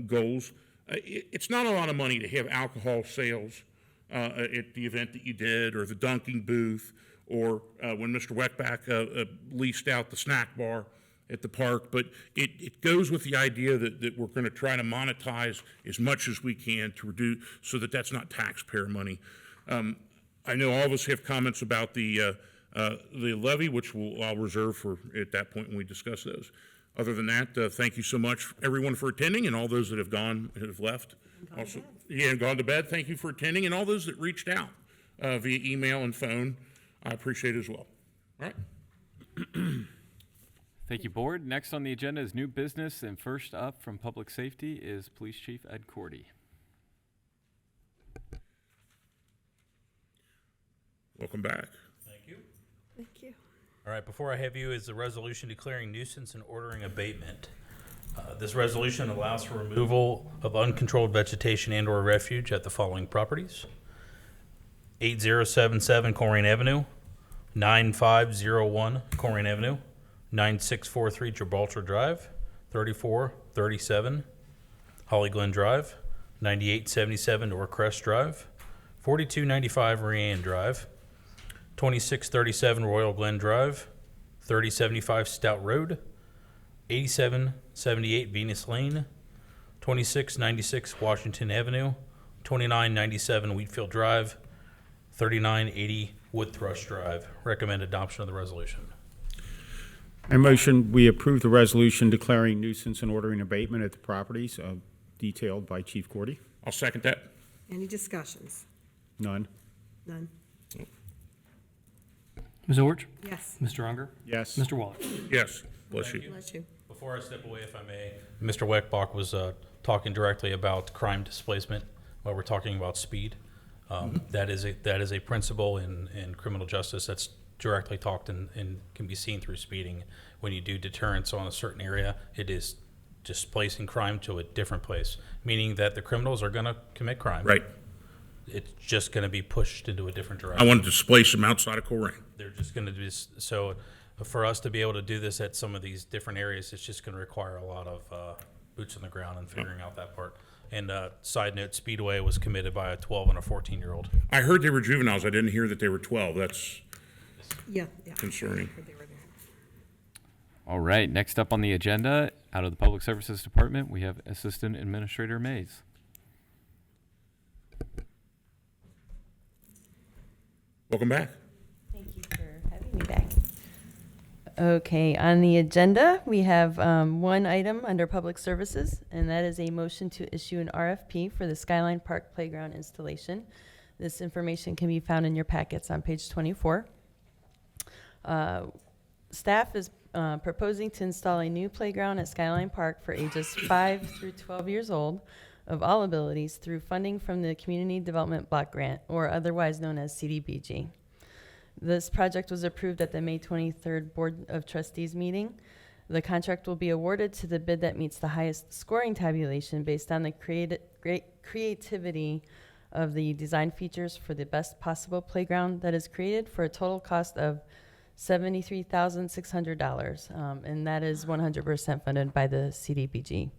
goals. It's not a lot of money to have alcohol sales at the event that you did, or the dunking booth, or when Mr. Weckbach leased out the snack bar at the park. But it goes with the idea that we're going to try to monetize as much as we can to reduce, so that that's not taxpayer money. I know all of us have comments about the levy, which I'll reserve for at that point when we discuss those. Other than that, thank you so much, everyone, for attending, and all those that have left. Also, yeah, gone to bed. Thank you for attending, and all those that reached out via email and phone. I appreciate it as well. All right. Thank you, Board. Next on the agenda is new business, and first up from Public Safety is Police Chief Ed Cordy. Welcome back. Thank you. Thank you. All right, before I have you is the resolution declaring nuisance and ordering abatement. This resolution allows for removal of uncontrolled vegetation and/or refuge at the following properties: 8077 Colerain Avenue, 9501 Colerain Avenue, 9643 Gibraltar Drive, 3437 Holly Glen Drive, 9877 Norcrest Drive, 4295 Marianne Drive, 2637 Royal Glen Drive, 3075 Stout Road, 8778 Venus Lane, 2696 Washington Avenue, 2997 Wheatfield Drive, 3980 Wood Thrush Drive. Recommend adoption of the resolution. I motion we approve the resolution declaring nuisance and ordering abatement at the properties detailed by Chief Cordy. I'll second that. Any discussions? None. None. Ms. Orch? Yes. Mr. Unger? Yes. Mr. Waller? Yes. Bless Thank you. Bless you. Before I step away, if I may, Mr. Weckbach was talking directly about crime displacement while we're talking about speed. That is a principle in criminal justice that's directly talked and can be seen through speeding. When you do deterrence on a certain area, it is displacing crime to a different place, meaning that the criminals are going to commit crime. Right. It's just going to be pushed into a different direction. I want to displace them outside of Colerain. They're just going to do so. For us to be able to do this at some of these different areas, it's just going to require a lot of boots on the ground and figuring out that part. And side note, Speedway was committed by a 12 and a 14-year-old. I heard they were juveniles. I didn't hear that they were 12. That's Yeah. concerning. All right, next up on the agenda, out of the Public Services Department, we have Assistant Administrator Mays. Welcome back. Thank you for having me back. Okay, on the agenda, we have one item under Public Services, and that is a motion to issue an RFP for the Skyline Park Playground installation. This information can be found in your packets on page 24. Staff is proposing to install a new playground at Skyline Park for ages 5 through 12 years old of all abilities through funding from the Community Development Block Grant, or otherwise known as CDBG. This project was approved at the May 23rd Board of Trustees meeting. The contract will be awarded to the bid that meets the highest scoring tabulation based on the creativity of the design features for the best possible playground that is created for a total cost of $73,600, and that is 100% funded by the CDBG.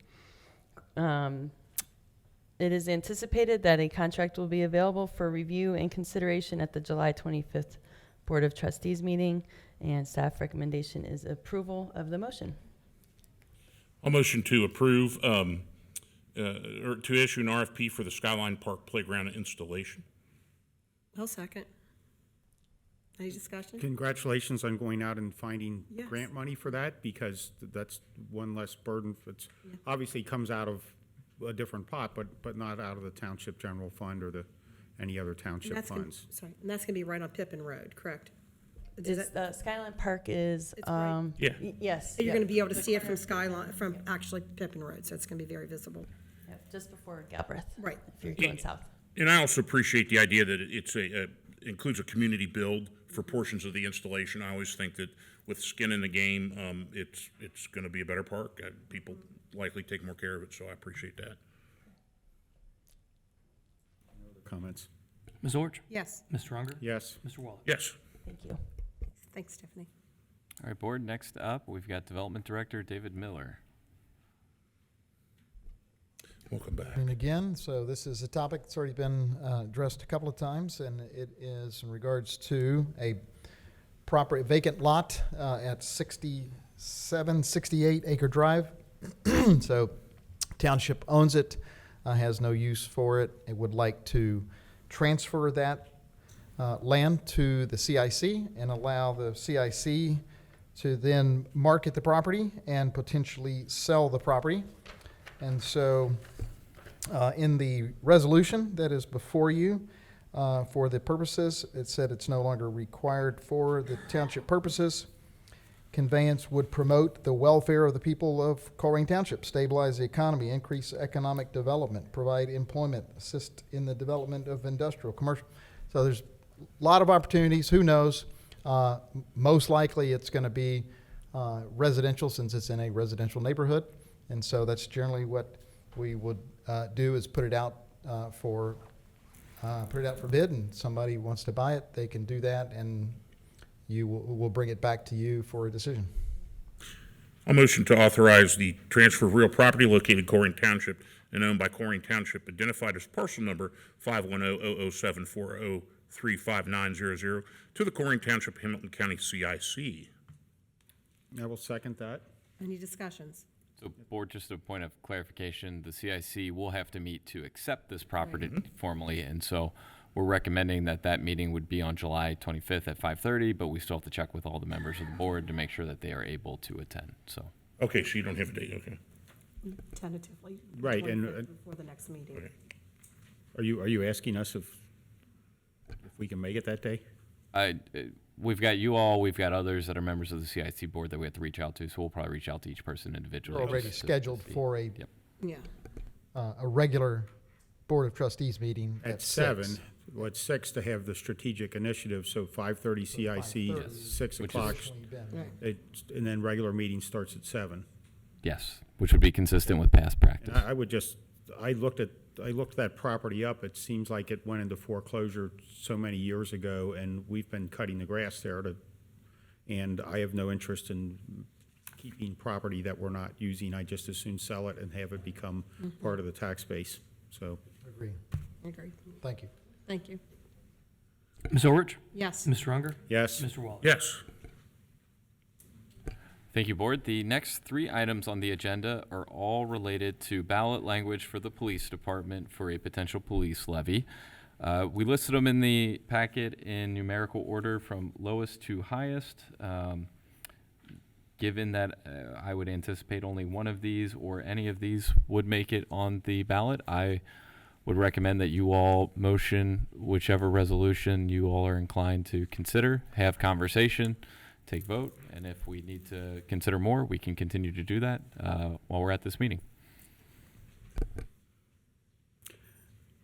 It is anticipated that a contract will be available for review and consideration at the July 25th Board of Trustees meeting, and staff recommendation is approval of the motion. I'll motion to approve or to issue an RFP for the Skyline Park Playground installation. I'll second. Any discussion? Congratulations on going out and finding Yes. grant money for that, because that's one less burden. It's obviously comes out of a different pot, but not out of the township general fund or any other township funds. And that's gonna be right on Pippin Road, correct? Skyline Park is, right. Yeah. Yes. You're gonna be able to see it from Skyline, from actually Pippin Road, so it's gonna be very visible. Yep, just before Galbraith. Right. If you're going south. And I also appreciate the idea that it's includes a community build for portions of the installation. I always think that with skin in the game, it's going to be a better park. People likely take more care of it, so I appreciate that. Comments? Ms. Orch? Yes. Mr. Unger? Yes. Mr. Wallace? Yes. Thank you. Thanks, Tiffany. All right, board, next up, we've got Development Director David Miller. Welcome back. And again, so this is a topic that's already been addressed a couple of times, and it is in regards to a proper vacant lot at 6768 Acre Drive. So Township owns it, has no use for it. It would like to transfer that land to the CIC and allow the CIC to then market the property and potentially sell the property. And so in the resolution that is before you, for the purposes, it said it's no longer required for the township purposes. Conveyance would promote the welfare of the people of Colerain Township, stabilize the economy, increase economic development, provide employment, assist in the development of industrial, commercial. So there's a lot of opportunities. Who knows? Most likely it's going to be residential, since it's in a residential neighborhood. And so that's generally what we would do, is put it out for bid, and somebody wants to buy it, they can do that, and we'll bring it back to you for a decision. A motion to authorize the transfer of real property located in Colerain Township and owned by Colerain Township, identified as parcel number 510-00740-35900, to the Colerain Township Hamilton County CIC. I will second that. Any discussions? So, board, just a point of clarification, the CIC will have to meet to accept this property formally, and so we're recommending that that meeting would be on July 25th at 5:30, but we still have to check with all the members of the board to make sure that they are able to attend, so. Okay, so you don't have a date, okay. Tentatively. Right, and, 25th before the next meeting. Okay. Are you asking us if we can make it that day? We've got you all, we've got others that are members of the CIC board that we have to reach out to, so we'll probably reach out to each person individually. We're already scheduled for a Yeah. a regular Board of Trustees meeting At 7. Well, it's 6 to have the strategic initiative, so 5:30 CIC, 6 o'clock, and then regular meeting starts at 7. Yes, which would be consistent with past practice. And I looked that property up. It seems like it went into foreclosure so many years ago, and we've been cutting the grass there and I have no interest in keeping property that we're not using. I just as soon sell it and have it become part of the tax base, so. Agree. Agree. Thank you. Thank you. Ms. Orch? Yes. Mr. Unger? Yes. Mr. Wallace? Yes. Thank you, board. The next 3 items on the agenda are all related to ballot language for the police department for a potential police levy. We listed them in the packet in numerical order from lowest to highest. Given that I would anticipate only one of these or any of these would make it on the ballot, I would recommend that you all motion whichever resolution you all are inclined to consider, have conversation, take vote, and if we need to consider more, we can continue to do that while we're at this meeting.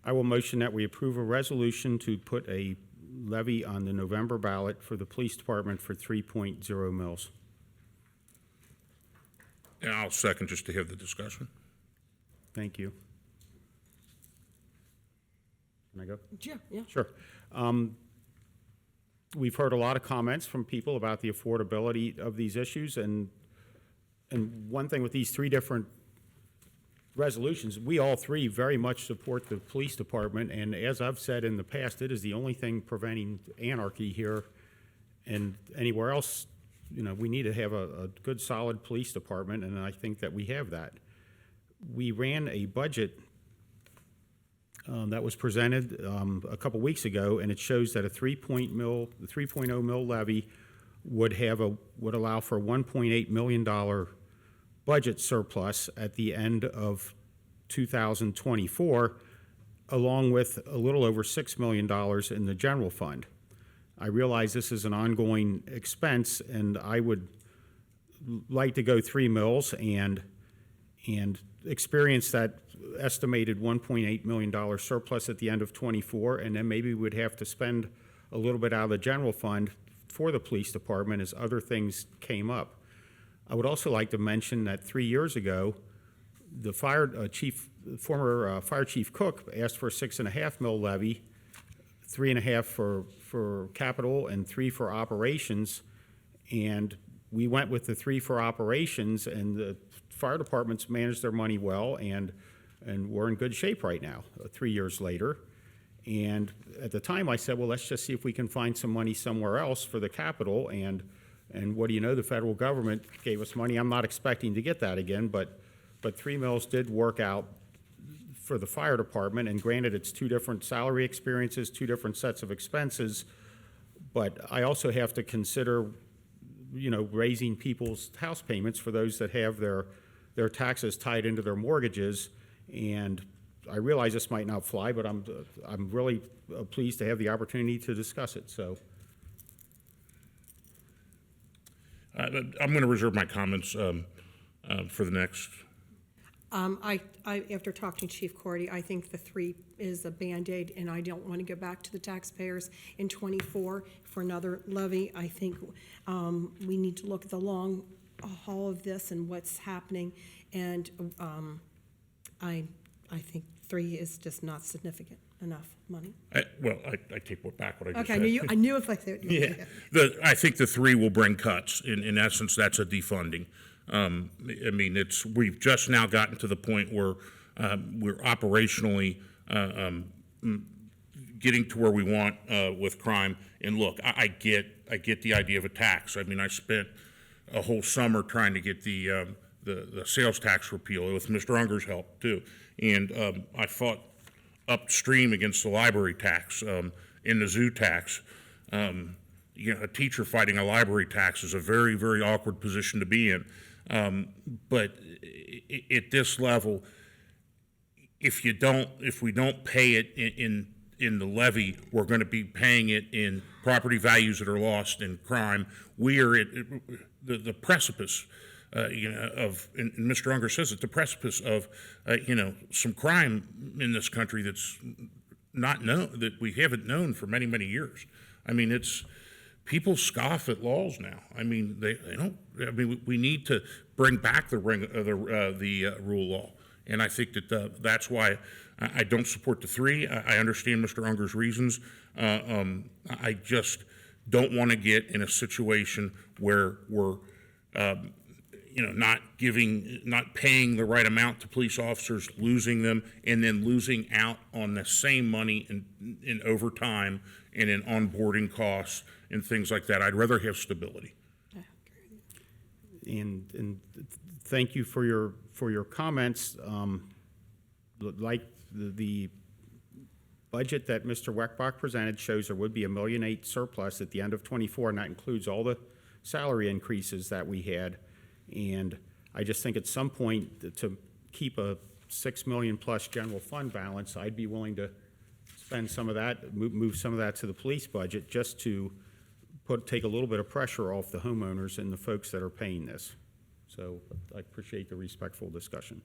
I will motion that we approve a resolution to put a levy on the November ballot for the police department for 3.0 mils. And I'll second, just to have the discussion. Thank you. Can I go? Yeah. Sure. We've heard a lot of comments from people about the affordability of these issues, and one thing with these 3 different resolutions, we all 3 very much support the police department, and as I've said in the past, it is the only thing preventing anarchy here and anywhere else. You know, we need to have a good, solid police department, and I think that we have that. We ran a budget that was presented a couple weeks ago, and it shows that a 3.0 mil levy would allow for a $1.8 million budget surplus at the end of 2024, along with a little over $6 million in the general fund. I realize this is an ongoing expense, and I would like to go 3 mils and experience that estimated $1.8 million surplus at the end of '24, and then maybe we'd have to spend a little bit out of the general fund for the police department as other things came up. I would also like to mention that 3 years ago, the former fire chief Cook asked for a $6.5 mil levy, 3.5 for capital and 3 for operations, and we went with the 3 for operations, and the fire departments managed their money well, and we're in good shape right now, 3 years later. And at the time, I said, well, let's just see if we can find some money somewhere else for the capital, and what do you know, the federal government gave us money. I'm not expecting to get that again, but 3 mils did work out for the fire department, and granted, it's 2 different salary experiences, 2 different sets of expenses, but I also have to consider, raising people's house payments for those that have their taxes tied into their mortgages, and I realize this might not fly, but I'm really pleased to have the opportunity to discuss it, so. I'm going to reserve my comments for the next. After talking to Chief Cordy, I think the 3 is a Band-Aid, and I don't want to go back to the taxpayers in '24 for another levy. I think we need to look at the long haul of this and what's happening, and I think 3 is just not significant enough money. I take back what I just Okay, said. I knew if I said. Yeah, I think the 3 will bring cuts. In essence, that's a defunding. I mean, we've just now gotten to the point where we're operationally getting to where we want with crime. And look, I get the idea of a tax. I mean, I spent a whole summer trying to get the sales tax repeal with Mr. Unger's help too, and I fought upstream against the library tax and the zoo tax. A teacher fighting a library tax is a very, very awkward position to be in. But at this level, if we don't pay it in the levy, we're going to be paying it in property values that are lost in crime. We are at the precipice, and Mr. Unger says it, the precipice of, some crime in this country that's not known, that we haven't known for many, many years. I mean, people scoff at laws now. I mean, they don't. I mean, we need to bring back the rule law, and I think that's why I don't support the 3. I understand Mr. Unger's reasons. I just don't want to get in a situation where we're, not paying the right amount to police officers, losing them, and then losing out on the same money in overtime and in onboarding costs and things like that. I'd rather have stability. And thank you for your comments. Like the budget that Mr. Weckbach presented shows there would be $1.8 million surplus at the end of '24, and that includes all the salary increases that we had. And I just think at some point to keep a $6 million plus general fund balance, I'd be willing to spend some of that, move some of that to the police budget, just to take a little bit of pressure off the homeowners and the folks that are paying this. So I appreciate the respectful discussion.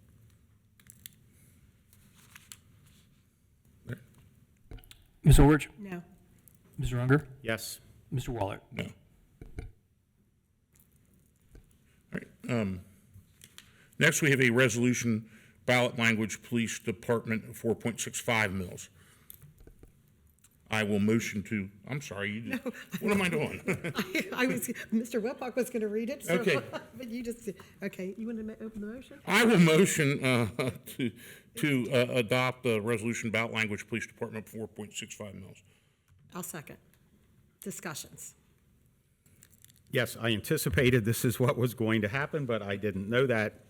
Ms. Orich? No. Mr. Unger? Yes. Mr. Waller? No. All right. Next, we have a resolution, ballot language, police department, 4.65 mils. I will motion to, I'm sorry, what am I doing? Mr. Weckbach was going to read it, so, Okay. but you just, okay, you want to open the motion? I will motion to adopt the resolution, ballot language, police department, 4.65 mils. I'll second. Discussions. Yes, I anticipated this is what was going to happen, but I didn't know that.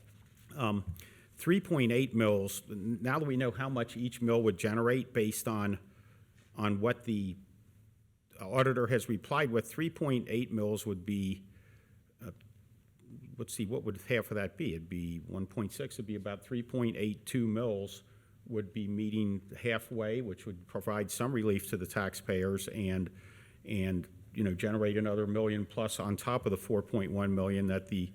3.8 mils, now that we know how much each mill would generate based on what the auditor has replied with, 3.8 mils would be, let's see, what would half of that be? It'd be 1.6, it'd be about 3.82 mils would be meeting halfway, which would provide some relief to the taxpayers and generate another $1 million plus on top of the 4.1 million that the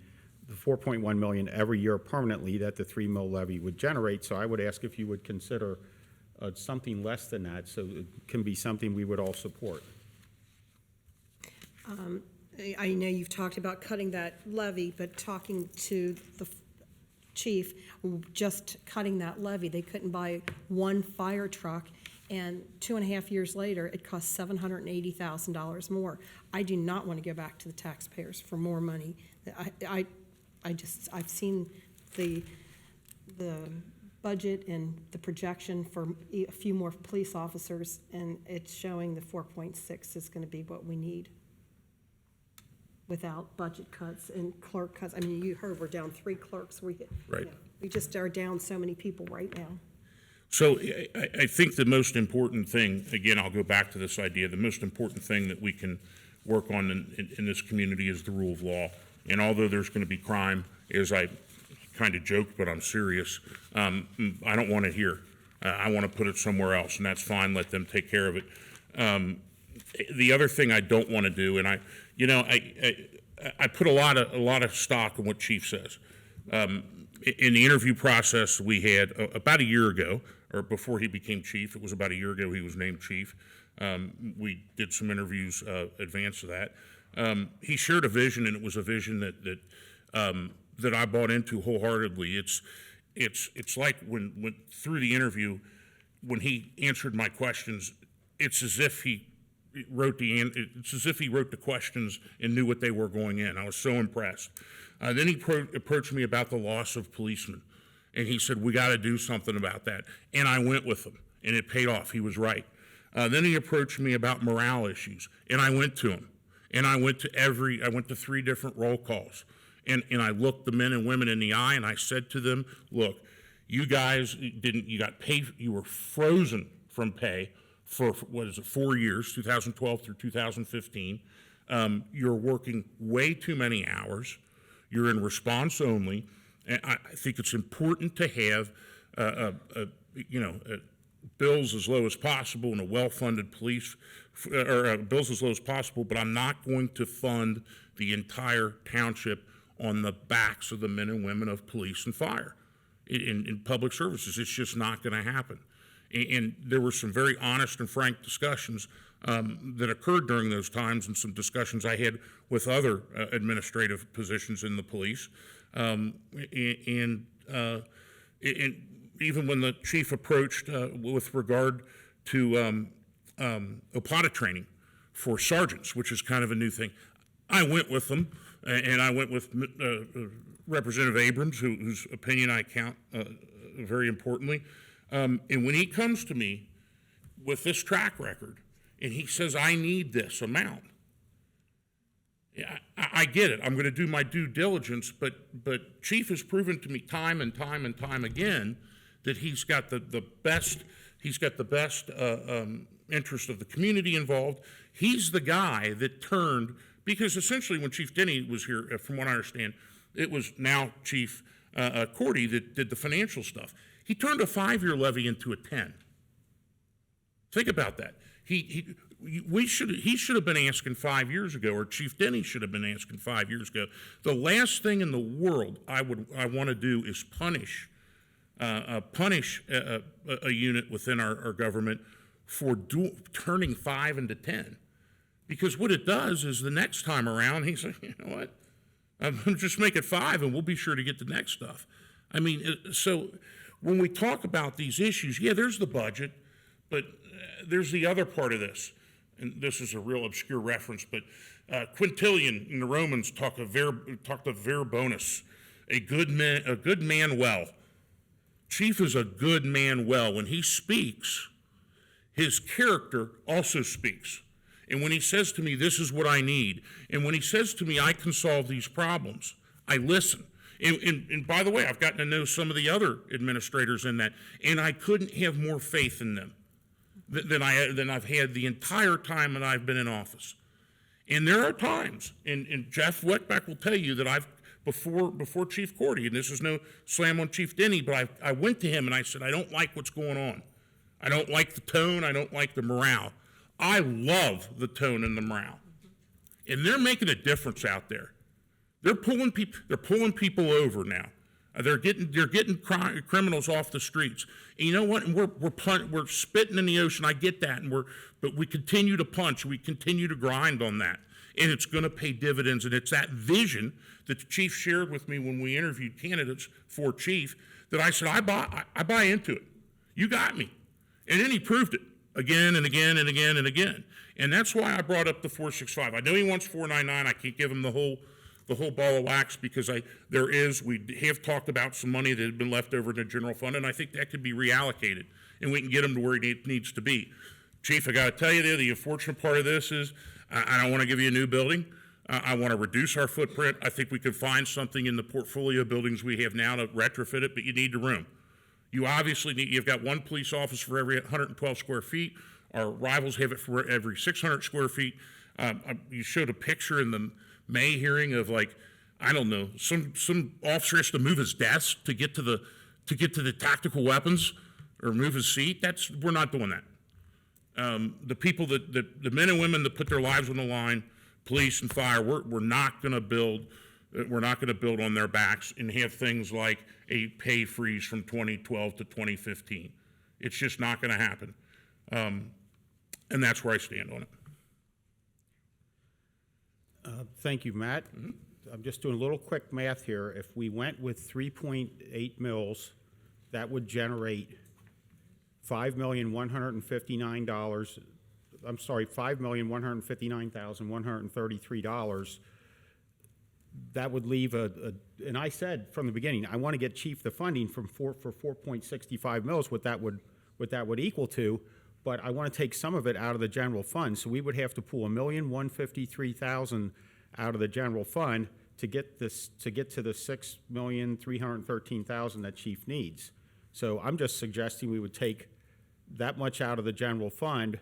the 4.1 million every year permanently that the 3 mil levy would generate. So I would ask if you would consider something less than that, so it can be something we would all support. I know you've talked about cutting that levy, but talking to the chief, just cutting that levy, they couldn't buy one fire truck, and 2.5 years later, it cost $780,000 more. I do not want to go back to the taxpayers for more money. I've seen the budget and the projection for a few more police officers, and it's showing the 4.6 is going to be what we need without budget cuts and clerk cuts. I mean, you heard we're down 3 clerks. Right. We just are down so many people right now. So I think the most important thing, again, I'll go back to this idea, the most important thing that we can work on in this community is the rule of law. And although there's going to be crime, as I kind of joked, but I'm serious, I don't want it here. I want to put it somewhere else, and that's fine. Let them take care of it. The other thing I don't want to do, and I put a lot of stock in what Chief says. In the interview process we had about a year ago, or before he became chief, it was about a year ago he was named chief. We did some interviews advance of that. He shared a vision, and it was a vision that I bought into wholeheartedly. It's like when through the interview, when he answered my questions, it's as if he wrote the questions and knew what they were going in. I was so impressed. Then he approached me about the loss of policemen, and he said, we got to do something about that. And I went with him, and it paid off. He was right. Then he approached me about morale issues, and I went to him. And I went to 3 different roll calls, and I looked the men and women in the eye, and I said to them, look, you guys you got paid, you were frozen from pay for 4 years, 2012 through 2015. You're working way too many hours. You're in response only. And I think it's important to have, bills as low as possible and a well-funded police, or bills as low as possible, but I'm not going to fund the entire township on the backs of the men and women of police and fire in public services. It's just not going to happen. And there were some very honest and frank discussions that occurred during those times, and some discussions I had with other administrative positions in the police. And even when the chief approached with regard to OPATA training for sergeants, which is kind of a new thing, I went with them, and I went with Representative Abrams, whose opinion I count very importantly. And when he comes to me with this track record, and he says, I need this amount, I get it. I'm going to do my due diligence, but Chief has proven to me time and time and time again that he's got the best interest of the community involved. He's the guy that turned, because essentially when Chief Denny was here, from what I understand, it was now Chief Cordy that did the financial stuff. He turned a 5-year levy into a 10. Think about that. He should have been asking 5 years ago, or Chief Denny should have been asking 5 years ago. The last thing in the world I want to do is punish a unit within our government for turning 5 into 10, because what it does is the next time around he's like, you know what, I'm just make it 5, and we'll be sure to get the next stuff. I mean, so when we talk about these issues, yeah, there's the budget, but there's the other part of this, and this is a real obscure reference, but Quintilian in the Romans talked of ver bonus, a good man well. Chief is a good man well. When he speaks, his character also speaks. And when he says to me, this is what I need, and when he says to me, I can solve these problems, I listen. And by the way, I've gotten to know some of the other administrators in that, and I couldn't have more faith in them than I've had the entire time that I've been in office. And there are times, and Jeff Weckbeck will tell you that before Chief Cordy, and this is no slam on Chief Denny, but I went to him and I said, I don't like what's going on. I don't like the tone. I don't like the morale. I love the tone and the morale. And they're making a difference out there. They're pulling people over now. They're getting criminals off the streets. And you know what? And we're spitting in the ocean. I get that, but we continue to punch. We continue to grind on that, and it's going to pay dividends. And it's that vision that the chief shared with me when we interviewed candidates for chief that I said I buy into it. You got me, and then he proved it again and again and again and again. And that's why I brought up the 465. I know he wants 499. I can't give him the whole ball of wax because we have talked about some money that had been left over in the general fund, and I think that could be reallocated, and we can get him to where it needs to be. Chief, I got to tell you, the unfortunate part of this is I don't want to give you a new building. I want to reduce our footprint. I think we could find something in the portfolio buildings we have now to retrofit it, but you need the room. You obviously you've got one police officer for every 112 square feet. Our rivals have it for every 600 square feet. You showed a picture in the May hearing of I don't know, some officer has to move his desk to get to the tactical weapons or move his seat. We're not doing that. The people the men and women that put their lives on the line, police and fire, we're not going to build. We're not going to build on their backs and have things like a pay freeze from 2012 to 2015. It's just not going to happen. And that's where I stand on it. Thank you, Matt. I'm just doing a little quick math here. If we went with 3.8 mils, that would generate $5,159,133. That would leave and I said from the beginning, I want to get chief the funding for 4.65 mils, what that would equal to, but I want to take some of it out of the general fund. So we would have to pull $1,153,000 out of the general fund to get to the $6,313,000 that chief needs. So I'm just suggesting we would take that much out of the general fund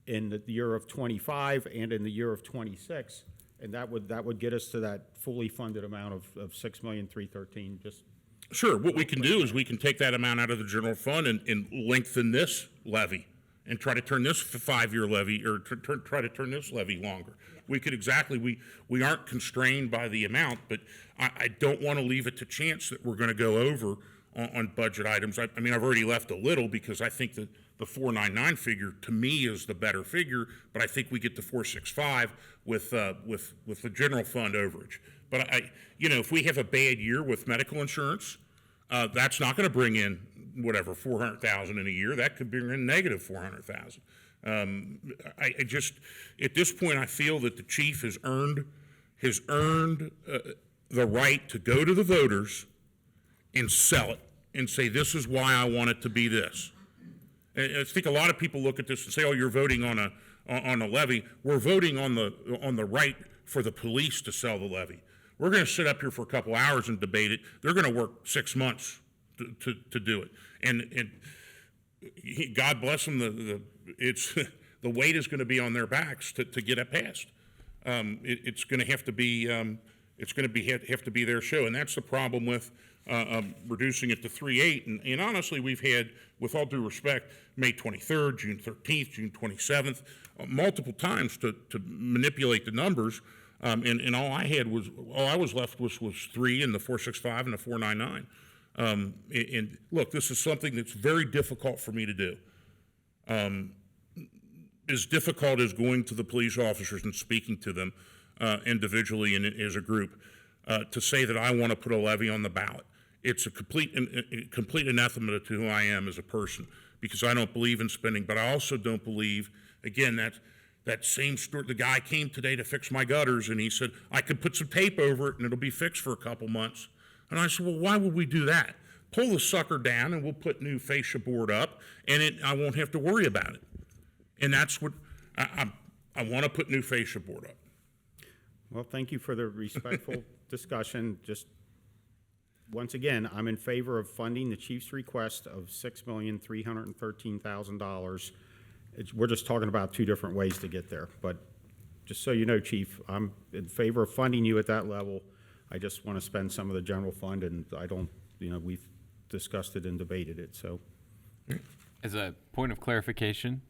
in the year of 25 and in the year of 26, and that would get us to that fully funded amount of $6,313,000. Just sure. What we can do is we can take that amount out of the general fund and lengthen this levy and try to turn this 5-year levy or try to turn this levy longer. We could we aren't constrained by the amount, but I don't want to leave it to chance that we're going to go over on budget items. I mean, I've already left a little because I think that the 499 figure to me is the better figure, but I think we get the 465 with the general fund overage. But if we have a bad year with medical insurance, that's not going to bring in whatever $400,000 in a year. That could bring in negative $400,000. I just at this point I feel that the chief has earned the right to go to the voters and sell it and say this is why I want it to be this. And I think a lot of people look at this and say, "Oh, you're voting on a levy." We're voting on the right for the police to sell the levy. We're going to sit up here for a couple hours and debate it. They're going to work 6 months to do it, and God bless them. The weight is going to be on their backs to get it passed. It's going to have to be have to be their show, and that's the problem with reducing it to 3.8. And honestly, we've had, with all due respect, May 23rd, June 13th, June 27th, multiple times to manipulate the numbers. And all I was left was 3 and the 465 and the 499. And look, this is something that's very difficult for me to do. As difficult as going to the police officers and speaking to them individually and as a group to say that I want to put a levy on the ballot. It's a complete anathema to who I am as a person because I don't believe in spending, but I also don't believe, again, that same story. The guy came today to fix my gutters, and he said, I could put some tape over it, and it'll be fixed for a couple months. And I said, well, why would we do that? Pull the sucker down, and we'll put new fascia board up, and I won't have to worry about it. And that's what I want to put new fascia board up. Well, thank you for the respectful discussion. Just once again, I'm in favor of funding the chief's request of $6,313,000. We're just talking about 2 different ways to get there. But just so you know, Chief, I'm in favor of funding you at that level. I just want to spend some of the general fund, and I don't, we've discussed it and debated it. So As a point of clarification,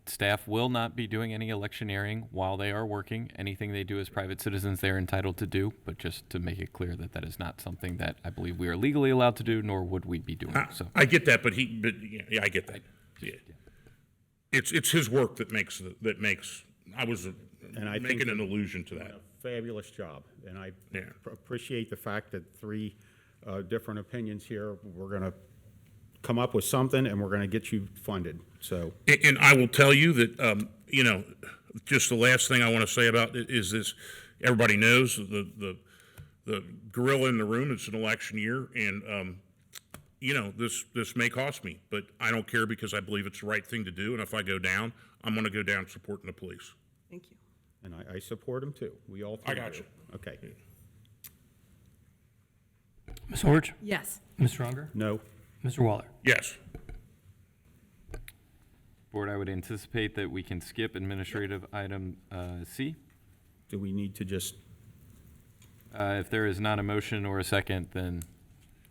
staff will not be doing any electioneering while they are working. Anything they do as private citizens, they're entitled to do, but just to make it clear that that is not something that I believe we are legally allowed to do, nor would we be doing. So I get that, but yeah, I get that. Yeah. It's his work that makes, I was making an allusion to that. Fabulous job, and I appreciate the fact that three different opinions here. We're going to come up with something, and we're going to get you funded. So, And I will tell you that, just the last thing I want to say about it is this: everybody knows the gorilla in the room. It's an election year, and this may cost me, but I don't care because I believe it's the right thing to do. And if I go down, I'm going to go down supporting the police. Thank you. and I support them too. We all three I got do. you. Okay. Ms. Orich? Yes. Mr. Unger? No. Mr. Waller? Yes. Board, I would anticipate that we can skip administrative item C. Do we need to just, If there is not a motion or a second, then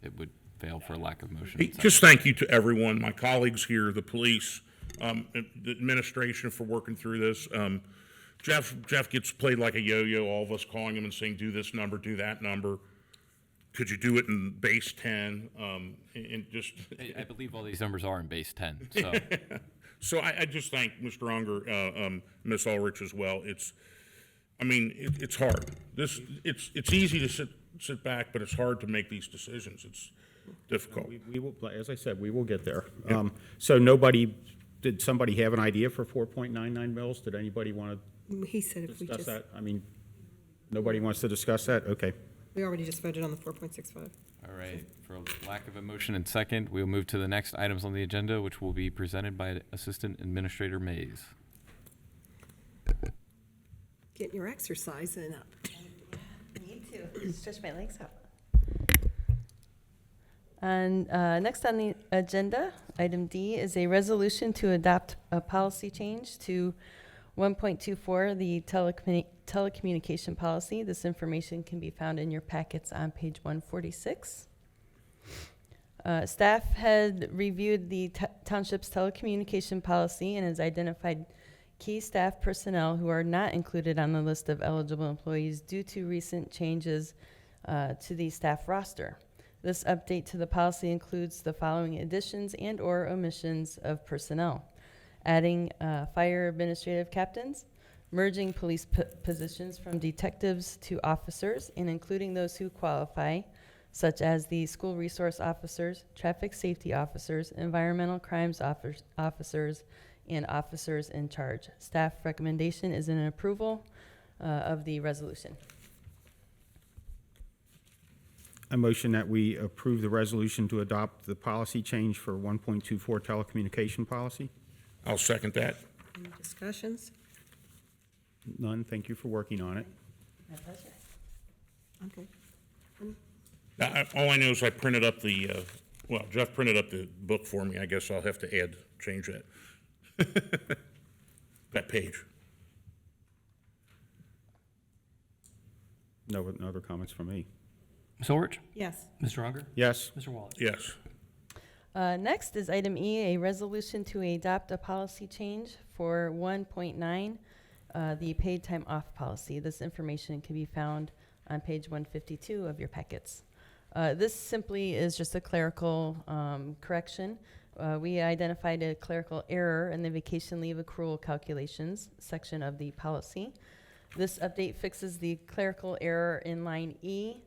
it would fail for lack of motion. Hey, just thank you to everyone, my colleagues here, the police, the administration for working through this. Jeff gets played like a yo-yo, all of us calling him and saying, do this number, do that number. Could you do it in base 10? And just. I believe all these numbers are in base 10, so. So I just thank Mr. Unger, Ms. Ulrich as well. It's hard. It's easy to sit back, but it's hard to make these decisions. It's difficult. we will, as I said, we will get there. So did somebody have an idea for 4.99 mils? Did anybody want He said to if we discuss just, that? Nobody wants to discuss that? Okay. we already just voted on the 4.65. All right, for lack of a motion and second, we'll move to the next items on the agenda, which will be presented by Assistant Administrator Mays. Getting your exercise in up. Need to stretch my legs out. And next on the agenda, item D is a resolution to adopt a policy change to 1.24, the telecommunication policy. This information can be found in your packets on page 146. Staff had reviewed the township's telecommunication policy and has identified key staff personnel who are not included on the list of eligible employees due to recent changes to the staff roster. This update to the policy includes the following additions and/or omissions of personnel: adding fire administrative captains, merging police positions from detectives to officers, and including those who qualify, such as the school resource officers, traffic safety officers, environmental crimes officers, and officers in charge. Staff recommendation is an approval of the resolution. I motion that we approve the resolution to adopt the policy change for 1.24 telecommunication policy. I'll second that. Any discussions? None. Thank you for working on it. My pleasure. Okay. All I know is I printed up Jeff printed up the book for me. I guess I'll have to change that. That page. No other comments from me. Ms. Orich? Yes. Mr. Unger? Yes. Mr. Waller? Yes. Next is item E, a resolution to adopt a policy change for 1.9, the paid time off policy. This information can be found on page 152 of your packets. This simply is just a clerical correction. We identified a clerical error in the vacation leave accrual calculations section of the policy. This update fixes the clerical error in line E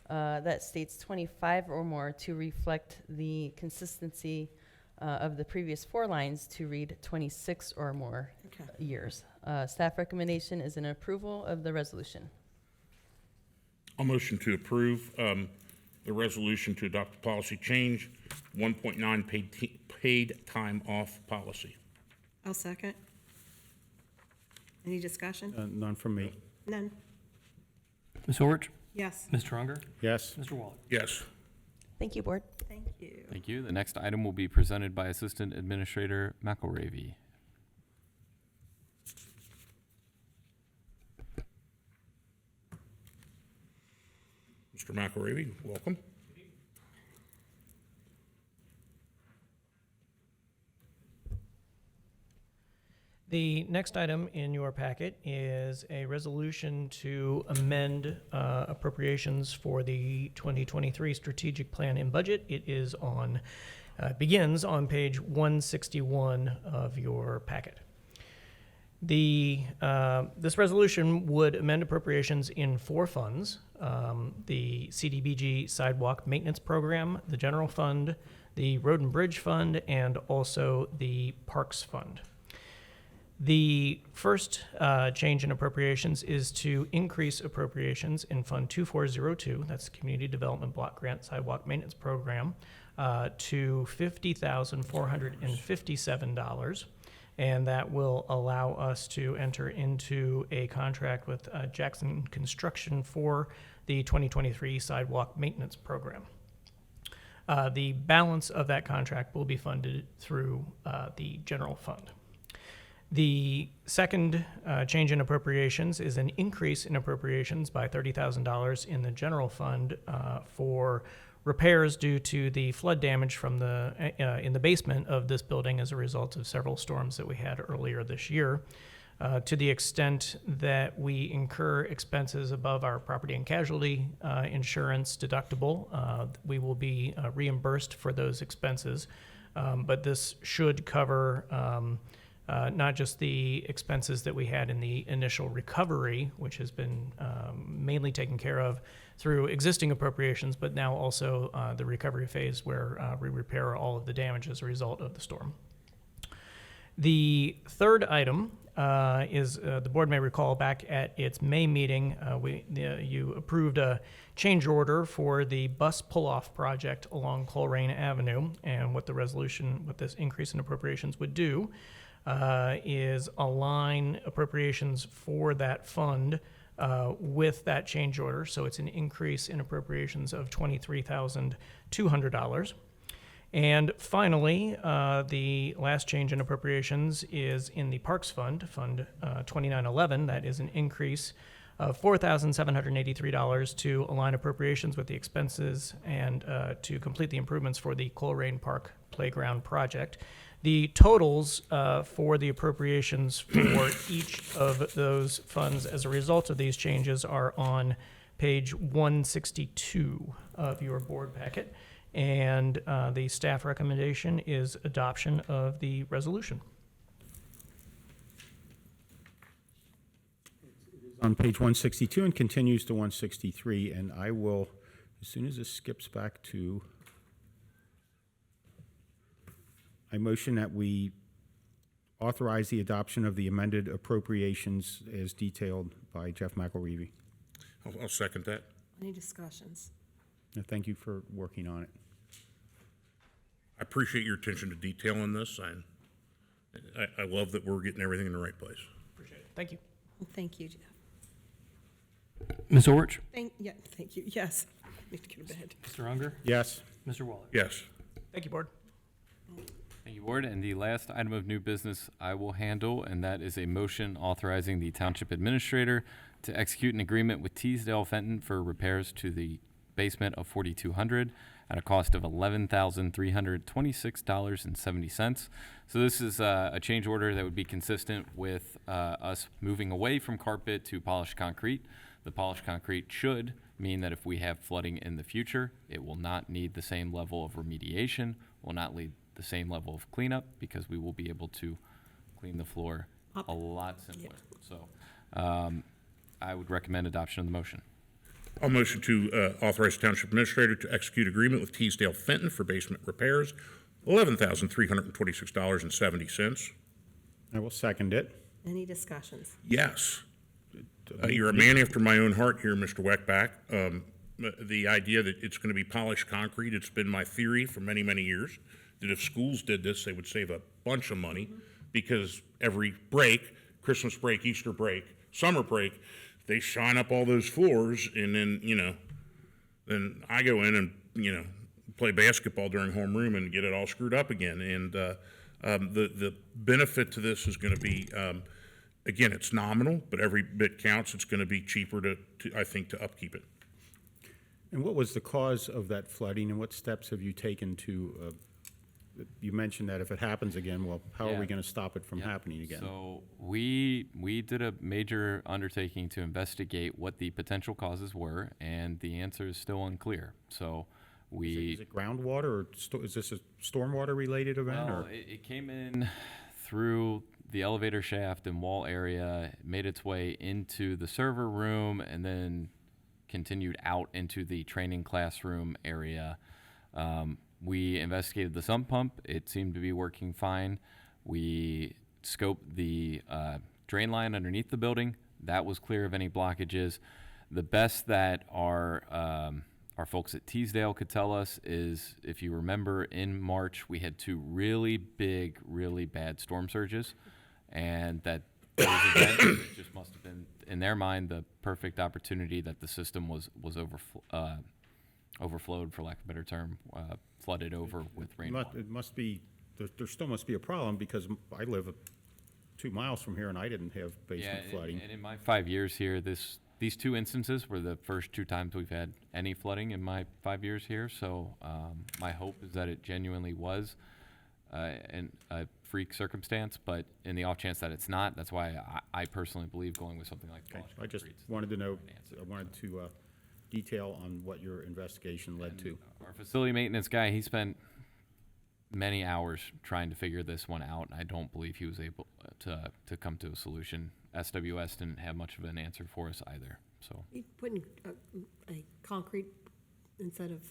that states 25 or more to reflect the consistency of the previous 4 lines to read 26 or more years. Staff recommendation is an approval of the resolution. I'll motion to approve the resolution to adopt the policy change, 1.9 paid time off policy. I'll second. Any discussion? None from me. None. Ms. Orich? Yes. Mr. Unger? Yes. Mr. Waller? Yes. Thank you, Board. Thank you. Thank you. The next item will be presented by Assistant Administrator McElravy. Mr. McElravy, welcome. The next item in your packet is a resolution to amend appropriations for the 2023 strategic plan and budget. It is on, begins on page 161 of your packet. This resolution would amend appropriations in 4 funds: the CDBG Sidewalk Maintenance Program, the General Fund, the Road and Bridge Fund, and also the Parks Fund. The first change in appropriations is to increase appropriations in Fund 2402, that's Community Development Block Grant Sidewalk Maintenance Program, to $50,457. And that will allow us to enter into a contract with Jackson Construction for the 2023 sidewalk maintenance program. The balance of that contract will be funded through the general fund. The second change in appropriations is an increase in appropriations by $30,000 in the general fund for repairs due to the flood damage from in the basement of this building as a result of several storms that we had earlier this year. To the extent that we incur expenses above our property and casualty insurance deductible, we will be reimbursed for those expenses. But this should cover not just the expenses that we had in the initial recovery, which has been mainly taken care of through existing appropriations, but now also the recovery phase where we repair all of the damage as a result of the storm. The third item is the board may recall back at its May meeting, you approved a change order for the bus pull-off project along Colerain Avenue, and what this increase in appropriations would do is align appropriations for that fund with that change order. So it's an increase in appropriations of $23,200. And finally, the last change in appropriations is in the Parks Fund, Fund 2911. That is an increase of $4,783 to align appropriations with the expenses and to complete the improvements for the Colerain Park Playground project. The totals for the appropriations for each of those funds as a result of these changes are on page 162 of your board packet. And the staff recommendation is adoption of the resolution. On page 162 and continues to 163, and I will, as soon as this skips back to, I motion that we authorize the adoption of the amended appropriations as detailed by Jeff McElreavy. I'll second that. Any discussions? Thank you for working on it. I appreciate your attention to detail in this. I love that we're getting everything in the right place. Appreciate it. Thank you. Thank you, Jeff. Ms. Orich? Thank you. Yes. Need to go to bed. Mr. Unger? Yes. Mr. Waller? Yes. Thank you, board. Thank you, Board. And the last item of new business I will handle, and that is a motion authorizing the Township Administrator to execute an agreement with Teasdale Fenton for repairs to the basement of 4200 at a cost of $11,326.70. So this is a change order that would be consistent with us moving away from carpet to polished concrete. The polished concrete should mean that if we have flooding in the future, it will not need the same level of remediation, will not need the same level of cleanup, because we will be able to clean the floor a lot simpler. Yeah. So I would recommend adoption of the motion. I'll motion to authorize the Township Administrator to execute agreement with Teasdale Fenton for basement repairs, $11,326.70. I will second it. Any discussions? Yes. You're a man after my own heart here, Mr. Weckbach. The idea that it's going to be polished concrete, it's been my theory for many, many years, that if schools did this, they would save a bunch of money, because every break, Christmas break, Easter break, summer break, they shine up all those floors, and then, then I go in and, play basketball during homeroom and get it all screwed up again. And the benefit to this is going to be, again, it's nominal, but every bit counts. It's going to be cheaper to upkeep it. And what was the cause of that flooding, and what steps have you taken to you mentioned that if it happens again, well, how are Yeah. we going to stop it from happening again? So we did a major undertaking to investigate what the potential causes were, and the answer is still unclear. So Is it groundwater, or is this a stormwater related event? well, Or? it came in through the elevator shaft and wall area, made its way into the server room, and then continued out into the training classroom area. We investigated the sump pump. It seemed to be working fine. We scoped the drain line underneath the building. That was clear of any blockages. The best that our folks at Teasdale could tell us is, if you remember, in March, we had 2 really big, really bad storm surges, and that those events just must have been, in their mind, the perfect opportunity that the system was overflowed, for lack of a better term, flooded over with rainwater. It must be, there still must be a problem, because I live 2 miles from here and I didn't have basement flooding. And in my 5 years here, these 2 instances were the first 2 times we've had any flooding in my 5 years here. So my hope is that it genuinely was a freak circumstance, but in the off chance that it's not, that's why I personally believe going with something like Okay, polished I just concrete's wanted to know, the answer. I wanted to detail on what your investigation led to. Our facility maintenance guy, he spent many hours trying to figure this one out, and I don't believe he was able to come to a solution. SWS didn't have much of an answer for us either. So You putting a concrete instead of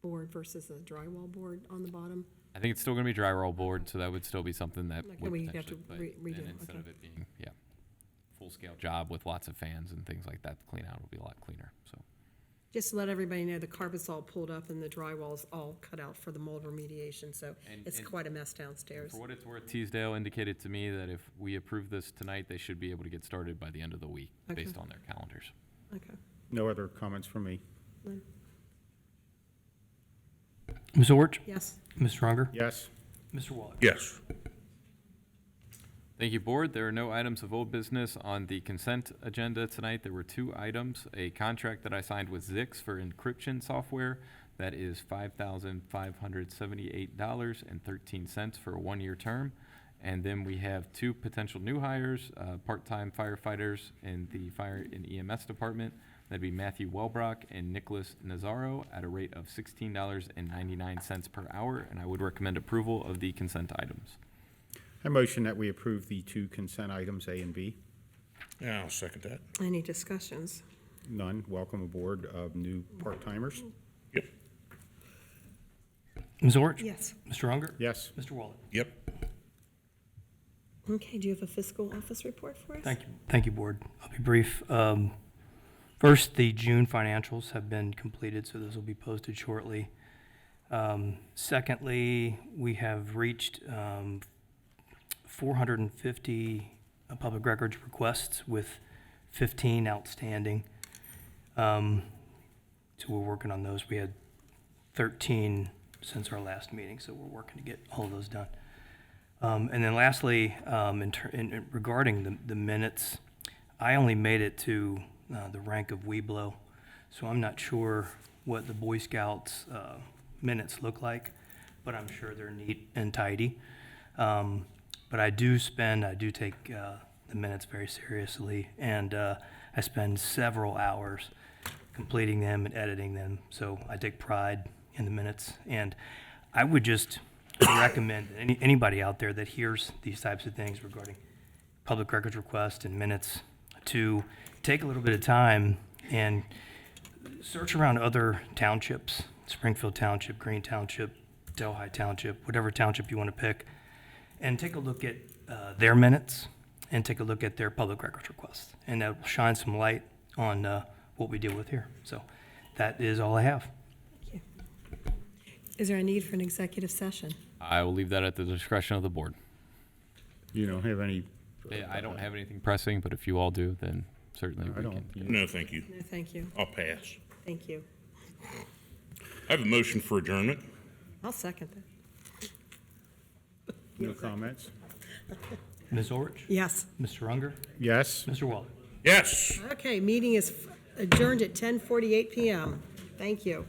board versus a drywall board on the bottom? I think it's still going to be drywall board, so that would still be something that Okay, would we have potentially, to but redo, then instead okay. of it being, full-scale job with lots of fans and things like that, the clean out will be a lot cleaner, so. Just to let everybody know, the carpet's all pulled up and the drywall's all cut out for the mold remediation, so it's quite a mess downstairs. For what it's worth, Teasdale indicated to me that if we approve this tonight, they should be able to get started by the end of the week, Okay. based on their calendars. Okay. No other comments from me? Lynn? Ms. Orich? Yes. Mr. Unger? Yes. Mr. Waller? Yes. Thank you, Board. There are no items of old business on the consent agenda tonight. There were 2 items. A contract that I signed with Zix for encryption software. That is $5,578.13 for a 1-year term. And then we have 2 potential new hires, part-time firefighters in the fire and EMS department. That'd be Matthew Welbrock and Nicholas Nazaro at a rate of $16.99 per hour. And I would recommend approval of the consent items. I motion that we approve the 2 consent items, A and B. Yeah, I'll second that. Any discussions? None. Welcome aboard of new part-timers. Yep. Ms. Orich? Yes. Mr. Unger? Yes. Mr. Waller? Yep. Okay, do you have a fiscal office report for us? Thank you, Board. I'll be brief. First, the June financials have been completed, so those will be posted shortly. Secondly, we have reached 450 public records requests with 15 outstanding. So we're working on those. We had 13 since our last meeting, so we're working to get all of those done. And then lastly, regarding the minutes, I only made it to the rank of Weeblo, so I'm not sure what the Boy Scouts minutes look like, but I'm sure they're neat and tidy. But I do take the minutes very seriously, and I spend several hours completing them and editing them, so I take pride in the minutes. And I would just recommend anybody out there that hears these types of things regarding public records requests and minutes to take a little bit of time and search around other townships, Springfield Township, Green Township, Delhi Township, whatever township you want to pick, and take a look at their minutes and take a look at their public records requests. And that will shine some light on what we deal with here. So that is all I have. Thank you. Is there a need for an executive session? I will leave that at the discretion of the Board. You don't have any? I don't have anything pressing, but if you all do, then certainly we can. No, thank you. No, thank you. I'll pass. Thank you. I have a motion for adjournment. I'll second that. No comments? Ms. Orich? Yes. Mr. Unger? Yes. Mr. Waller? Yes. Okay, meeting is adjourned at 10:48 PM. Thank you.